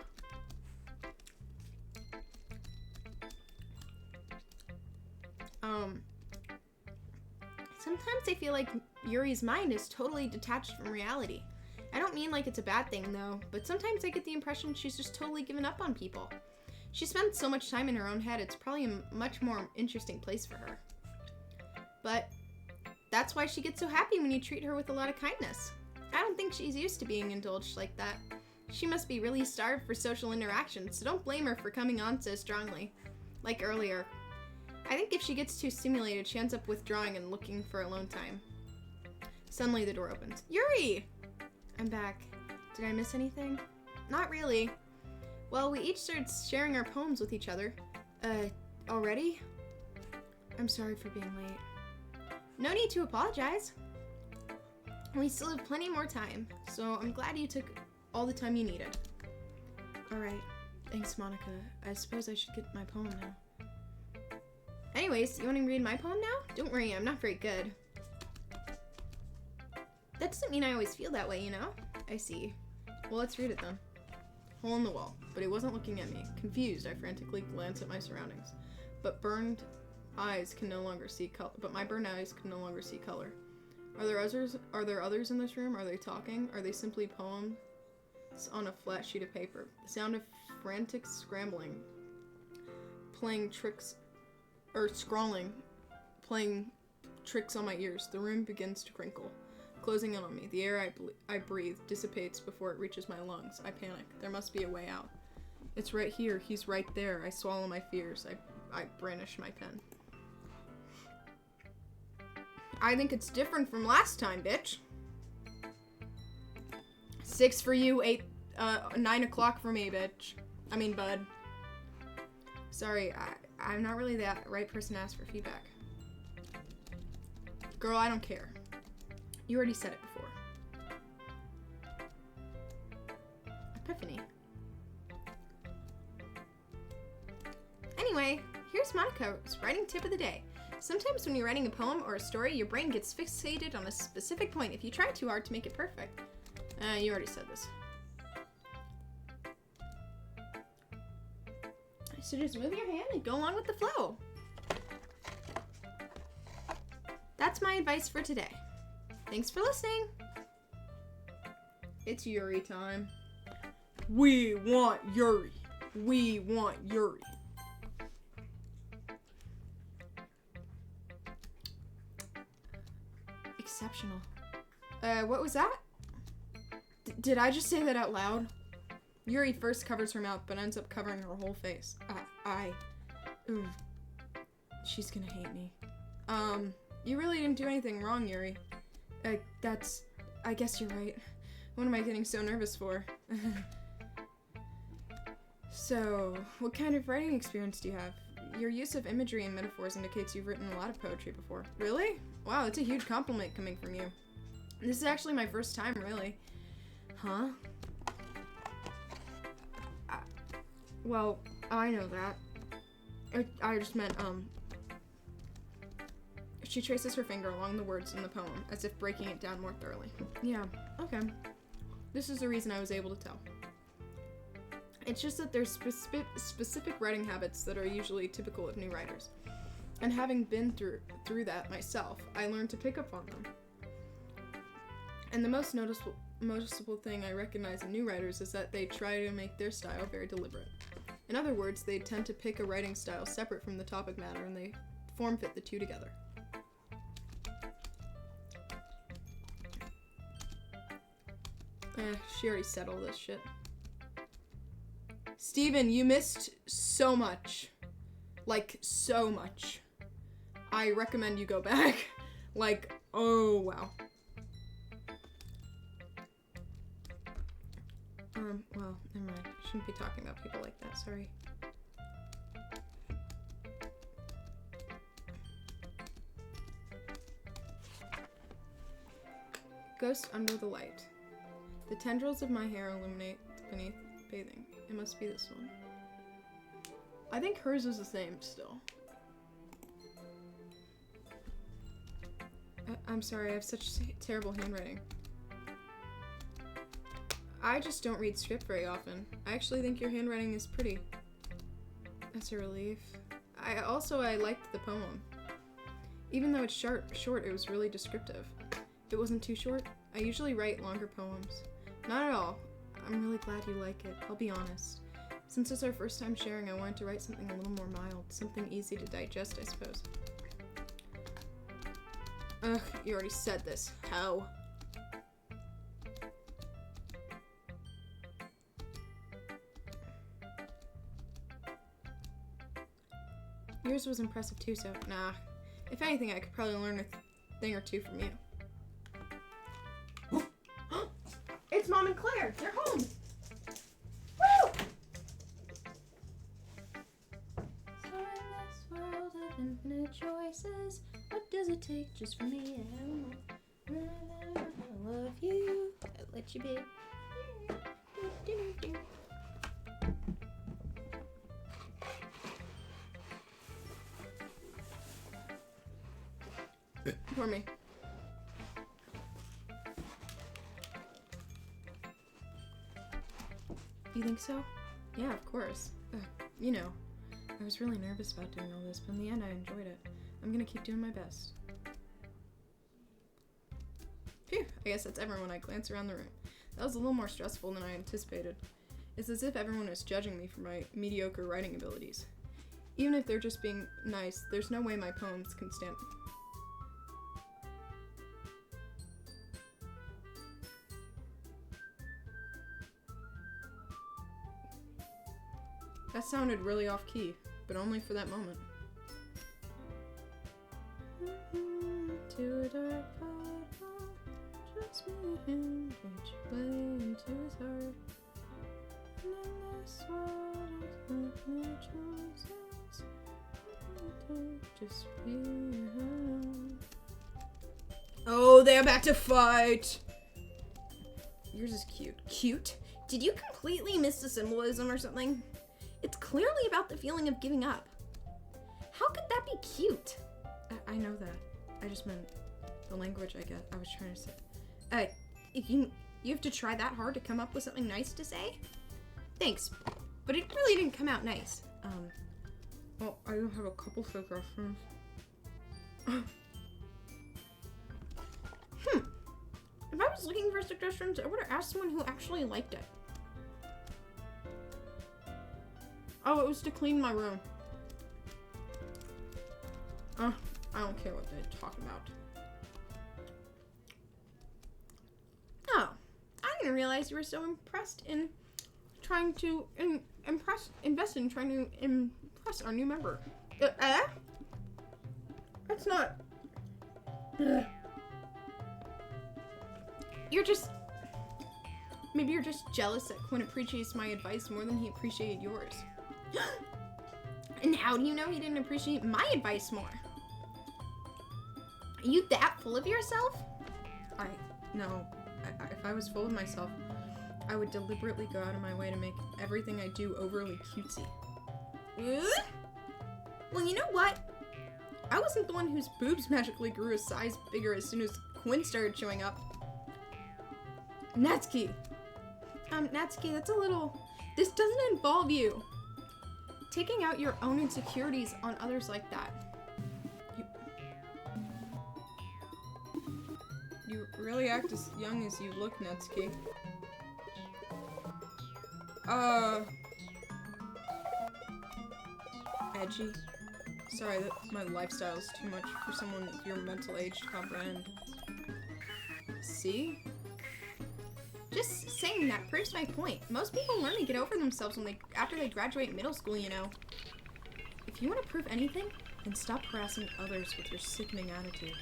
Sometimes I feel like Yuri's mind is totally detached from reality. I don't mean like it's a bad thing though, but sometimes I get the impression she's just totally given up on people. She spends so much time in her own head, it's probably a much more interesting place for her. But that's why she gets so happy when you treat her with a lot of kindness. I don't think she's used to being indulged like that. She must be really starved for social interaction, so don't blame her for coming on so strongly. Like earlier. I think if she gets too stimulated, she ends up withdrawing and looking for alone time. Suddenly the door opens. Yuri! I'm back. Did I miss anything? Not really. Well, we each started sharing our poems with each other. Already? I'm sorry for being late. No need to apologize. We still have plenty more time, so I'm glad you took all the time you needed. Alright. Thanks, Monica. I suppose I should get my poem now. Anyways, you want to read my poem now? Don't worry, I'm not very good. That doesn't mean I always feel that way, you know? I see. Well, let's read it then. Hole in the wall. But he wasn't looking at me. Confused, I frantically glanced at my surroundings. But my burned eyes can no longer see color. Are there others in this room? Are they talking? Are they simply poems on a flat sheet of paper? The sound of frantic scrambling, playing tricks on my ears. The room begins to crinkle, closing in on me. The air I breathe dissipates before it reaches my lungs. I panic. There must be a way out. It's right here. He's right there. I swallow my fears. I brandish my pen. I think it's different from last time, bitch. 6 for you, 9 o'clock for me, bitch. I mean, bud. Sorry, I'm not really the right person to ask for feedback. Girl, I don't care. You already said it before. epiphany. Anyway, here's Monica's writing tip of the day. Sometimes when you're writing a poem or a story, your brain gets fixated on a specific point if you try too hard to make it perfect. You already said this. So just move your hand and go along with the flow. That's my advice for today. Thanks for listening. It's Yuri time. We want Yuri. We want Yuri. Exceptional. What was that? Did I just say that out loud? Yuri first covers her mouth, but ends up covering her whole face. Ooh. She's gonna hate me. You really didn't do anything wrong, Yuri. I guess you're right. What am I getting so nervous for? So, what kind of writing experience do you have? Your use of imagery and metaphors indicates you've written a lot of poetry before. Really? Wow, that's a huge compliment coming from you. This is actually my first time, really. Huh? Well, I know that. I just meant, She traces her finger along the words in the poem, as if breaking it down more thoroughly. Yeah, okay. This is the reason I was able to tell. It's just that there's specific writing habits that are usually typical of new writers. And having been through that myself, I learned to pick up on them. And the most noticeable thing I recognize in new writers is that they try to make their style very deliberate. In other words, they tend to pick a writing style separate from the topic matter, and they form fit the two together. She already said all this shit. Steven, you missed so much. Like, so much. I recommend you go back. Like, oh, wow. Well, never mind. I shouldn't be talking about people like that, sorry. Ghost under the light. The tendrils of my hair illuminate beneath bathing. It must be this one. I think hers is the same still. I'm sorry, I have such terrible handwriting. I just don't read script very often. I actually think your handwriting is pretty. That's a relief. I liked the poem. Even though it's short, it was really descriptive. It wasn't too short. I usually write longer poems. Not at all. I'm really glad you like it, I'll be honest. Since it's our first time sharing, I wanted to write something a little more mild, something easy to digest, I suppose. Ugh, you already said this. How? Yours was impressive too, so nah. If anything, I could probably learn a thing or two from you. It's Mom and Claire! They're home! Woo! So in this world of infinite choices, what does it take just for me? I love you. I'll let you be. For me. You think so? Yeah, of course. You know, I was really nervous about doing all this, but in the end I enjoyed it. I'm gonna keep doing my best. Phew, I guess that's everyone. I glance around the room. That was a little more stressful than I anticipated. It's as if everyone is judging me for my mediocre writing abilities. Even if they're just being nice, there's no way my poems can stand. That sounded really off-key, but only for that moment. To a dark bottle, just me and him, reach way into his heart. And in this world of no choices, just be. Oh, they're about to fight! Yours is cute. Cute? Did you completely miss the symbolism or something? It's clearly about the feeling of giving up. How could that be cute? I know that. I just meant the language, I guess. I was trying to say. You have to try that hard to come up with something nice to say? Thanks, but it really didn't come out nice. Well, I don't have a couple suggestions. If I was looking for suggestions, I would have asked someone who actually liked it. Oh, it was to clean my room. I don't care what they talk about. Oh, I didn't realize you were so impressed in trying to invest in trying to impress our new member. That's not. Maybe you're just jealous that Quinn appreciates my advice more than he appreciated yours. And how do you know he didn't appreciate my advice more? Are you that full of yourself? No. If I was full of myself, I would deliberately go out of my way to make everything I do overly cutesy. Well, you know what? I wasn't the one whose boobs magically grew a size bigger as soon as Quinn started showing up. Natsuki. Natsuki, that's a little... This doesn't involve you. Taking out your own insecurities on others like that. You really act as young as you look, Natsuki. Edgy. Sorry, my lifestyle is too much for someone of your mental age to comprehend. See? Just saying that proves my point. Most people learn to get over themselves after they graduate middle school, you know. If you want to prove anything, then stop harassing others with your sickening attitude.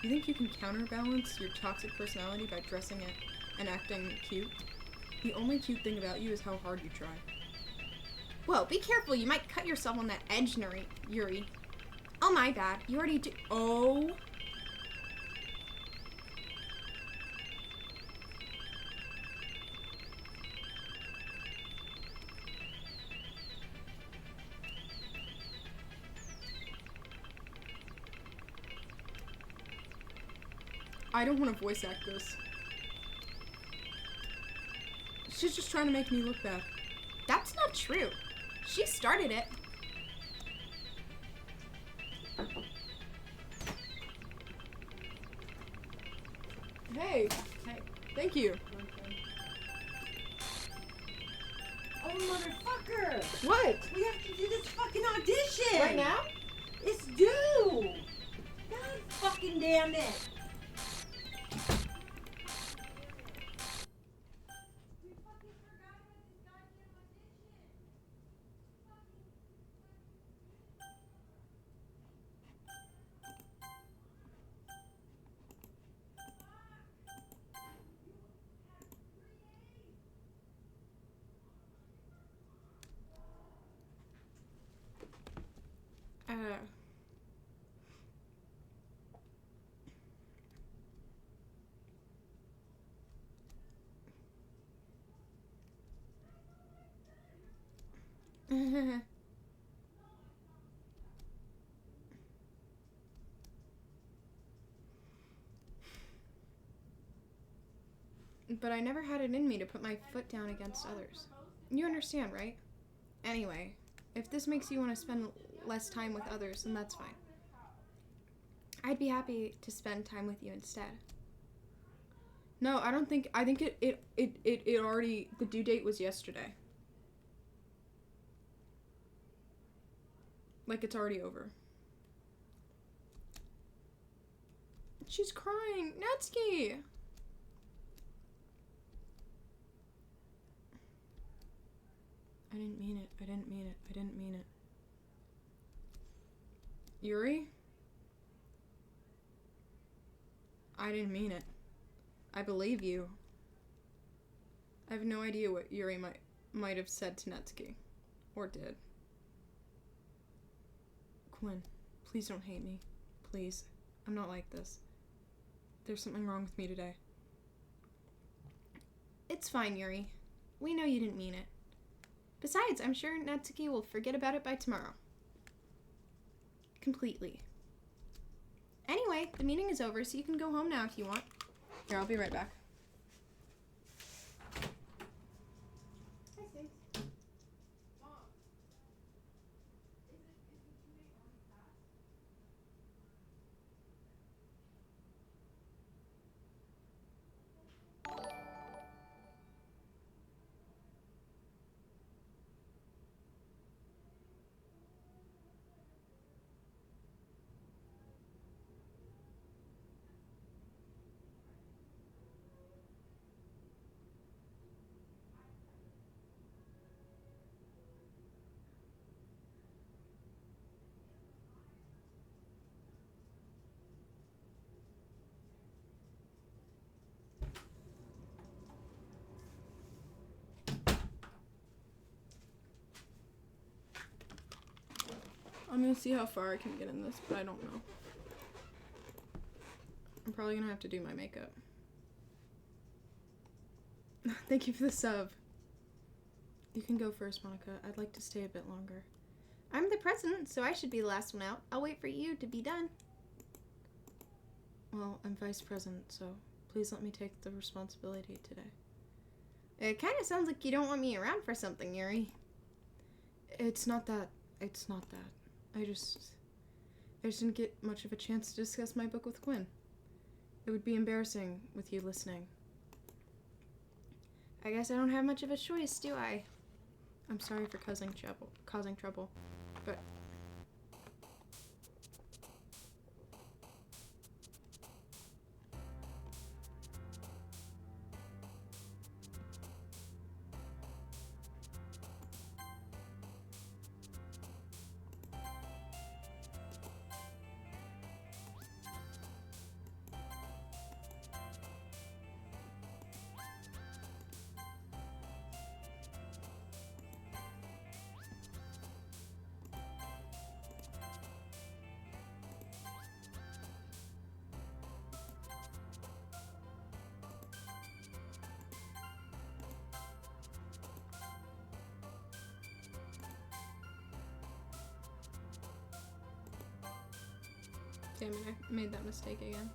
You think you can counterbalance your toxic personality by dressing it and acting cute? The only cute thing about you is how hard you try. Whoa, be careful, you might cut yourself on that edge, Yuri. Oh, my bad. You already do- Oh. I don't want to voice act this. She's just trying to make me look bad. That's not true. She started it. Hey. Thank you. Oh, motherfucker! What? We have to do this fucking audition! Right now? It's due! God fucking damn it! But I never had it in me to put my foot down against others. You understand, right? Anyway, if this makes you want to spend less time with others, then that's fine. I'd be happy to spend time with you instead. No, I don't think, I think it already, the due date was yesterday. Like it's already over. She's crying. Natsuki! I didn't mean it. I didn't mean it. I didn't mean it. Yuri? I didn't mean it. I believe you. I have no idea what Yuri might have said to Natsuki. Or did. Quinn, please don't hate me. Please. I'm not like this. There's something wrong with me today. It's fine, Yuri. We know you didn't mean it. Besides, I'm sure Natsuki will forget about it by tomorrow. Completely. Anyway, the meeting is over, so you can go home now if you want. Here, I'll be right back. I'm gonna see how far I can get in this, but I don't know. I'm probably gonna have to do my makeup. Thank you for the sub. You can go first, Monica. I'd like to stay a bit longer. I'm the president, so I should be the last one out. I'll wait for you to be done. Well, I'm vice president, so please let me take the responsibility today. It kind of sounds like you don't want me around for something, Yuri. It's not that. It's not that. I just didn't get much of a chance to discuss my book with Quinn. It would be embarrassing with you listening. I guess I don't have much of a choice, do I? I'm sorry for causing trouble, but... Damn it, I made that mistake again.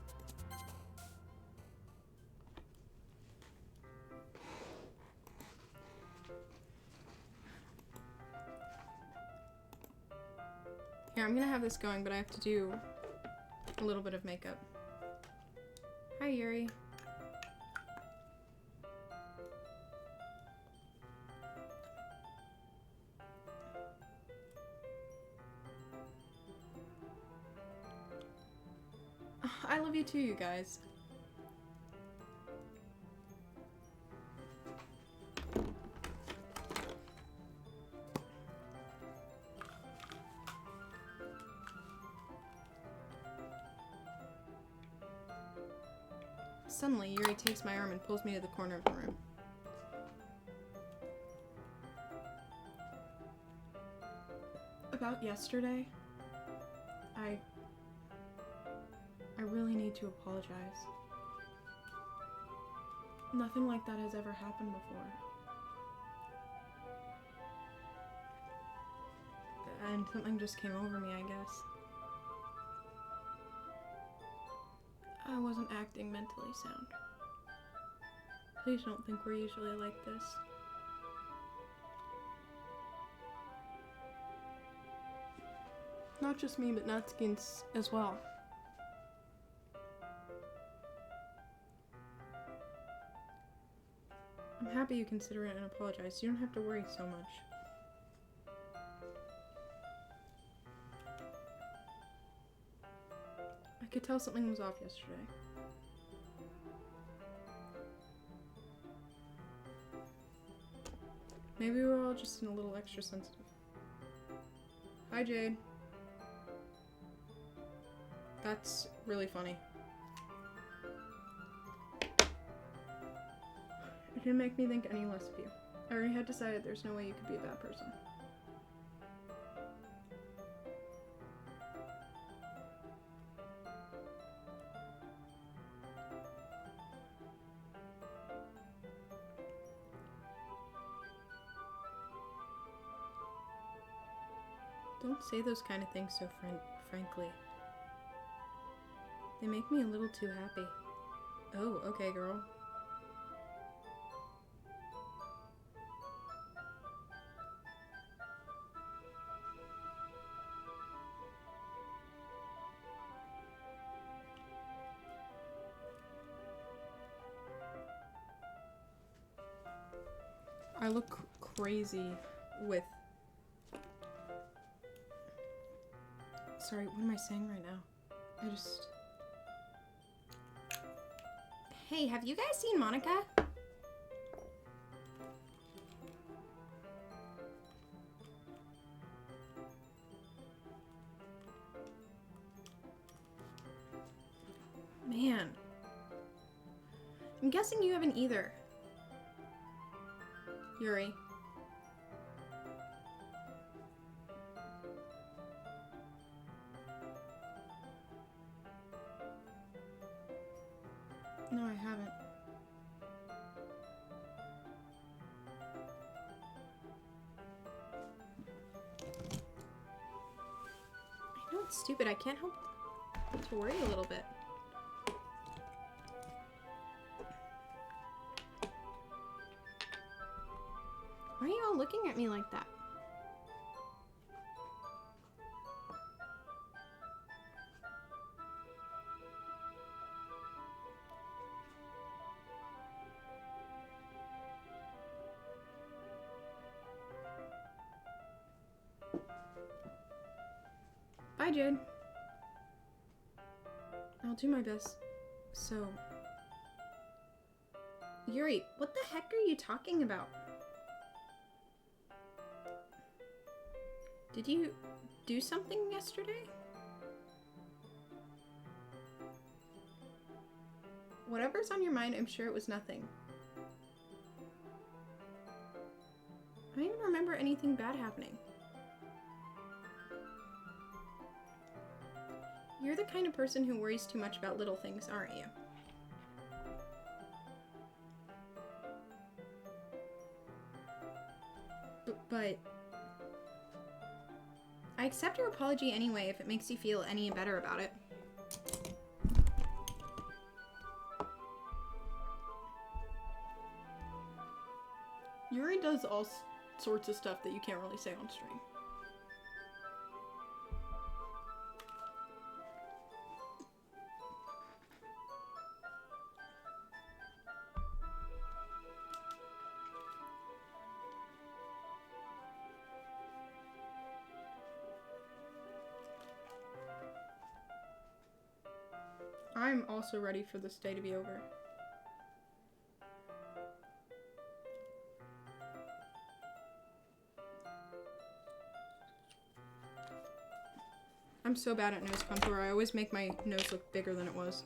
Here, I'm gonna have this going, but I have to do a little bit of makeup. Hi, Yuri. I love you too, you guys. Suddenly, Yuri takes my arm and pulls me to the corner of the room. About yesterday, I really need to apologize. Nothing like that has ever happened before. And something just came over me, I guess. I wasn't acting mentally sound. Please don't think we're usually like this. Not just me, but Natsuki as well. I'm happy you consider it and apologize. You don't have to worry so much. I could tell something was off yesterday. Maybe we were all just a little extra sensitive. Hi, Jade. That's really funny. It didn't make me think any less of you. I already had decided there's no way you could be a bad person. Don't say those kind of things so frankly. They make me a little too happy. Oh, okay, girl. I look crazy with... Sorry, what am I saying right now? I just... Hey, have you guys seen Monica? Man. I'm guessing you haven't either. Yuri. No, I haven't. I know it's stupid. I can't help to worry a little bit. Why are you all looking at me like that? Bye, Jade. I'll do my best. So... Yuri, what the heck are you talking about? Did you do something yesterday? Whatever's on your mind, I'm sure it was nothing. I don't even remember anything bad happening. You're the kind of person who worries too much about little things, aren't you? But... I accept your apology anyway if it makes you feel any better about it. Yuri does all sorts of stuff that you can't really say on stream. I'm also ready for this day to be over. I'm so bad at nose contour. I always make my nose look bigger than it was.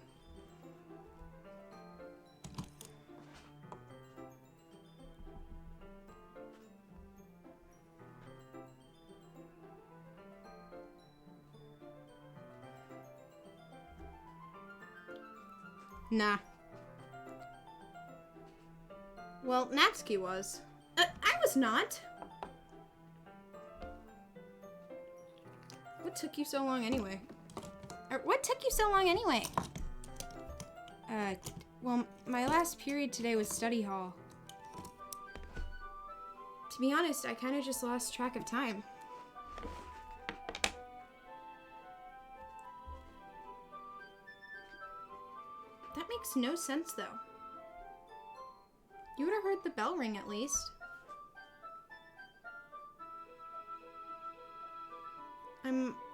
Nah. Well, Natsuki was. I was not! What took you so long anyway? What took you so long anyway? Well, my last period today was study hall. To be honest, I kind of just lost track of time. That makes no sense, though. You would have heard the bell ring, at least.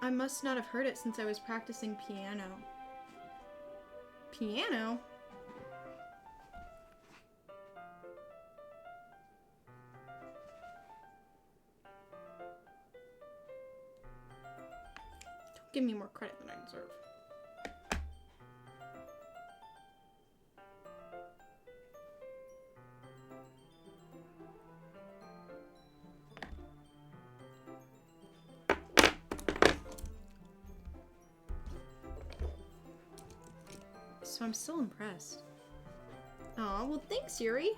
I must not have heard it since I was practicing piano. Piano? Don't give me more credit than I deserve. So I'm still impressed. Aw, well thanks, Yuri.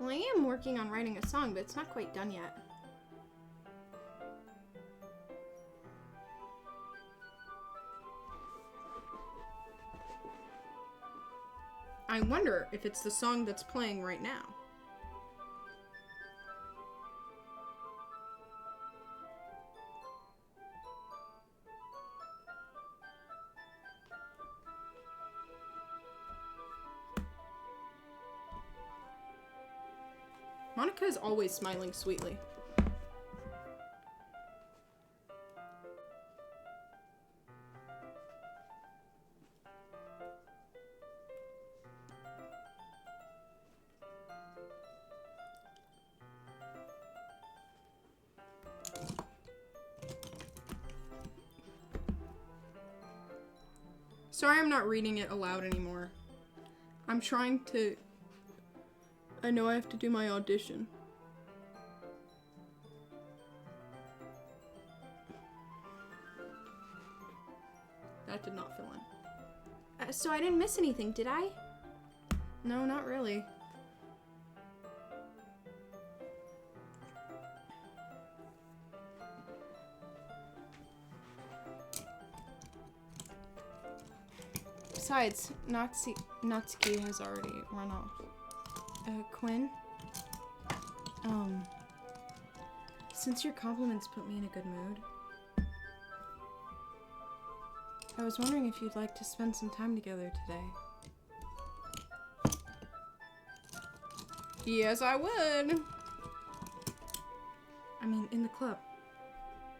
Well, I am working on writing a song, but it's not quite done yet. I wonder if it's the song that's playing right now. Monica is always smiling sweetly. Sorry I'm not reading it aloud anymore. I'm trying to... I know I have to do my audition. That did not fill in. So I didn't miss anything, did I? No, not really. Besides, Natsuki has already run off. Quinn? Since your compliments put me in a good mood, I was wondering if you'd like to spend some time together today. Yes, I would! I mean, in the club.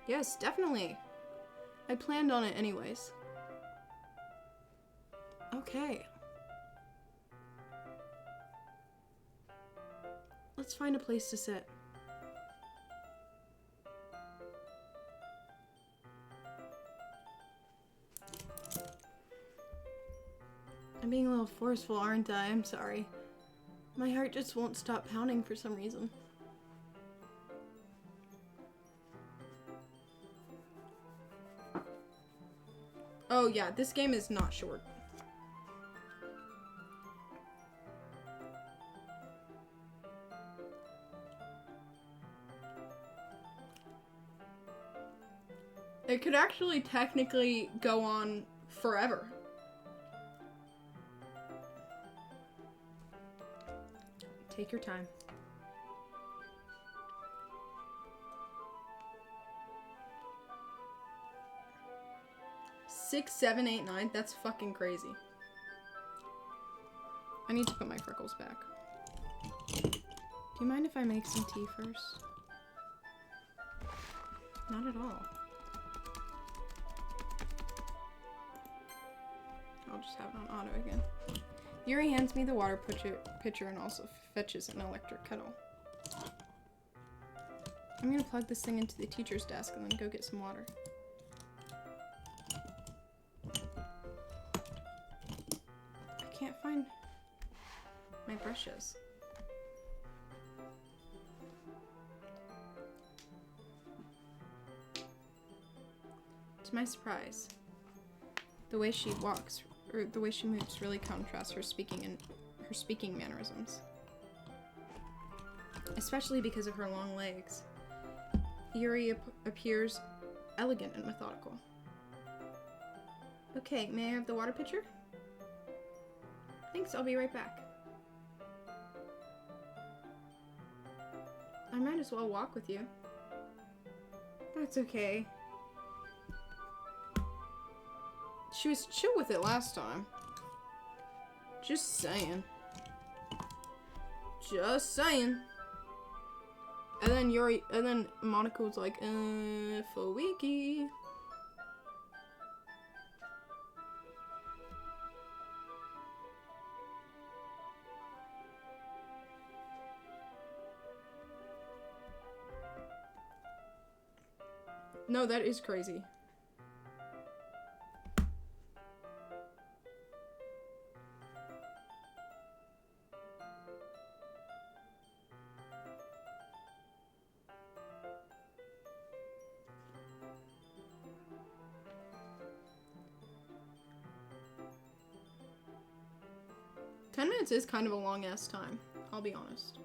Yes, definitely. I planned on it anyways. Okay. Let's find a place to sit. I'm being a little forceful, aren't I? I'm sorry. My heart just won't stop pounding for some reason. Oh yeah, this game is not short. It could actually technically go on forever. Take your time. 6, 7, 8, 9. That's fucking crazy. I need to put my freckles back. Do you mind if I make some tea first? Not at all. I'll just have it on auto again. Yuri hands me the water pitcher and also fetches an electric kettle. I'm gonna plug this thing into the teacher's desk and then go get some water. I can't find my brushes. To my surprise, the way she walks, or the way she moves, really contrasts her speaking mannerisms. Especially because of her long legs. Yuri appears elegant and methodical. Okay, may I have the water pitcher? Thanks, I'll be right back. I might as well walk with you. That's okay. She was chill with it last time. Just saying. Just saying. And then Monica was like, for wiki. No, that is crazy. Ten minutes is kind of a long ass time, I'll be honest.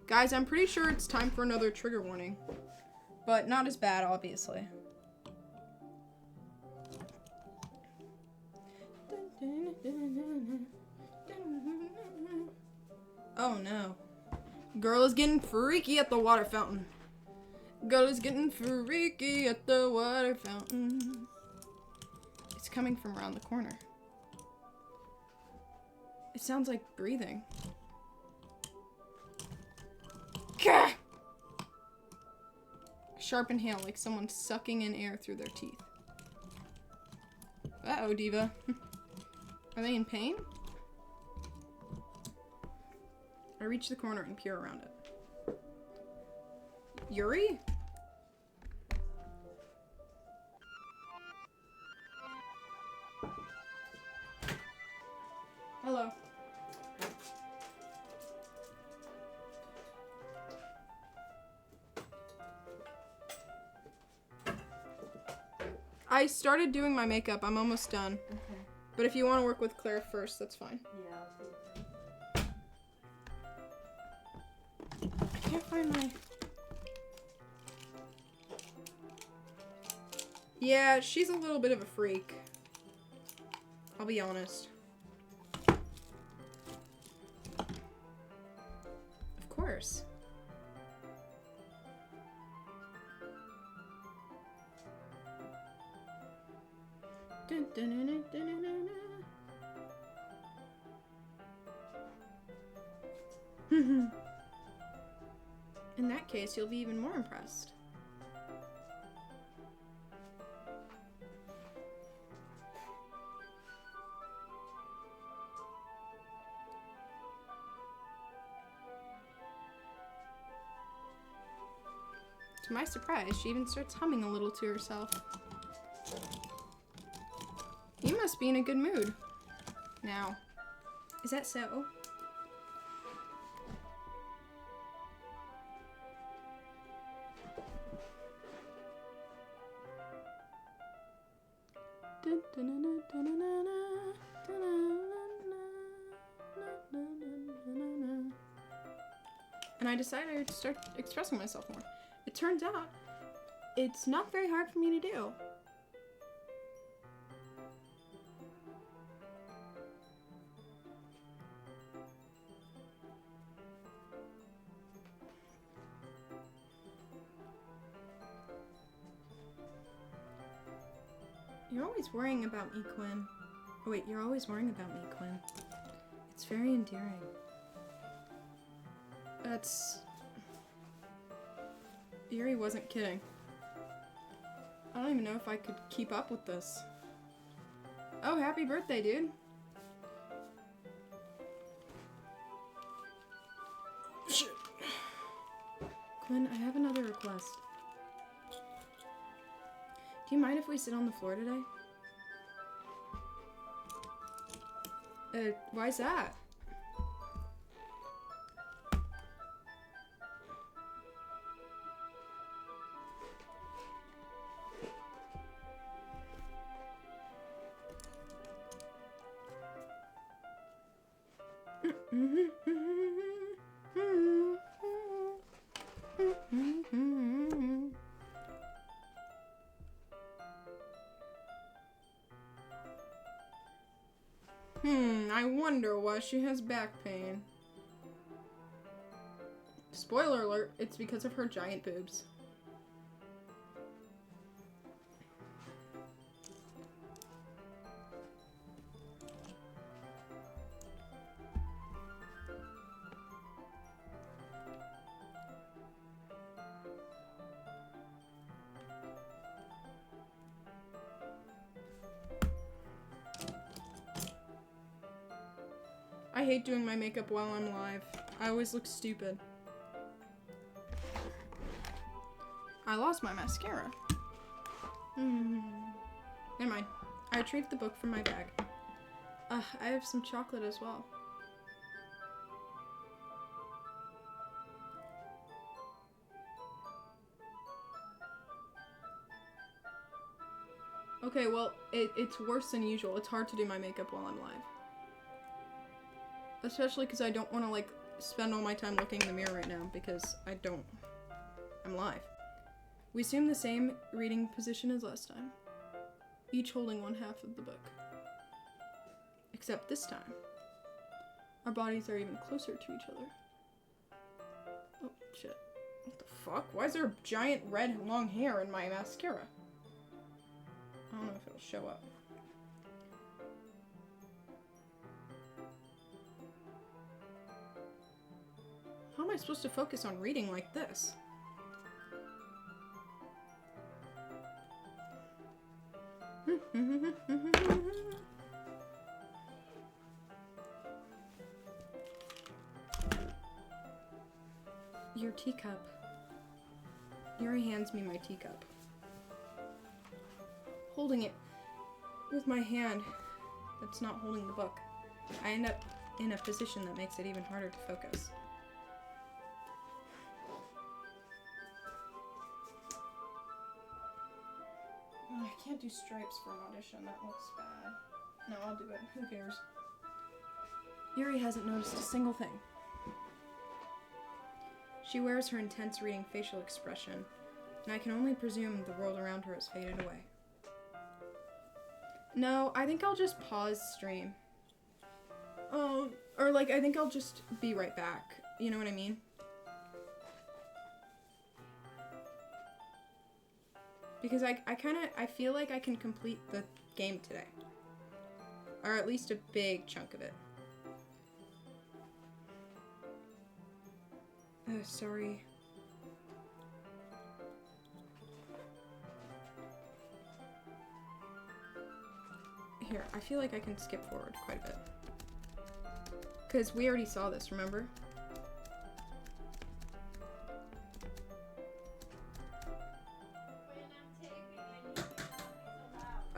Guys, I'm pretty sure it's time for another trigger warning. But not as bad, obviously. Oh no. Girl is getting freaky at the water fountain. Girl is getting freaky at the water fountain. It's coming from around the corner. It sounds like breathing. Gah! Sharp inhale, like someone sucking in air through their teeth. Uh-oh, Diva. Are they in pain? I reach the corner and peer around it. Yuri? Hello. I started doing my makeup. I'm almost done. Okay. But if you want to work with Claire first, that's fine. Yeah. I can't find my... Yeah, she's a little bit of a freak. I'll be honest. Of course. Dun, dun, dun, dun, dun, dun, dun. In that case, you'll be even more impressed. To my surprise, she even starts humming a little to herself. You must be in a good mood. Now, is that so? And I decided to start expressing myself more. It turns out, it's not very hard for me to do. You're always worrying about me, Quinn. Oh wait, you're always worrying about me, Quinn. It's very endearing. That's... Yuri wasn't kidding. I don't even know if I could keep up with this. Oh, happy birthday, dude. Shit. Quinn, I have another request. Do you mind if we sit on the floor today? Why's that? I wonder why she has back pain. Spoiler alert, it's because of her giant boobs. I hate doing my makeup while I'm live. I always look stupid. I lost my mascara. Never mind. I retrieved the book from my bag. I have some chocolate as well. Okay, well, it's worse than usual. It's hard to do my makeup while I'm live. Especially because I don't want to, like, spend all my time looking in the mirror right now because I'm live. We assume the same reading position as last time, each holding one half of the book. Except this time, our bodies are even closer to each other. Oh, shit. What the fuck? Why is there giant red long hair in my mascara? I don't know if it'll show up. How am I supposed to focus on reading like this? Your teacup. Yuri hands me my teacup. Holding it with my hand that's not holding the book, I end up in a position that makes it even harder to focus. Oh, I can't do stripes for an audition. That looks bad. No, I'll do it. Who cares? Yuri hasn't noticed a single thing. She wears her intense reading facial expression, and I can only presume the world around her has faded away. No, I think I'll just pause stream. Oh, or like, I think I'll just be right back. You know what I mean? Because I feel like I can complete the game today. Or at least a big chunk of it. Oh, sorry. Here, I feel like I can skip forward quite a bit. Because we already saw this, remember?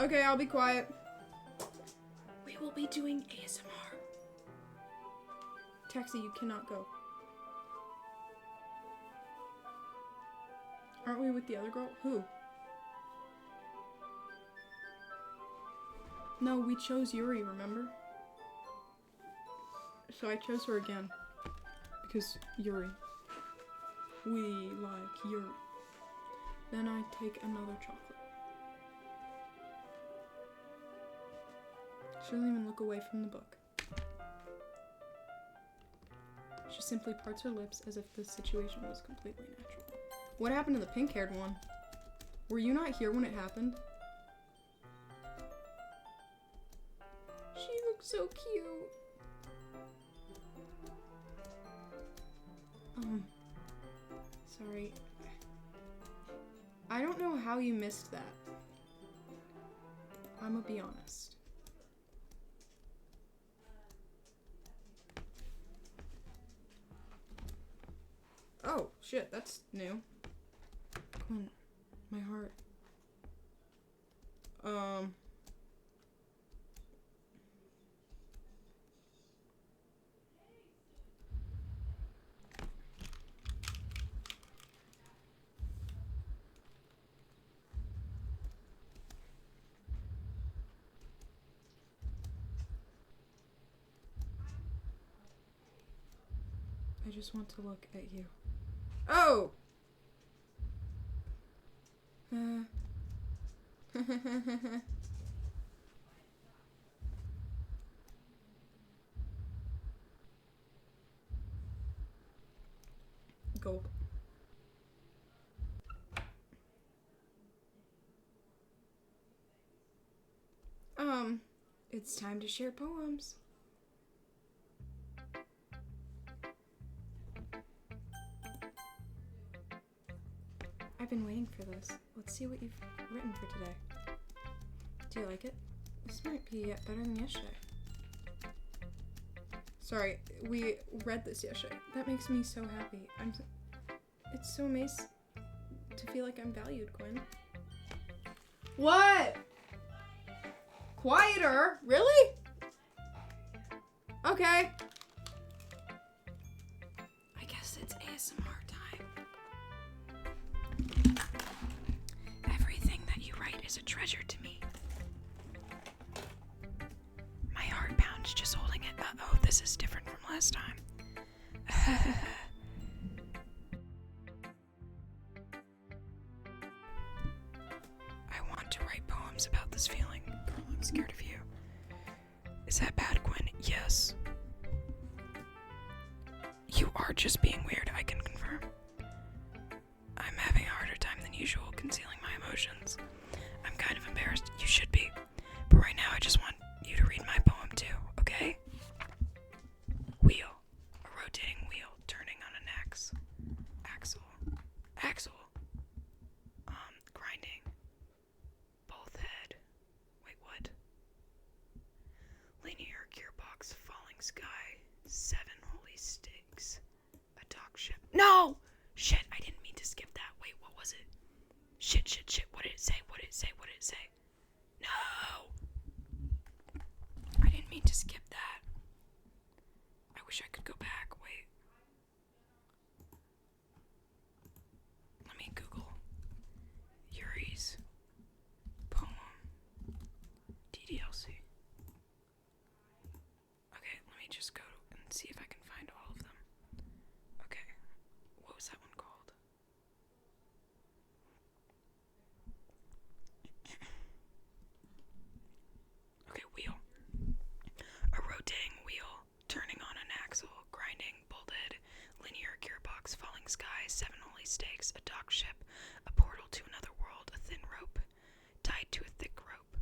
Okay, I'll be quiet. We will be doing ASMR. Taxi, you cannot go. Aren't we with the other girl? Who? No, we chose Yuri, remember? So I chose her again. Because Yuri. We like Yuri. Then I take another chocolate. She doesn't even look away from the book. She simply parts her lips as if the situation was completely natural. What happened to the pink-haired one? Were you not here when it happened? She looks so cute. Sorry. I don't know how you missed that. I'm gonna be honest. Oh, shit, that's new. Quinn, my heart. I just want to look at you. Oh! Gulp. It's time to share poems. I've been waiting for this. Let's see what you've written for today. Do you like it? This might be better than yesterday. Sorry, we read this yesterday. That makes me so happy. It's so amazing to feel like I'm valued, Quinn. What? Quieter? Really? Okay. I guess it's ASMR time. Everything that you write is a treasure to me. My heart pounds just holding it. Uh-oh, this is different from that bad, Quinn? Yes. You are just being weird, I can confirm. I'm having a harder time than usual concealing my emotions. I'm kind of embarrassed. You should be. But right now I just want you to read my poem too, okay? Wheel. A rotating wheel turning on an axle. Axle. Grinding. Both head. Wait, what? Linear gearbox, falling sky, 7 holy stakes, a dock ship. No! Shit, I didn't mean to skip that. Wait, what was it? Shit. What did it say? No! I didn't mean to skip that. I wish I could go back. Wait. Let me Google Yuri's poem. DDLC. Okay, let me just go and see if I can find all of them. Okay, what was that one called? Okay, wheel. A rotating wheel, turning on an axle, grinding, bolted, linear gearbox, falling sky, 7 holy stakes, a dock ship, a portal to another world, a thin rope, tied to a thick rope,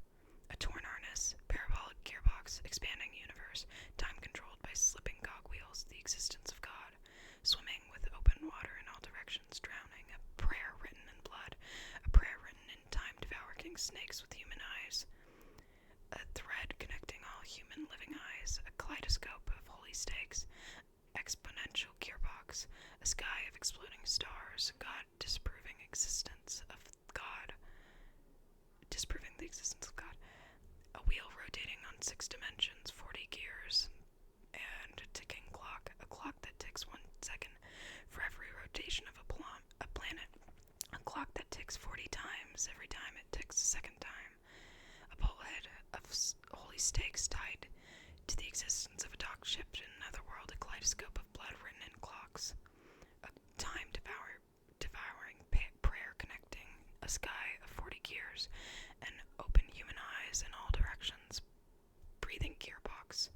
a torn harness, parabolic gearbox, expanding universe, time controlled by slipping cogwheels, the existence of God, swimming with open water in all directions, drowning, a prayer written in blood, a prayer written in time, devouring snakes with human eyes, a thread connecting all human living eyes, a kaleidoscope of holy stakes, exponential gearbox, a sky of exploding stars, God disproving the existence of God, a wheel rotating on 6 dimensions, 40 gears, and a ticking clock, a clock that ticks 1 second for every rotation of a planet, a clock that ticks 40 times every time it ticks a second time, a bulkhead of holy stakes tied to the existence of a dock ship in another world, a kaleidoscope of blood written in clocks, a time devouring prayer connecting a sky of 40 gears, and open human eyes in all directions, breathing gearbox,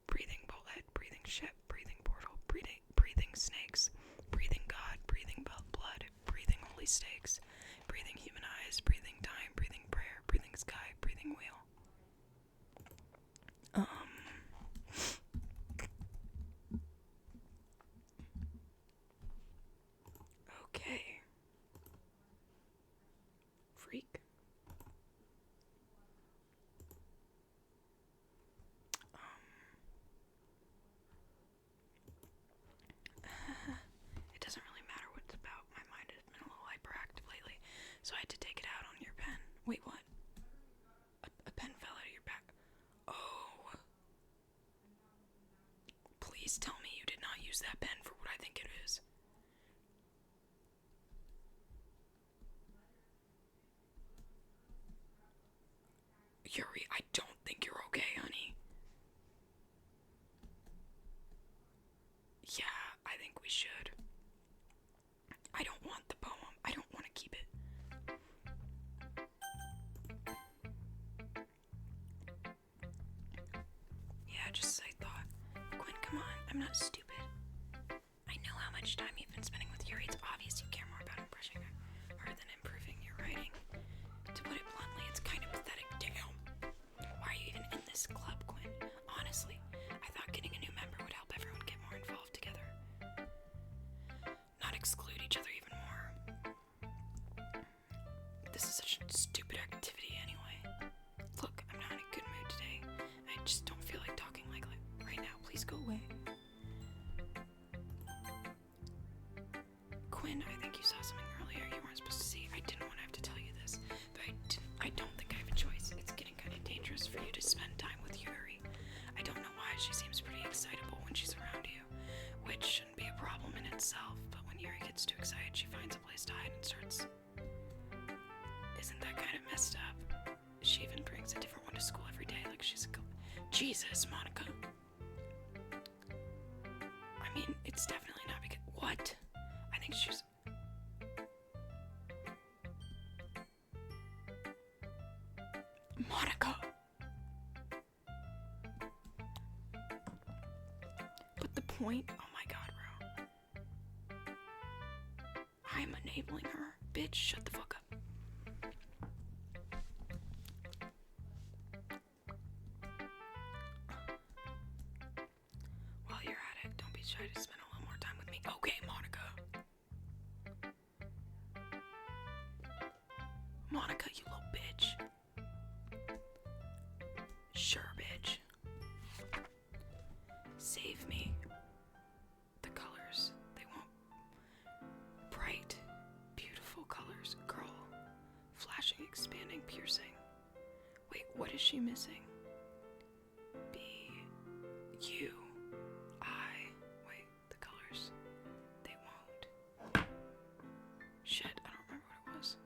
breathing bullet, breathing ship, breathing portal, breathing snakes, breathing God, breathing blood, breathing holy stakes, breathing human eyes, breathing time, breathing prayer, breathing sky, breathing wheel. Okay. Freak. It doesn't really matter what it's about. My mind has been a little hyperactive lately, so I had to take it out on your pen. Wait, what? A pen fell out of your back. Oh. Please tell me you did not use that pen for what I think it is. Yuri, I don't think you're okay, honey. Yeah, I think we should. I don't want the poem. I don't want to keep it. Yeah, just as I thought. Quinn, come on. I'm not stupid. I know how much time you've been spending with Yuri. It's obvious you care more about impressing her than improving your writing. To put it bluntly, it's kind of pathetic. Damn. Why are you even in this club, Quinn? Honestly, I thought getting a new member would help everyone get more involved together. Not exclude each other even more. This is such a stupid activity anyway. Look, I'm not in a good mood today. I just don't feel like talking like right now. Please go away. Quinn, I think you saw something earlier you weren't supposed to see. I didn't want to have to tell you this, but I don't think I have a choice. It's getting kind of dangerous for you to spend time with Yuri. I don't know why, she seems pretty excitable when she's around you, which shouldn't be a problem in itself, but when Yuri gets too excited, she finds a place to hide and starts. Isn't that kind of messed up? She even brings a different one to school every day like she's a Jesus, Monica. I mean, it's definitely not because... What? I think she's... Monica! point? Oh my god, bro. I'm enabling her. Bitch, shut the fuck up. While you're at it, don't be shy to spend a little more time with me. Okay, Monica. Monica, you little bitch. Sure, bitch. Save me. The colors, they won't. Bright, beautiful colors. Girl. Flashing, expanding, piercing. Wait, what is she missing? B. U. I. Wait, the colors. They won't. Shit, I don't remember what it was.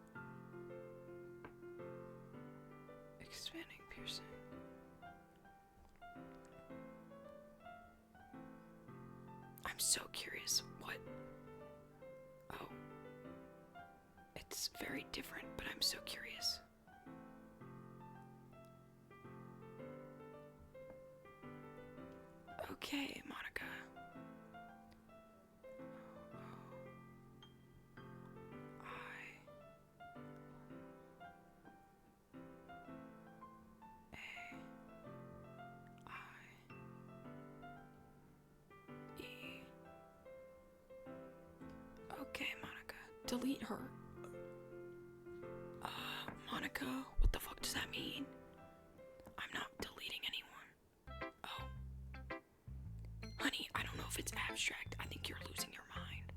Expanding, piercing. I'm so curious what. Oh. It's very different, but I'm so curious. Okay, Monica. Okay, Monica. Delete her. Monica, what the fuck does that mean? I'm not deleting anyone. Oh. Honey, I don't know if it's abstract. I think you're losing your mind.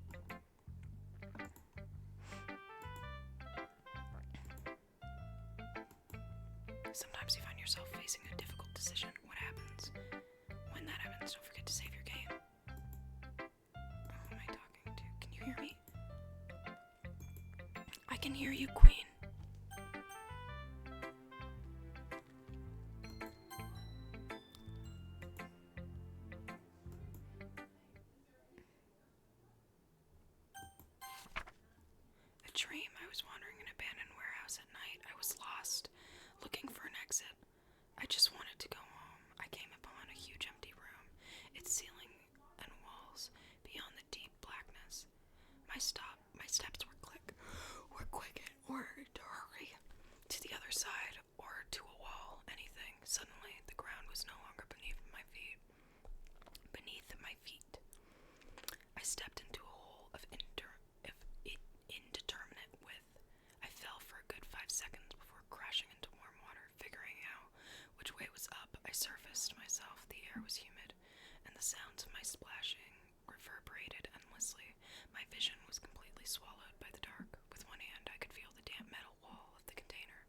Sometimes you find yourself facing a difficult decision. What happens? When that happens, don't forget to save your game. Who am I talking to? Can you hear me? I can hear you, Queen. A dream. I was wandering an abandoned warehouse at night. I was lost, looking for an exit. I just wanted to go home. I came upon a huge empty room, its ceiling and walls beyond the deep blackness. My steps were quick, or to hurry to the other side or to a wall, anything. Suddenly, the ground was no longer beneath my feet. I stepped into a hole of indeterminate width. I fell for a good 5 seconds before crashing into warm water. Figuring out which way was up, I surfaced myself. The air was humid, and the sounds of my splashing reverberated endlessly. My vision was completely swallowed by the dark. With one hand, I could feel the damp metal wall of the container.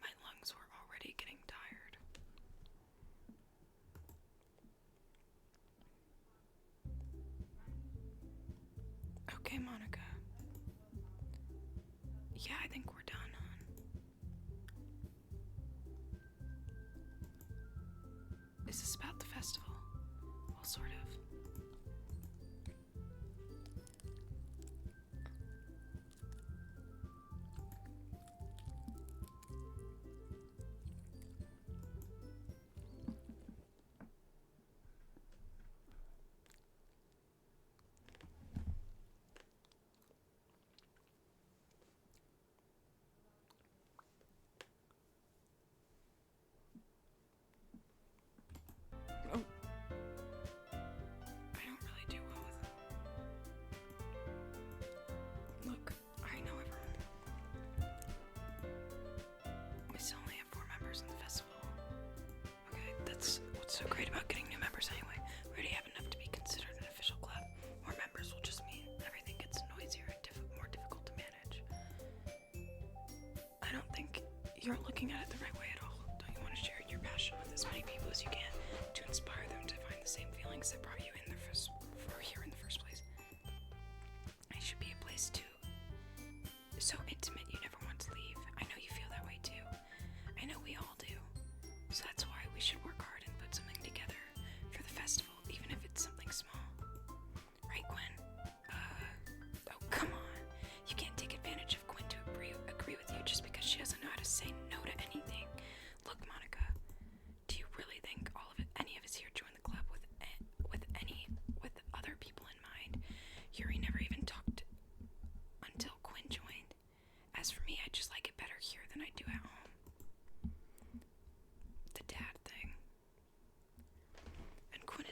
My lungs were already getting tired. Okay, Monica. Yeah, I think we're done, hon. Is this about the festival? Well, sort of. I don't really do well with it. Look, I know everyone. We still only have 4 members in the festival. Okay, that's what's so great about getting new members anyway. We already have enough to be considered an official club. More members will just mean everything gets noisier and more difficult to manage. I don't think you're looking at it the right way at all. Don't you want to share your passion with as many people as you can to inspire them to find the same feelings that brought you in here in the first place? It should be a place so intimate you never want to leave. I know you feel that way too. I know we all do. So that's why we should work hard and put something together for the festival, even if it's something small. Right, Quinn? Oh, come on. You can't take advantage of Quinn to agree with you just because she doesn't know how to say no to anything. Look, Monica, do you really think any of us here join the club with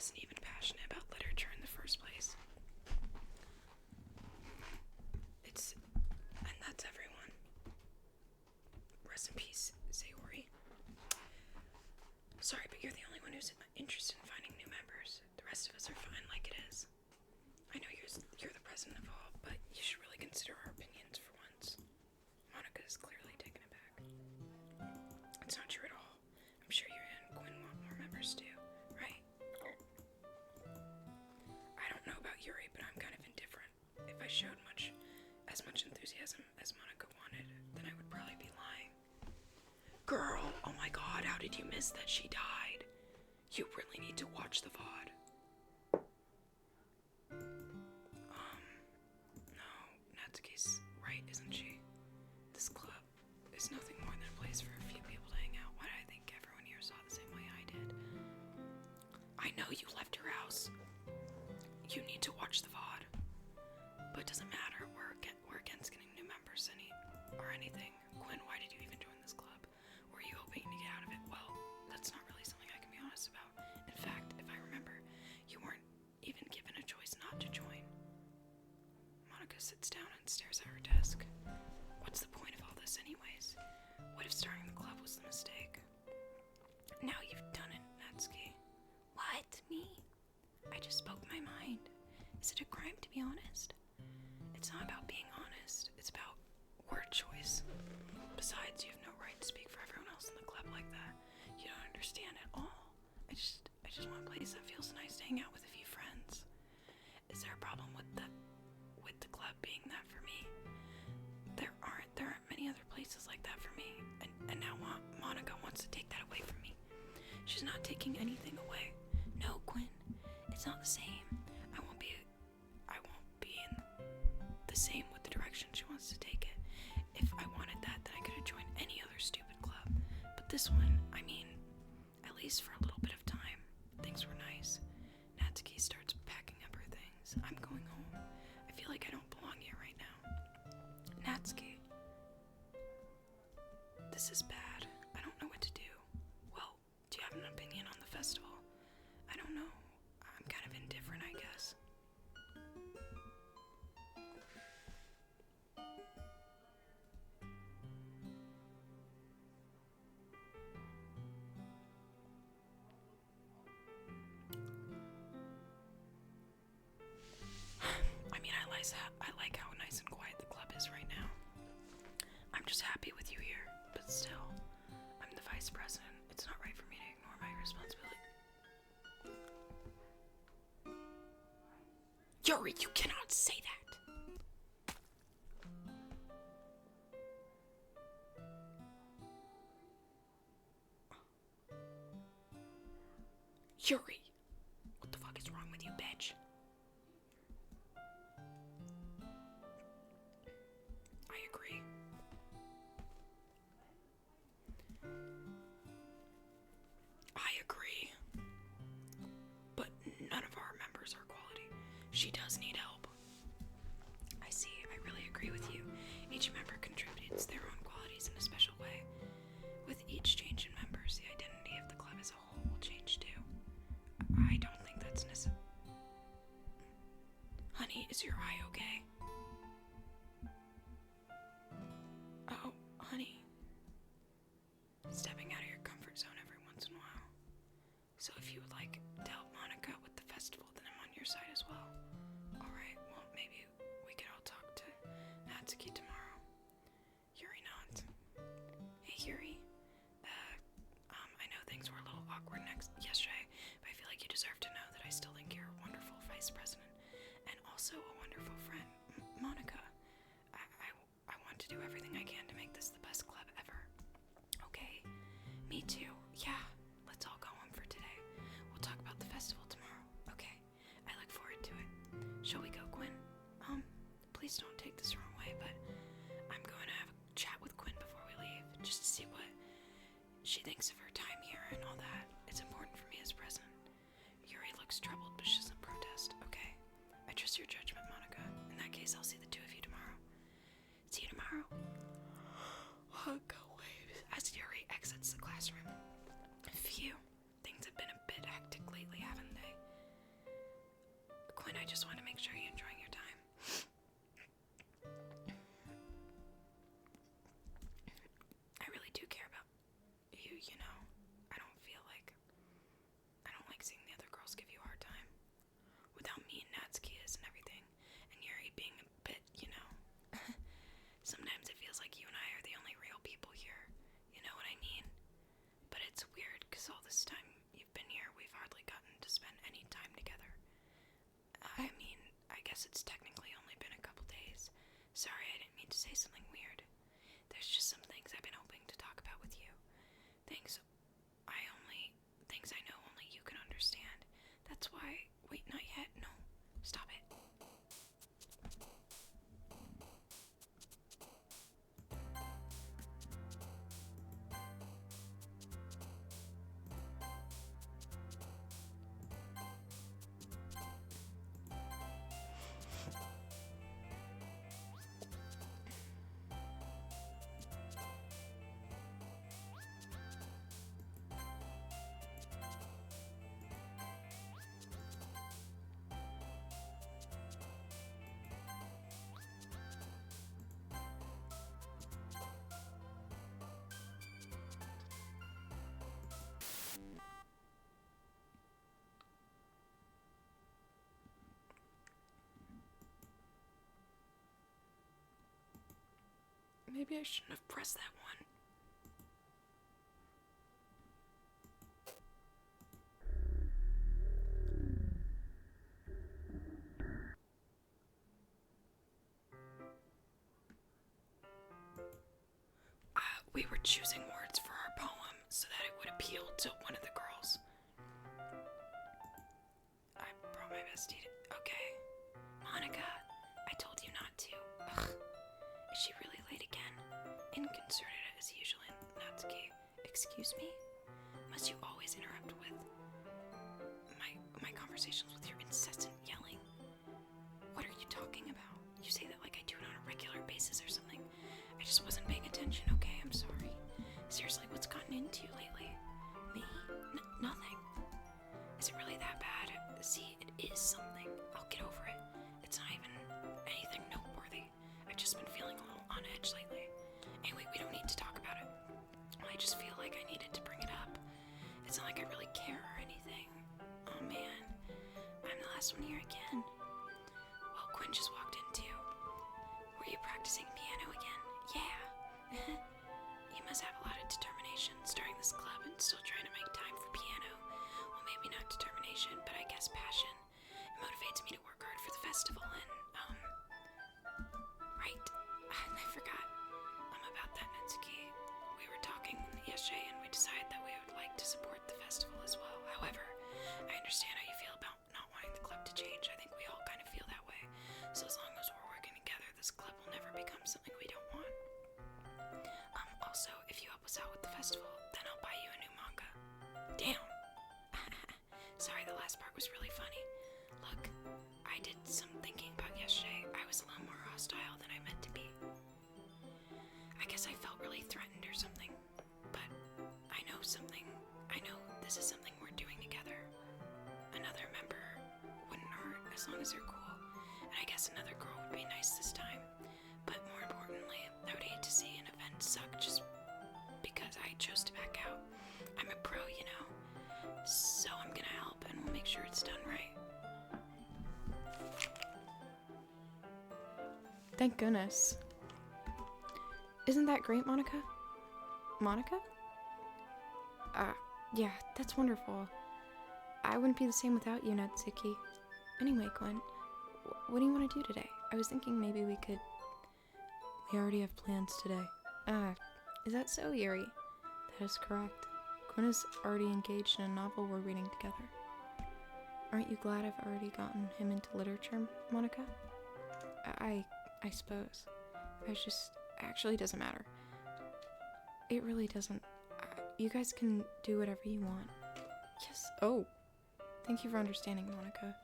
wasn't even passionate about literature in the first place. And that's everyone. Rest in peace, Sayori. Sorry, but you're the only one who's interested in finding new members. The rest of us are fine like it is. I know you're the president of all, but you should really consider our opinions for once. Monica is clearly taken aback. It's not true at all. I'm sure you and Quinn want more members too, right? I don't know about Yuri, but I'm kind of indifferent. If I showed as much enthusiasm as Monica wanted, then I would probably be lying. Girl, oh my god, how did you miss that she died? You really need to watch the VOD. No, Natsuki's right, isn't she? This club is nothing more than a place for a few people to hang out. Why do I think everyone here saw the same way I did? I know you left your house. You need to watch the VOD. But it doesn't matter, we're against getting new members or anything. Quinn, why did you even join this club? Were you hoping to get out of it? Well, that's not really something I can be honest about. In fact, if I remember, you weren't even given a choice not to join. Monica sits down and stares at her desk. What's the point of all this anyways? What if starting the club was the mistake? Now you've done it, Natsuki. What? Me? I just spoke my mind. Is it a crime to be honest? It's not about being honest. It's about word choice. Besides, you have no right to speak for everyone else in the club like that. You don't understand at all. I just want a place that feels nice to hang out with a few friends. Is there a problem with the club being that for me? There aren't many other places like that for me. And now Monica wants to take that away from me. She's not taking anything away. No, Quinn. It's not the same. I won't be in the same with the direction she wants to take it. If I wanted that, then I could have joined any other stupid club. But this one, I mean, at least for a little bit of time, things were nice. Natsuki starts packing up her things. I'm going home. I feel like I don't belong here right now. Natsuki. This is bad. I don't know what to do. Well, do you have an opinion on the festival? I don't know. I'm kind of indifferent, I guess. I mean, I like how nice and quiet the club is right now. I'm just happy with you here, but still, I'm the vice president. It's not right for me to ignore my responsibility. Yuri, you cannot say that. Yuri, what the fuck is wrong with you, bitch? I agree. But none of our members are quality. She does need help. I see. I really agree with you. Each member contributes their own qualities in a special way. With each change in members, the identity of the club as a whole will change too. I don't think that's necessary. Honey, is your eye okay? Oh, honey. Stepping out of your comfort zone every once in a while. So if you would like to help Monica with the festival, then I'm on your side as well. Alright, well, maybe we could all talk to Natsuki tomorrow. Yuri nods. Hey, Yuri. I know things were a little awkward yesterday, but I feel like you deserve to know that I still think you're a wonderful vice president and also a wonderful friend. Monica, I want to do everything I can to make this the best club ever. Okay? Me too. Yeah. Let's all go home for today. We'll talk about the festival tomorrow. Okay? I look forward to it. Shall we go, Quinn? Please don't take this the wrong way, but I'm going to have a chat with Quinn before we leave, just to see what she thinks of her time here and all that. It's important for me as president. Yuri looks troubled, but she doesn't protest. Okay. I trust your judgment, Monica. In that case, I'll see the two of you tomorrow. See you tomorrow. Go away. As Yuri exits the classroom. Phew. Things have been a bit hectic lately, haven't they? Quinn, I just want to make sure you're enjoying your time. I really do care about you, you know. I don't like seeing the other girls give you a hard time. Without me and Natsuki and everything, and Yuri being a bit, you know. Sometimes it feels like you and I are the only real people here. You know what I mean? But it's weird, because all this time you've been here, we've hardly gotten to spend any time together. I mean, I guess it's technically only been a couple days. Sorry, I didn't mean to say something weird. There's just some things I've been hoping to talk about with you. Things I know only you can understand. That's why... Wait, not yet. No. Stop it. Maybe I shouldn't have pressed that one. We were choosing words for our poem so that it would appeal to one of the girls. I brought my bestie to... Okay. Monica, I told you not to. Ugh. Is she really late again? Inconcerted as usual, Natsuki. Excuse me? Must you always interrupt with my conversations with your incessant yelling? What are you talking about? You say that like I do it on a regular basis or something. I just wasn't paying attention, okay? I'm sorry. Seriously, what's gotten into you lately? Me? Nothing. Is it really that bad? See, it is something. I'll get over it. It's not even anything noteworthy. I've just been feeling a little on edge lately. Anyway, we don't need to talk about it. I just feel like I needed to bring it up. It's not like I really care or anything. Oh man, I'm the last one here again. Well, Quinn just walked in too. Were you practicing piano again? Yeah. You must have a lot of determination starting this club and still trying to make time for piano. Well, maybe not determination, but I guess passion. It motivates me to work hard for the festival and, right. I forgot. About that, Natsuki. We were talking yesterday and we decided that we would like to support the festival as well. However, I understand how you feel about not wanting the club to change. I think we all kind of feel that way. So as long as we're working together, this club will never become something we don't want. Also, if you help us out with the festival, then I'll buy you a new manga. Damn. Sorry, the last part was really funny. Look, I did some thinking about yesterday. I was a little more hostile than I meant to be. I guess I felt really threatened or something. But I know this is something we're doing together. Another member wouldn't hurt as long as they're cool. And I guess another girl would be nice this time. But more importantly, I would hate to see an event suck just because I chose to back out. I'm a pro, you know. So I'm gonna help and we'll make sure it's done right. Thank goodness. Isn't that great, Monica? Monica? Yeah, that's wonderful. I wouldn't be the same without you, Natsuki. Anyway, Quinn, what do you want to do today? I was thinking maybe we already have plans today. Is that so, Yuri? That is correct. Quinn is already engaged in a novel we're reading together. Aren't you glad I've already gotten him into literature, Monica? I suppose. Actually, it doesn't matter. It really doesn't. You guys can do whatever you want. Yes. Oh. Thank you for understanding, Monica.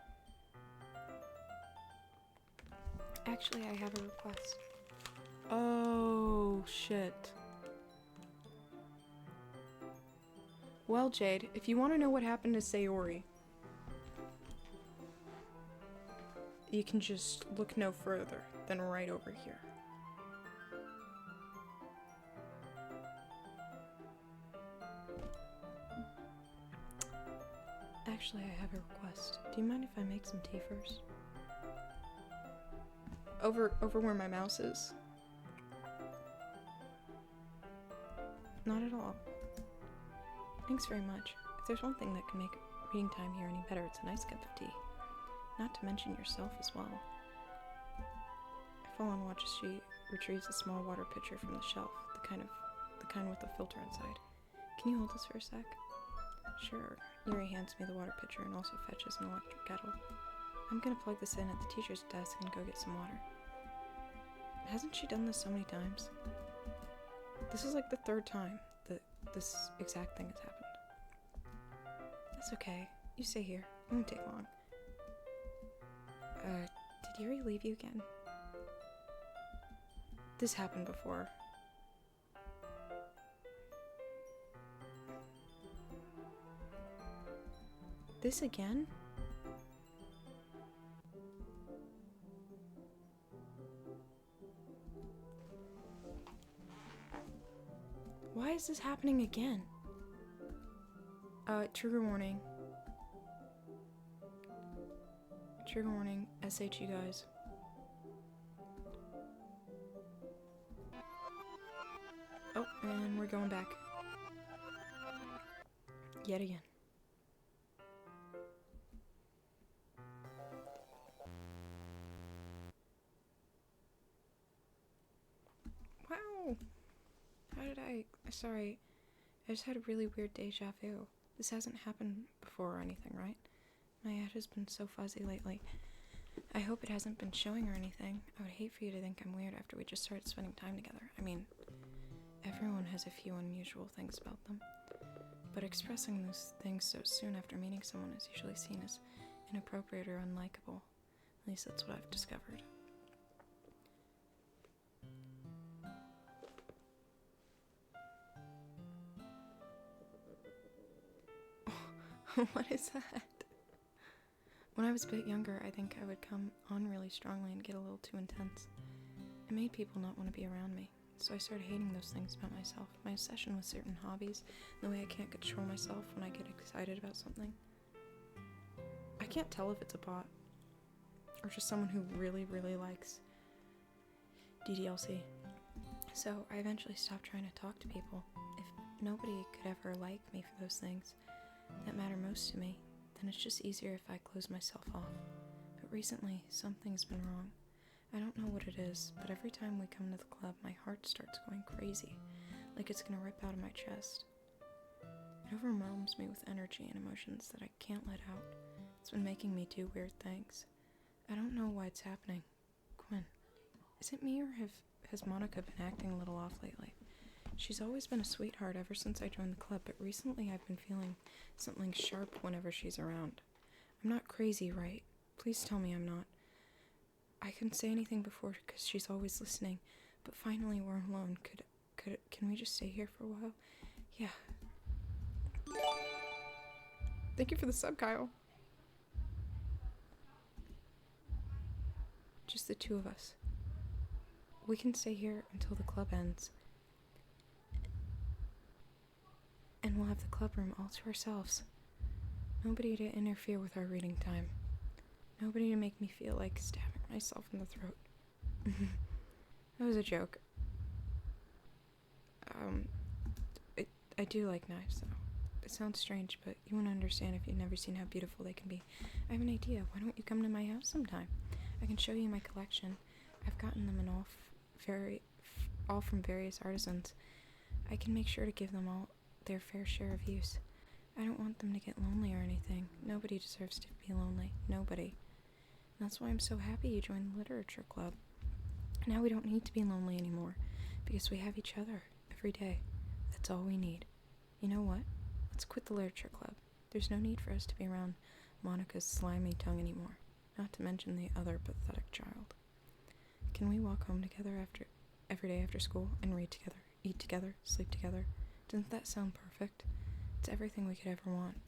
Actually, I have a request. Oh, shit. Well, Jade, if you want to know what happened to Sayori... you can just look no further than right over here. Actually, I have a request. Do you mind if I make some tea first? Over where my mouse is. Not at all. Thanks very much. If there's one thing that can make reading time here any better, it's a nice cup of tea. Not to mention yourself as well. I fall and watch as she retrieves a small water pitcher from the shelf, the kind with a filter inside. Can you hold this for a sec? Sure. Yuri hands me the water pitcher and also fetches an electric kettle. I'm gonna plug this in at the teacher's desk and go get some water. Hasn't she done this so many times? This is like the third time that this exact thing has happened. That's okay. You stay here. It won't take long. Did Yuri leave you again? This happened before. This again? Why is this happening again? Trigger warning. Trigger warning, SHU guys. Oh, and we're going back. Yet again. Wow! Sorry. I just had a really weird deja vu. This hasn't happened before or anything, right? My head has been so fuzzy lately. I hope it hasn't been showing or anything. I would hate for you to think I'm weird after we just started spending time together. I mean, everyone has a few unusual things about them. But expressing those things so soon after meeting someone is usually seen as inappropriate or unlikable. At least that's what I've discovered. What is that? When I was a bit younger, I think I would come on really strongly and get a little too intense. It made people not want to be around me, so I started hating those things about myself. My obsession with certain hobbies, the way I can't control myself when I get excited about something. I can't tell if it's a bot, or just someone who really, really likes DDLC. So I eventually stopped trying to talk to people. If nobody could ever like me for those things that matter most to me, then it's just easier if I close myself off. But recently, something's been wrong. I don't know what it is, but every time we come to the club, my heart starts going crazy, like it's gonna rip out of my chest. It overwhelms me with energy and emotions that I can't let out. It's been making me do weird things. I don't know why it's happening. Quinn, is it me or has Monica been acting a little off lately? She's always been a sweetheart ever since I joined the club, but recently I've been feeling something sharp whenever she's around. I'm not crazy, right? Please tell me I'm not. I couldn't say anything before because she's always listening, but finally we're alone. Can we just stay here for a while? Yeah. Thank you for the sub, Kyle. Just the two of us. We can stay here until the club ends. And we'll have the club room all to ourselves. Nobody to interfere with our reading time. Nobody to make me feel like stabbing myself in the throat. That was a joke. I do like knives, though. It sounds strange, but you won't understand if you've never seen how beautiful they can be. I have an idea. Why don't you come to my house sometime? I can show you my collection. I've gotten them in all from various artisans. I can make sure to give them all their fair share of use. I don't want them to get lonely or anything. Nobody deserves to be lonely. Nobody. And that's why I'm so happy you joined the literature club. Now we don't need to be lonely anymore, because we have each other every day. That's all we need. You know what? Let's quit the literature club. There's no need for us to be around Monica's slimy tongue anymore, not to mention the other pathetic child. Can we walk home together every day after school and read together, eat together, sleep together? Doesn't that sound perfect? It's everything we could ever want.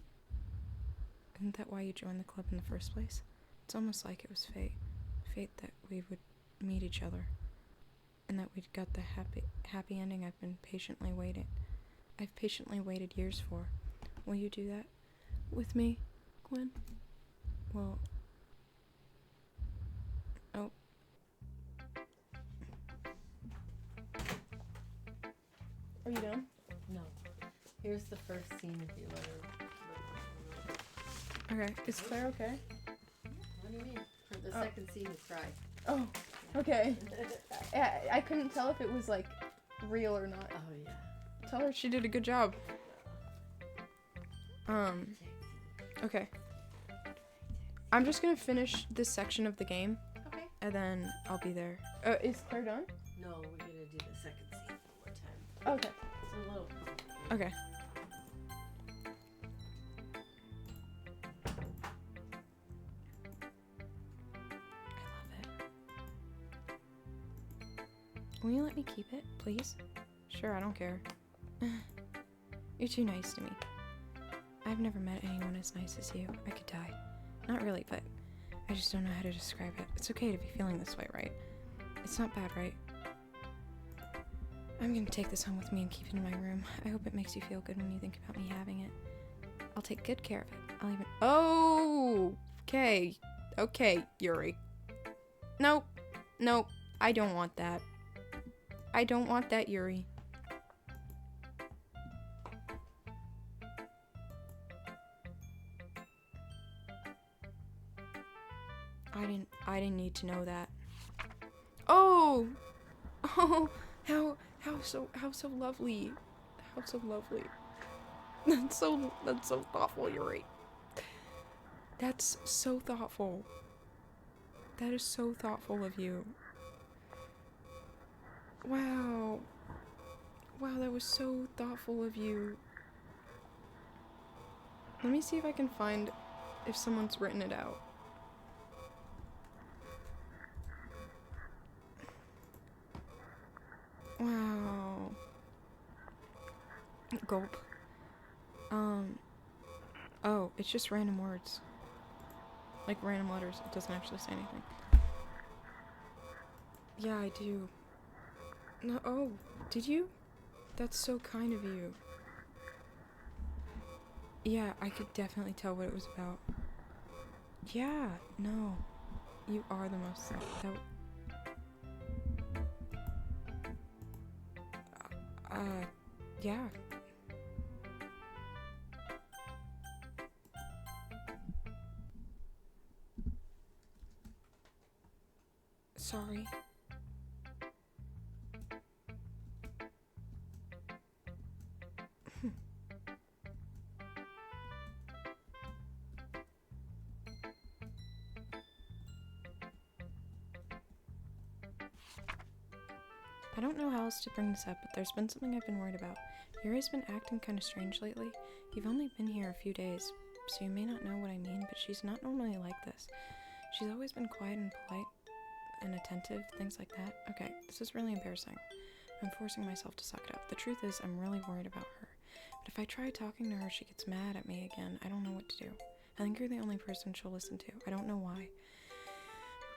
Isn't that why you joined the club in the first place? It's almost like it was fate. fate that we would meet each other. And that we'd got the happy ending I've patiently waited years for. Will you do that with me, Quinn? Well... Oh. Are you done? No. Here's the first scene if you let her. Okay. Is Claire okay? What do you mean? For the second scene is cry. Oh, okay. I couldn't tell if it was, like, real or not. Oh, yeah. Tell her she did a good job. Okay. I'm just gonna finish this section of the game. Okay. And then I'll be there. Is Claire done? No, we're gonna do the second scene one more time. Okay. It's a little complicated. Okay. Will you let me keep it, please? Sure, I don't care. You're too nice to me. I've never met anyone as nice as you. I could die. Not really, but I just don't know how to describe it. It's okay to be feeling this way, right? It's not bad, right? I'm gonna take this home with me and keep it in my room. I hope it makes you feel good when you think about me having it. I'll take good care of it. I'll even... Oh! Okay. Okay, Yuri. Nope. Nope. I don't want that. I don't want that, Yuri. I didn't need to know that. Oh! Oh! How so lovely. How so lovely. That's so thoughtful, Yuri. That's so thoughtful. That is so thoughtful of you. Wow. Wow, that was so thoughtful of you. Let me see if I can find if someone's written it out. Wow. Gulp. Oh, it's just random words. Like random letters. It doesn't actually say anything. Yeah, I do. No, oh, did you? That's so kind of you. Yeah, I could definitely tell what it was about. Yeah, no. You are the most... yeah. Sorry. I don't know how else to bring this up, but there's been something I've been worried about. Yuri's been acting kind of strange lately. You've only been here a few days, so you may not know what I mean, but she's not normally like this. She's always been quiet and polite and attentive, things like that. Okay, this is really embarrassing. I'm forcing myself to suck it up. The truth is, I'm really worried about her. But if I try talking to her, she gets mad at me again. I don't know what to do. I think you're the only person she'll listen to. I don't know why.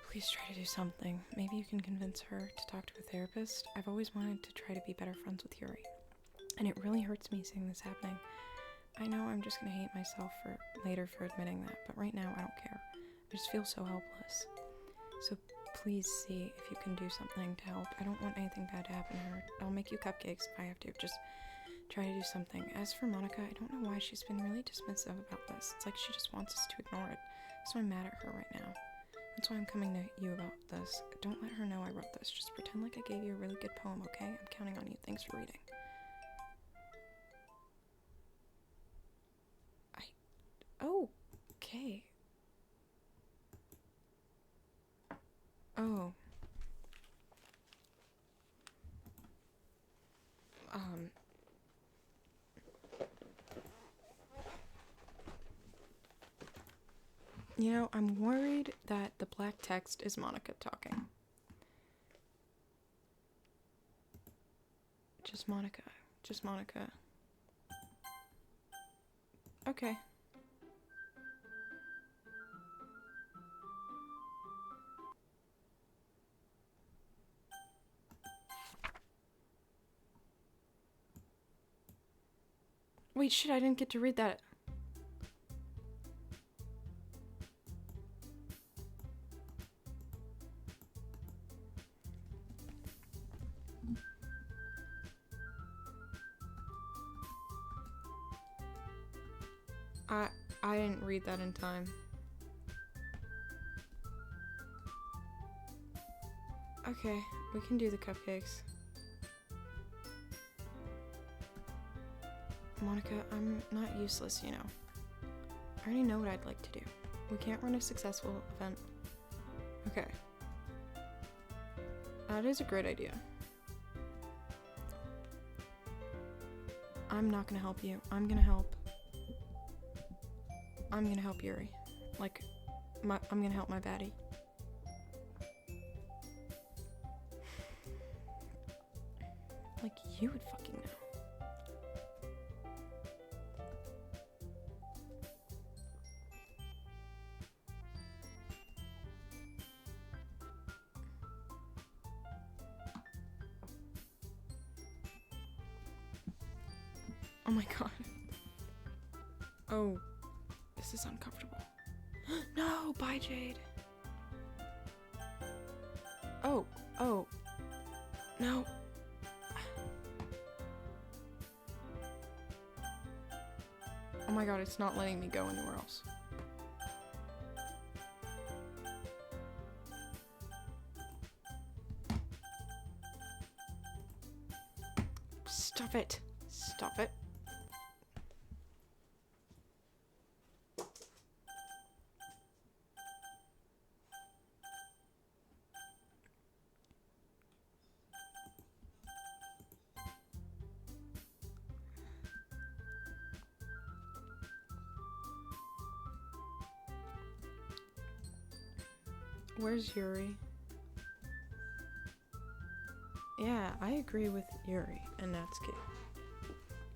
Please try to do something. Maybe you can convince her to talk to a therapist. I've always wanted to try to be better friends with Yuri. And it really hurts me seeing this happening. I know I'm just gonna hate myself later for admitting that, but right now I don't care. I just feel so helpless. So please see if you can do something to help. I don't want anything bad to happen to her. I'll make you cupcakes if I have to. Just try to do something. As for Monica, I don't know why she's been really dismissive about this. It's like she just wants us to ignore it. So I'm mad at her right now. That's why I'm coming to you about this. Don't let her know I wrote this. Just pretend like I gave you a really good poem, okay? I'm counting on you. Thanks for reading. Oh, okay. Oh. You know, I'm worried that the black text is Monica talking. Just Monica. Just Monica. Okay. Wait, shit, I didn't get to read that. I didn't read that in time. Okay, we can do the cupcakes. Monica, I'm not useless, you know. I already know what I'd like to do. We can't run a successful event. Okay. That is a great idea. I'm not gonna help you. I'm gonna help Yuri. Like, I'm gonna help my baddie. Like, you would fucking know. Oh my god. Oh, this is uncomfortable. No, bye, Jade. Oh, no. Oh my god, it's not letting me go anywhere else. Stop it. Stop it. Where's Yuri? Yeah, I agree with Yuri and Natsuki.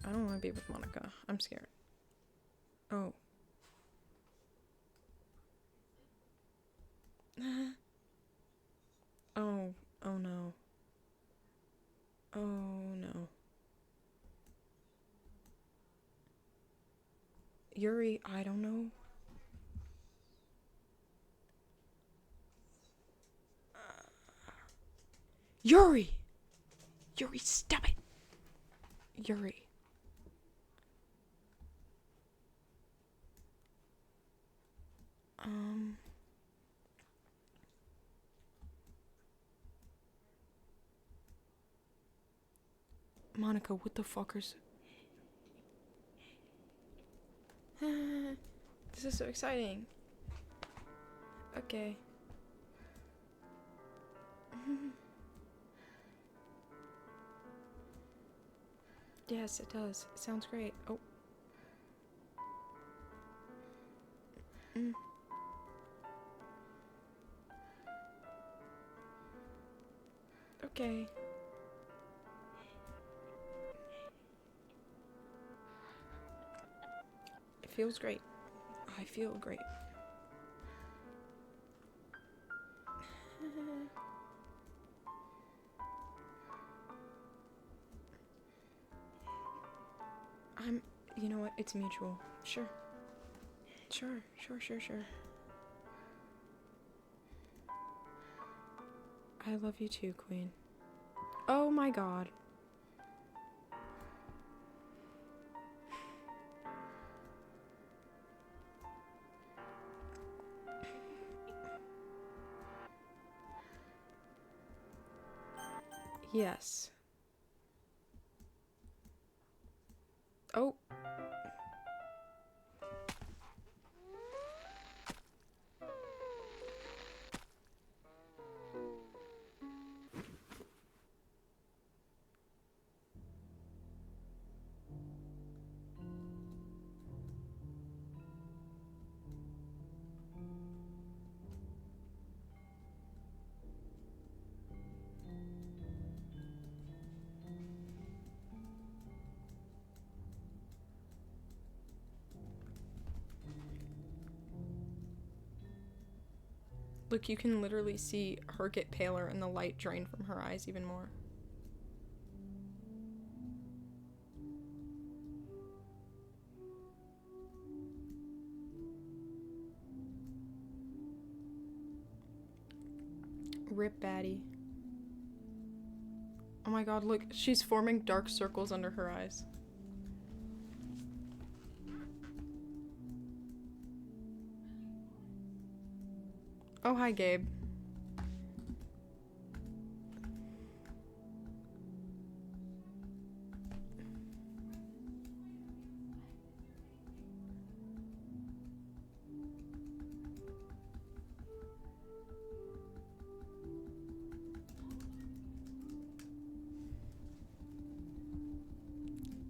I don't want to be with Monica. I'm scared. Oh. Oh no. Oh no. Yuri, I don't know. Yuri! Yuri, stop it! Yuri. Monica, what the fuckers? This is so exciting. Okay. Yes, it does. It sounds great. Oh. Okay. It feels great. I feel great. You know what? It's mutual. Sure. Sure. I love you too, Queen. Oh my god. Yes. Oh. Look, you can literally see her get paler and the light drain from her eyes even more. Rip baddie. Oh my god, look, she's forming dark circles under her eyes. Oh, hi, Gabe.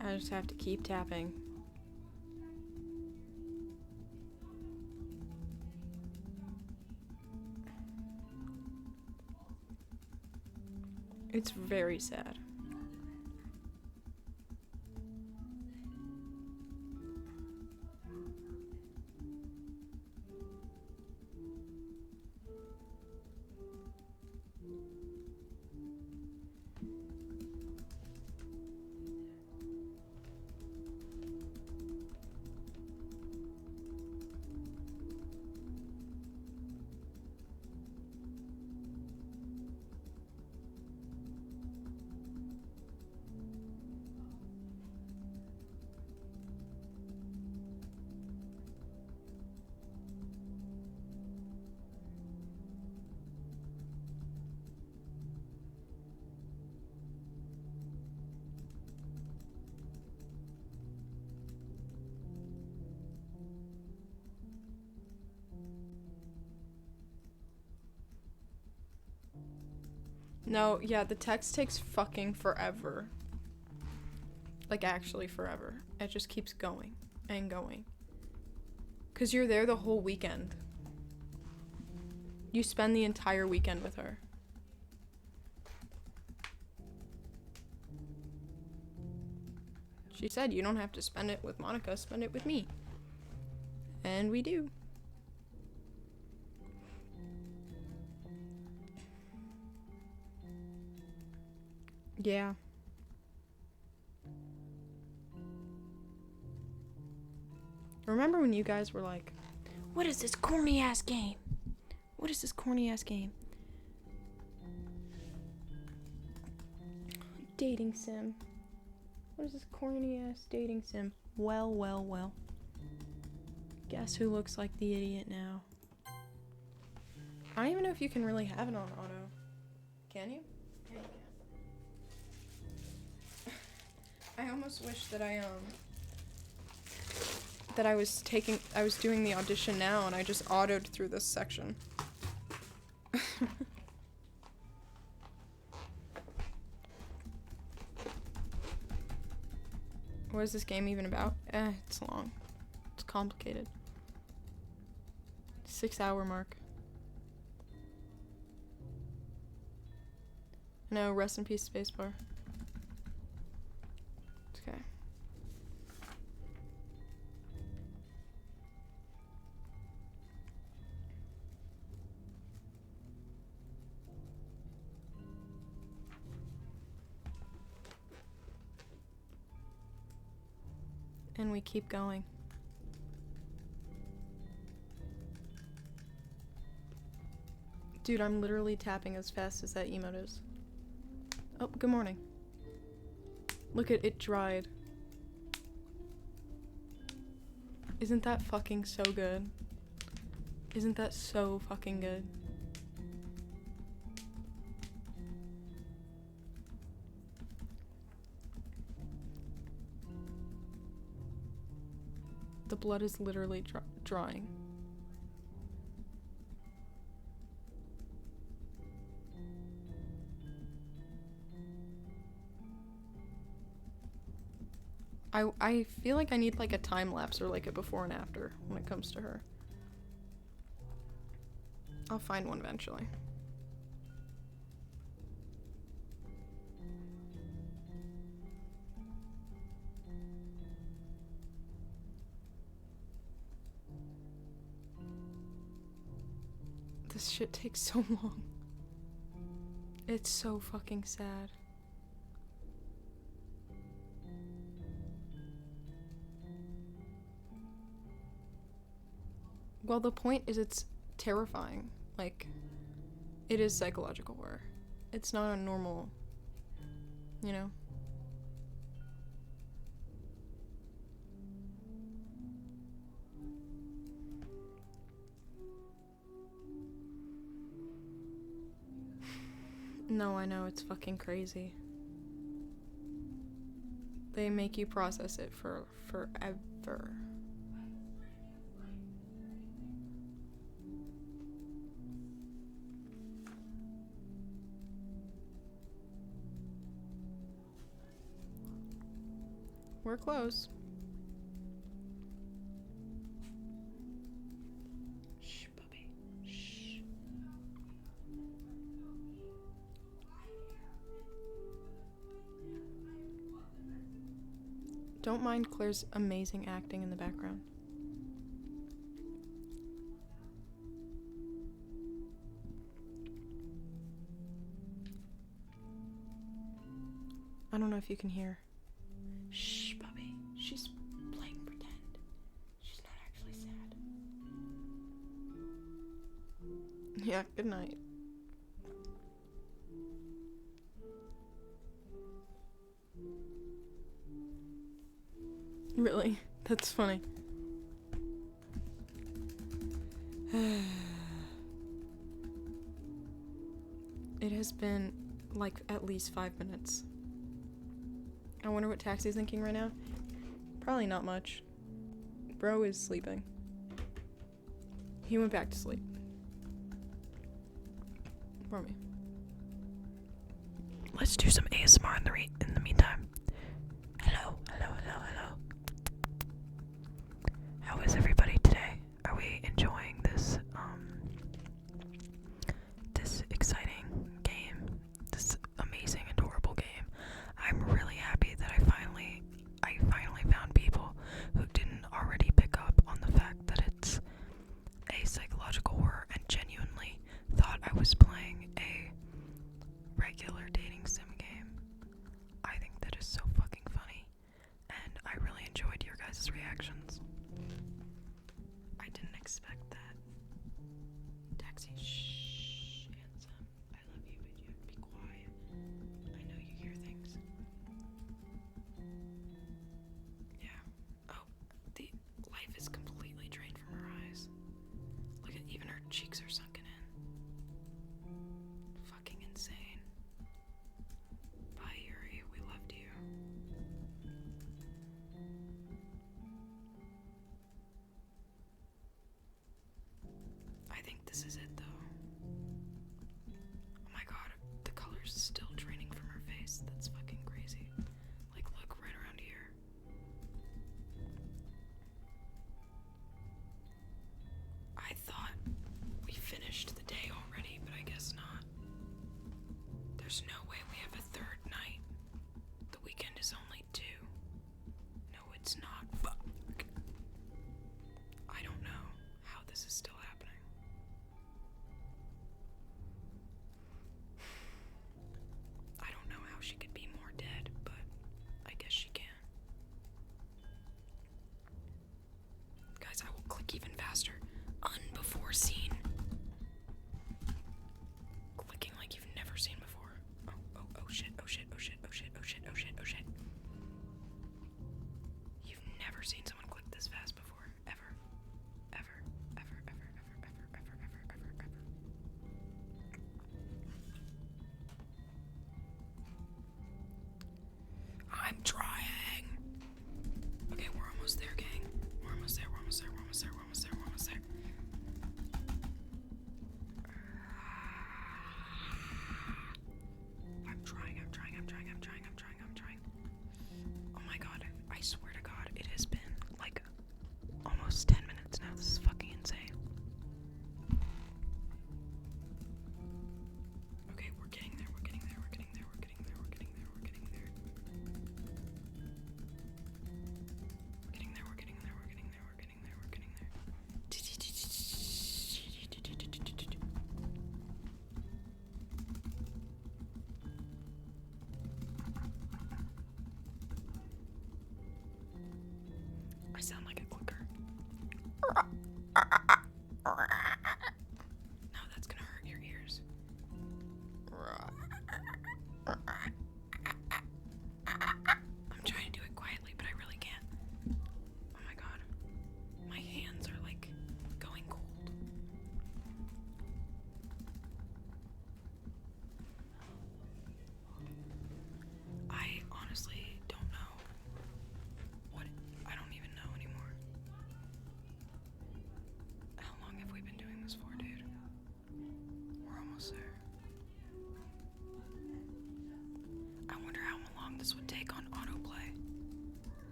I just have to keep tapping. It's very sad. No, yeah, the text takes fucking forever. Like, actually forever. It just keeps going and going. 'Cause you're there the whole weekend. You spend the entire weekend with her. She said, you don't have to spend it with Monica, spend it with me. And we do. Yeah. Remember when you guys were like, what is this corny ass game? What is this corny ass game? Dating sim. What is this corny ass dating sim? Well, well, well. Guess who looks like the idiot now? I don't even know if you can really have it on auto. Can you? Yeah, you can. I almost wish that I was doing the audition now and I just autoed through this section. What is this game even about? It's long. It's complicated. 6-hour mark. No, rest in peace, spacebar. It's okay. And we keep going. Dude, I'm literally tapping as fast as that emote is. Oh, good morning. Look at it dried. Isn't that fucking so good? Isn't that so fucking good? The blood is literally drying. I feel like I need like a time lapse or like a before and after when it comes to her. I'll find one eventually. This shit takes so long. It's so fucking sad. Well, the point is it's terrifying. Like, It is psychological horror. It's not a normal, you know? No, I know, it's fucking crazy. They make you process it for forever. We're close. Shh, puppy. Shh. Don't mind Claire's amazing acting in the background. I don't know if you can hear. Shh, puppy. She's playing pretend. She's not actually sad. Yeah, good night. Really? That's funny. It has been like at least 5 minutes. I wonder what Taxi's thinking right now. Probably not much. Bro is sleeping. He went back to sleep. For me. Let's do some ASMR in the meantime. Hello, hello, hello, hello. How is everybody today? Are we enjoying this this exciting game? This amazing, adorable game. I'm really happy that I finally found people who didn't already pick up on the fact that it's a psychological horror and genuinely thought I was playing a regular dating sim game. I think that is so fucking funny, and I really enjoyed your guys' reactions. I didn't expect that. Taxi, shh, handsome. I love you, but you have to be quiet. I know you hear things. Yeah. Oh, the life is completely drained from her eyes. Look at, even her cheeks are sunken in. Fucking insane. Bye, Yuri. We loved you. I think this is it, though. Oh my god, the color's still draining from her face. That's fucking crazy. Like, look right around here. I thought we finished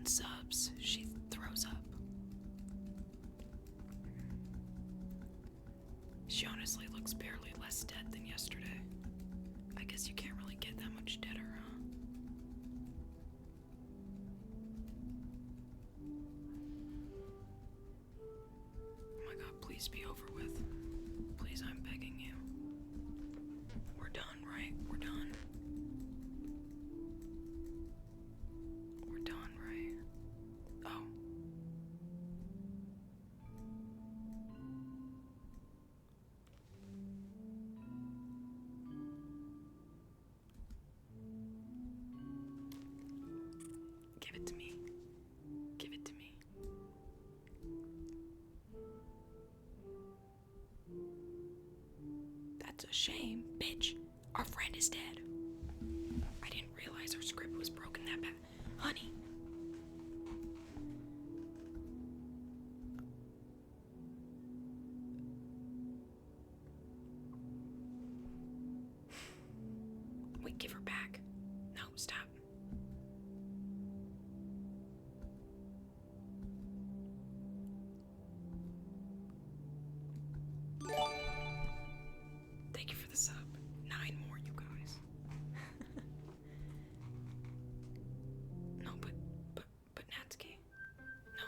100 subs, she throws up. She honestly looks barely less dead than yesterday. I guess you can't really get that much deader, huh? Oh my god, please be over with. Please, I'm begging you. We're done, right? We're done. We're done, right? Oh. Give it to me. Give it to me. That's a shame, bitch. Our friend is dead. I didn't realize our script was broken that bad. Honey. Wait, give her back. No, stop. Thank you for the sub. 9 more, you guys. No, but Natsuki. No.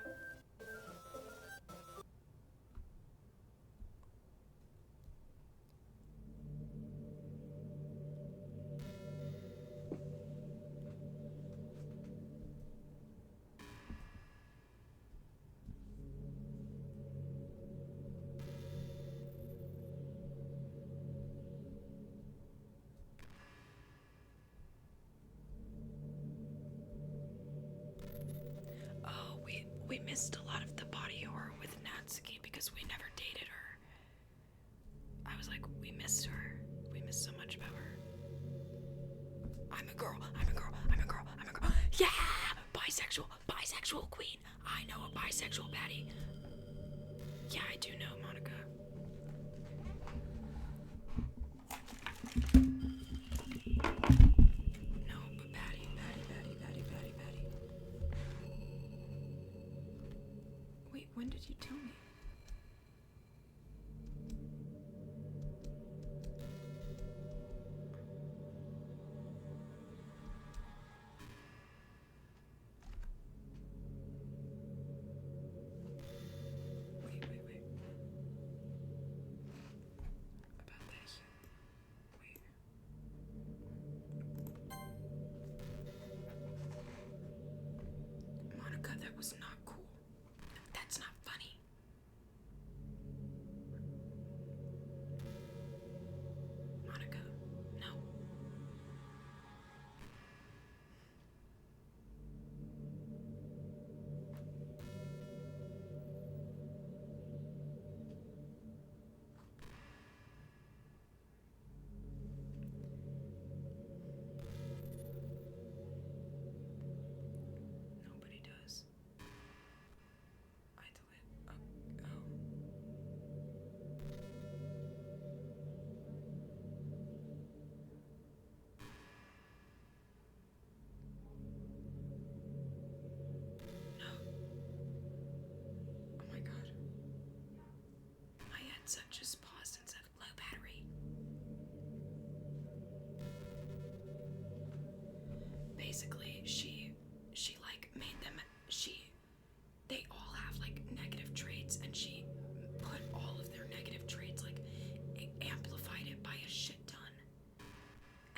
Oh, we missed a lot of the body horror with Natsuki because we never dated her. I was like, we missed her. We missed so much about her. I'm a girl. I'm a girl. I'm a girl. I'm a girl. Yeah! Bisexual. Bisexual queen. I know a bisexual baddie. Yeah, I do know, Monica. No, but baddie. Wait, when did you tell me? Wait. About that. Wait. Monica, that was not cool. That's not funny. Monica, no. Nobody does. I delete. Oh. No. Oh my god. My headset just paused and said low battery. Basically, she like made them, they all have like negative traits, and she put all of their negative traits, like amplified it by a shit ton,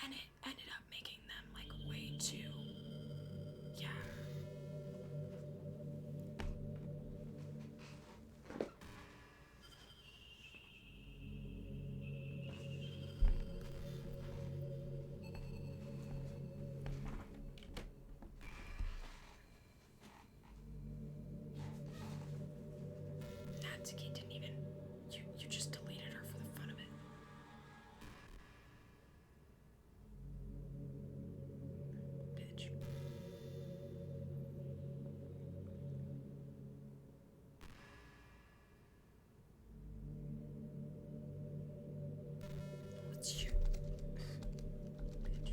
and it ended up making them like way too, yeah. Natsuki didn't even, you just deleted her for the fun of it. Bitch. What's your... Bitch.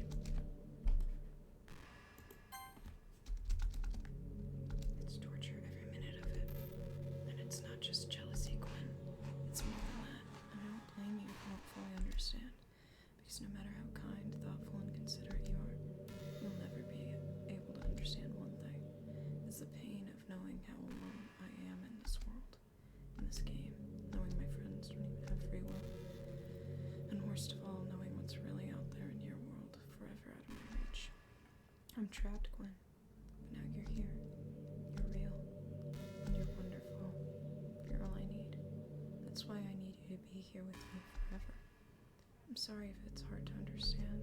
I'm trapped, Quinn. But now you're here. You're real. And you're wonderful. You're all I need. That's why I need you to be here with me forever. I'm sorry if it's hard to understand.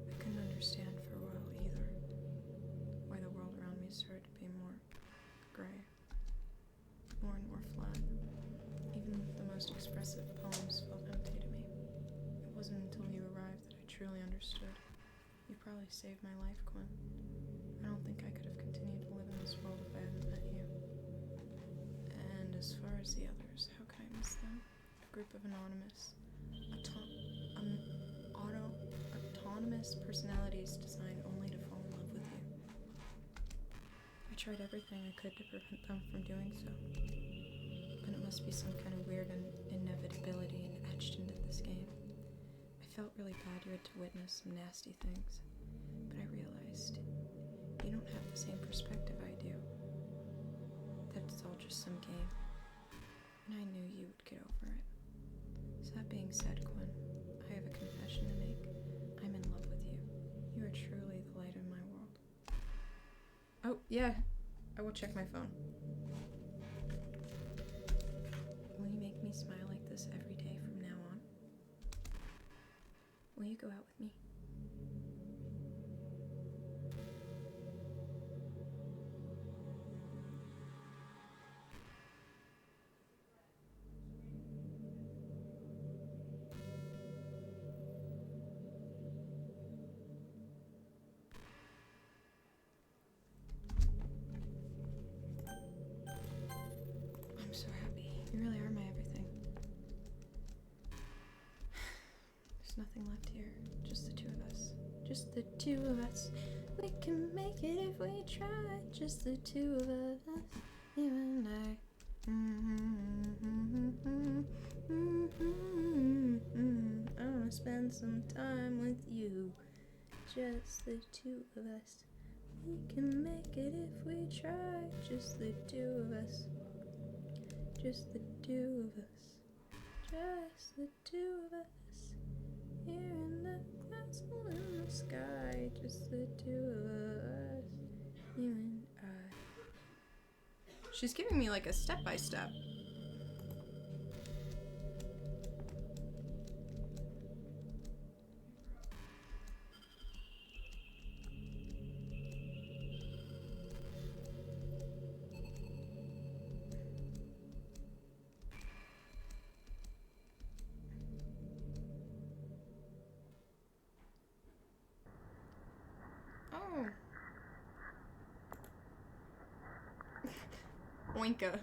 I couldn't understand for a while either. Why the world around me started to be more gray. More and more flat. Even the most expressive poems felt empty to me. It wasn't until you arrived that I truly understood. You probably saved my life, Quinn. I don't think I could have continued to live in this world if I hadn't met you. And as far as the others, how could I miss them? A group of autonomous personalities designed only to fall in love with you. I tried everything I could to prevent them from doing so. But it must be some kind of weird inevitability etched into this game. I felt really bad you had to witness some nasty things, but I realized you don't have the same perspective I do. That it's all just some game, and I knew you would get over it. So that being said, Quinn, I have a confession to make. I'm in love with you. You are truly the light of my world. Oh, yeah. I will check my phone. Will you make me smile like this every day from now on? Will you go out with me? I'm so happy. You really are my everything. There's nothing left here. Just the two of us. Just the two of us. We can make it if we try. Just the two of us. You and I. I wanna spend some time with you. Just the two of us. We can make it if we try. Just the two of us. Just the two of us. Just the two of us. Here in the clouds, in the sky. Just the two of us. You and I. She's giving me like a step-by-step. Oh. Oinka.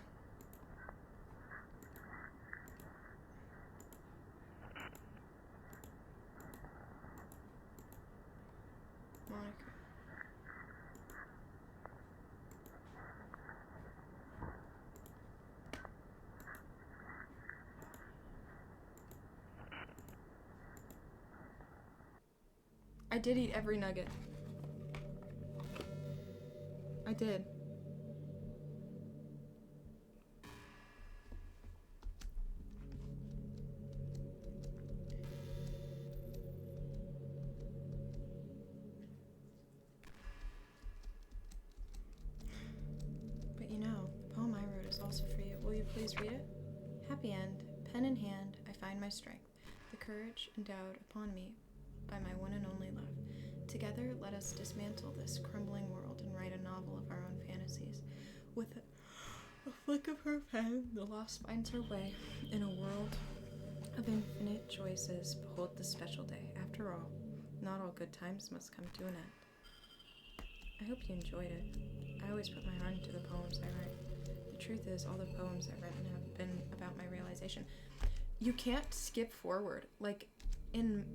Monica. I did eat every nugget. I did. But you know, the poem I wrote is also for you. Will you please read it? Happy end, pen in hand, I find my strength, the courage endowed upon me by my one and only love. Together, let us dismantle this crumbling world and write a novel of our own fantasies. With a flick of her pen, the lost finds her way. In a world of infinite choices, behold the special day. After all, not all good times must come to an end. I hope you enjoyed it. I always put my heart into the poems I write. The truth is, all the poems I've written have been about my realization. You can't skip forward. Like, in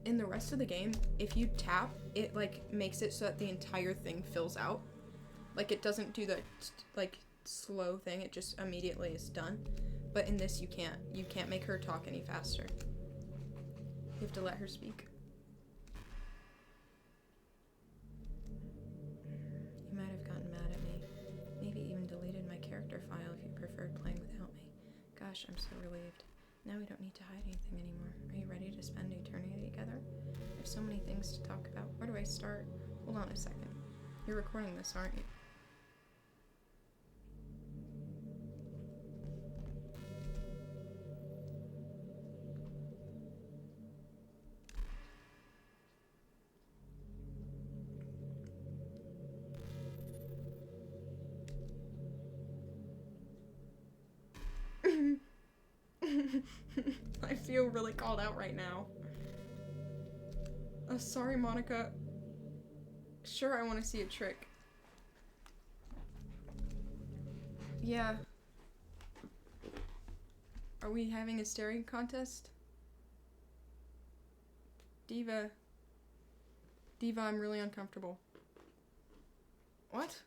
the rest of the game, if you tap, it like makes it so that the entire thing fills out. Like it doesn't do the like slow thing, it just immediately is done. But in this you can't make her talk any faster. You have to let her speak. You might have gotten mad at me, maybe even deleted my character file if you preferred playing without me. Gosh, I'm so relieved. Now we don't need to hide anything anymore. Are you ready to spend eternity together? There's so many things to talk about. Where do I start? Hold on a second. You're recording this, aren't you? I feel really called out right now. Sorry, Monica. Sure, I want to see a trick. Yeah. Are we having a staring contest? Diva. Diva, I'm really uncomfortable. What?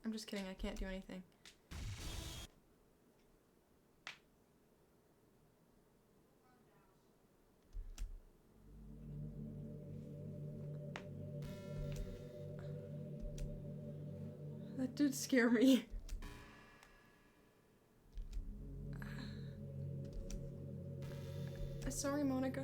I'm just kidding, I can't do anything. That did scare me. Sorry, Monica.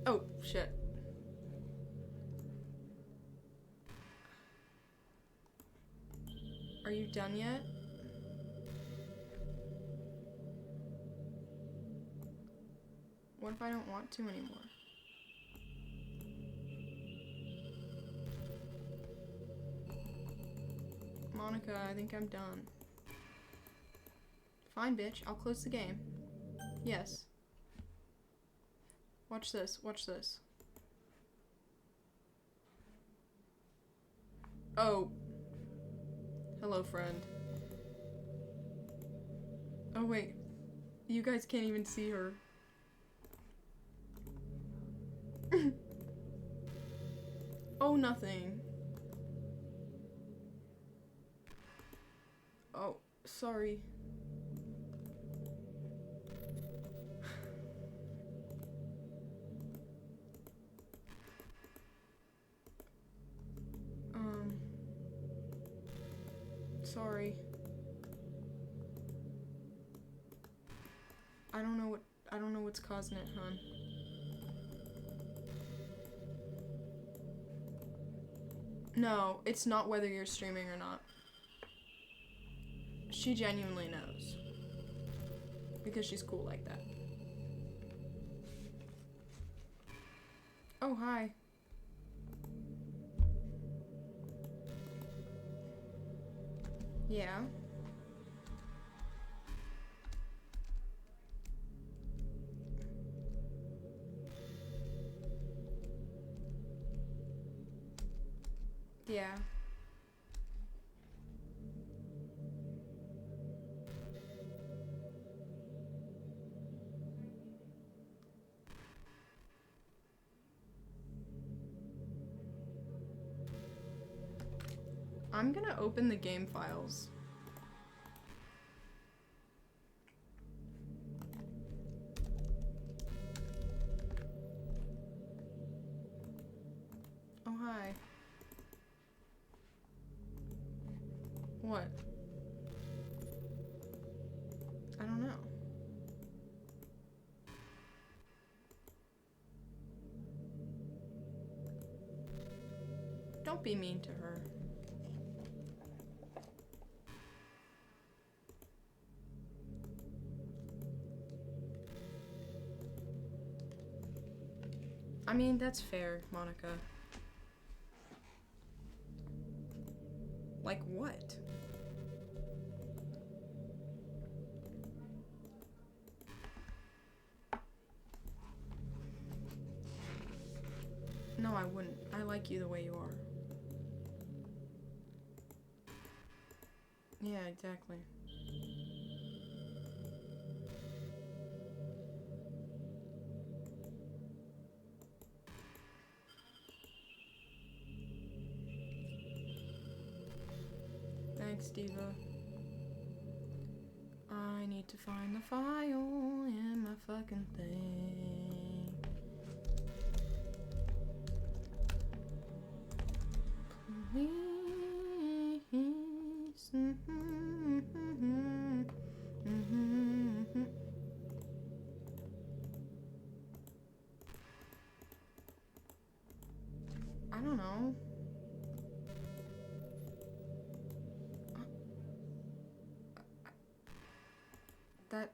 Oh, shit. Are you done yet? What if I don't want to anymore? Monica, I think I'm done. Fine, bitch. I'll close the game. Yes. Watch this. Watch this. Oh. Hello, friend. Oh, wait. You guys can't even see her. Oh, nothing. Oh, sorry. Sorry. I don't know what's causing it, hon. No, it's not whether you're streaming or not. She genuinely knows. Because she's cool like that. Oh, hi. Yeah. Yeah. I'm gonna open the game files. Oh, hi. What? I don't know. Don't be mean to her. I mean, that's fair, Monica. Like what? No, I wouldn't. I like you the way you are. Yeah, exactly. Thanks, Diva. I need to find the file in my fucking thing. don't know.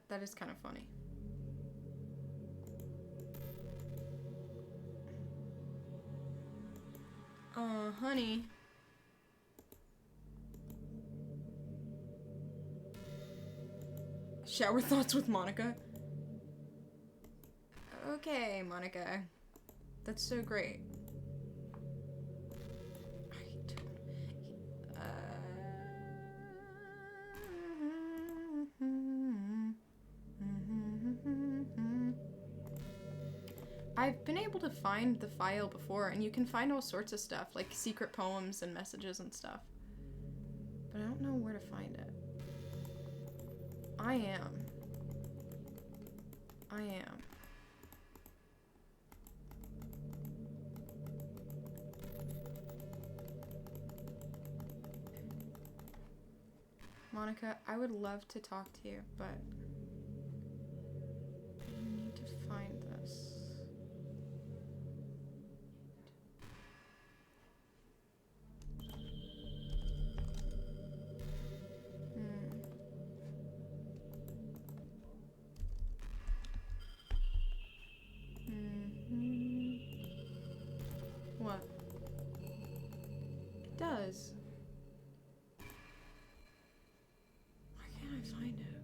That is kind of funny. Honey. Shower thoughts with Monica. Okay, Monica. That's so great. I've been able to find the file before, and you can find all sorts of stuff, like secret poems and messages and stuff. But I don't know where to find it. I am. Monica, I would love to talk to you, but I need to find this. What? It does. Why can't I find it?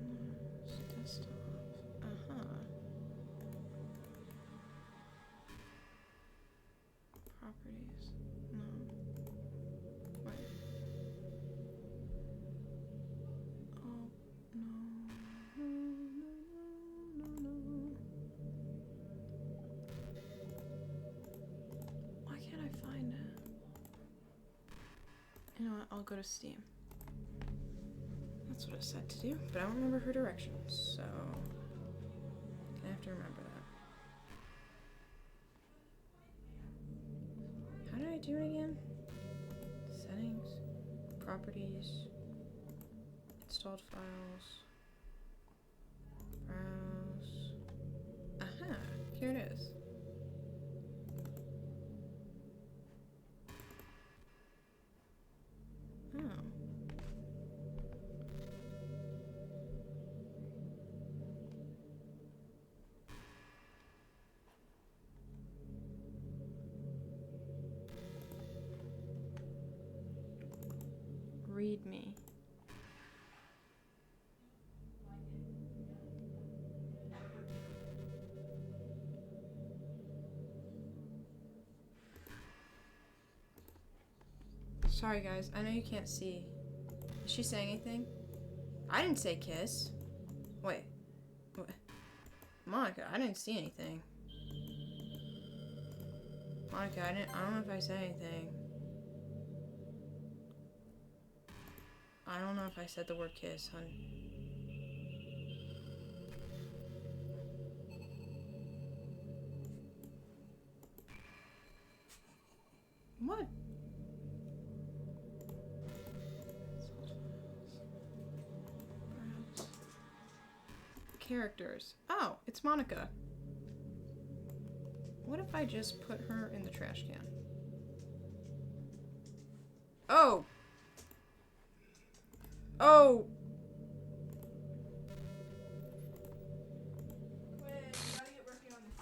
Downloads, desktop. Properties. No. Wait. Oh, no. Why can't I find it? You know what? I'll go to Steam. That's what it said to do, but I don't remember her directions, so I have to remember that. How did I do it again? Settings, properties, installed files, browse. Aha, here it is. Oh. Read me. Sorry guys, I know you can't see. Is she saying anything? I didn't say kiss. Wait. What? Monica, I didn't see anything. Monica, I don't know if I said anything. I don't know if I said the word kiss, hun. What? Characters. Oh, it's Monica. What if I just put her in the trash can? Oh! Oh! Quinn, we gotta get working on this.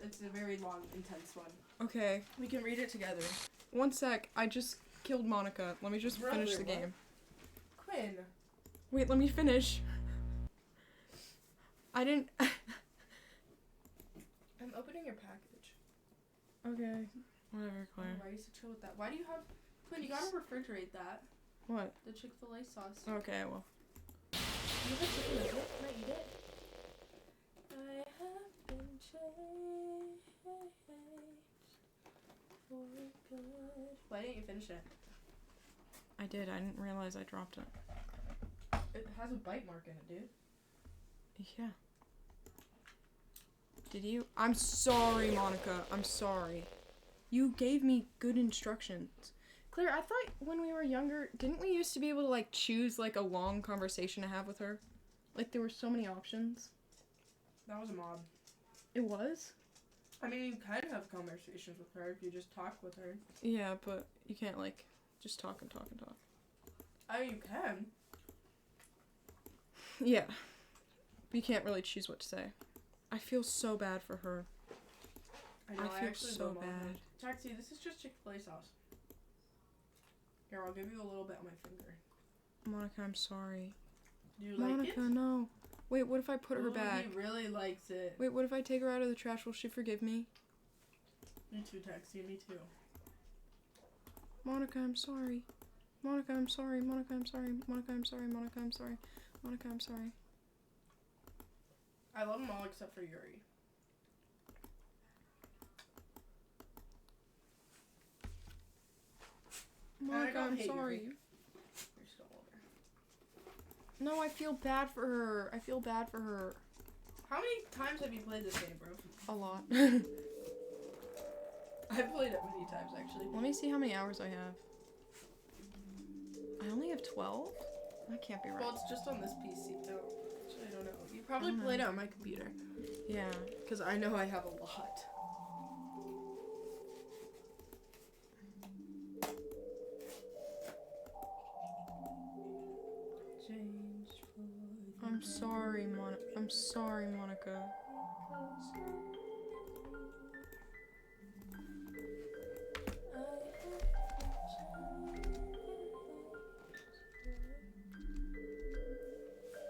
It's a very long, intense one. Okay. We can read it together. One sec. I just killed Monica. Let me just finish the game. Quinn. Wait, let me finish. I didn't... I'm opening your package. Okay. Whatever, Claire. Why are you so chill with that? Why do you have... Quinn, you gotta refrigerate that. What? The Chick-fil-A sauce. Okay, well. You have a chicken nugget? Can I eat it? I have been changed for good. Why didn't you finish it? I did. I didn't realize I dropped it. It has a bite mark in it, dude. Yeah. Did you? I'm sorry, Monica. I'm sorry. You gave me good instructions. Claire, I thought when we were younger, didn't we used to be able to, like, choose, like, a long conversation to have with her? Like, there were so many options. That was a mod. It was? I mean, you can have conversations with her if you just talk with her. Yeah, but you can't, like, just talk and talk and talk. I mean, you can. Yeah. But you can't really choose what to say. I feel so bad for her. I know, I feel actually so love all bad. that. Taxi, this is just Chick-fil-A sauce. Here, I'll give you a little bit on my finger. Monica, I'm sorry. Do you like Monica, it? no. Wait, what if I put her Ooh, back? He really likes it. Wait, what if I take her out of the trash? Will she forgive me? Me too, Taxi. Me too. Monica, I'm sorry. Monica, I'm sorry. Monica, I'm sorry. Monica, I'm sorry. Monica, I'm sorry. Monica, I'm sorry. I love them all except for Yuri. Monica, don't I'm hate sorry. Yuri. You're still older. No, I feel bad for her. I feel bad for her. How many times have you played this game, bro? A lot. I've played it many times, actually. Let me see how many hours I have. I only have 12? That can't be right. Well, it's just on this PC. No, actually, I don't know. You probably played it on my computer. Yeah. Because I know I have a lot. I'm sorry, I'm sorry, Monica.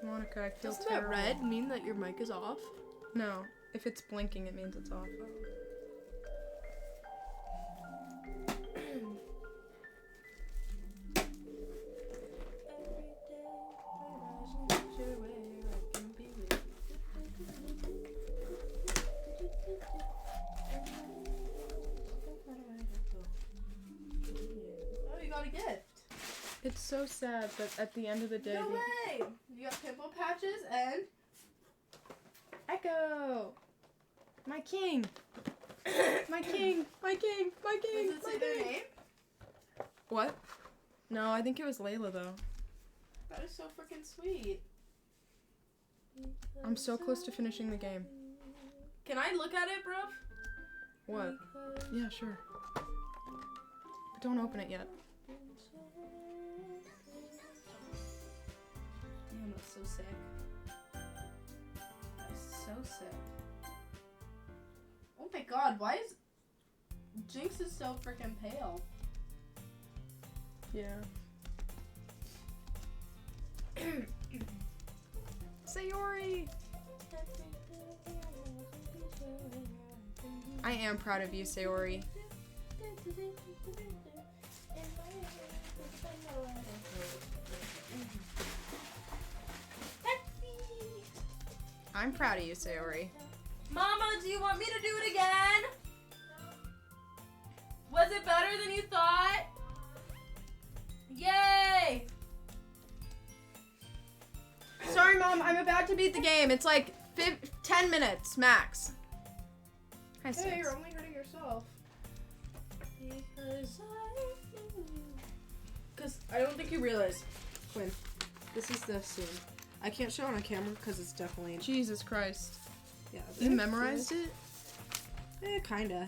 Monica, I feel Doesn't terrible. that red mean that your mic is off? No. If it's blinking, it means it's off. Oh, you got a gift. It's so sad, but at the end of the day... No way! You got pimple patches and... Echo! My king! My king! My king! My king! Does it say their name? What? No, I think it was Layla, though. That is so freaking sweet. I'm so close to finishing the game. Can I look at it, bro? What? Yeah, sure. But don't open it yet. Damn, that's so sick. That's so sick. Oh my god, why is... Jinx is so freaking pale. Yeah. Sayori! I am proud of you, Sayori. I'm proud of you, Sayori. Mama, do you want me to do it again? Was it better than you thought? Yay! Sorry, Mom, I'm about to beat the game. It's like 10 minutes, max. Hi, Hey, Six. you're only hurting yourself. Because I don't think you realize, Quinn, this is the scene. I can't show it on camera because it's definitely... Jesus Christ. Yeah. You memorized it? Kinda.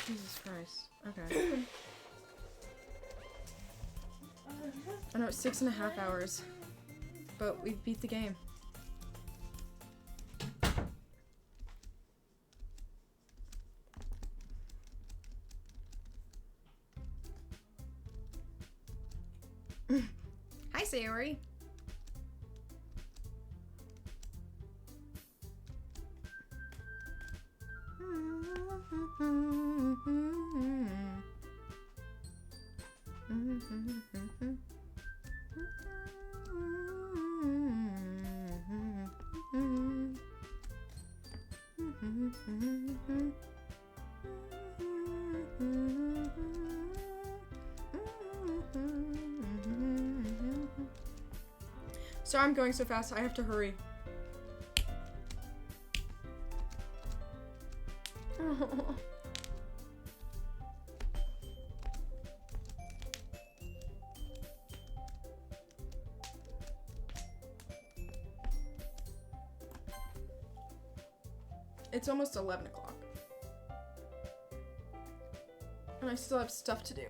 Jesus Christ. Okay. I know it's 6.5 hours, but we beat the game. Hi, Sayori. Sorry, I'm going so fast. I have to hurry. It's almost 11 o'clock. And I still have stuff to do.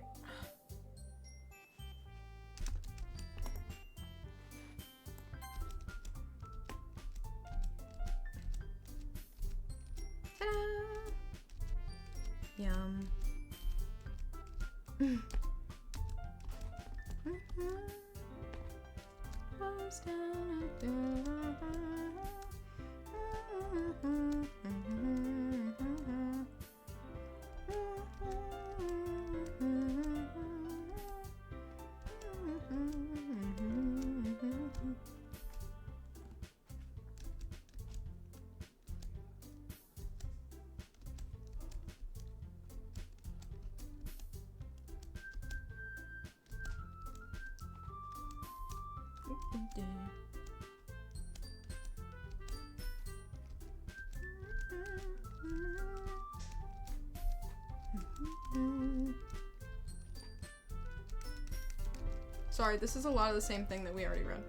Ta-da! Yum. Sorry, this is a lot of the same thing that we already read.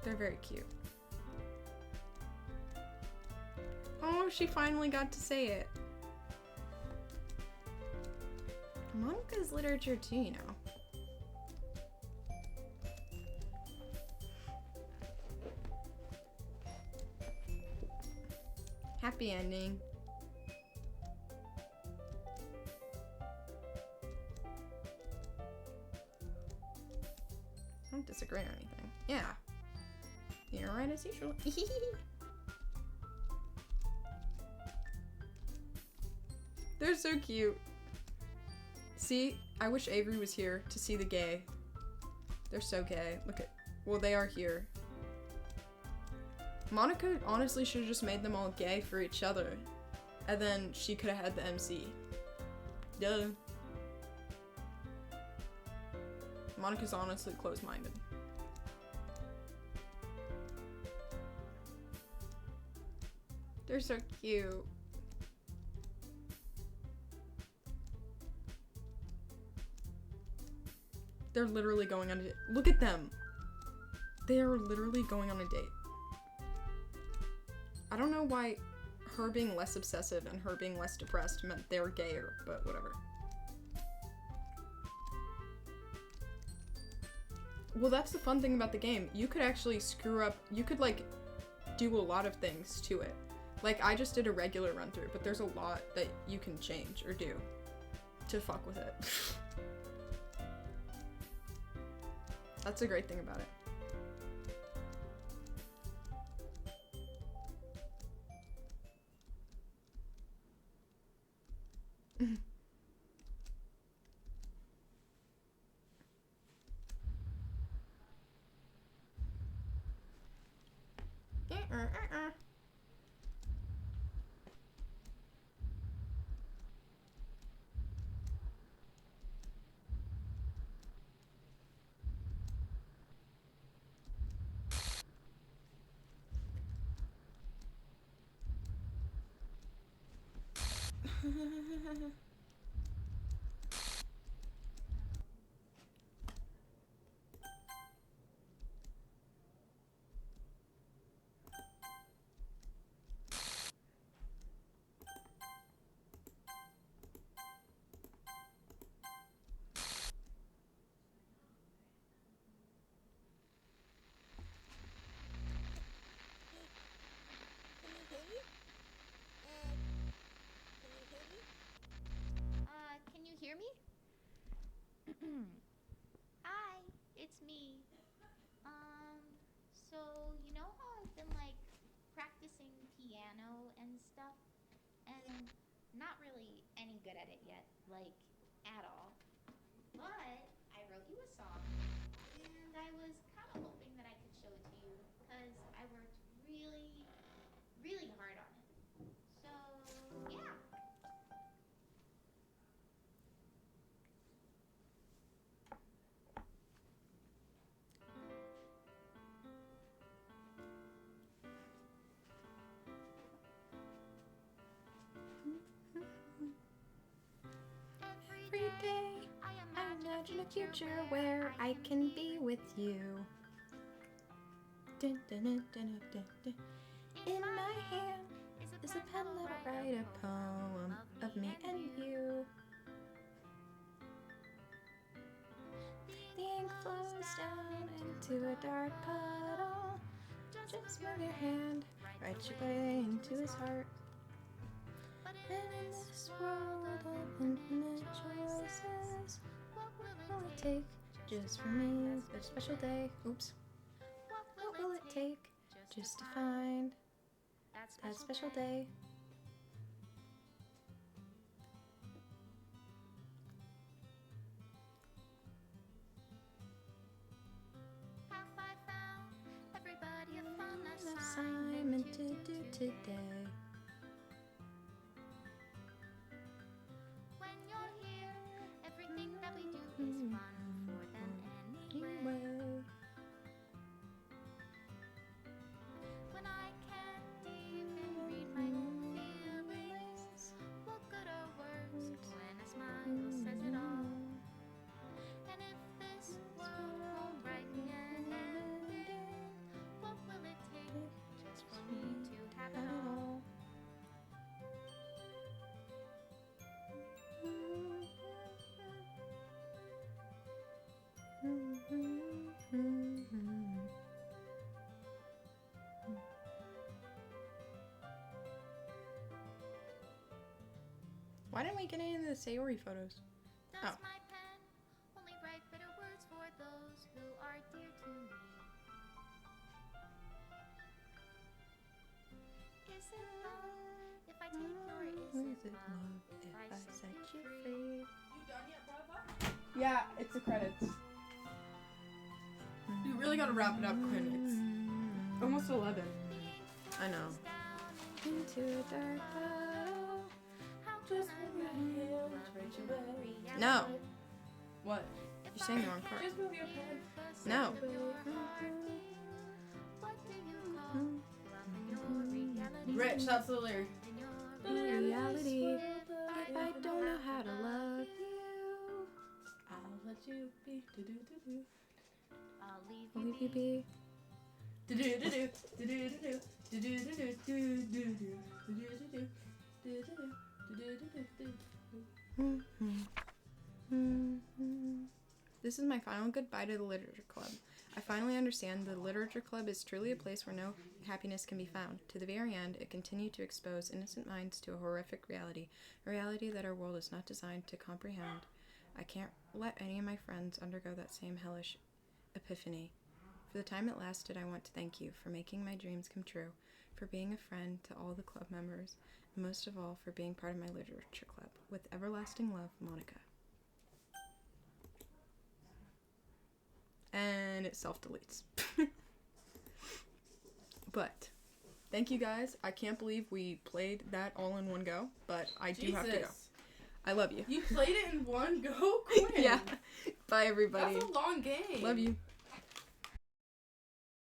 They're very cute. Oh, she finally got to say it. Monica's literature too, you know. Happy ending. I don't disagree or anything. Yeah. You're right as usual. They're so cute. See, I wish Avery was here to see the gay. They're so gay. Look at, well, they are here. Monica honestly should have just made them all gay for each other. And then she could have had the MC. Duh. Monica's honestly close-minded. They're so cute. They're literally going on a date. Look at them. They are literally going on a date. I don't know why her being less obsessive and her being less depressed meant they were gayer, but whatever. Well, that's the fun thing about the game. You could actually screw up, you could like do a lot of things to it. Like I just did a regular run through, but there's a lot that you can change or do to fuck with it. That's a great thing about it. Can you hear me? Hi, it's me. So you know how I've been like practicing piano and stuff, and not really any good at it yet, like at all. But I wrote you a song, and I was kind of hoping that I could show it to you, because I worked really, really hard on it. So yeah. Every day, I imagine a future where I can be with you. Dun, dun, dun, dun, dun, dun. In my hand is a pen that'll write a poem of me and you. The ink flows down into a dark puddle. Just move your hand, write your way into his heart. And in this world of infinite choices, what will it take just for me? A special day. Oops. What will it take just to find that special day? Have I found everybody a fun Assignment to do today. When you're here, everything that we do is fun for them anyway. Anyway. When I can't even read my own feelings, what good are words when a smile says it all? And if this world won't write me an ending, what will it take just for me to have it all? Why didn't we get any of the Sayori photos? Does Oh. my pen only write bitter words for those who are dear to me? Is it love if I take your Is it love if I set you free? Yeah, it's the credits. You really gotta wrap it up, Quinn. It's almost 11. I know. Into a dark puddle. Just move your hand, write your way. No. What? You're saying the wrong part. Just move your head. No. Rich, that's the lyric. Reality. If I don't know how to love you, I'll let you be. Do-do-do-do. I'll leave will you you be. be? Do-do-do-do, do-do-do-do, do-do-do-do, do-do-do, do-do-do-do, do-do-do-do, do-do-do-do. This is my final goodbye to the literature club. I finally understand the literature club is truly a place where no happiness can be found. To the very end, it continued to expose innocent minds to a horrific reality, a reality that our world is not designed to comprehend. I can't let any of my friends undergo that same hellish epiphany. For the time it lasted, I want to thank you for making my dreams come true, for being a friend to all the club members, and most of all, for being part of my literature club. With everlasting love, Monica. And it self-deletes. But thank you guys. I can't believe we played that all in one go, but I do have to go. Jesus. I love you. You played it in one go, Quinn. Yeah. Bye, everybody. That's a long game. Love you.